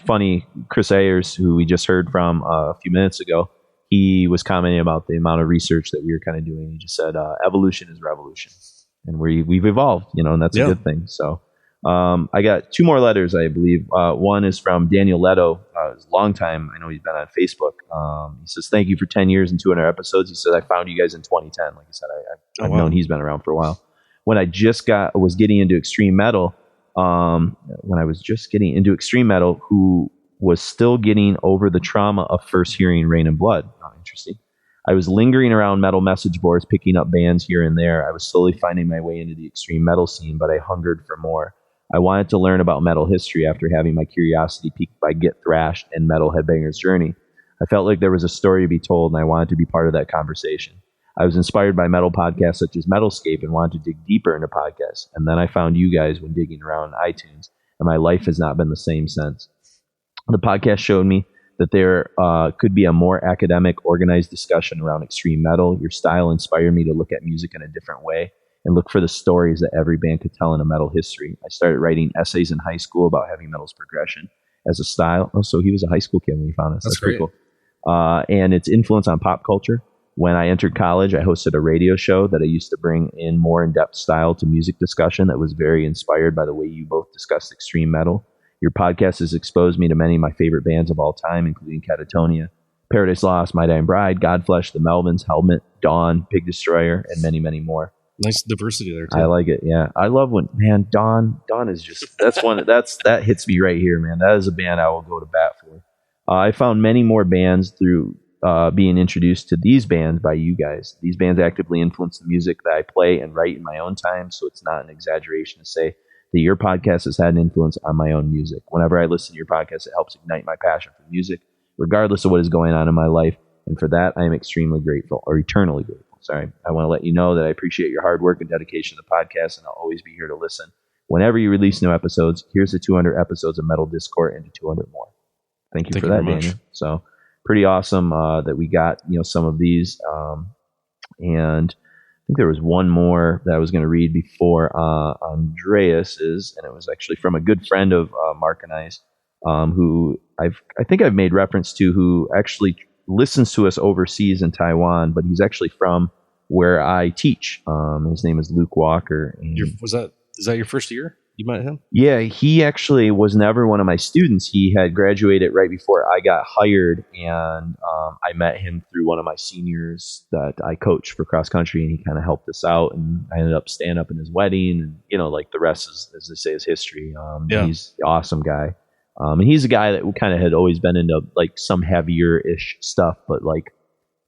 Speaker 3: funny, Chris Ayers, who we just heard from a few minutes ago, he was commenting about the amount of research that we were kind of doing. He just said, evolution is revolution. And we've evolved, and that's a good thing. So I got 2 more letters, I believe. One is from Daniel Leto, a long time. I know he's been on Facebook. He says, thank you for 10 years and 200 episodes. He said, I found you guys in 2010. Like I said, I've known he's been around for a while. When I just was getting into extreme metal, who was still getting over the trauma of first hearing Rain and Blood. Oh, interesting. I was lingering around metal message boards, picking up bands here and there. I was slowly finding my way into the extreme metal scene, but I hungered for more. I wanted to learn about metal history after having my curiosity piqued by Get Thrashed and Metal Headbanger's journey. I felt like there was a story to be told, and I wanted to be part of that conversation. I was inspired by metal podcasts such as Metalscape and wanted to dig deeper into podcasts. And then I found you guys when digging around iTunes, and my life has not been the same since. The podcast showed me that there could be a more academic, organized discussion around extreme metal. Your style inspired me to look at music in a different way and look for the stories that every band could tell in a metal history. I started writing essays in high school about heavy metal's progression as a style. Oh, so he was a high school kid when he found us. That's pretty cool. And its influence on pop culture. When I entered college, I hosted a radio show that I used to bring in more in-depth style to music discussion that was very inspired by the way you both discussed extreme metal. Your podcast has exposed me to many of my favorite bands of all time, including Catatonia, Paradise Lost, My Dying Bride, Godflesh, The Melvins, Helmet, Dawn, Pig Destroyer, and many, many more.
Speaker 4: Nice diversity there, too.
Speaker 3: I like it, yeah. I love when, man, Dawn is just, that hits me right here, man. That is a band I will go to bat for. I found many more bands through being introduced to these bands by you guys. These bands actively influence the music that I play and write in my own time, so it's not an exaggeration to say that your podcast has had an influence on my own music. Whenever I listen to your podcast, it helps ignite my passion for music, regardless of what is going on in my life. And for that, I am extremely grateful, or eternally grateful. Sorry. I want to let you know that I appreciate your hard work and dedication to the podcast, and I'll always be here to listen. Whenever you release new episodes, here's the 200 episodes of Metal Discord and 200 more. Thank you for that, Daniel. So pretty awesome that we got some of these. And I think there was one more that I was going to read before Andreas's, and it was actually from a good friend of Mark and I's, who I think I've made reference to, who actually listens to us overseas in Taiwan, but he's actually from where I teach. His name is Luke Walker. And
Speaker 4: is that your first year you met him?
Speaker 3: Yeah, he actually was never one of my students. He had graduated right before I got hired, and I met him through one of my seniors that I coached for cross country, and he kind of helped us out, and I ended up staying up in his wedding, and like the rest is, as they say, is history. He's an awesome guy. And he's a guy that kind of had always been into like some heavier-ish stuff, but like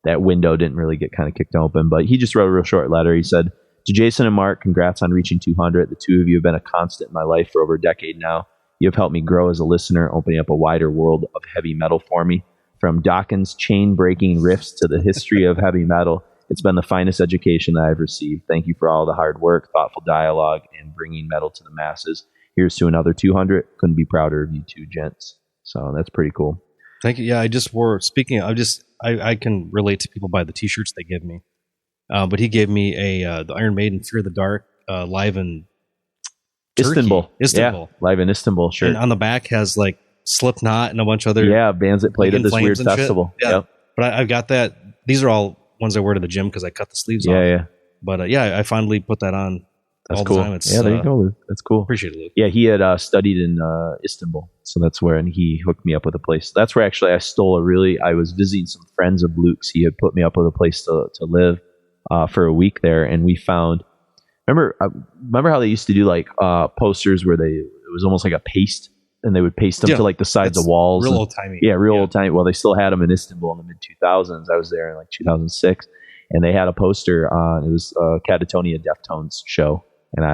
Speaker 3: that window didn't really get kind of kicked open. But he just wrote a real short letter. He said, to Jason and Mark, congrats on reaching 200. The two of you have been a constant in my life for over a decade now. You have helped me grow as a listener, opening up a wider world of heavy metal for me. From Dawkins' chain-breaking riffs to the history of heavy metal, it's been the finest education that I've received. Thank you for all the hard work, thoughtful dialogue, and bringing metal to the masses. Here's to another 200. Couldn't be prouder of you two gents. So that's pretty cool.
Speaker 4: Thank you. Yeah, I just wore, speaking of, I can relate to people by the t-shirts they give me. But he gave me the Iron Maiden Fear the Dark live in
Speaker 3: Istanbul.
Speaker 4: Istanbul.
Speaker 3: Yeah, live in Istanbul, sure.
Speaker 4: And on the back has like Slipknot and a bunch of other
Speaker 3: bands that played at this weird festival.
Speaker 4: Yeah. Yep. But I've got that. These are all ones I wear to the gym because I cut the sleeves off.
Speaker 3: Yeah.
Speaker 4: But I finally put that on.
Speaker 3: That's
Speaker 4: all
Speaker 3: cool.
Speaker 4: The time. It's,
Speaker 3: there you go, Luke. That's cool.
Speaker 4: Appreciate it, Luke.
Speaker 3: Yeah, he had studied in Istanbul, so that's where, and he hooked me up with a place. That's where actually I stole I was visiting some friends of Luke's. He had put me up with a place to live for a week there, and we found. Remember how they used to do like posters where it was almost like a paste, and they would paste them to like the sides of walls.
Speaker 4: Real old timey.
Speaker 3: Yeah, old timey. Well, they still had them in Istanbul in the mid 2000s. I was there in like 2006, and they had a poster. It was a Catatonia Deftones show. And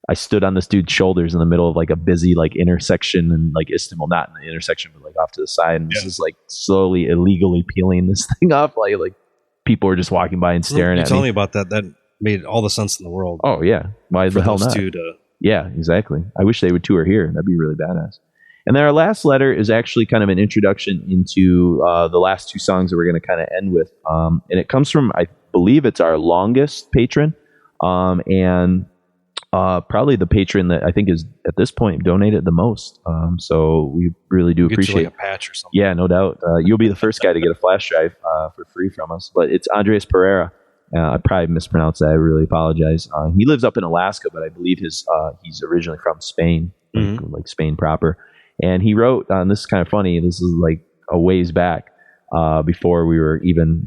Speaker 3: I stood on this dude's shoulders in the middle of like a busy like intersection in like Istanbul, not in the intersection, but like off to the side. And this is like slowly illegally peeling this thing off. Like people were just walking by and staring at me.
Speaker 4: Tell me about that. That made all the sense in the world.
Speaker 3: Oh yeah. Why the hell not? Yeah, exactly. I wish they would tour here. That'd be really badass. And then our last letter is actually kind of an introduction into the last two songs that we're going to kind of end with. And it comes from, I believe it's our longest patron. And probably the patron that I think is at this point donated the most. So we really do appreciate
Speaker 4: like a patch or something.
Speaker 3: Yeah, no doubt. You'll be the first guy to get a flash drive for free from us. But it's Andres Pereira. I probably mispronounced that. I really apologize. He lives up in Alaska, but I believe he's originally from Spain, like Spain proper. And he wrote, and this is kind of funny. This is like a ways back before we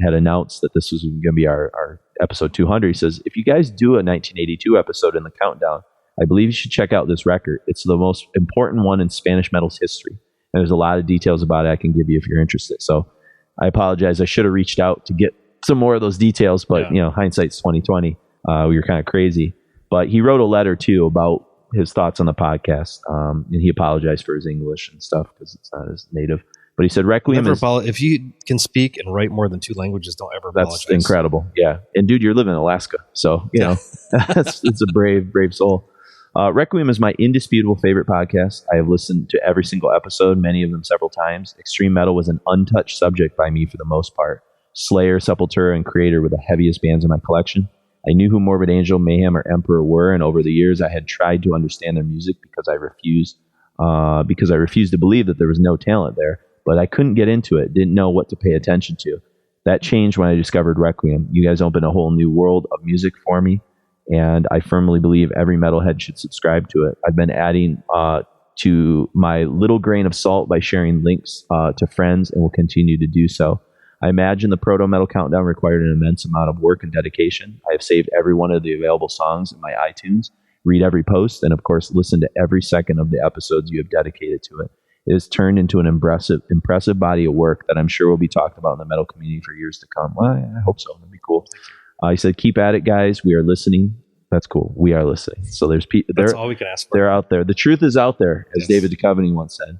Speaker 3: had announced that this was going to be our episode 200. He says, if you guys do a 1982 episode in the countdown, I believe you should check out this record. It's the most important one in Spanish metal's history. And there's a lot of details about it I can give you if you're interested. So I apologize. I should have reached out to get some more of those details, but hindsight's 2020. We were kind of crazy. But he wrote a letter too about his thoughts on the podcast. And he apologized for his English and stuff because it's not his native. But he said Requiem
Speaker 4: if you can speak and write more than two languages, don't ever apologize.
Speaker 3: That's incredible. Yeah. And dude, you're living in Alaska. So, you know, it's a brave soul. Requiem is my indisputable favorite podcast. I have listened to every single episode, many of them several times. Extreme metal was an untouched subject by me for the most part. Slayer, Sepultura, and Creator were the heaviest bands in my collection. I knew who Morbid Angel, Mayhem, or Emperor were, and over the years I had tried to understand their music because I refused to believe that there was no talent there. But I couldn't get into it, didn't know what to pay attention to. That changed when I discovered Requiem. You guys opened a whole new world of music for me, and I firmly believe every metalhead should subscribe to it. I've been adding to my little grain of salt by sharing links to friends and will continue to do so. I imagine the Proto-Metal Countdown required an immense amount of work and dedication. I have saved every one of the available songs in my iTunes, read every post, and of course listen to every second of the episodes you have dedicated to it. It has turned into an impressive body of work that I'm sure will be talked about in the metal community for years to come. Well, I hope so. That'd be cool. He said, keep at it, guys. We are listening. That's cool. We are listening. So there's people.
Speaker 4: That's all we can ask for.
Speaker 3: They're out there. The truth is out there, as David Duchovny once said.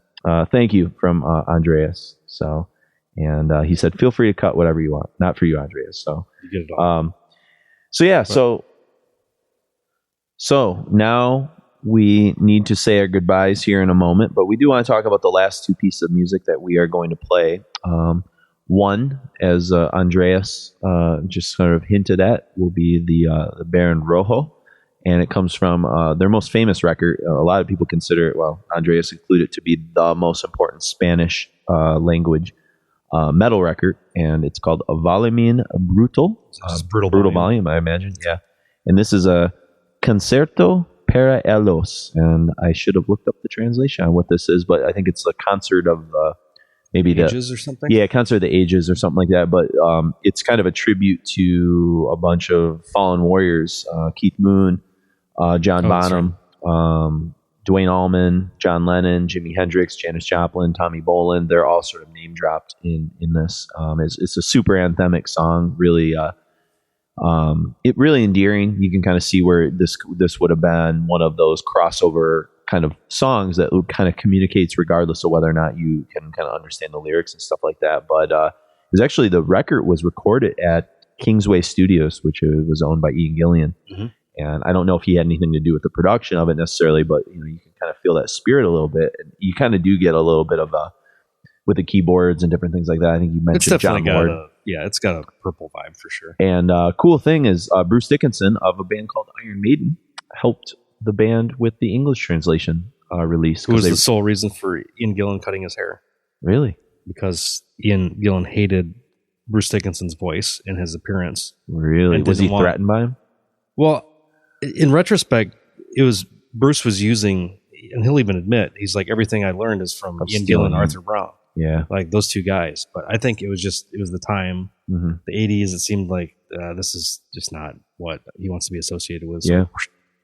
Speaker 3: Thank you from Andreas. So, and he said, feel free to cut whatever you want. Not for you, Andreas. So,
Speaker 4: you get it all.
Speaker 3: So now we need to say our goodbyes here in a moment, but we do want to talk about the last two pieces of music that we are going to play. One, as Andreas just sort of hinted at, will be the Baron Rojo, and it comes from their most famous record. A lot of people consider it, well, Andreas included it, to be the most important Spanish language metal record, and it's called Volumen Brutal. Brutal volume, I imagine, yeah. And this is a Concerto para Ellos, and I should have looked up the translation on what this is, but I think it's the concert of maybe the
Speaker 4: Ages or something.
Speaker 3: Yeah, concert of the Ages or something like that. But it's kind of a tribute to a bunch of fallen warriors: Keith Moon, John Bonham, Duane Allman, John Lennon, Jimi Hendrix, Janis Joplin, Tommy Bolin. They're all sort of name dropped in this. It's a super anthemic song, really It really endearing. You can kind of see where this would have been one of those crossover kind of songs that kind of communicates regardless of whether or not you can kind of understand the lyrics and stuff like that. But it was actually, the record was recorded at Kingsway Studios, which was owned by Ian Gillan. Mm-hmm. And I don't know if he had anything to do with the production of it necessarily, but you can kind of feel that spirit a little bit. And you kind of do get a little bit of with the keyboards and different things like that. I think you mentioned John Ward.
Speaker 4: It's got a purple vibe for sure.
Speaker 3: And cool thing is Bruce Dickinson of a band called Iron Maiden helped the band with the English translation release.
Speaker 4: Who was the sole reason for Ian Gillan cutting his hair?
Speaker 3: Really?
Speaker 4: Because Ian Gillan hated Bruce Dickinson's voice and his appearance.
Speaker 3: Really? Was he threatened by him?
Speaker 4: Well, in retrospect, it was Bruce was using, and he'll even admit, he's like, everything I learned is from Ian Gillan and Arthur Brown.
Speaker 3: Yeah.
Speaker 4: Like those two guys. But I think it was the time, the 80s, it seemed like this is just not what he wants to be associated with. So,
Speaker 3: yeah.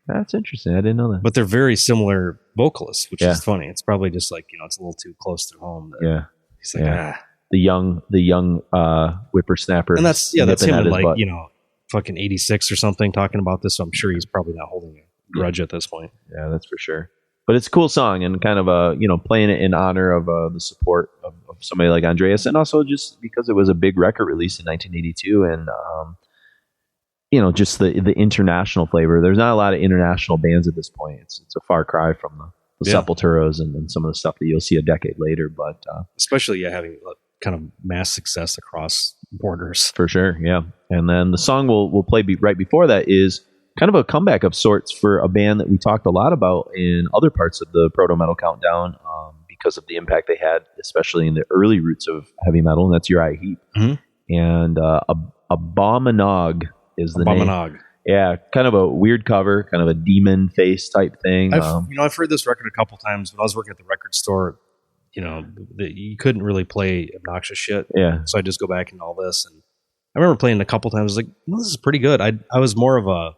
Speaker 3: That's interesting. I didn't know that.
Speaker 4: But they're very similar vocalists, which is funny. It's probably just like, it's a little too close to home.
Speaker 3: Yeah.
Speaker 4: He's like,
Speaker 3: The young whippersnapper.
Speaker 4: And that's him in like, fucking 86 or something talking about this. So I'm sure he's probably not holding a grudge at this point.
Speaker 3: Yeah, that's for sure. But it's a cool song and kind of playing it in honor of the support of somebody like Andreas, and also just because it was a big record release in 1982, and just the international flavor. There's not a lot of international bands at this point. It's a far cry from the Sepulturas and some of the stuff that you'll see a decade later. But
Speaker 4: especially having kind of mass success across borders.
Speaker 3: For sure, yeah. And then the song we'll play right before that is kind of a comeback of sorts for a band that we talked a lot about in other parts of the Proto-Metal Countdown because of the impact they had, especially in the early roots of heavy metal, and that's Uriah Heep. Mm-hmm. And Abominog is the name. Yeah, kind of a weird cover, kind of a demon face type thing.
Speaker 4: I've heard this record a couple times when I was working at the record store. You couldn't really play obnoxious shit.
Speaker 3: Yeah.
Speaker 4: So I just go back and all this, and I remember playing it a couple times. I was like, this is pretty good. I was more of a,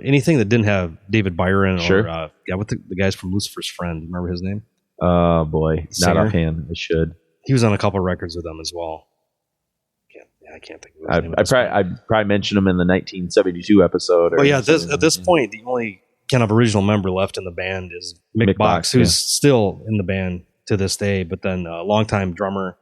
Speaker 4: anything that didn't have David Byron or what the guys from Lucifer's Friend. Remember his name?
Speaker 3: Oh boy, not offhand. I should.
Speaker 4: He was on a couple of records with them as well. I can't think of his name.
Speaker 3: I probably mentioned him in the 1972 episode.
Speaker 4: At this point, the only kind of original member left in the band is Mick Box, who's still in the band to this day. But then longtime drummer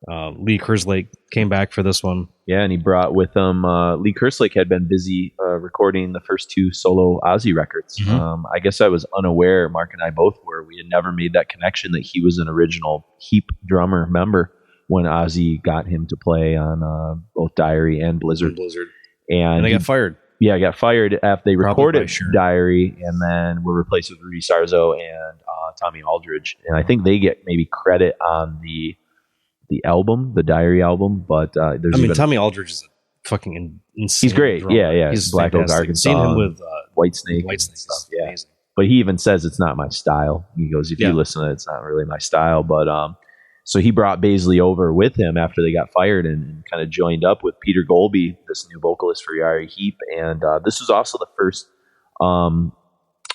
Speaker 4: Lee Kerslake came back for this one.
Speaker 3: Yeah, and he brought with him Lee Kerslake had been busy recording the first two solo Ozzy records. Mm-hmm. I guess I was unaware, Mark and I both were. We had never made that connection that he was an original Heap drummer member when Ozzy got him to play on both Diary and Blizzard. And
Speaker 4: they got fired.
Speaker 3: Yeah, got fired after they recorded Diary, and then were replaced with Rudy Sarzo and Tommy Aldridge. And I think they get maybe credit on the album, the Diary album, but
Speaker 4: Tommy Aldridge is a fucking insane.
Speaker 3: He's great.
Speaker 4: drummer.
Speaker 3: Yeah.
Speaker 4: He's
Speaker 3: Black Oak,
Speaker 4: fantastic.
Speaker 3: Arkansas.
Speaker 4: Seen him with
Speaker 3: Whitesnake and stuff. Yeah. Amazing. But he even says it's not my style. He goes, if you listen to it, it's not really my style. But so he brought Baisley over with him after they got fired and kind of joined up with Peter Golby, this new vocalist for Uriah Heep. And this was also the first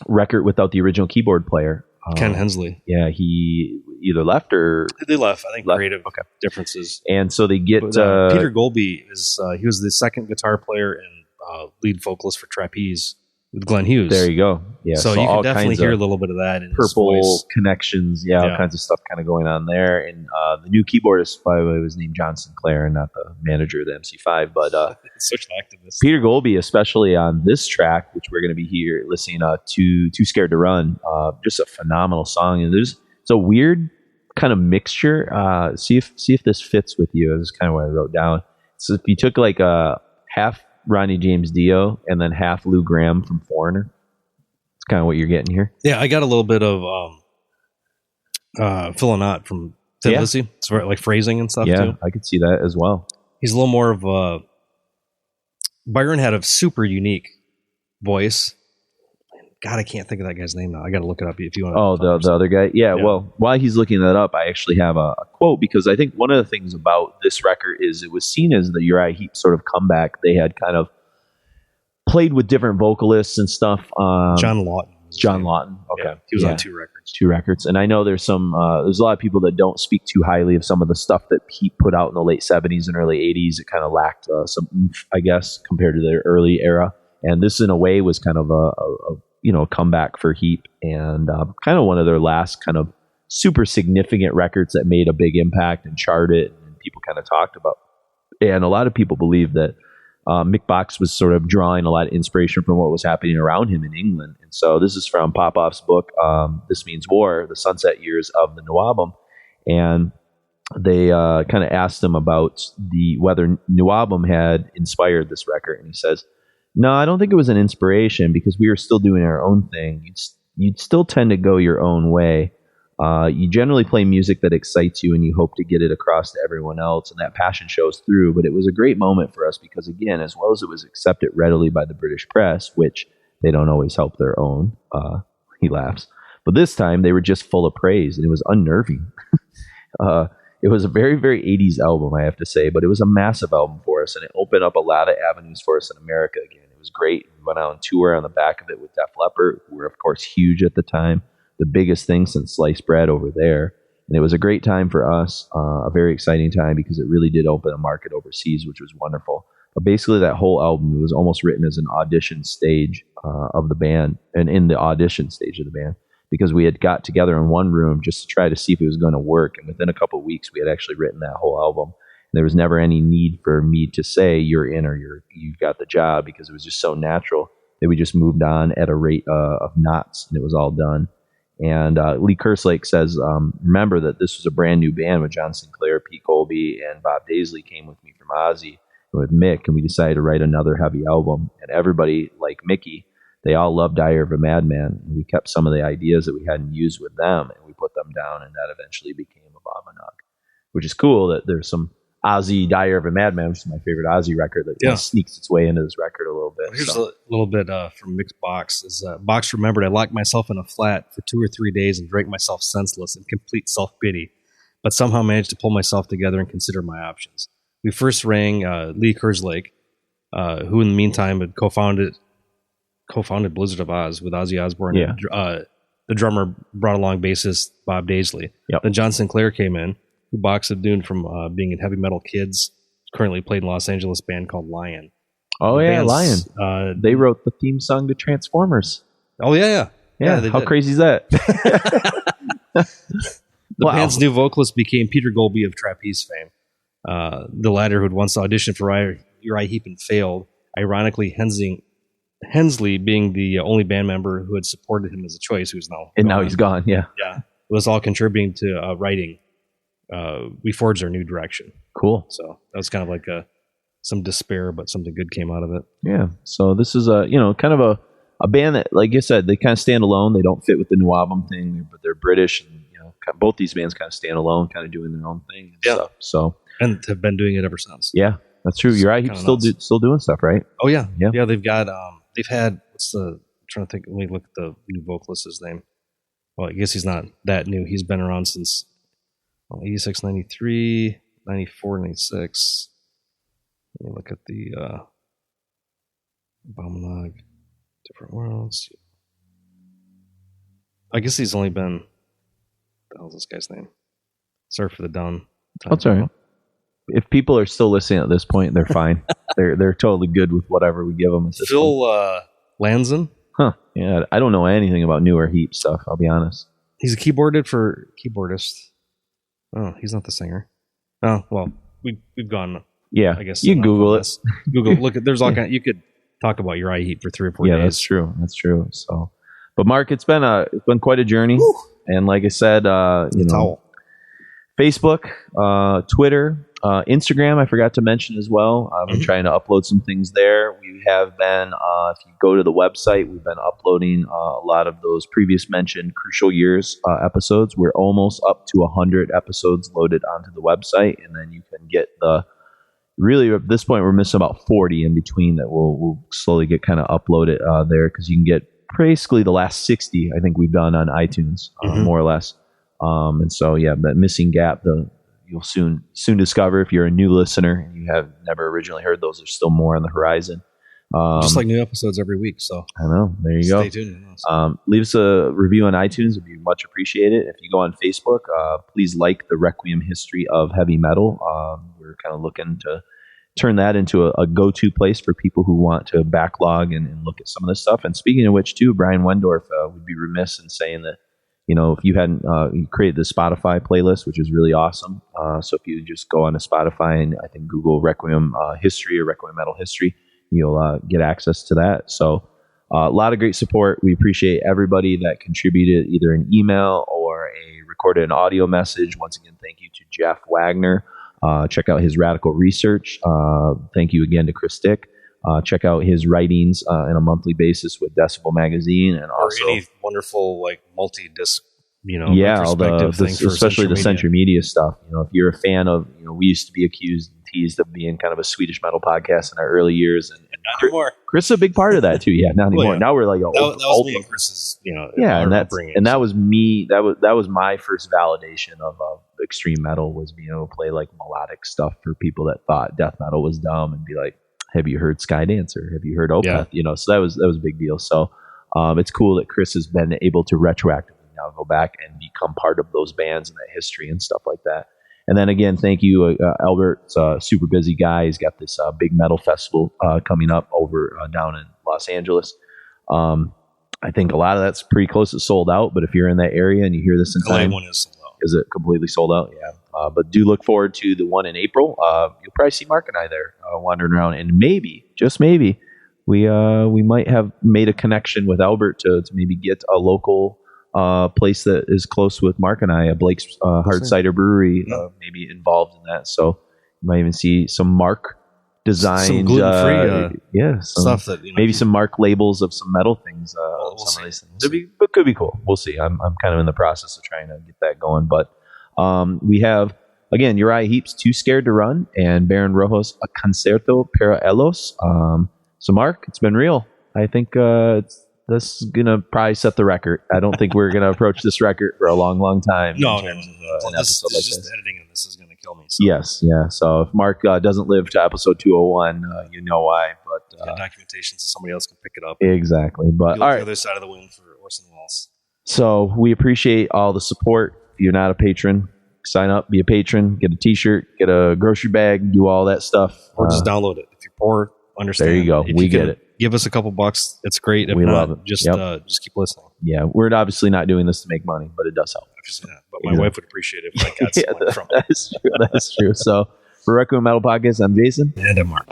Speaker 3: record without the original keyboard player.
Speaker 4: Ken Hensley.
Speaker 3: Yeah, he either left or...
Speaker 4: They left. I think creative differences.
Speaker 3: And so they get...
Speaker 4: Peter Golby, he was the second guitar player and lead vocalist for Trapeze with Glenn Hughes.
Speaker 3: There you go. Yeah,
Speaker 4: so you can definitely hear a little bit of that in
Speaker 3: purple
Speaker 4: his voice.
Speaker 3: Connections. Yeah, all kinds of stuff kind of going on there. And the new keyboardist, by the way, was named John Sinclair, and not the manager of the MC5. But
Speaker 4: such an activist.
Speaker 3: Peter Golby, especially on this track, which we're going to be here listening to Too Scared to Run, just a phenomenal song. And it's a weird kind of mixture. See if this fits with you. This is kind of what I wrote down. So if you took like a half Ronnie James Dio and then half Lou Gramm from Foreigner, it's kind of what you're getting here.
Speaker 4: Yeah, I got a little bit of Phil Lynott from Thin Lizzy. It's like phrasing and stuff too.
Speaker 3: Yeah, I could see that as well.
Speaker 4: He's a little more of a... Byron had a super unique voice. God, I can't think of that guy's name now. I got to look it up if you want to.
Speaker 3: Oh, the other guy? Yeah, well, while he's looking that up, I actually have a quote, because I think one of the things about this record is it was seen as the Uriah Heep sort of comeback. They had kind of played with different vocalists and stuff.
Speaker 4: John Lawton.
Speaker 3: John Lawton. Okay.
Speaker 4: Yeah, he was on 2 records.
Speaker 3: 2 records. And I know there's there's a lot of people that don't speak too highly of some of the stuff that Heat put out in the late 70s and early 80s. It kind of lacked some oomph, I guess, compared to their early era. And this, in a way, was kind of a comeback for Heat, and kind of one of their last kind of super significant records that made a big impact and charted, and people kind of talked about. And a lot of people believe that Mick Box was sort of drawing a lot of inspiration from what was happening around him in England. And so this is from Popoff's book, This Means War, The Sunset Years of the New Album. And they kind of asked him about whether New Album had inspired this record. And he says, no, I don't think it was an inspiration, because we were still doing our own thing. You'd still tend to go your own way. You generally play music that excites you, and you hope to get it across to everyone else, and that passion shows through. But it was a great moment for us because, again, as well as it was accepted readily by the British press, which they don't always help their own, he laughs. But this time, they were just full of praise, and it was unnerving. It was a very, very 80s album, I have to say, but it was a massive album for us, and it opened up a lot of avenues for us in America again. It was great. We went out on tour on the back of it with Def Leppard, who were, of course, huge at the time. The biggest thing since sliced bread over there. And it was a great time for us, a very exciting time, because it really did open a market overseas, which was wonderful. But basically that whole album, it was almost written as an audition stage of the band, and in the audition stage of the band, because we had got together in one room just to try to see if it was going to work. And within a couple of weeks, we had actually written that whole album. And there was never any need for me to say you're in or you've got the job, because it was just so natural that we just moved on at a rate of knots, and it was all done. And Lee Kerslake says, remember that this was a brand new band with John Sinclair, Pete Colby, and Bob Daisley came with me from Ozzy, and with Mick, and we decided to write another heavy album. And everybody, like Mickey, they all loved Diary of a Madman. And we kept some of the ideas that we hadn't used with them, and we put them down, and that eventually became Abominag, which is cool that there's some Ozzy Diary of a Madman, which is my favorite Ozzy record, that kind of sneaks its way into this record a little bit.
Speaker 4: Here's a little bit from Mick's Box. Box remembered, I locked myself in a flat for 2 or 3 days and drank myself senseless in complete self-pity, but somehow managed to pull myself together and consider my options. We first rang Lee Kerslake, who in the meantime had co-founded Blizzard of Oz with Ozzy Osbourne.
Speaker 3: Yeah.
Speaker 4: And, the drummer brought along bassist Bob Daisley.
Speaker 3: Yep.
Speaker 4: Then John Sinclair came in, who Box had known from being in Heavy Metal Kids, currently played in a Los Angeles band called Lion.
Speaker 3: Oh, yeah, Lion. They wrote the theme song to Transformers.
Speaker 4: Oh, yeah.
Speaker 3: How crazy is that?
Speaker 4: The band's new vocalist became Peter Golby of Trapeze fame. The latter, who had once auditioned for Uriah Heep and failed, ironically Hensley being the only band member who had supported him as a choice, who's now
Speaker 3: and now he's gone. Yeah,
Speaker 4: it was all contributing to writing. We forged our new direction.
Speaker 3: Cool.
Speaker 4: So that was kind of like some despair, but something good came out of it.
Speaker 3: Yeah. So this is kind of a band that, like I said, they kind of stand alone. They don't fit with the new album thing, but they're British, and both these bands kind of stand alone, kind of doing their own thing and stuff. So
Speaker 4: and have been doing it ever since.
Speaker 3: Yeah, that's true. You're right. He's still doing stuff, right?
Speaker 4: Oh yeah. They've got they've had I'm trying to think. Let me look at the new vocalist's name. Well, I guess he's not that new. He's been around since 86, 93, 94, 96. Let me look at the Abominag, Different Worlds. I guess he's only been... What the hell's this guy's name? Sorry for the down.
Speaker 3: That's all right. If people are still listening at this point, they're fine. they're totally good with whatever we give them at this
Speaker 4: Phil Lanzon?
Speaker 3: Huh. Yeah, I don't know anything about newer Heat stuff, I'll be honest.
Speaker 4: He's a keyboardist. Oh, he's not the singer. Oh, well, we've gone.
Speaker 3: Yeah,
Speaker 4: I guess
Speaker 3: you can Google it.
Speaker 4: Google. Look, there's all kind. You could talk about Uriah Heep for 3 or 4 days.
Speaker 3: Yeah, that's true. So, but Mark, it's been quite a journey. Woo! And like I said, Facebook, Twitter, Instagram, I forgot to mention as well. I've been trying to upload some things there. We have been, if you go to the website, we've been uploading a lot of those previous mentioned Crucial Years episodes. We're almost up to 100 episodes loaded onto the website, and then you can get really at this point we're missing about 40 in between that we'll slowly get kind of uploaded there, because you can get basically the last 60 I think we've done on iTunes, more or less. And so that missing gap, you'll soon discover if you're a new listener and you have never originally heard those. There's still more on the horizon.
Speaker 4: Just like new episodes every week. So
Speaker 3: I know. There you go.
Speaker 4: Stay tuned.
Speaker 3: Leave us a review on iTunes. It'd be much appreciated. If you go on Facebook, please like the Requiem History of Heavy Metal. We're kind of looking to turn that into a go-to place for people who want to backlog and look at some of this stuff. And speaking of which, too, Brian Wendorf would be remiss in saying that, if you hadn't you created the Spotify playlist, which is really awesome. So if you just go on to Spotify and I think Google Requiem History or Requiem Metal History, you'll get access to that. So a lot of great support. We appreciate everybody that contributed either an email or recorded an audio message. Once again, thank you to Jeff Wagner. Check out his Radical Research. Thank you again to Chris Dick. Check out his writings on a monthly basis with Decibel Magazine, and also
Speaker 4: any wonderful multi-disc,
Speaker 3: all especially the Century Media stuff. If you're a fan of, we used to be accused and teased of being kind of a Swedish metal podcast in our early years, and
Speaker 4: not anymore.
Speaker 3: Chris is a big part of that too. Yeah, not anymore.
Speaker 4: Well, yeah.
Speaker 3: Now we're like,
Speaker 4: that was me and Chris's,
Speaker 3: that was me. That was my first validation of extreme metal, was being able to play melodic stuff for people that thought death metal was dumb, and be like, have you heard Skydancer? Have you heard Opeth?
Speaker 4: Yeah.
Speaker 3: So that was a big deal. So it's cool that Chris has been able to retroactively now go back and become part of those bands and that history and stuff like that. And then again, thank you, Albert's a super busy guy. He's got this big metal festival coming up over down in Los Angeles. I think a lot of that's pretty close to sold out, but if you're in that area and you hear this in time,
Speaker 4: one is sold out.
Speaker 3: Is it completely sold out? Yeah. But do look forward to the one in April. You'll probably see Mark and I there wandering around, and maybe, just maybe, we might have made a connection with Albert to maybe get a local place that is close with Mark and I, Blake's Hard Cider Brewery, maybe involved in that. So you might even see some Mark designed,
Speaker 4: some gluten-free stuff that
Speaker 3: maybe some Mark labels of some metal things.
Speaker 4: We'll
Speaker 3: some of these things. It could be cool. We'll see. I'm kind of in the process of trying to get that going, but we have, again, Uriah Heep's Too Scared to Run and Baron Rojos A Concerto para Elos. So Mark, it's been real. I think this is gonna probably set the record. I don't think we're gonna approach this record for a long, long time.
Speaker 4: No,
Speaker 3: an
Speaker 4: episode like this. The editing of this is gonna kill me. So.
Speaker 3: Yes, yeah. So if Mark doesn't live to episode 201, you know why. But
Speaker 4: documentation so somebody else can pick it up.
Speaker 3: Exactly. But all right,
Speaker 4: the other side of the wind for Orson Welles.
Speaker 3: So we appreciate all the support. If you're not a patron, sign up, be a patron, get a T-shirt, get a grocery bag, do all that stuff,
Speaker 4: or just download it. If you're poor, understand.
Speaker 3: There you go. We get it.
Speaker 4: Give us a couple bucks. It's great. If
Speaker 3: we
Speaker 4: not,
Speaker 3: love it.
Speaker 4: Just keep listening.
Speaker 3: Yeah, we're obviously not doing this to make money, but it does help.
Speaker 4: But my wife would appreciate it if I got something from it.
Speaker 3: That's true. So for Requiem Metal Podcast, I'm Jason.
Speaker 4: And I'm Mark.